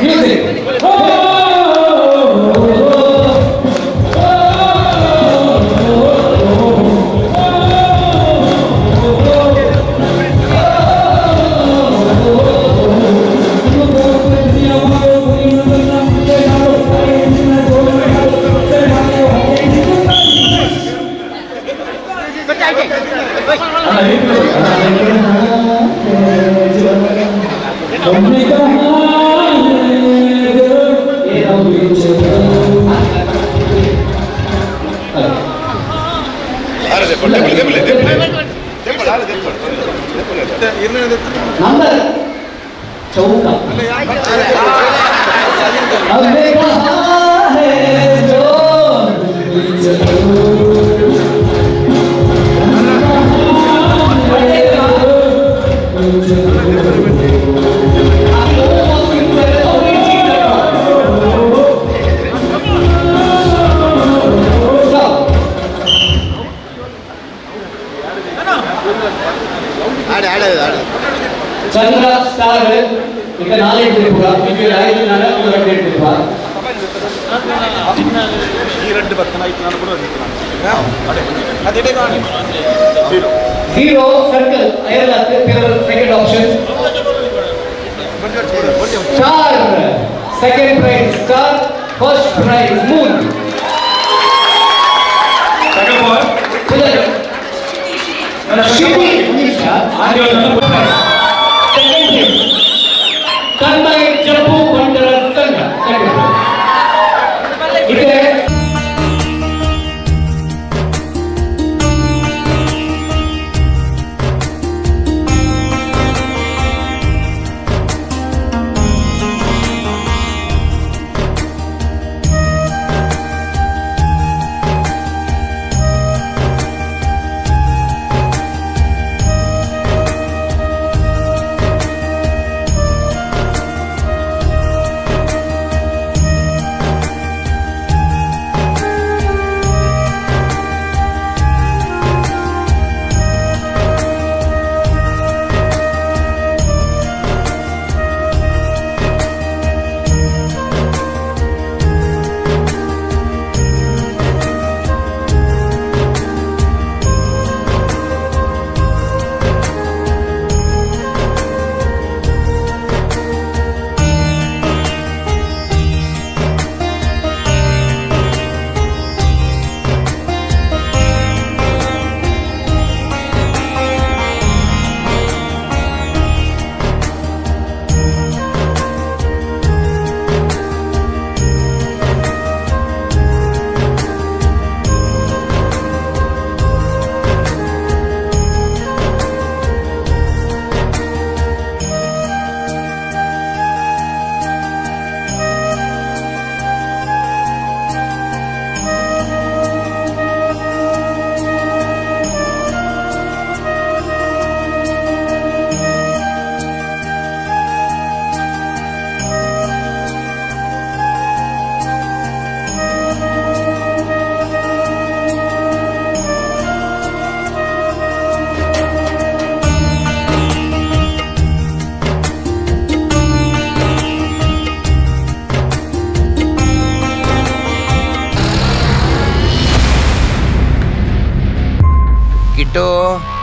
music number चौका हमने कहा है जो चंद्र स्टार ಈಗ ನಾಳೆ ಇಟ್ಟಿರುವ ಇದು ಐದು ನಾಳೆ ಒಂದು ಇಟ್ಟಿರುವ ಈ ರೆಡ್ ಬರ್ತನ ಐದು ನಾನು ಕೂಡ ಅದೇ ಗಾಡಿ zero circle ayala second option star second prize star first prize moon second one Shiti Tanmay Jambu Bandara Sangha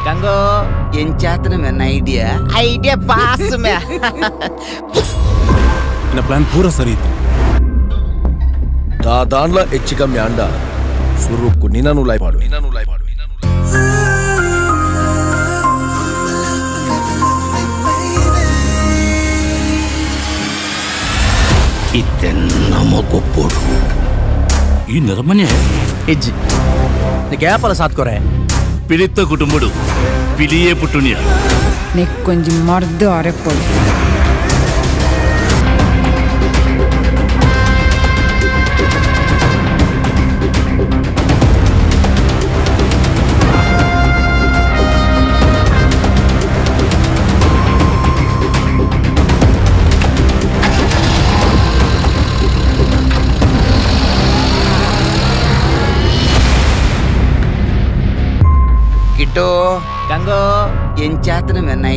ಗಂಗೋ ಎಂಚಾತನ ಮೆನ್ನ ಐಡಿಯಾ ಪಾಸ್ ಮೇ నా ప్లాన్ పూరా సరి దాంట్లో హెచ్చిగా మీ అండ సురుక్కు నిన్నను లైపాడు ನಮಗೊಪ್ಪೋಡು ಈ ನರಮನೆ ಹೆಜ್ಜಿ ಗ್ಯಾಪಲ್ಲ ಸಾತ್ಕೊರೆ ಪಿಳಿತ್ತ ಕುಟುಂಬಡು ಪಿಲಿಯೇ ಪುಟ್ಟುಣಿಯ ನೀ ಕೊಂಚ ಮರ್ದು ಅರೆಪ್ಪಡು ಕಿಟ್ಟು ಗಂಗೋ ಎಂಚಾತನ ಮೆನ್ನ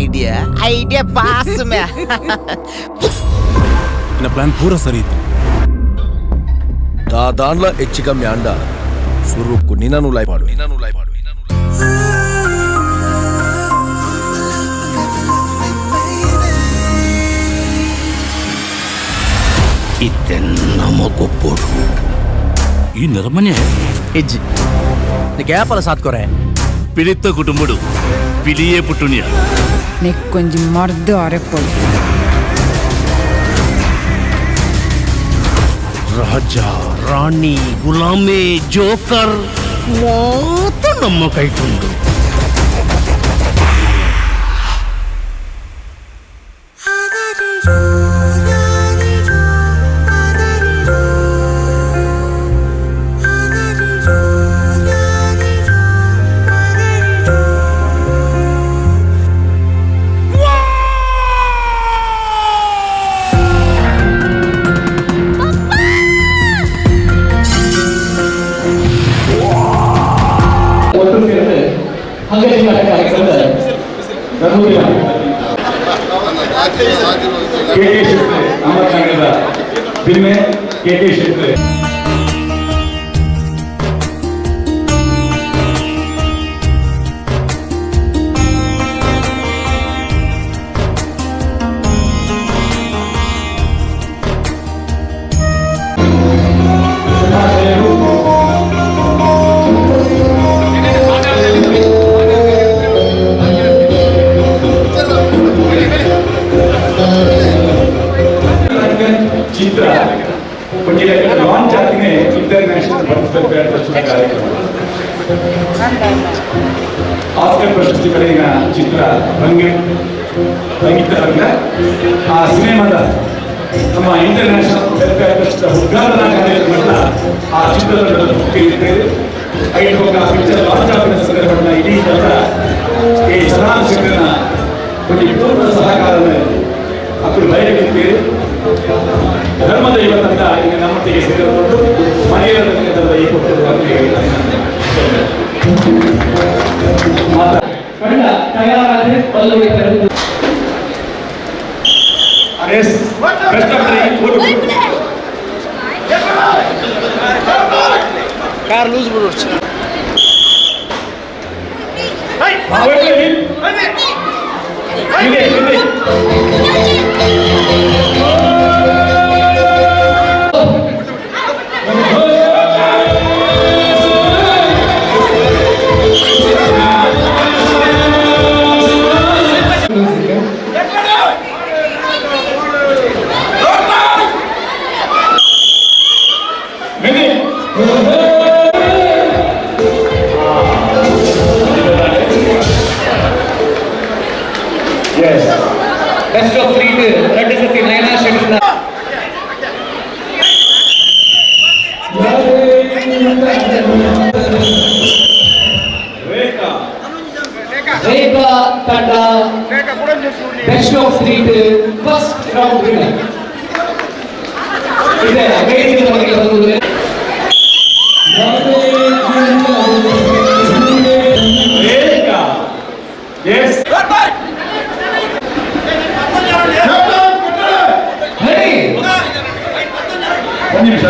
ಐಡಿಯಾ ಪಾಸ್ ಮೇ నా ప్లాన్ పూరా సరి దాంట్లో హెచ్చిగా మీ అండ సురుక్కు నిన్నను లైపాడు ನಮಗೊಪ್ಪೋಡು ಈ ನರಮನೆ ಹೆಜ್ಜಿ ಗ್ಯಾಪಲ್ಲ ಸಾತ್ಕೊರೆ ಪಿಳಿತ್ತ ಕುಟುಂಬಡು ಪಿಲಿಯೇ ಪುಟ್ಟುಣಿಯ ನೀ ಕೊಂಚ ಮರ್ದು ಅರೆಪ್ಪಡು ರಾಜ ರಾಣಿ ಗುಲಾಮೆ ಜೋಕರ್ ಮಾತ್ರ ನಮ್ಮ ಕೈಕೊಂಡು ಚಿತ್ರ ಲಾಂಚ್ ಆಗ್ತೀನಿ ಇಂಟರ್ನ್ಯಾಷನಲ್ ಕಾರ್ಯಕ್ರಮ ಆಸ್ಕರ್ ಪ್ರಶಸ್ತಿ ಪಡೆದ ಚಿತ್ರ ರಂಗಿತ ಆ ಸಿನಿಮಾದ ನಮ್ಮ ಇಂಟರ್ನ್ಯಾಷನಲ್ ವೆಲ್ಫೇರ್ ಟ್ರಸ್ಟ್ ಉದ್ಘಾಟನಾ ಕಾರ್ಯಕ್ರಮದ ಆ ಚಿತ್ರದಲ್ಲಿ ಪಿಕ್ಚರ್ ಲಾಂಚ್ ಆಗಿನ ಸಂದರ್ಭದಲ್ಲಿ ಇಡೀ ತಂಡ ಈ ಚಲನಚಿತ್ರನ ಒಂದು ಪೂರ್ವ ಸಹಕಾರದ ಅప్పుడు ಬಯಲಿದ್ದೀರಿ ಧರ್ಮದ ಇವತ್ತಂತ ಈಗ ನಮ್ಮೊಟ್ಟಿಗೆ ಸೇರಿಕೊಂಡು ಮನೆಯಲ್ಲಿರ್ತಕ್ಕಂಥ ಈ ಕೊಟ್ಟರು car loose ಬಿಡೋರ್ಚು Best of 3 Reddy Sati Nayana Shetty. Reka Tanda Best of 3 first round winner. ಇದೆ ವೇದಿಕೆ ನಮಗೆ ಬಂದಿದೆ. ರೇಖಾ yes ಒಂದು ನಿಮಿಷ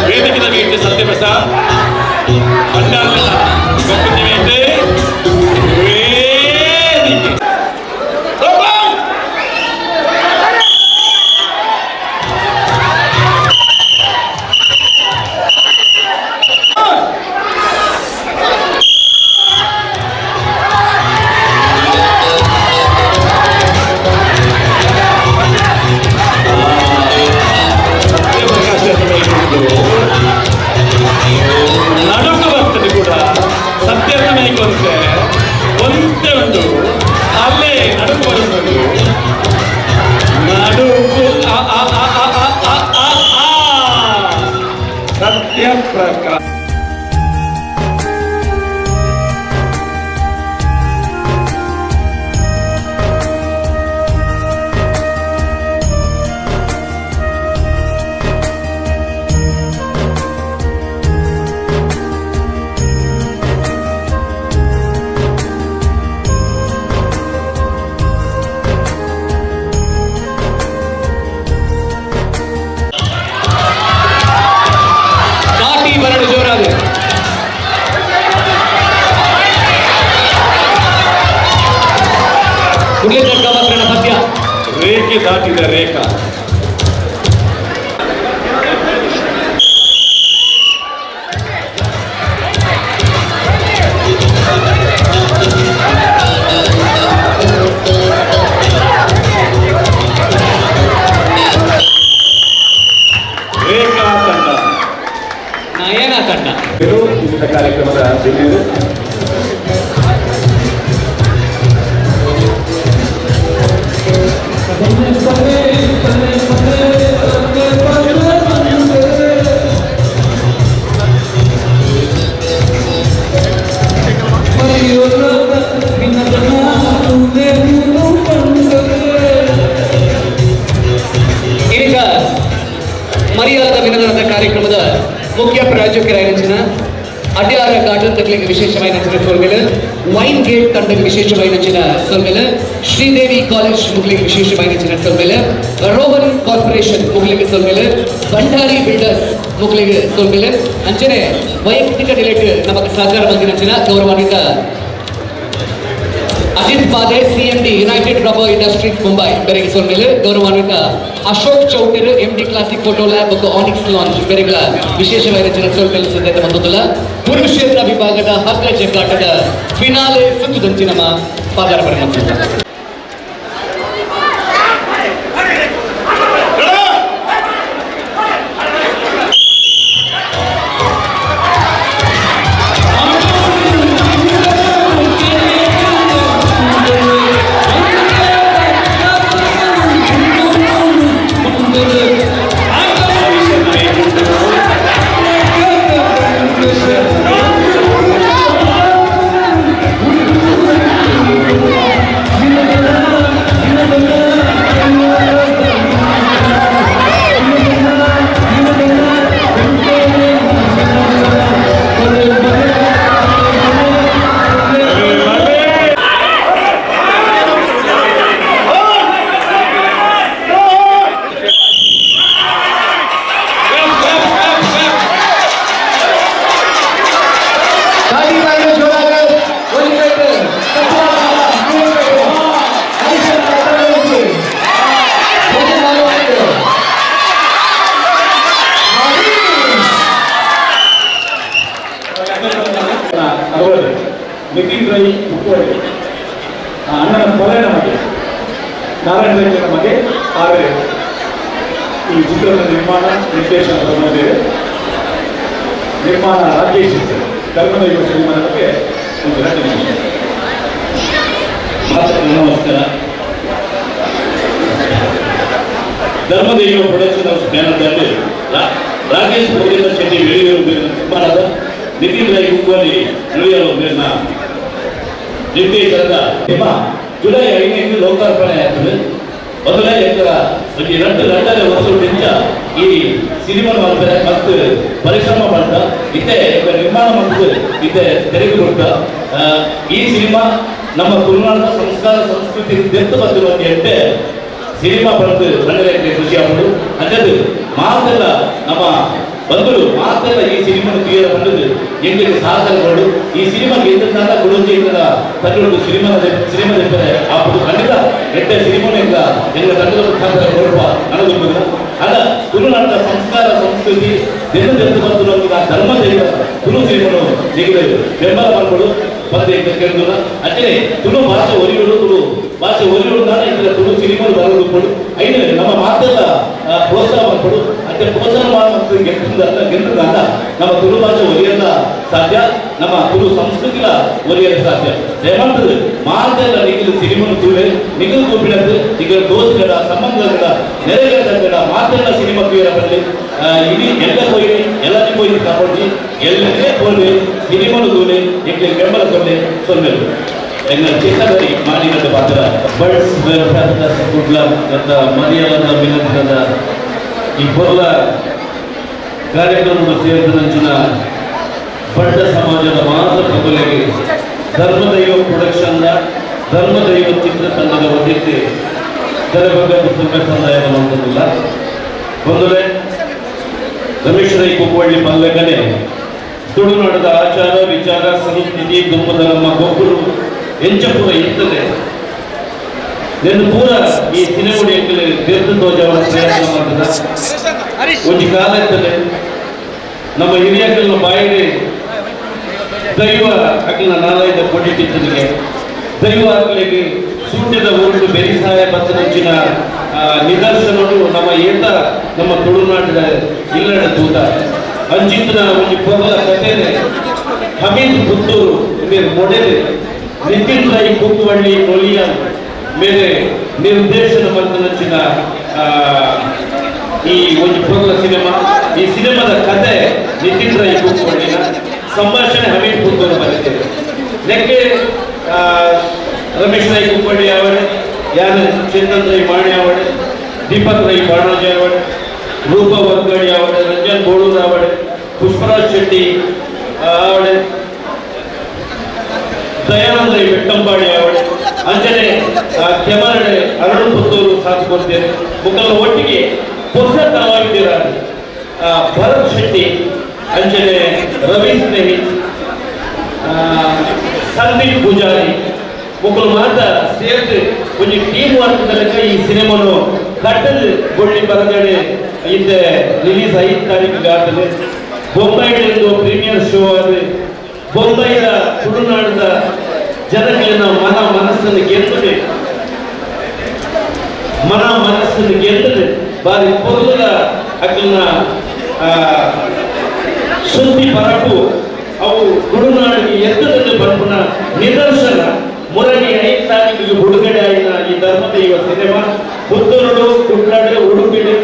ವೇದಿಕೆ ಮೇಲೆ ಸತ್ಯಪ್ರಸಾದ್ ಮಂಡಲ ವೇದಿಕೆ ನಡುಕು ಬರ್ತದೆ ಕೂಡ ಸತ್ಯದ ಮೇಗೊಂತೆ ಒಂದೇ ಒಂದು ಅಲ್ಲೇ ನಡುಕು ಬರುವುದು ನಡುಕು ಸತ್ಯ ಪ್ರಕಾರ ರೇಖೆ ದಾಟಿದ ರೇಖಾ ರೇಖಾ ತಂಡ ನಯನ ತಂಡ ಕಾರ್ಯಕ್ರಮದ ಈಗ ಮರ್ಯಾದ ವಿನೋದನದ ಕಾರ್ಯಕ್ರಮದ ಮುಖ್ಯ ಪ್ರಾಯೋಜಕರಾಗಿನ ಅಡ್ಯಾರ ಗಾರ್ಡನ್ ತಕ್ಕಲಿಗೆ ವಿಶೇಷమైన ಸೋಲ್ಮೇಲೆ ವೈನ್ ಗೇಟ್ ತಂಡಕ್ಕೆ ವಿಶೇಷమైన ಸೋಲ್ಮೇಲೆ ಶ್ರೀದೇವಿ ಕಾಲೇಜ್ ಮುಗ್ಲಿಗೆ ವಿಶೇಷమైన ಸೋಲ್ಮೇಲೆ ರೋಹನ್ ಕಾರ್ಪೊರೇಷನ್ ಮುಗ್ಲಿಗೆ ಸೋಲ್ಮೇಲೆ ಭಂಡಾರಿ ಬಿಲ್ಡರ್ಸ್ ಮುಗ್ಲಿಗೆ ಸೋಲ್ಮೇಲೆ ಅಂಚನೆ ವೈಯಕ್ತಿಕ ಡಿಲೇಟ್ ನಮಗೆ ಸಹಕಾರ ಬಂದಿನ ಗೌರವಾನ್ವಿತ ಅಜಿತ್ ಪಾದೆ CMD united rubber industries Mumbai ಬೆರೆಗೆ ಸೋಲ್ಮೇಲೆ ಗೌರವಾನ್ವಿತ ಅಶೋಕ್ ಚೌಟರ್ MD ಕ್ಲಾಸಿಕ್ ಫೋಟೋ ಲ್ಯಾಬ್ ಮತ್ತು ಆನಿಕ್ಸ್ ಲಾಂಚ್ ಬೆರೆಗಳ ವಿಶೇಷమైన ಸೋಲ್ಮೇಲೆ ಸಿದ್ಧತೆ ಬಂದದಲ್ಲ ಪುರುಷರ ವಿಭಾಗದ ಹಗ್ಗ ಜಗ್ಗಾಟದ ಫಿನಾಲೆ ಸುತ್ತುದಂಚಿ ನಮ್ಮ ಪಾದಾರ್ಪಣೆ ಮಾಡ್ತಾರೆ. ನಿತಿನ್ ರೈ ಮುಖ್ಯವಾಗಿ ಅಣ್ಣನ ಕೊಲೆಯ ಮಗೆ ನಾರಾಯಣ ರೈ ನಮಗೆ ಆದರೆ ಈ ಚಿತ್ರದ ನಿರ್ಮಾಣ ನಿರ್ದೇಶನದ ಮಧ್ಯೆ ನಿರ್ಮಾಣ ರಾಜೇಶ್ ಧರ್ಮದ ಯುವ ಸಿನಿಮಾದ ಬಗ್ಗೆ ಒಂದು 2 ನಿಮಿಷ. ನಮಸ್ಕಾರ. ಧರ್ಮದ ಯುವ ಪ್ರೊಡಕ್ಷನ್ ಹೌಸ್ ಬ್ಯಾನರ್ನಲ್ಲಿ ರಾಕೇಶ್ ಗೋವಿಂದ ಶೆಟ್ಟಿ வெளியூர் ನಿರ್ಮಾಣದ ನಿತಿನ್ ರೈ ಮುಖ್ಯವಾಗಿ ನುಡಿಯಲು ನಿರ್ದೇಶನದ ಸಿನಿಮಾ ಜುಲೈ 5 ಲೋಕಾರ್ಪಣೆ ಆಯ್ತದೆ. ಮೊದಲೇ ಎತ್ತರ 2 ವರ್ಷದಿಂದ ಈ ಸಿನಿಮಾ ಮಾಡ್ತಾರೆ ಮತ್ತು ಪರಿಶ್ರಮ ಮಾಡ್ತಾ ಇತ್ತೆ ನಿರ್ಮಾಣ ಮಾಡ್ತು ಇತ್ತೆ ತೆರೆಗೆ ಕೊಡ್ತಾ ಈ ಸಿನಿಮಾ ನಮ್ಮ ತುಳುನಾಡಿನ ಸಂಸ್ಕಾರ ಸಂಸ್ಕೃತಿ ತೆತ್ತು ಬಂದಿರುವ ಸಿನಿಮಾ ಬಂದು ಕನ್ನಡಕ್ಕೆ ಖುಷಿ ಆಗೋದು ಅಂಥದ್ದು ಮಾತೆಲ್ಲ ನಮ್ಮ ಬಂಧುಗಳು ಮಾತೆಲ್ಲ ಈ ಸಿನಿಮಾ ಕ್ಲಿಯರ್ ಬಂದದ್ದು ಎಂಗಳಿಗೆ ಸಹಕಾರಗಳು ಈ ಸಿನಿಮಾಗೆ ಎಂತ ಕೊಡುಗೆ ತಂಡಗಳು ಸಿನಿಮಾ ಇರ್ತಾರೆ ಆ ಖಂಡಿತ ಎಡ್ಡ ಸಿನಿಮಾನಿಂದ ಎಂಗ ತಂಡದ ಮುಖಾಂತರ ಕೊಡುವ ನನಗೊಬ್ಬ ಅಲ್ಲ ತುಳುನಾಡಿನ ಸಂಸ್ಕಾರ ಸಂಸ್ಕೃತಿ ದಿನದಂತೆ ಬಂದು ನಮಗೆ ಧರ್ಮದ ತುಳು ಸಿನಿಮಾ ನಿಗದಿ ಬೆಂಬಲ ಮಾಡಿಕೊಂಡು ಬಂದೆ ಕೇಳಿದ್ರು ಅಷ್ಟೇ ತುಳು ಭಾಷೆ ಒರಿಗಳು ತುಳು ಭಾಷೆ ಒರಿಗಳು ನಾನು ಇದರ ತುಳು ಸಿನಿಮಾ ಬರೋದು ಐದು ನಮ್ಮ ಮಾತೆಲ್ಲ ಪ್ರೋತ್ಸಾಹ ಮಾಡ್ಕೊಡು ಅಷ್ಟೇ ಪ್ರೋತ್ಸಾಹ ಮಾಡುವಂತ ಗೆಲ್ಲುವುದಲ್ಲ ನಮ್ಮ ತುಳು ಭಾಷೆ ಒಲಿಯಲ್ಲ ಸಾಧ್ಯ ನಮ್ಮ ತುಳು ಸಂಸ್ಕೃತಿಲ ಒಲಿಯಲು ಸಾಧ್ಯ ದಯಮಾಡ್ತದೆ ಮಾತೆಲ್ಲ ನಿಗಲು ಸಿನಿಮಾ ತೂವೆ ನಿಗಲು ತೂಪಿನದ್ದು ಈಗ ದೋಸ್ಗಳ ಸಂಬಂಧಗಳ ನೆರೆಗಳ ಮಾತೆಲ್ಲ ಸಿನಿಮಾ ಕ್ಲಿಯರ್ ಬರಲಿ ಇಡೀ ಎಲ್ಲ ಹೋಗಿ ಎಲ್ಲರಿಗೂ ಹೋಗಿ ತಗೊಂಡು ಎಲ್ಲೇ ಹೋಗಿ ಸಿನಿಮಾನು ತೂಲೆ ಈಗ ಬೆಂಬಲ ಕೊಡಲಿ ಸೊಲ್ಲೆರು ಎಂಗಲ್ ಚಿತ್ರದಲ್ಲಿ ಮಾಡಿದ ಪಾತ್ರ ಬರ್ಡ್ಸ್ ವೆಲ್ಫೇರ್ ಕುಡ್ಲ ಅಂತ ಮರಿಯಲದ ವಿನಂತದ ಈ ಪೊರ್ಲ ಕಾರ್ಯಕ್ರಮಗಳು ಸೇರಿದಂಚಿನ ಬಡ್ಡ ಸಮಾಜದ ಮಾತ್ರ ಪ್ರಬಲೆಗೆ ಧರ್ಮದೈವ ಪ್ರೊಡಕ್ಷನ್ನ ಧರ್ಮದೈವ ಚಿತ್ರತಂಡದ ವತಿಸಿ ತೆರೆಬಗ್ಗೆ ಸಂದಾಯ ಮಾಡುವುದಿಲ್ಲ ಒಂದೊಂದೇ ರಮೇಶ್ ರೈ ಕುಪ್ಪಳ್ಳಿ ಪಲ್ಲಗನೆ ತುಳುನಾಡದ ಆಚಾರ ವಿಚಾರ ಸಂಸ್ಕೃತಿ ದುಂಬದ ನಮ್ಮ ಗೊಬ್ಬರು ಎಂಚಪುರ ಇರ್ತದೆ ನೆನ್ನು ಪೂರ ಈ ಸಿನಿಮಾ ತೀರ್ಥಧ್ವಜವರ ಪ್ರಯತ್ನ ಮಾಡಿದ ಒಂದು ಕಾಲ ಇರ್ತದೆ ನಮ್ಮ ಹಿರಿಯಕಲ್ನ ಬಾಯಿಗೆ ದೈವ ಅಕ್ಕನ ನಾಲಯದ ಕೊಟ್ಟಿದ್ದಕ್ಕೆ ದೈವ ಅಕ್ಕಲಿಗೆ ಸೂಟ್ಯದ ಊರು ಬೆರಿಸಾಯ ಬತ್ತನಂಚಿನ ನಿದರ್ಶನಗಳು ನಮ್ಮ ಏತ ನಮ್ಮ ತುಳುನಾಡಿನ ಇಲ್ಲಡ ತೂತ ಅಂಚಿನ ಒಂದು ಪೊರ್ಲ ಕಥೆನೆ ಹಮೀದ್ ಪುತ್ತೂರು ಮೇರೆ ಮೊಡೆಲೆ ನಿತಿನ್ ರೈ ಕುಪ್ಪಳ್ಳಿ ನೊಲಿಯ ಮೇಲೆ ನಿರ್ದೇಶನ ಬತ್ತನಂಚಿನ ಈ ಒಂದು ಪೊರ್ಲ ಸಿನಿಮಾ ಈ ಸಿನಿಮಾದ ಕಥೆ ನಿತಿನ್ ರೈ ಕುಪ್ಪಳ್ಳಿನ ಸಂಭಾಷಣೆ ಹಮೀದ್ ಪುತ್ತೂರು ಬರೆದಿದೆ ನೆಕ್ಕೆ ರಮೇಶ್ ರೈ ಕುಪ್ಪಳ್ಳಿ ಅವರೇ ಯಾನ ಚೇತನ್ ರೈ ಮಾಣಿ ಅವಡೆ ದೀಪಕ್ ರೈ ಬಾಣಾಜಿ ಅವಡೆ ರೂಪ ವರ್ಗಡಿ ಅವಡೆ ರಂಜನ್ ಬೋಳೂರ್ ಅವಡೆ ಪುಷ್ಪರಾಜ್ ಶೆಟ್ಟಿ ಅವಡೆ ದಯಾನಂದ ರೈ ಬೆಟ್ಟಂಬಾಡಿ ಅವಡೆ ಅಂಜನೆ ಕೆಮರಡೆ ಅರಳು ಪುತ್ತೂರು ಸಾಥ್ ಕೊಡ್ತೇನೆ ಮುಖಲ ಒಟ್ಟಿಗೆ ಹೊಸ ಕಲಾವಿದರ ಭರತ್ ಶೆಟ್ಟಿ ಅಂಜನೆ ರವಿ ಸ್ನೇಹಿ ಸಂದೀಪ್ ಪೂಜಾರಿ ಮುಕ್ಕಳು ಮಾತ್ರ ಸೇರ್ದು ಒಂದು ಟೀಮ್ ವರ್ಕ್ ತನಕ ಈ ಸಿನಿಮಾನು ಕಟ್ಟಲು ಗೊಳ್ಳಿ ಬರಗಡೆ ಹಿಂದೆ ರಿಲೀಸ್ 5 ತಾರೀಕಿಗೆ ಆಗ್ತದೆ ಬೊಂಬೈಲಿಂದು ಪ್ರೀಮಿಯರ್ ಶೋ ಅದು ಬೊಂಬೈಯ ತುಳುನಾಡಿನ ಜನಗಳನ್ನ ಮನಸ್ಸನ್ನು ಗೆಲ್ಲದೆ ಮನಸ್ಸನ್ನು ಗೆಲ್ಲದೆ ಬಾರಿ ಪೊರ್ಲದ ಅಕ್ಕನ ಸುದ್ದಿ ಪರಕು ಅವು ತುಳುನಾಡಿಗೆ ಎತ್ತದಲ್ಲಿ ಬಂಪುನ ನಿದರ್ಶನ ಮುರಳಿ 5 ತಾರೀಕಿಗೆ ಬಿಡುಗಡೆ ಆಯಿನ ಈ ಧರ್ಮದೈವ ಸಿನಿಮಾ ಪುತ್ತೂರು ಕುಟ್ಲಾಡೆ ಉಡುಪಿಡೆ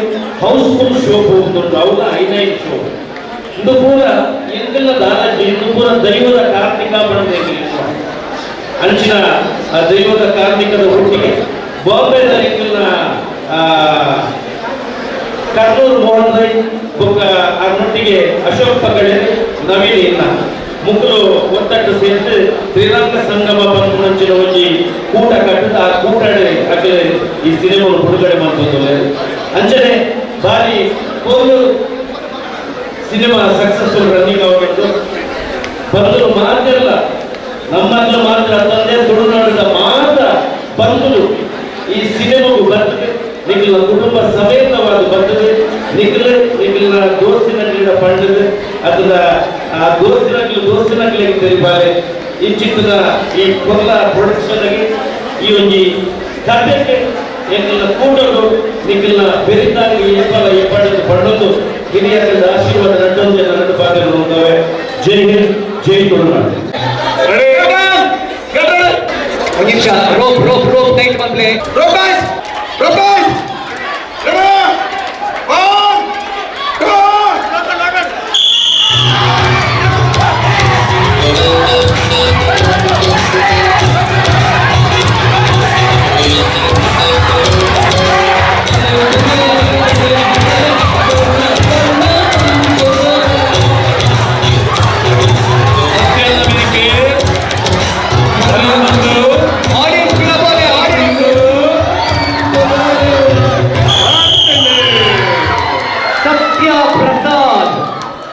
ಹೌಸ್ಫುಲ್ ಶೋ ಹೋಗುತ್ತುಂಟು ಅವನ 5 ಶೋ ಇದು ಪೂರ ಎಂತೆಲ್ಲ ದಾರಾಜಿ ಇದು ಪೂರ ದೈವದ ಕಾರ್ತಿಕ ಬಂದ ಅಂಚಿನ ದೈವದ ಕಾರ್ತಿಕದ ಒಟ್ಟಿಗೆ ಬಾಂಬೆದಲ್ಲಿ ಕರ್ನೂರು ಮೋಹನ್ ರೈ ಅದರೊಟ್ಟಿಗೆ ಅಶೋಕ್ ಪಗಡೆ ನವೀನ್ ಇಲ್ಲ ಮುಕ್ಕಲು ಒತ್ತಟ್ಟು ಸೇರಿಸಿ ಶ್ರೀರಂಗ ಸಂಗಮ ಬಂದು ಮುಂಚಿನ ಒಂಜಿ ಕೂಟ ಕಟ್ಟಿದ ಆ ಕೂಟಡೆ ಅಕ್ಕೆ ಈ ಸಿನಿಮಾ ಬಿಡುಗಡೆ ಮಾಡ್ಬೋದು ಅಂಚನೆ ಬಾರಿ ಕೋಲು ಸಿನಿಮಾ ಸಕ್ಸಸ್ಫುಲ್ ರನ್ನಿಂಗ್ ಆಗಿತ್ತು ಬಂದರು ಮಾತ್ರ ಇಲ್ಲ ನಮ್ಮಲ್ಲಿ ಮಾತ್ರ ತಂದೆ ತುಳುನಾಡಿನ ಮಾತ್ರ ಬಂದರು ಈ ಸಿನಿಮಾಗೂ ಬರ್ತದೆ ನಿಖಿಲ ಕುಟುಂಬ ಸಮೇತವಾದ ಬರ್ತದೆ ನಿಖಿಲ ದೋಸ್ತಿನ ಪಂಡದು ಅದರ ಆ ದೋಸ್ತಿನಗಳಿಗೆ ತೆರಿಬಾರೆ ಈ ಚಿತ್ರದ ಈ ಕೊಲ್ಲ ಪ್ರೊಡಕ್ಷನ್ ಆಗಿ ಈ ಒಂದು ಕಥೆಗೆ ನಿಖಿಲ ಕೂಡಲು ನಿಖಿಲ ಬೆರಿತಾಗಿ ಎಪ್ಪಡದು ಪಡೆದು ಹಿರಿಯರಿಂದ ಆಶೀರ್ವಾದ ನನ್ನೊಂದು ಭಾಗಗಳು ನೋಡ್ತವೆ ಜೈ ಹಿಂದ್ ಜೈ ತುಳುನಾಡು ರೋಪ್ ಟೈಟ್ ಬಂದ್ಲೆ